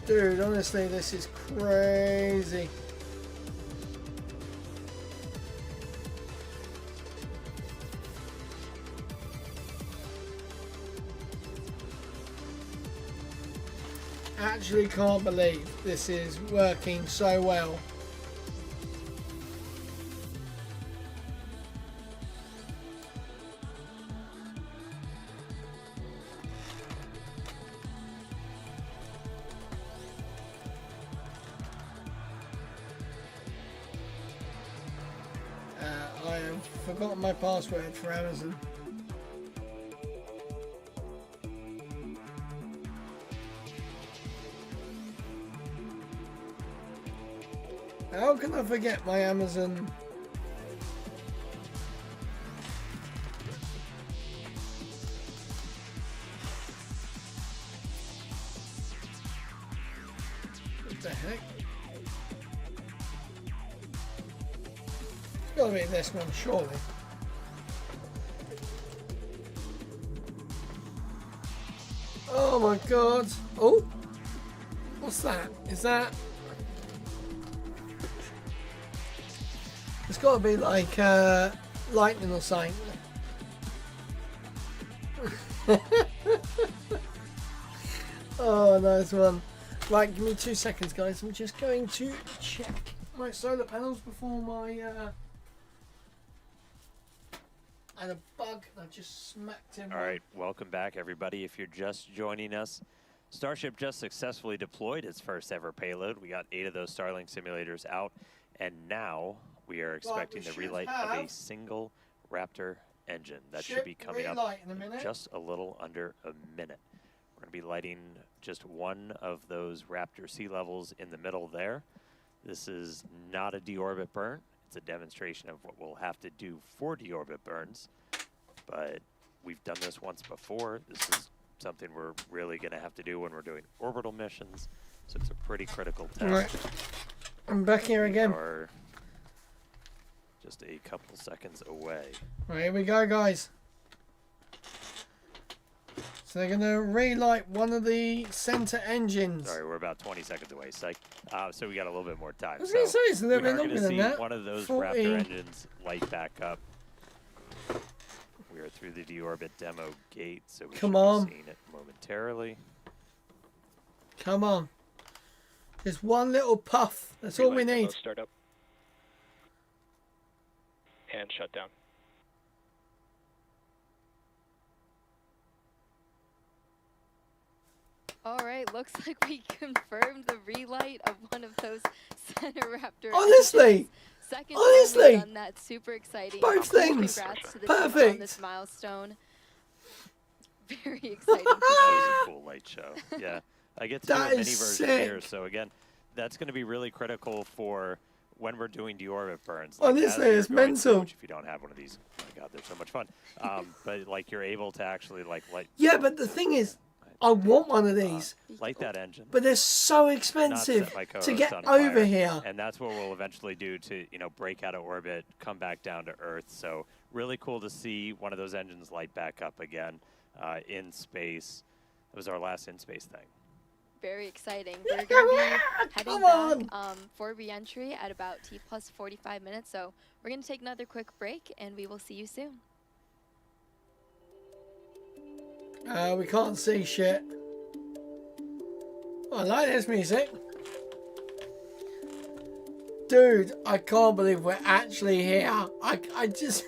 Dude, honestly, this is crazy. Actually can't believe this is working so well. I forgotten my password for Amazon. How can I forget my Amazon? What the heck? It's gotta be this one, surely. Oh my god. Oh! What's that? Is that... It's got to be like lightning or something. Oh, nice one. Right, give me 2 seconds, guys. I'm just going to check my solar panels before my... and a bug. I just smacked him. All right, welcome back, everybody. If you're just joining us, Starship just successfully deployed its first ever payload. We got 8 of those Starlink simulators out, and now we are expecting the relight of a single Raptor engine. That should be coming up in just a little under a minute. We're going to be lighting just one of those Raptor sea levels in the middle there. This is not a deorbit burn. It's a demonstration of what we'll have to do for deorbit burns, but we've done this once before. This is something we're really going to have to do when we're doing orbital missions, so it's a pretty critical test. Right. I'm back here again. Are just a couple seconds away. Right, here we go, guys. So they're going to relight one of the center engines. Sorry, we're about 20 seconds away, psych. So we got a little bit more time. I was going to say, it's a little bit longer than that. One of those 40. Raptor engines light back up. We are through the deorbit demo gate, so we should be seeing it momentarily. Come on. Just one little puff. That's all we need. Start up. And shut down. All right, looks like we confirmed the relight of one of those center Raptor. Honestly, honestly, done that. Super exciting. Both things. Congrats to the Perfect. team on this milestone. Very exciting. That was a cool light show. Yeah, I get to do a That mini is version sick. here, so again, that's going to be really critical for when we're doing deorbit burns. Honestly, as you're it's going through, mental. which if you don't have one of these, oh my God, they're so much fun. But like you're able to actually like light. Yeah, but the thing is, I want one of these. Light that engine. But they're so Not expensive set my to co-host get on over fire. here. And that's what we'll eventually do to, break out of orbit, come back down to Earth. So really cool to see one of those engines light back up again in space. It was our last in-space thing. Very exciting. We're going to be heading back for re-entry at about T plus 45 minutes. So we're going to take another quick break, and we will see you soon. We can't see shit. I like this music. Dude, I can't believe we're actually here. I just...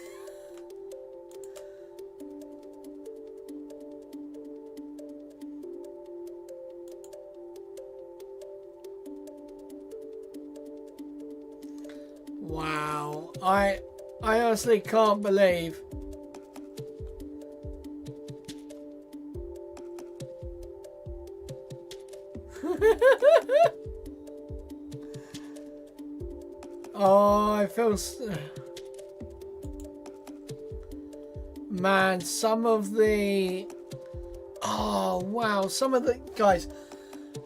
Wow. I honestly can't believe... Oh, I feel... Man, some of the... Oh, wow. Some of the... Guys,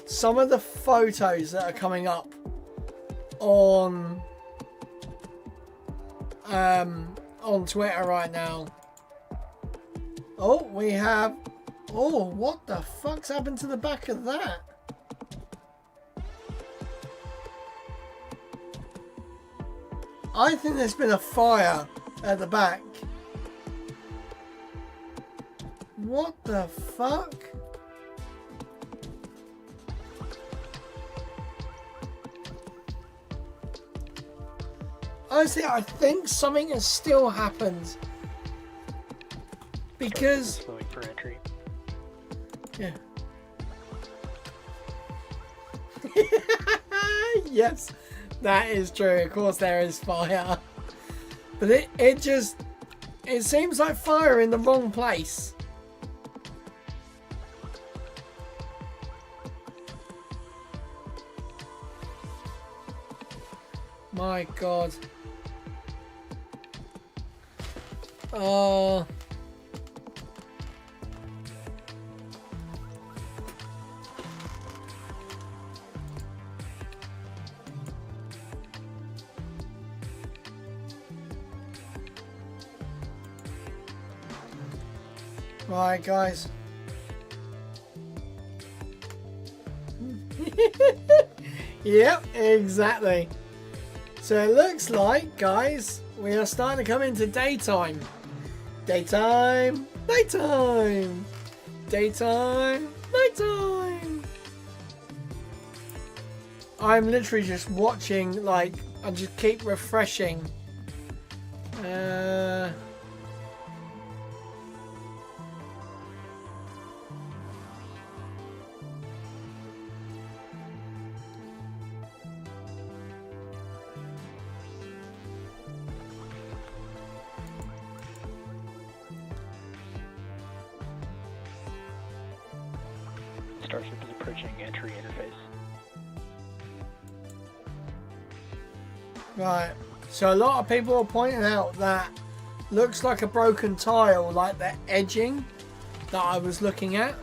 some of the photos that are coming up on Twitter right now. Oh, we have... Oh, what the fuck's happened to the back of that? I think there's been a fire at the back. What the fuck? Honestly, I think something has still happened. Because... Slowing for entry. Yeah. Yes, that is true. Of course there is fire. But it seems like fire in the wrong place. My God. Oh. Right, guys. Yep, exactly. So it looks like, guys, we are starting to come into daytime. Daytime, nighttime. Daytime, nighttime. I'm literally just watching, like, I just keep refreshing. Starship is approaching entry interface. Right, so a lot of people are pointing out that looks like a broken tile, like the edging that I was looking at.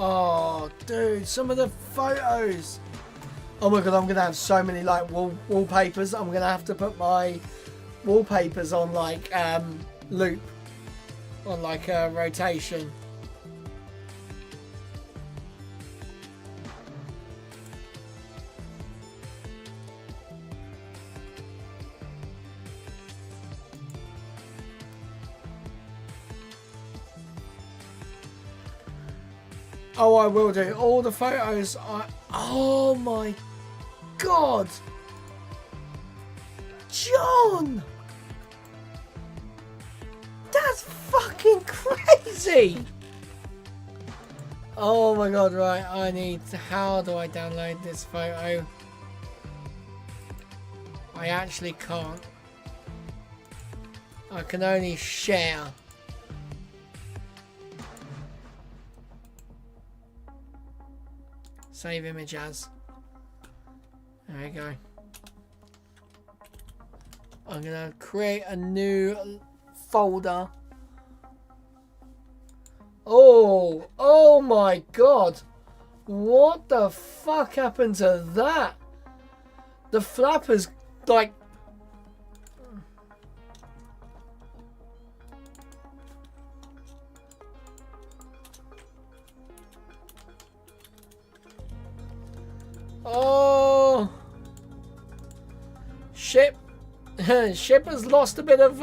Oh, dude, some of the photos. Oh my God, I'm gonna have so many like wallpapers. I'm gonna have to put my wallpapers on like loop, on like a rotation. Oh, I will do. All the photos are... Oh my God! John! That's fucking crazy! Oh my God, right. I need... How do I download this photo? I actually can't. I can only share. Save image as. There we go. I'm gonna create a new folder. Oh my God. What the fuck happened to that? The flappers like... Oh, ship has lost a bit of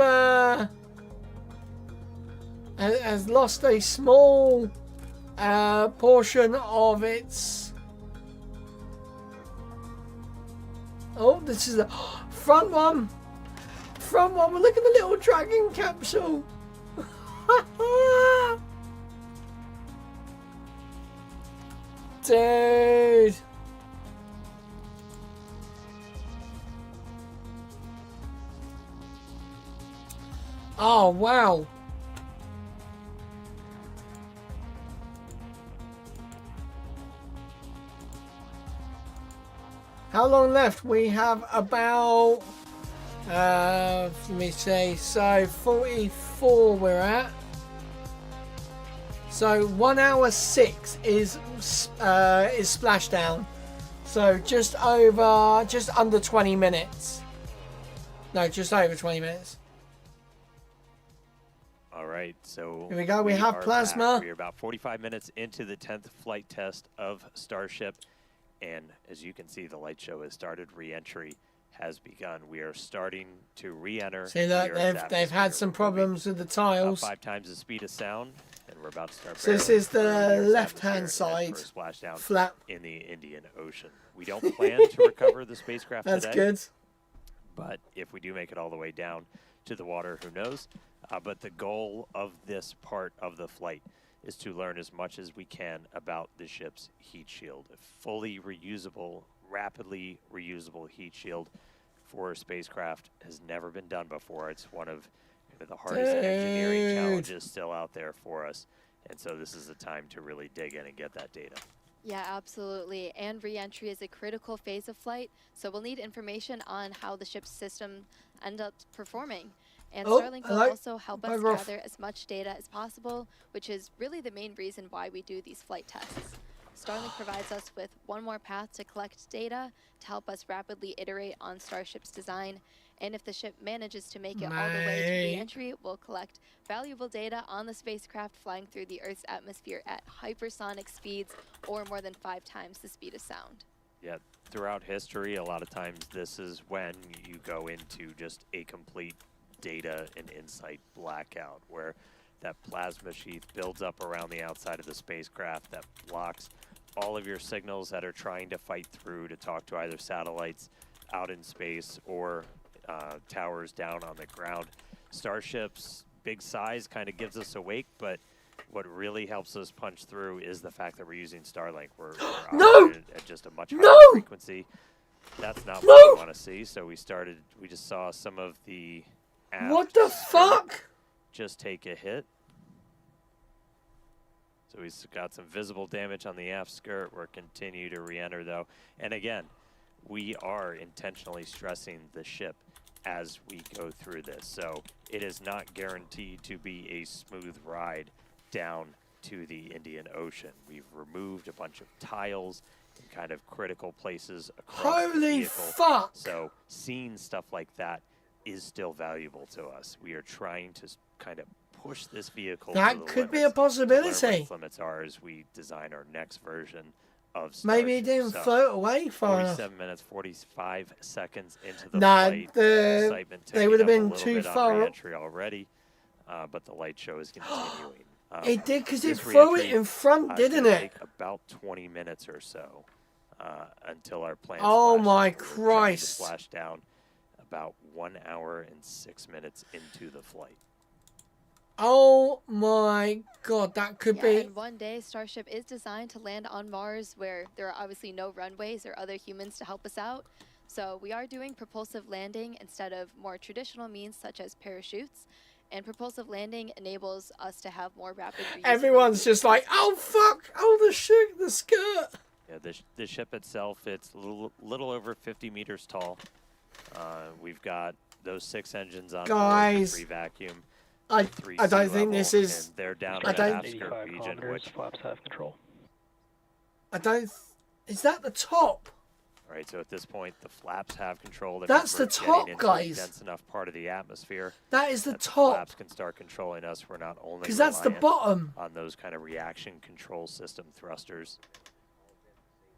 has lost a small portion of its... Oh, this is the front one. Look at the little dragon capsule. Dude. Oh, wow. How long left? We have about, let me see, so 44 we're at. So 1 hour 6 is splashdown. So just under 20 minutes. No, just over 20 minutes. All right, so here we go. We have plasma. We're about 45 minutes into the 10th flight test of Starship, and as you can see, the light show has started. Re-entry has begun. We are starting to re-enter. See, look, they've had some problems with the tiles. 5 times the speed of sound, and we're about to start. So this is the left-hand side flap in the Indian Ocean. We don't plan to recover the spacecraft That's today. Good. But if we do make it all the way down to the water, who knows? But the goal of this part of the flight is to learn as much as we can about the ship's heat shield. A fully reusable, rapidly reusable heat shield for a spacecraft has never been done before. It's one of the hardest engineering challenges still out there for us. And so this is the time to really dig in and get that data. Yeah, absolutely. And re-entry is a critical phase of flight, so we'll need information on how the ship's system end up performing. And Starlink will also help us gather as much data as possible, which is really the main reason why we do these flight tests. Starlink provides us with one more path to collect data to help us rapidly iterate on Starship's design. And if the ship manages to make it all the way to re-entry, we'll collect valuable data on the spacecraft flying through the Earth's atmosphere at hypersonic speeds, or more than 5 times the speed of sound. Yeah, throughout history, a lot of times this is when you go into just a complete data and insight blackout, where that plasma sheath builds up around the outside of the spacecraft that blocks all of your signals that are trying to fight through to talk to either satellites out in space or towers down on the ground. Starship's big size kind of gives us awake, but what really helps us punch through is the fact that we're using Starlink. We're operating at just a much higher frequency. That's not what we want to see, so we just saw some of the aft What the fuck? Just take a hit. So we've got some visible damage on the aft skirt. We're continue to re-enter though. And again, we are intentionally stressing the ship as we go through this. So it is not guaranteed to be a smooth ride down to the Indian Ocean. We've removed a bunch of tiles in kind of critical places across the vehicle. Fuck! So seeing stuff like that is still valuable to us. We are trying to kind of push this vehicle to That the could be a limits. possibility. What limits are as we design our next version of Starship. Maybe it didn't float away far enough. 47 minutes, 45 seconds into the Nah, flight. Excitement they would have ticking been up a too little bit far. on re-entry already, but the light show is continuing. It did, because it this threw it re-entry, in front, didn't gonna it? take about 20 minutes or so until our plane Oh splashes. my We're trying to Christ. splash down about 1 hour and 6 minutes into the flight. Oh my god, that could be. And one day, Starship is designed to land on Mars, where there are obviously no runways or other humans to help us out. So we are doing propulsive landing instead of more traditional means such as parachutes. And propulsive landing enables us to have more rapid reusability. Everyone's just like, oh fuck, oh the shit, the skirt. Yeah, the ship itself, it's a little over 50 meters tall. We've got those 6 engines on board, 3 vacuum. I don't think this is. And they're down I in the don't. half skirt region, which flaps have control. I don't. Is that the top? Right, so at this point, the flaps have control. That's the top, into guys. A dense enough part of the atmosphere. That is the that top. The flaps can start controlling us. We're not only because that's the bottom on those kind of reaction control system thrusters.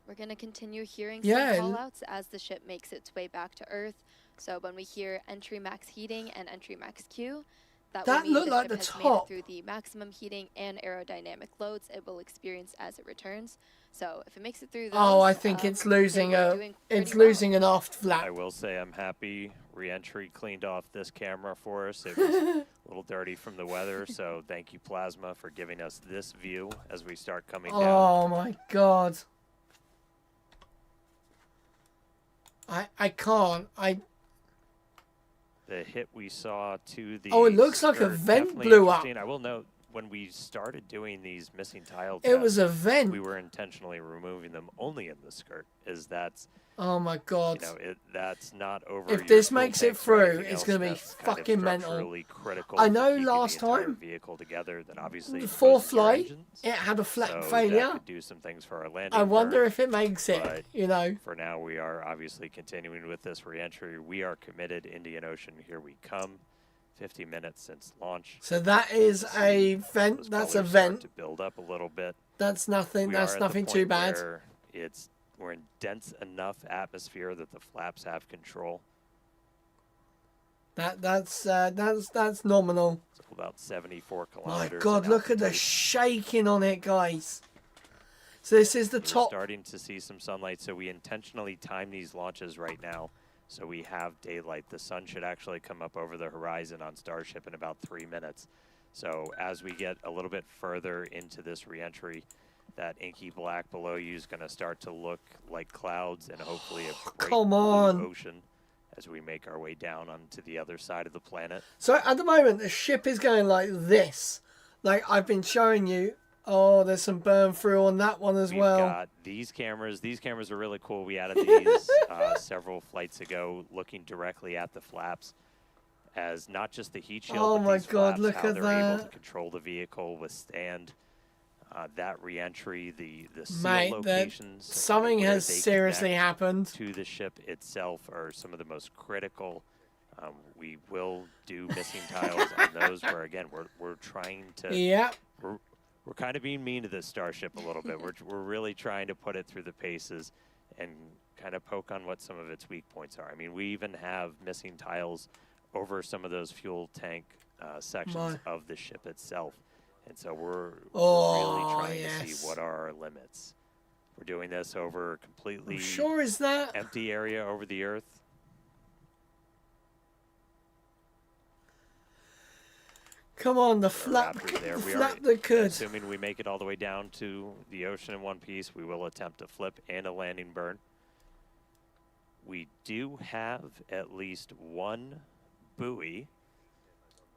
We're going to continue hearing some callouts as the ship makes its way back to Earth. So when we hear entry max heating and entry max Q, that will mean looked the like ship the has top. made it through the maximum heating and aerodynamic loads it will experience as it returns. So if it makes it through those, oh, I think it's losing losing an aft flap. I will say I'm happy re-entry cleaned off this camera for us. It was a little dirty from the weather, so thank you Plasma for giving us this view as we start coming down. Oh my god. I can't. The hit we saw to the it looks like a vent definitely blew up. I will note, when we started doing these missing tile It was a vent. we were intentionally removing them only in the skirt, as that's oh my god. That's not over. If this makes it through, it's going to be fucking mental. Critical I know last time, vehicle together, that obviously the fourth flight, it had a flap failure. That could do some things for our landing. I wonder burn, if it makes it, For now, we are obviously continuing with this re-entry. We are committed. Indian Ocean, here we come. 50 minutes since launch. So that is a vent. That's a vent. To build up a little bit. That's nothing. That's nothing too bad. We're in dense enough atmosphere that the flaps have control. That's nominal. So about 74 kilometers. My God, look at the shaking on it, guys. So this is the top. We're starting to see some sunlight, so we intentionally time these launches right now So we have daylight. The sun should actually come up over the horizon on Starship in about 3 minutes. So as we get a little bit further into this reentry, that inky black below you is going to start to look like clouds and hopefully a great Come on. blue ocean as we make our way down onto the other side of the planet. So at the moment, the ship is going like this. Like I've been showing you. Oh, there's some burn through on that one as well. We've got these cameras. These cameras are really cool. We added these several flights ago, looking directly at the flaps as not just the heat shield, Oh but my these God, flaps, look how at they're that. able to control the vehicle, withstand that reentry, the seal Mate, locations. something where has they seriously connect happened. to the ship itself are some of the most critical. We will do missing tiles on those where, again, we're trying to... Yep. We're kind of being mean to this Starship a little bit. We're really trying to put it through the paces and kind of poke on what some of its weak points are. I mean, we even have missing tiles over some of those fuel tank sections of the ship itself. And so we're really trying to see what are our limits. We're doing this over a completely is that empty area over the Earth. Come on, the flap, there. We flap are, that could. Assuming we make it all the way down to the ocean in one piece, we will attempt a flip and a landing burn. We do have at least one buoy,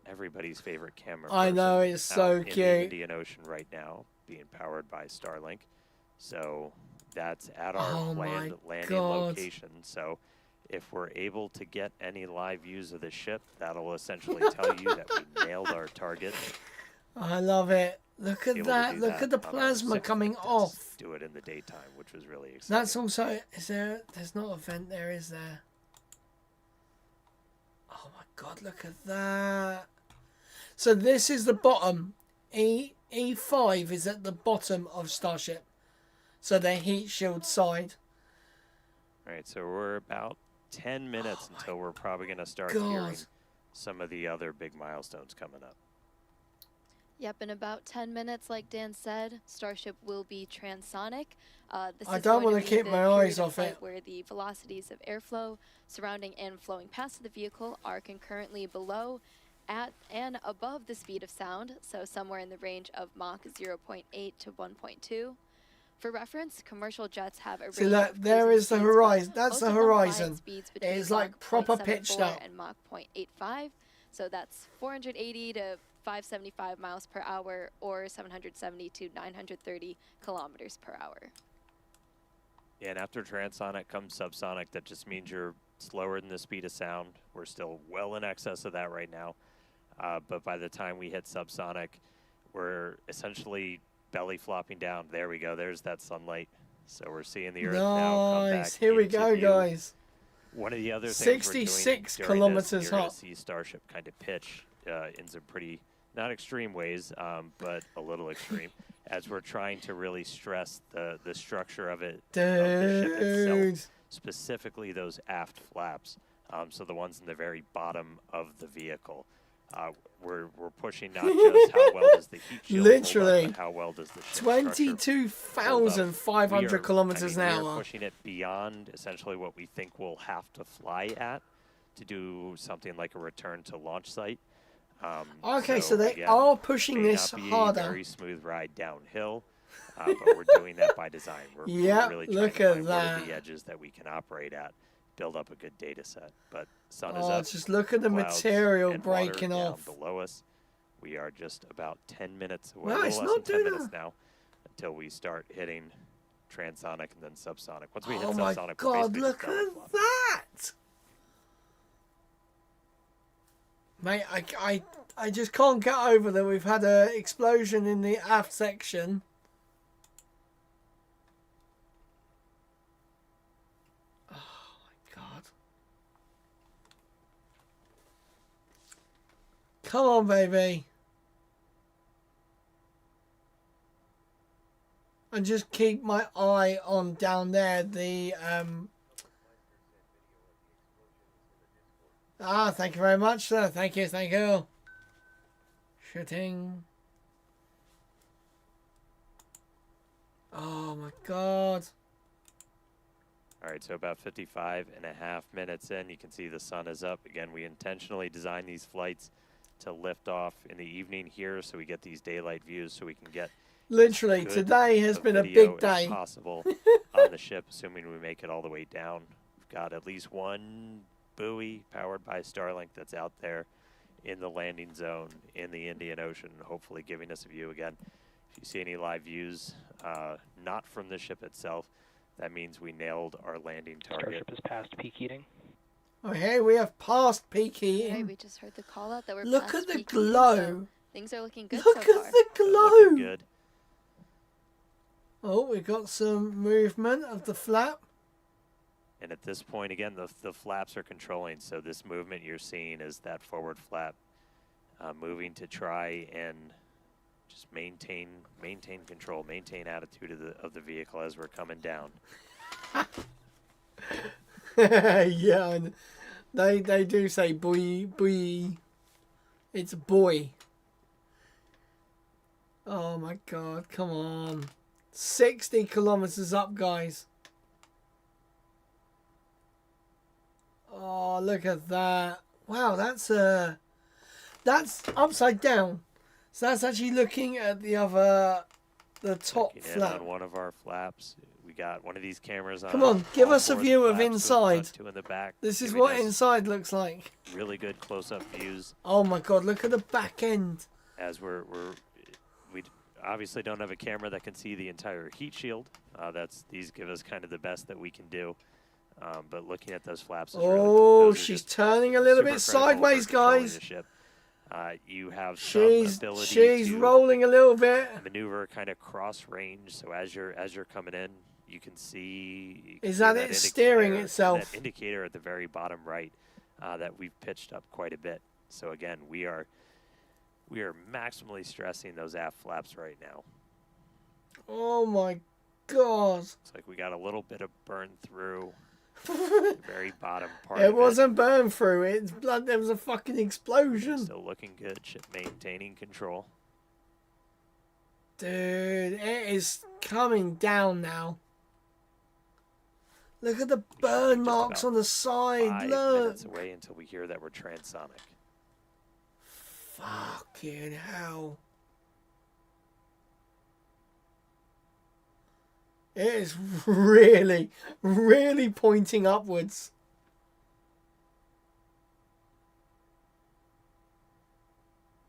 everybody's favorite camera. I know, it's so in cute. the Indian Ocean right now, being powered by Starlink. So that's at our planned landing location. So if we're able to get any live views of the ship, that'll essentially tell you that we nailed our target. I love it. Look at that. Look at the plasma coming off. Do it in the daytime, which was really exciting. That's also, there's not a vent there, is there? Oh my God, look at that. So this is the bottom. E5 is at the bottom of Starship. So the heat shield side. All right, so we're about 10 minutes until we're probably going to start hearing some of the other big milestones coming up. Yep, in about 10 minutes, like Dan said, Starship will be transonic. This I is don't going want to to keep be my the eyes period of off flight it. where the velocities of airflow surrounding and flowing past the vehicle are concurrently below, at, and above the speed of sound, so somewhere in the range of Mach 0.8 to 1.2. For reference, commercial jets have a range See that of there cruising is the speeds, horizon. but That's most the of them fly at horizon. speeds It between is like Mach proper 0.74 pitched up. and Mach 0.85. So that's 480 to 575 miles per hour or 770 to 930 kilometers per hour. Yeah, and after transonic comes subsonic. That just means you're slower than the speed of sound. We're still well in excess of that right now. But by the time we hit subsonic, we're essentially belly flopping down. There we go. There's that sunlight. So we're seeing the Earth now come back. Here we into go, view. guys. One of the other things 66 we're doing kilometers during this, you're hot. gonna see Starship kind of pitch in some pretty, not extreme ways, but a little extreme, as we're trying to really stress the structure of it, of the ship itself, specifically those aft flaps. So the ones in the very bottom of the vehicle. We're pushing not just how well does the heat shield Literally, hold up, but how well does the ship 22,500 kilometers an we hour. are pushing it beyond essentially what we think we'll have to fly at to do something like a return to launch site. Okay, so they again, are pushing may this not be harder. A very smooth ride downhill, but we're doing that by design. We're really trying look to at find what are that. the edges that we can operate at, build up a good data set. But sun is Oh, up. just look at the clouds material and water breaking down off. below us. We are just about 10 minutes away. No, a it's little not less than 10 doing minutes that. now until we start hitting transonic and then subsonic. Once we hit Oh my subsonic, God, we're look basically at that! Mate, I just can't get over that we've had an explosion in the aft section. Oh my God. Come on, baby. And just keep my eye on down there, the thank you very much, sir. Thank you, thank you. Shooting. Oh my God. All right, so about 55.5 minutes in, you can see the sun is up. Again, we intentionally designed these flights to lift off in the evening here so we get these daylight views so we can get Literally, today has been a big day. Possible on the ship, assuming we make it all the way down. We've got at least one buoy powered by Starlink that's out there in the landing zone in the Indian Ocean, hopefully giving us a view again. If you see any live views, not from the ship itself, that means we nailed our landing target. Starship has passed peak heating. Oh, hey, we have passed peak heating. Right, we just heard the call out that we're Look past at the peak heating, glow. so things are looking good Look so at far. the glow. Looking good. Oh, we got some movement of the flap. And at this point, again, the flaps are controlling. So this movement you're seeing is that forward flap moving to try and just maintain control, maintain attitude of the vehicle as we're coming down. Yeah, and they do say boy, boy. It's a boy. Oh my God, come on. 60 kilometers up, guys. Oh, look at that. Wow, that's upside down. So that's actually looking at the top Looking flap. in on one of our flaps. We got one of these cameras on. Come on, give us a all four view of flaps, inside. two in the back, This is giving what us inside looks like. really good close-up views. Oh my God, look at the back end. As we obviously don't have a camera that can see the entire heat shield. These give us kind of the best that we can do. But looking at those flaps is Oh, she's turning a little bit sideways, guys. the ship. You have some ability She's to rolling a little bit. maneuver kind of cross range. So as you're coming in, you can see. Is that it steering itself? That indicator at the very bottom right that we've pitched up quite a bit. So again, we are maximally stressing those aft flaps right now. Oh my God. Looks like we got a little bit of burn through the very bottom part. It wasn't burned through. It's blood. There was a fucking explosion. Still looking good. Ship maintaining control. Dude, it is coming down now. Look at the burn marks on the side. 5 Look. minutes away until we hear that we're transonic. Fucking hell. It is really, really pointing upwards.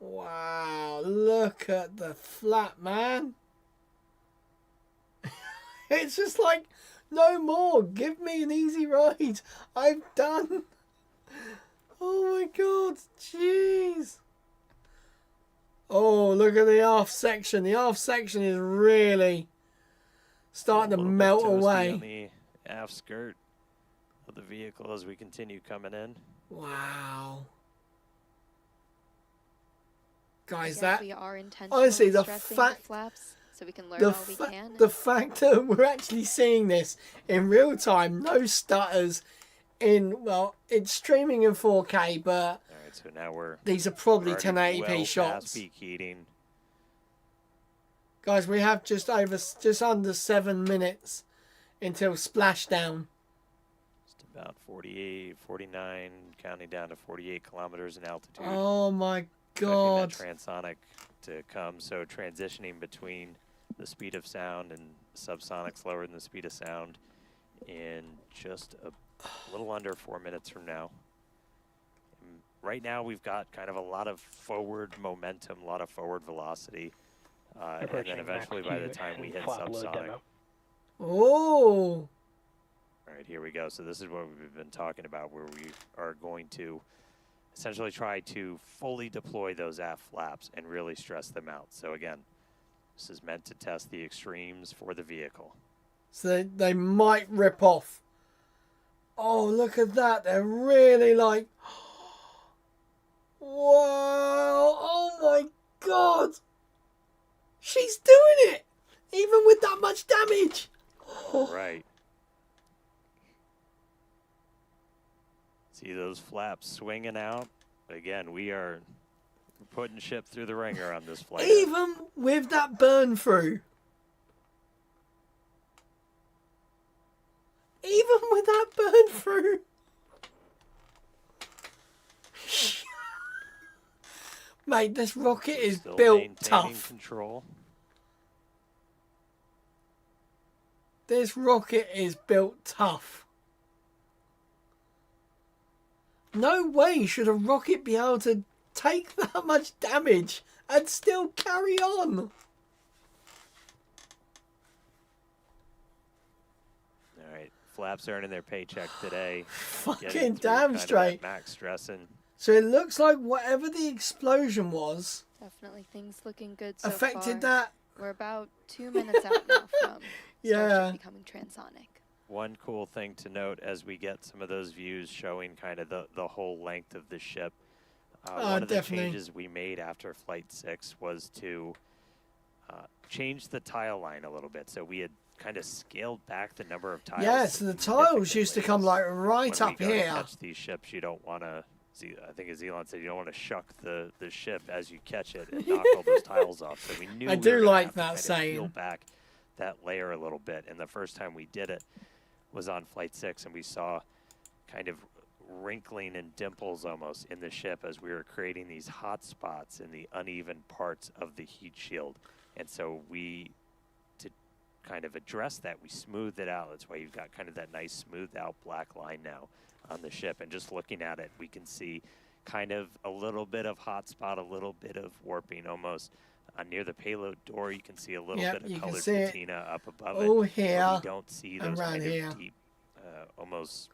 Wow, look at the flap, man. It's just like, no more. Give me an easy ride. I'm done. Oh my God, jeez. Oh, look at the aft section. The aft section is really starting to melt away. On the aft skirt of the vehicle as we continue coming in. Wow. Guys, Yes, that we are intentionally honestly the stressing fact the flaps so we can learn all we can. the fact that we're actually seeing this in real time, no stutters. It's streaming in 4K, but All right, so now these are probably already 1080p well past shots. peak heating. Guys, we have just under 7 minutes until splashdown. Just about 48, 49, counting down to 48 kilometers in altitude. Oh my God. Expecting that transonic to come, so transitioning between the speed of sound and subsonic slower than the speed of sound in just a little under 4 minutes from now. And right now we've got kind of a lot of forward momentum, a lot of forward velocity, and then eventually by the time we hit subsonic. Oh! All right, here we go. So this is what we've been talking about, where we are going to essentially try to fully deploy those aft flaps and really stress them out. So again, this is meant to test the extremes for the vehicle. So they might rip off. Oh, look at that. They're really like... Whoa! Oh my God! She's doing it! Even with that much damage! All right. See those flaps swinging out? Again, we are putting ship through the ringer on this flight. Even with that burn through. Even Even with that burn through. Mate, this rocket is Still built maintaining tough. control. This rocket is built tough. No way should a rocket be able to take that much damage and still carry on. Alright, Flaps earning their paycheck today. Fucking damn straight. Max stressing. So it looks like whatever the explosion was Definitely things looking good so affected far. that. We're about 2 minutes out now from Yeah. Starship becoming transonic. One cool thing to note as we get some of those views showing kind of the whole length of the ship. One of the changes we made after Flight 6 was to change the tile line a little bit. So we had kind of scaled back the number of tiles. Yeah, so the tiles used to come like right when up we go to here. catch these ships, you don't want to. I think as Elon said, you don't want to shuck the ship as you catch it and knock all those tiles off. So we knew I we do were gonna like have to that kind of saying. peel back that layer a little bit. And the first time we did it was on Flight 6, and we saw kind of wrinkling and dimples almost in the ship as we were creating these hot spots in the uneven parts of the heat shield. And so to kind of address that, we smoothed it out. That's why you've got kind of that nice smoothed out black line now on the ship. And just looking at it, we can see kind of a little bit of hot spot, a little bit of warping almost. Near the payload door, you can see a little bit of colored patina up above it. Oh, here. But we don't see those kind of deep, almost,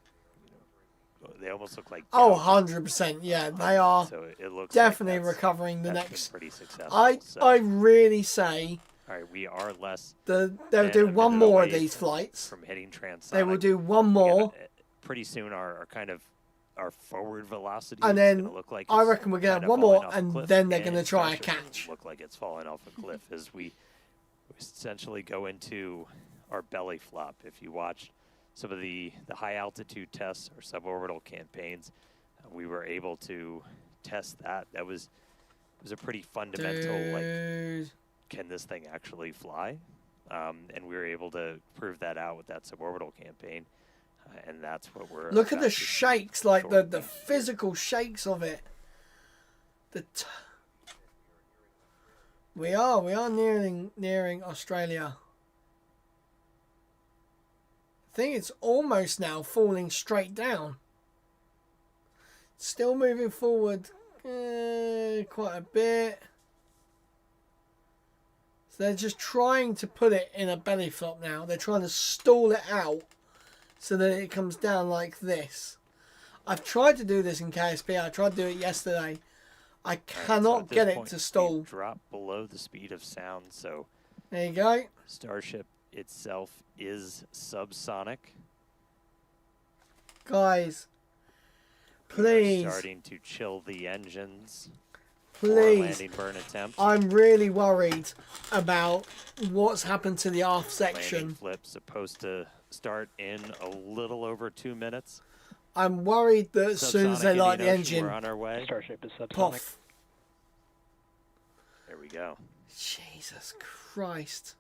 they almost look like. Oh, 100%. Yeah, they are so it looks definitely like recovering the that's next. been pretty successful. I really say. All right, we are less. They'll do one more of these flights. From hitting transonic. They will do one more. Pretty soon, our kind of our forward velocity and is then gonna look like I reckon we're gonna have one more, and then they're gonna try a catch. Look like it's falling off a cliff as we essentially go into our belly flop. If you watch some of the high altitude tests or suborbital campaigns, we were able to test that. It was a pretty fundamental like, can this thing actually fly? And we were able to prove that out with that suborbital campaign. And that's what we're. Look at the shakes, like the physical shakes of it. We are nearing Australia. I think it's almost now falling straight down. Still moving forward quite a bit. So they're just trying to put it in a belly flop now. They're trying to stall it out so that it comes down like this. I've tried to do this in KSP. I tried to do it yesterday. I cannot get it to stall. Drop below the speed of sound, so there you go. Starship itself is subsonic. Guys, please. Starting to chill the engines. Please. Landing burn attempt. I'm really worried about what's happened to the aft section. Landing flip supposed to start in a little over 2 minutes. I'm worried that as soon as they light the engine, we're on our way. Starship is subsonic. Puff. There we go. Jesus Christ.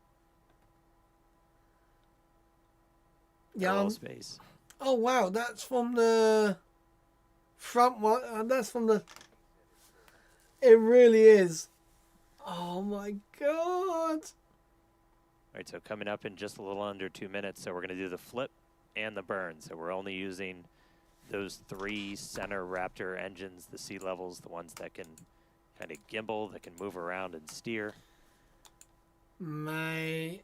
Yeah. Space. Oh wow, that's from the front one. That's from the. It really is. Oh my God. All right, so coming up in just a little under 2 minutes, so we're going to do the flip and the burn. So we're only using those 3 center Raptor engines, the sea levels, the ones that can kind of gimbal, that can move around and steer. Mate.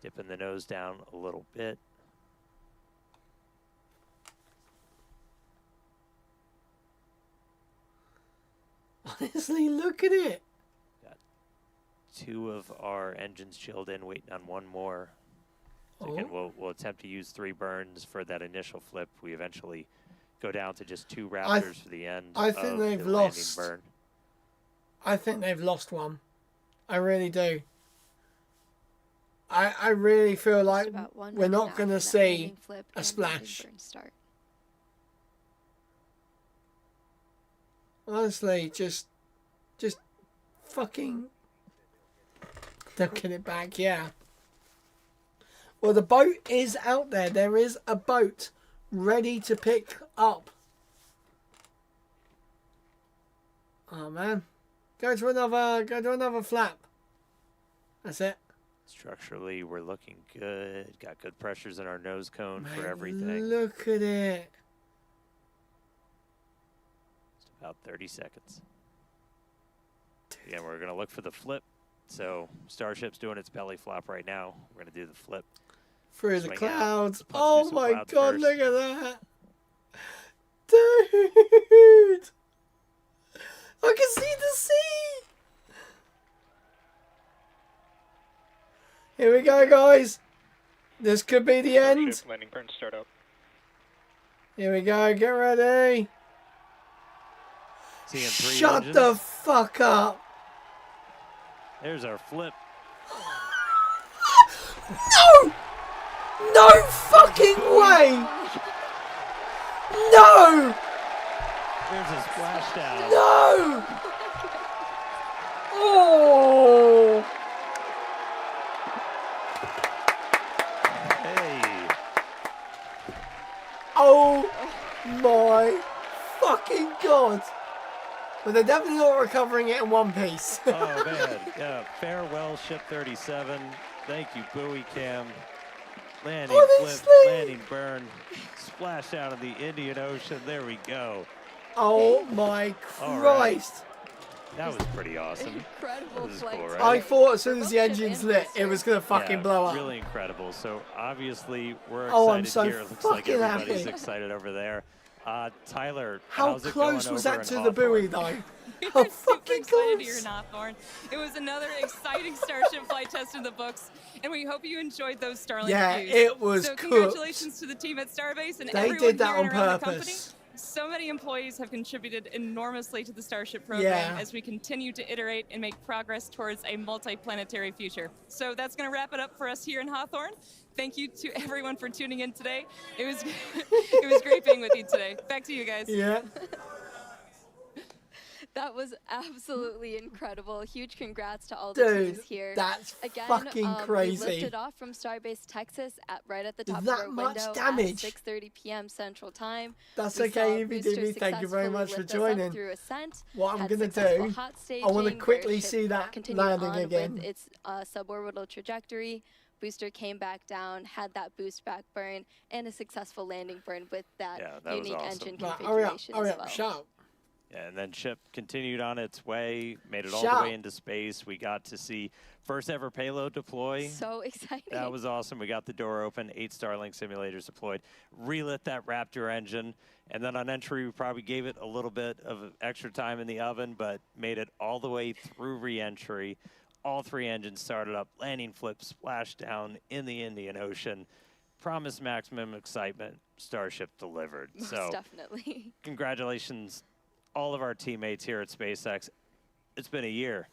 Dipping the nose down a little bit. Honestly, look at it. Got 2 of our engines chilled in, waiting on 1 more. So again, we'll attempt to use 3 burns for that initial flip. We eventually go down to just 2 Raptors for the end. I think they've lost. Burn. I think they've lost one. I really do. I really feel like we're not going to see a splash. Honestly, just fucking don't get it back, yeah. Well, the boat is out there. There is a boat ready to pick up. Oh man, go to another flap. That's it. Structurally, we're looking good. Got good pressures in our nose cone Man, for everything. Look at it. Just about 30 seconds. Again, we're going to look for the flip. So Starship's doing its belly flop right now. We're going to do the flip. Through Swing the clouds. out, punch Oh through some my clouds god, first. look at that. Dude. I can see the sea. Here we go, guys. This could be the end. Starship landing burn startup. Here we go. Get ready. Seeing 3 Shut engines. the fuck up. There's our flip. No! No fucking way! No! There's a splashdown. No! Oh! Hey. Oh my fucking god! But they're definitely not recovering it in one piece. Oh man, yeah. Farewell, Ship 37. Thank you, buoy cam. Landing Honestly. flip, landing burn, splash out of the Indian Ocean. There we go. Oh my All right. Christ! That was pretty awesome. Incredible This is flight. cool, right? I thought as soon as the engine's lit, it was gonna fucking Yeah, blow up. Really incredible. So obviously we're excited Oh, I'm so here. It looks like fucking everybody's happy. excited over there. How Tyler, how's it close going was over that in to the Hawthorne? buoy, though? We How were super fucking excited here close. in Hawthorne. It was another exciting Starship flight test in the books, and we hope you enjoyed those Starlink Yeah, views. it was So cooked. congratulations to the team at Starbase and They everyone did that here and on around the company. purpose. So many employees have contributed enormously to the Starship program Yeah. as we continue to iterate and make progress towards a multi-planetary future. So that's going to wrap it up for us here in Hawthorne. Thank you to everyone for tuning in today. It was it was great being with you today. Back to you guys. Yeah. That was absolutely incredible. Huge congrats to all the Dude, teams here. that's Again, fucking We crazy. lifted off from Starbase, Texas, right at the top That of our much window damage? at 6:30 p.m. Central Time. That's We okay, saw EBDB. boosters Thank you very successfully much for lift us up joining. through ascent, What I'm had gonna successful do, hot I want to staging, quickly where ship see that continued landing on again. with its suborbital trajectory. Booster came back down, had that boost back burn, and a successful landing burn with that, Yeah, that was unique awesome. engine Right, configuration hurry as up, well. shut up. Yeah, and then Ship continued on its way, made it all Shut the up. way into space. We got to see first ever payload deploy. So exciting. That was awesome. We got the door open, 8 Starlink simulators deployed, relit that Raptor engine, and then on entry we probably gave it a little bit of extra time in the oven, but made it all the way through re-entry. All 3 engines started up, landing flip, splashdown in the Indian Ocean. Promised maximum excitement. Starship delivered. Most So definitely. congratulations, all of our teammates here at SpaceX. It's been a year.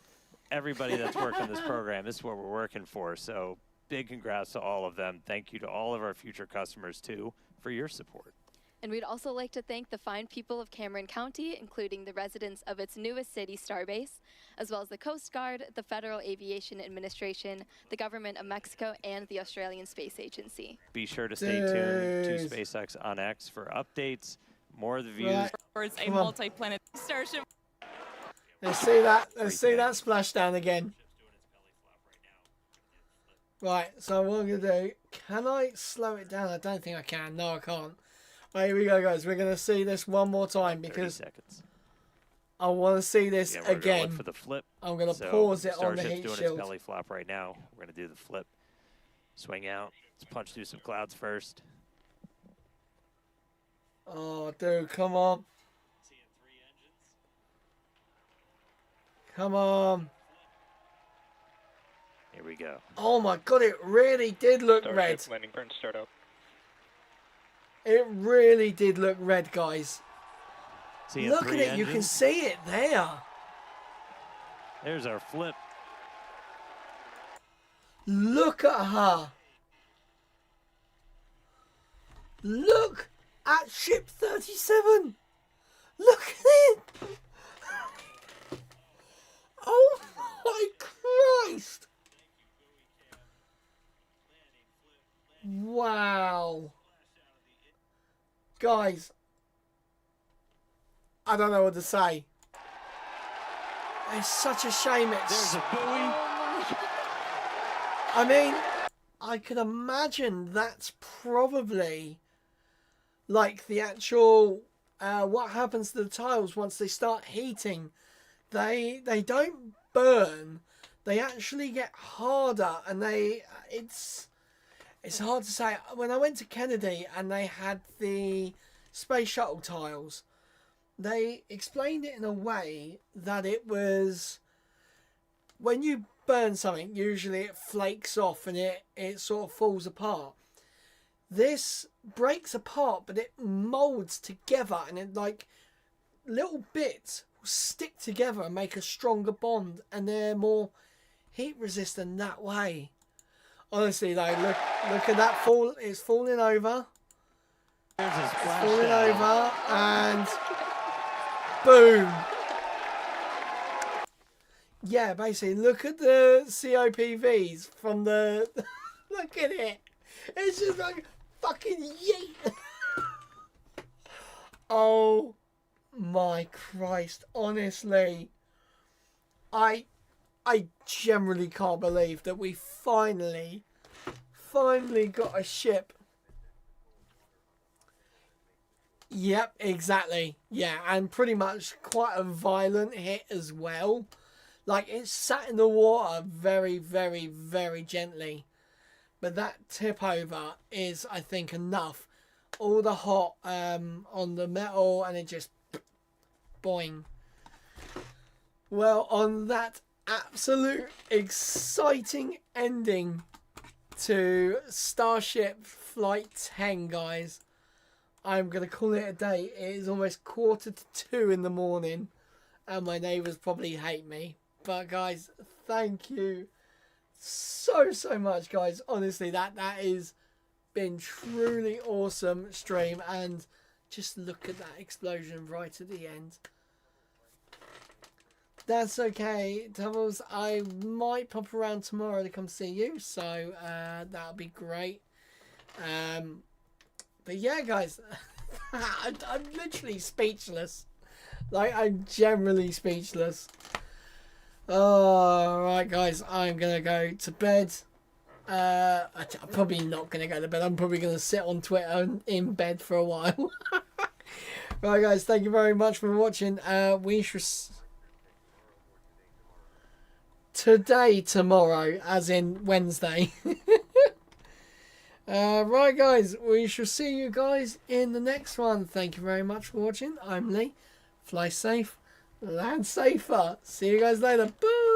Everybody that's worked on this program, this is what we're working for. So big congrats to all of them. Thank you to all of our future customers, too, for your support. And we'd also like to thank the fine people of Cameron County, including the residents of its newest city, Starbase, as well as the Coast Guard, the Federal Aviation Administration, the Government of Mexico, and the Australian Space Agency. Be sure to stay tuned to SpaceX on X for updates, more of the views. Right. Towards a Come on. multi-planet Starship. Let's see that. Let's see that splashdown again. Right, so what I'm going to do, can I slow it down? I don't think I can. No, I can't. Right, here we go, guys. We're going to see this one more time 30 because seconds. I want to see this Yeah, we're gonna again. look for the flip. I'm going to So pause it on the Starship's heat doing shield. its belly flop right now. We're going to do the flip. Swing out. Let's punch through some clouds first. Oh, dude, come on. Come on. Here we go. Oh my god, it really did look Starship red. landing burn startup. It really did look red, guys. Seeing Look at 3 it, you can engines. see it there. There's our flip. Look at her. Look at ship 37. Look at it. Oh my Christ. Wow. Guys, I don't know what to say. It's such a shame it's... There's a buoy. I mean, I could imagine that's probably like the actual... what happens to the tiles once they start heating. They don't burn. They actually get harder, and it's hard to say. When I went to Kennedy and they had the space shuttle tiles, they explained it in a way that it was when you burn something, usually it flakes off and it sort of falls apart. This breaks apart, but it molds together, and it like little bits will stick together and make a stronger bond, and they're more heat resistant that way. Honestly though, look at that fall. It's falling over. There's It's falling over, and boom. Yeah, basically, look at the COPVs from the... look at it. It's just like fucking yeet. Oh my Christ. Honestly. I generally can't believe that we finally got a ship. Yep, exactly. Yeah, and pretty much quite a violent hit as well. Like, it sat in the water very, very, very gently. But that tip over is, I think, enough. All the hot on the metal, and it just boing. Well, on that absolute exciting ending to Starship Flight 10, guys, I'm going to call it a day. It is almost 1:45 in the morning, and my neighbours probably hate me. But guys, thank you so much, guys. Honestly, that is been truly awesome stream, and just look at that explosion right at the end. That's okay, Tubbles. I might pop around tomorrow to come see you, so that'll be great. But yeah, guys, I'm literally speechless. Like, I'm generally speechless. Alright, guys, I'm gonna go to bed. I'm probably not gonna go to bed. I'm probably gonna sit on Twitter in bed for a while. Right, guys, thank you very much for watching. We shall tomorrow, as in Wednesday. Right, guys, we shall see you guys in the next one. Thank you very much for watching. I'm Lee. Fly safe, land safer. See you guys later. Bye.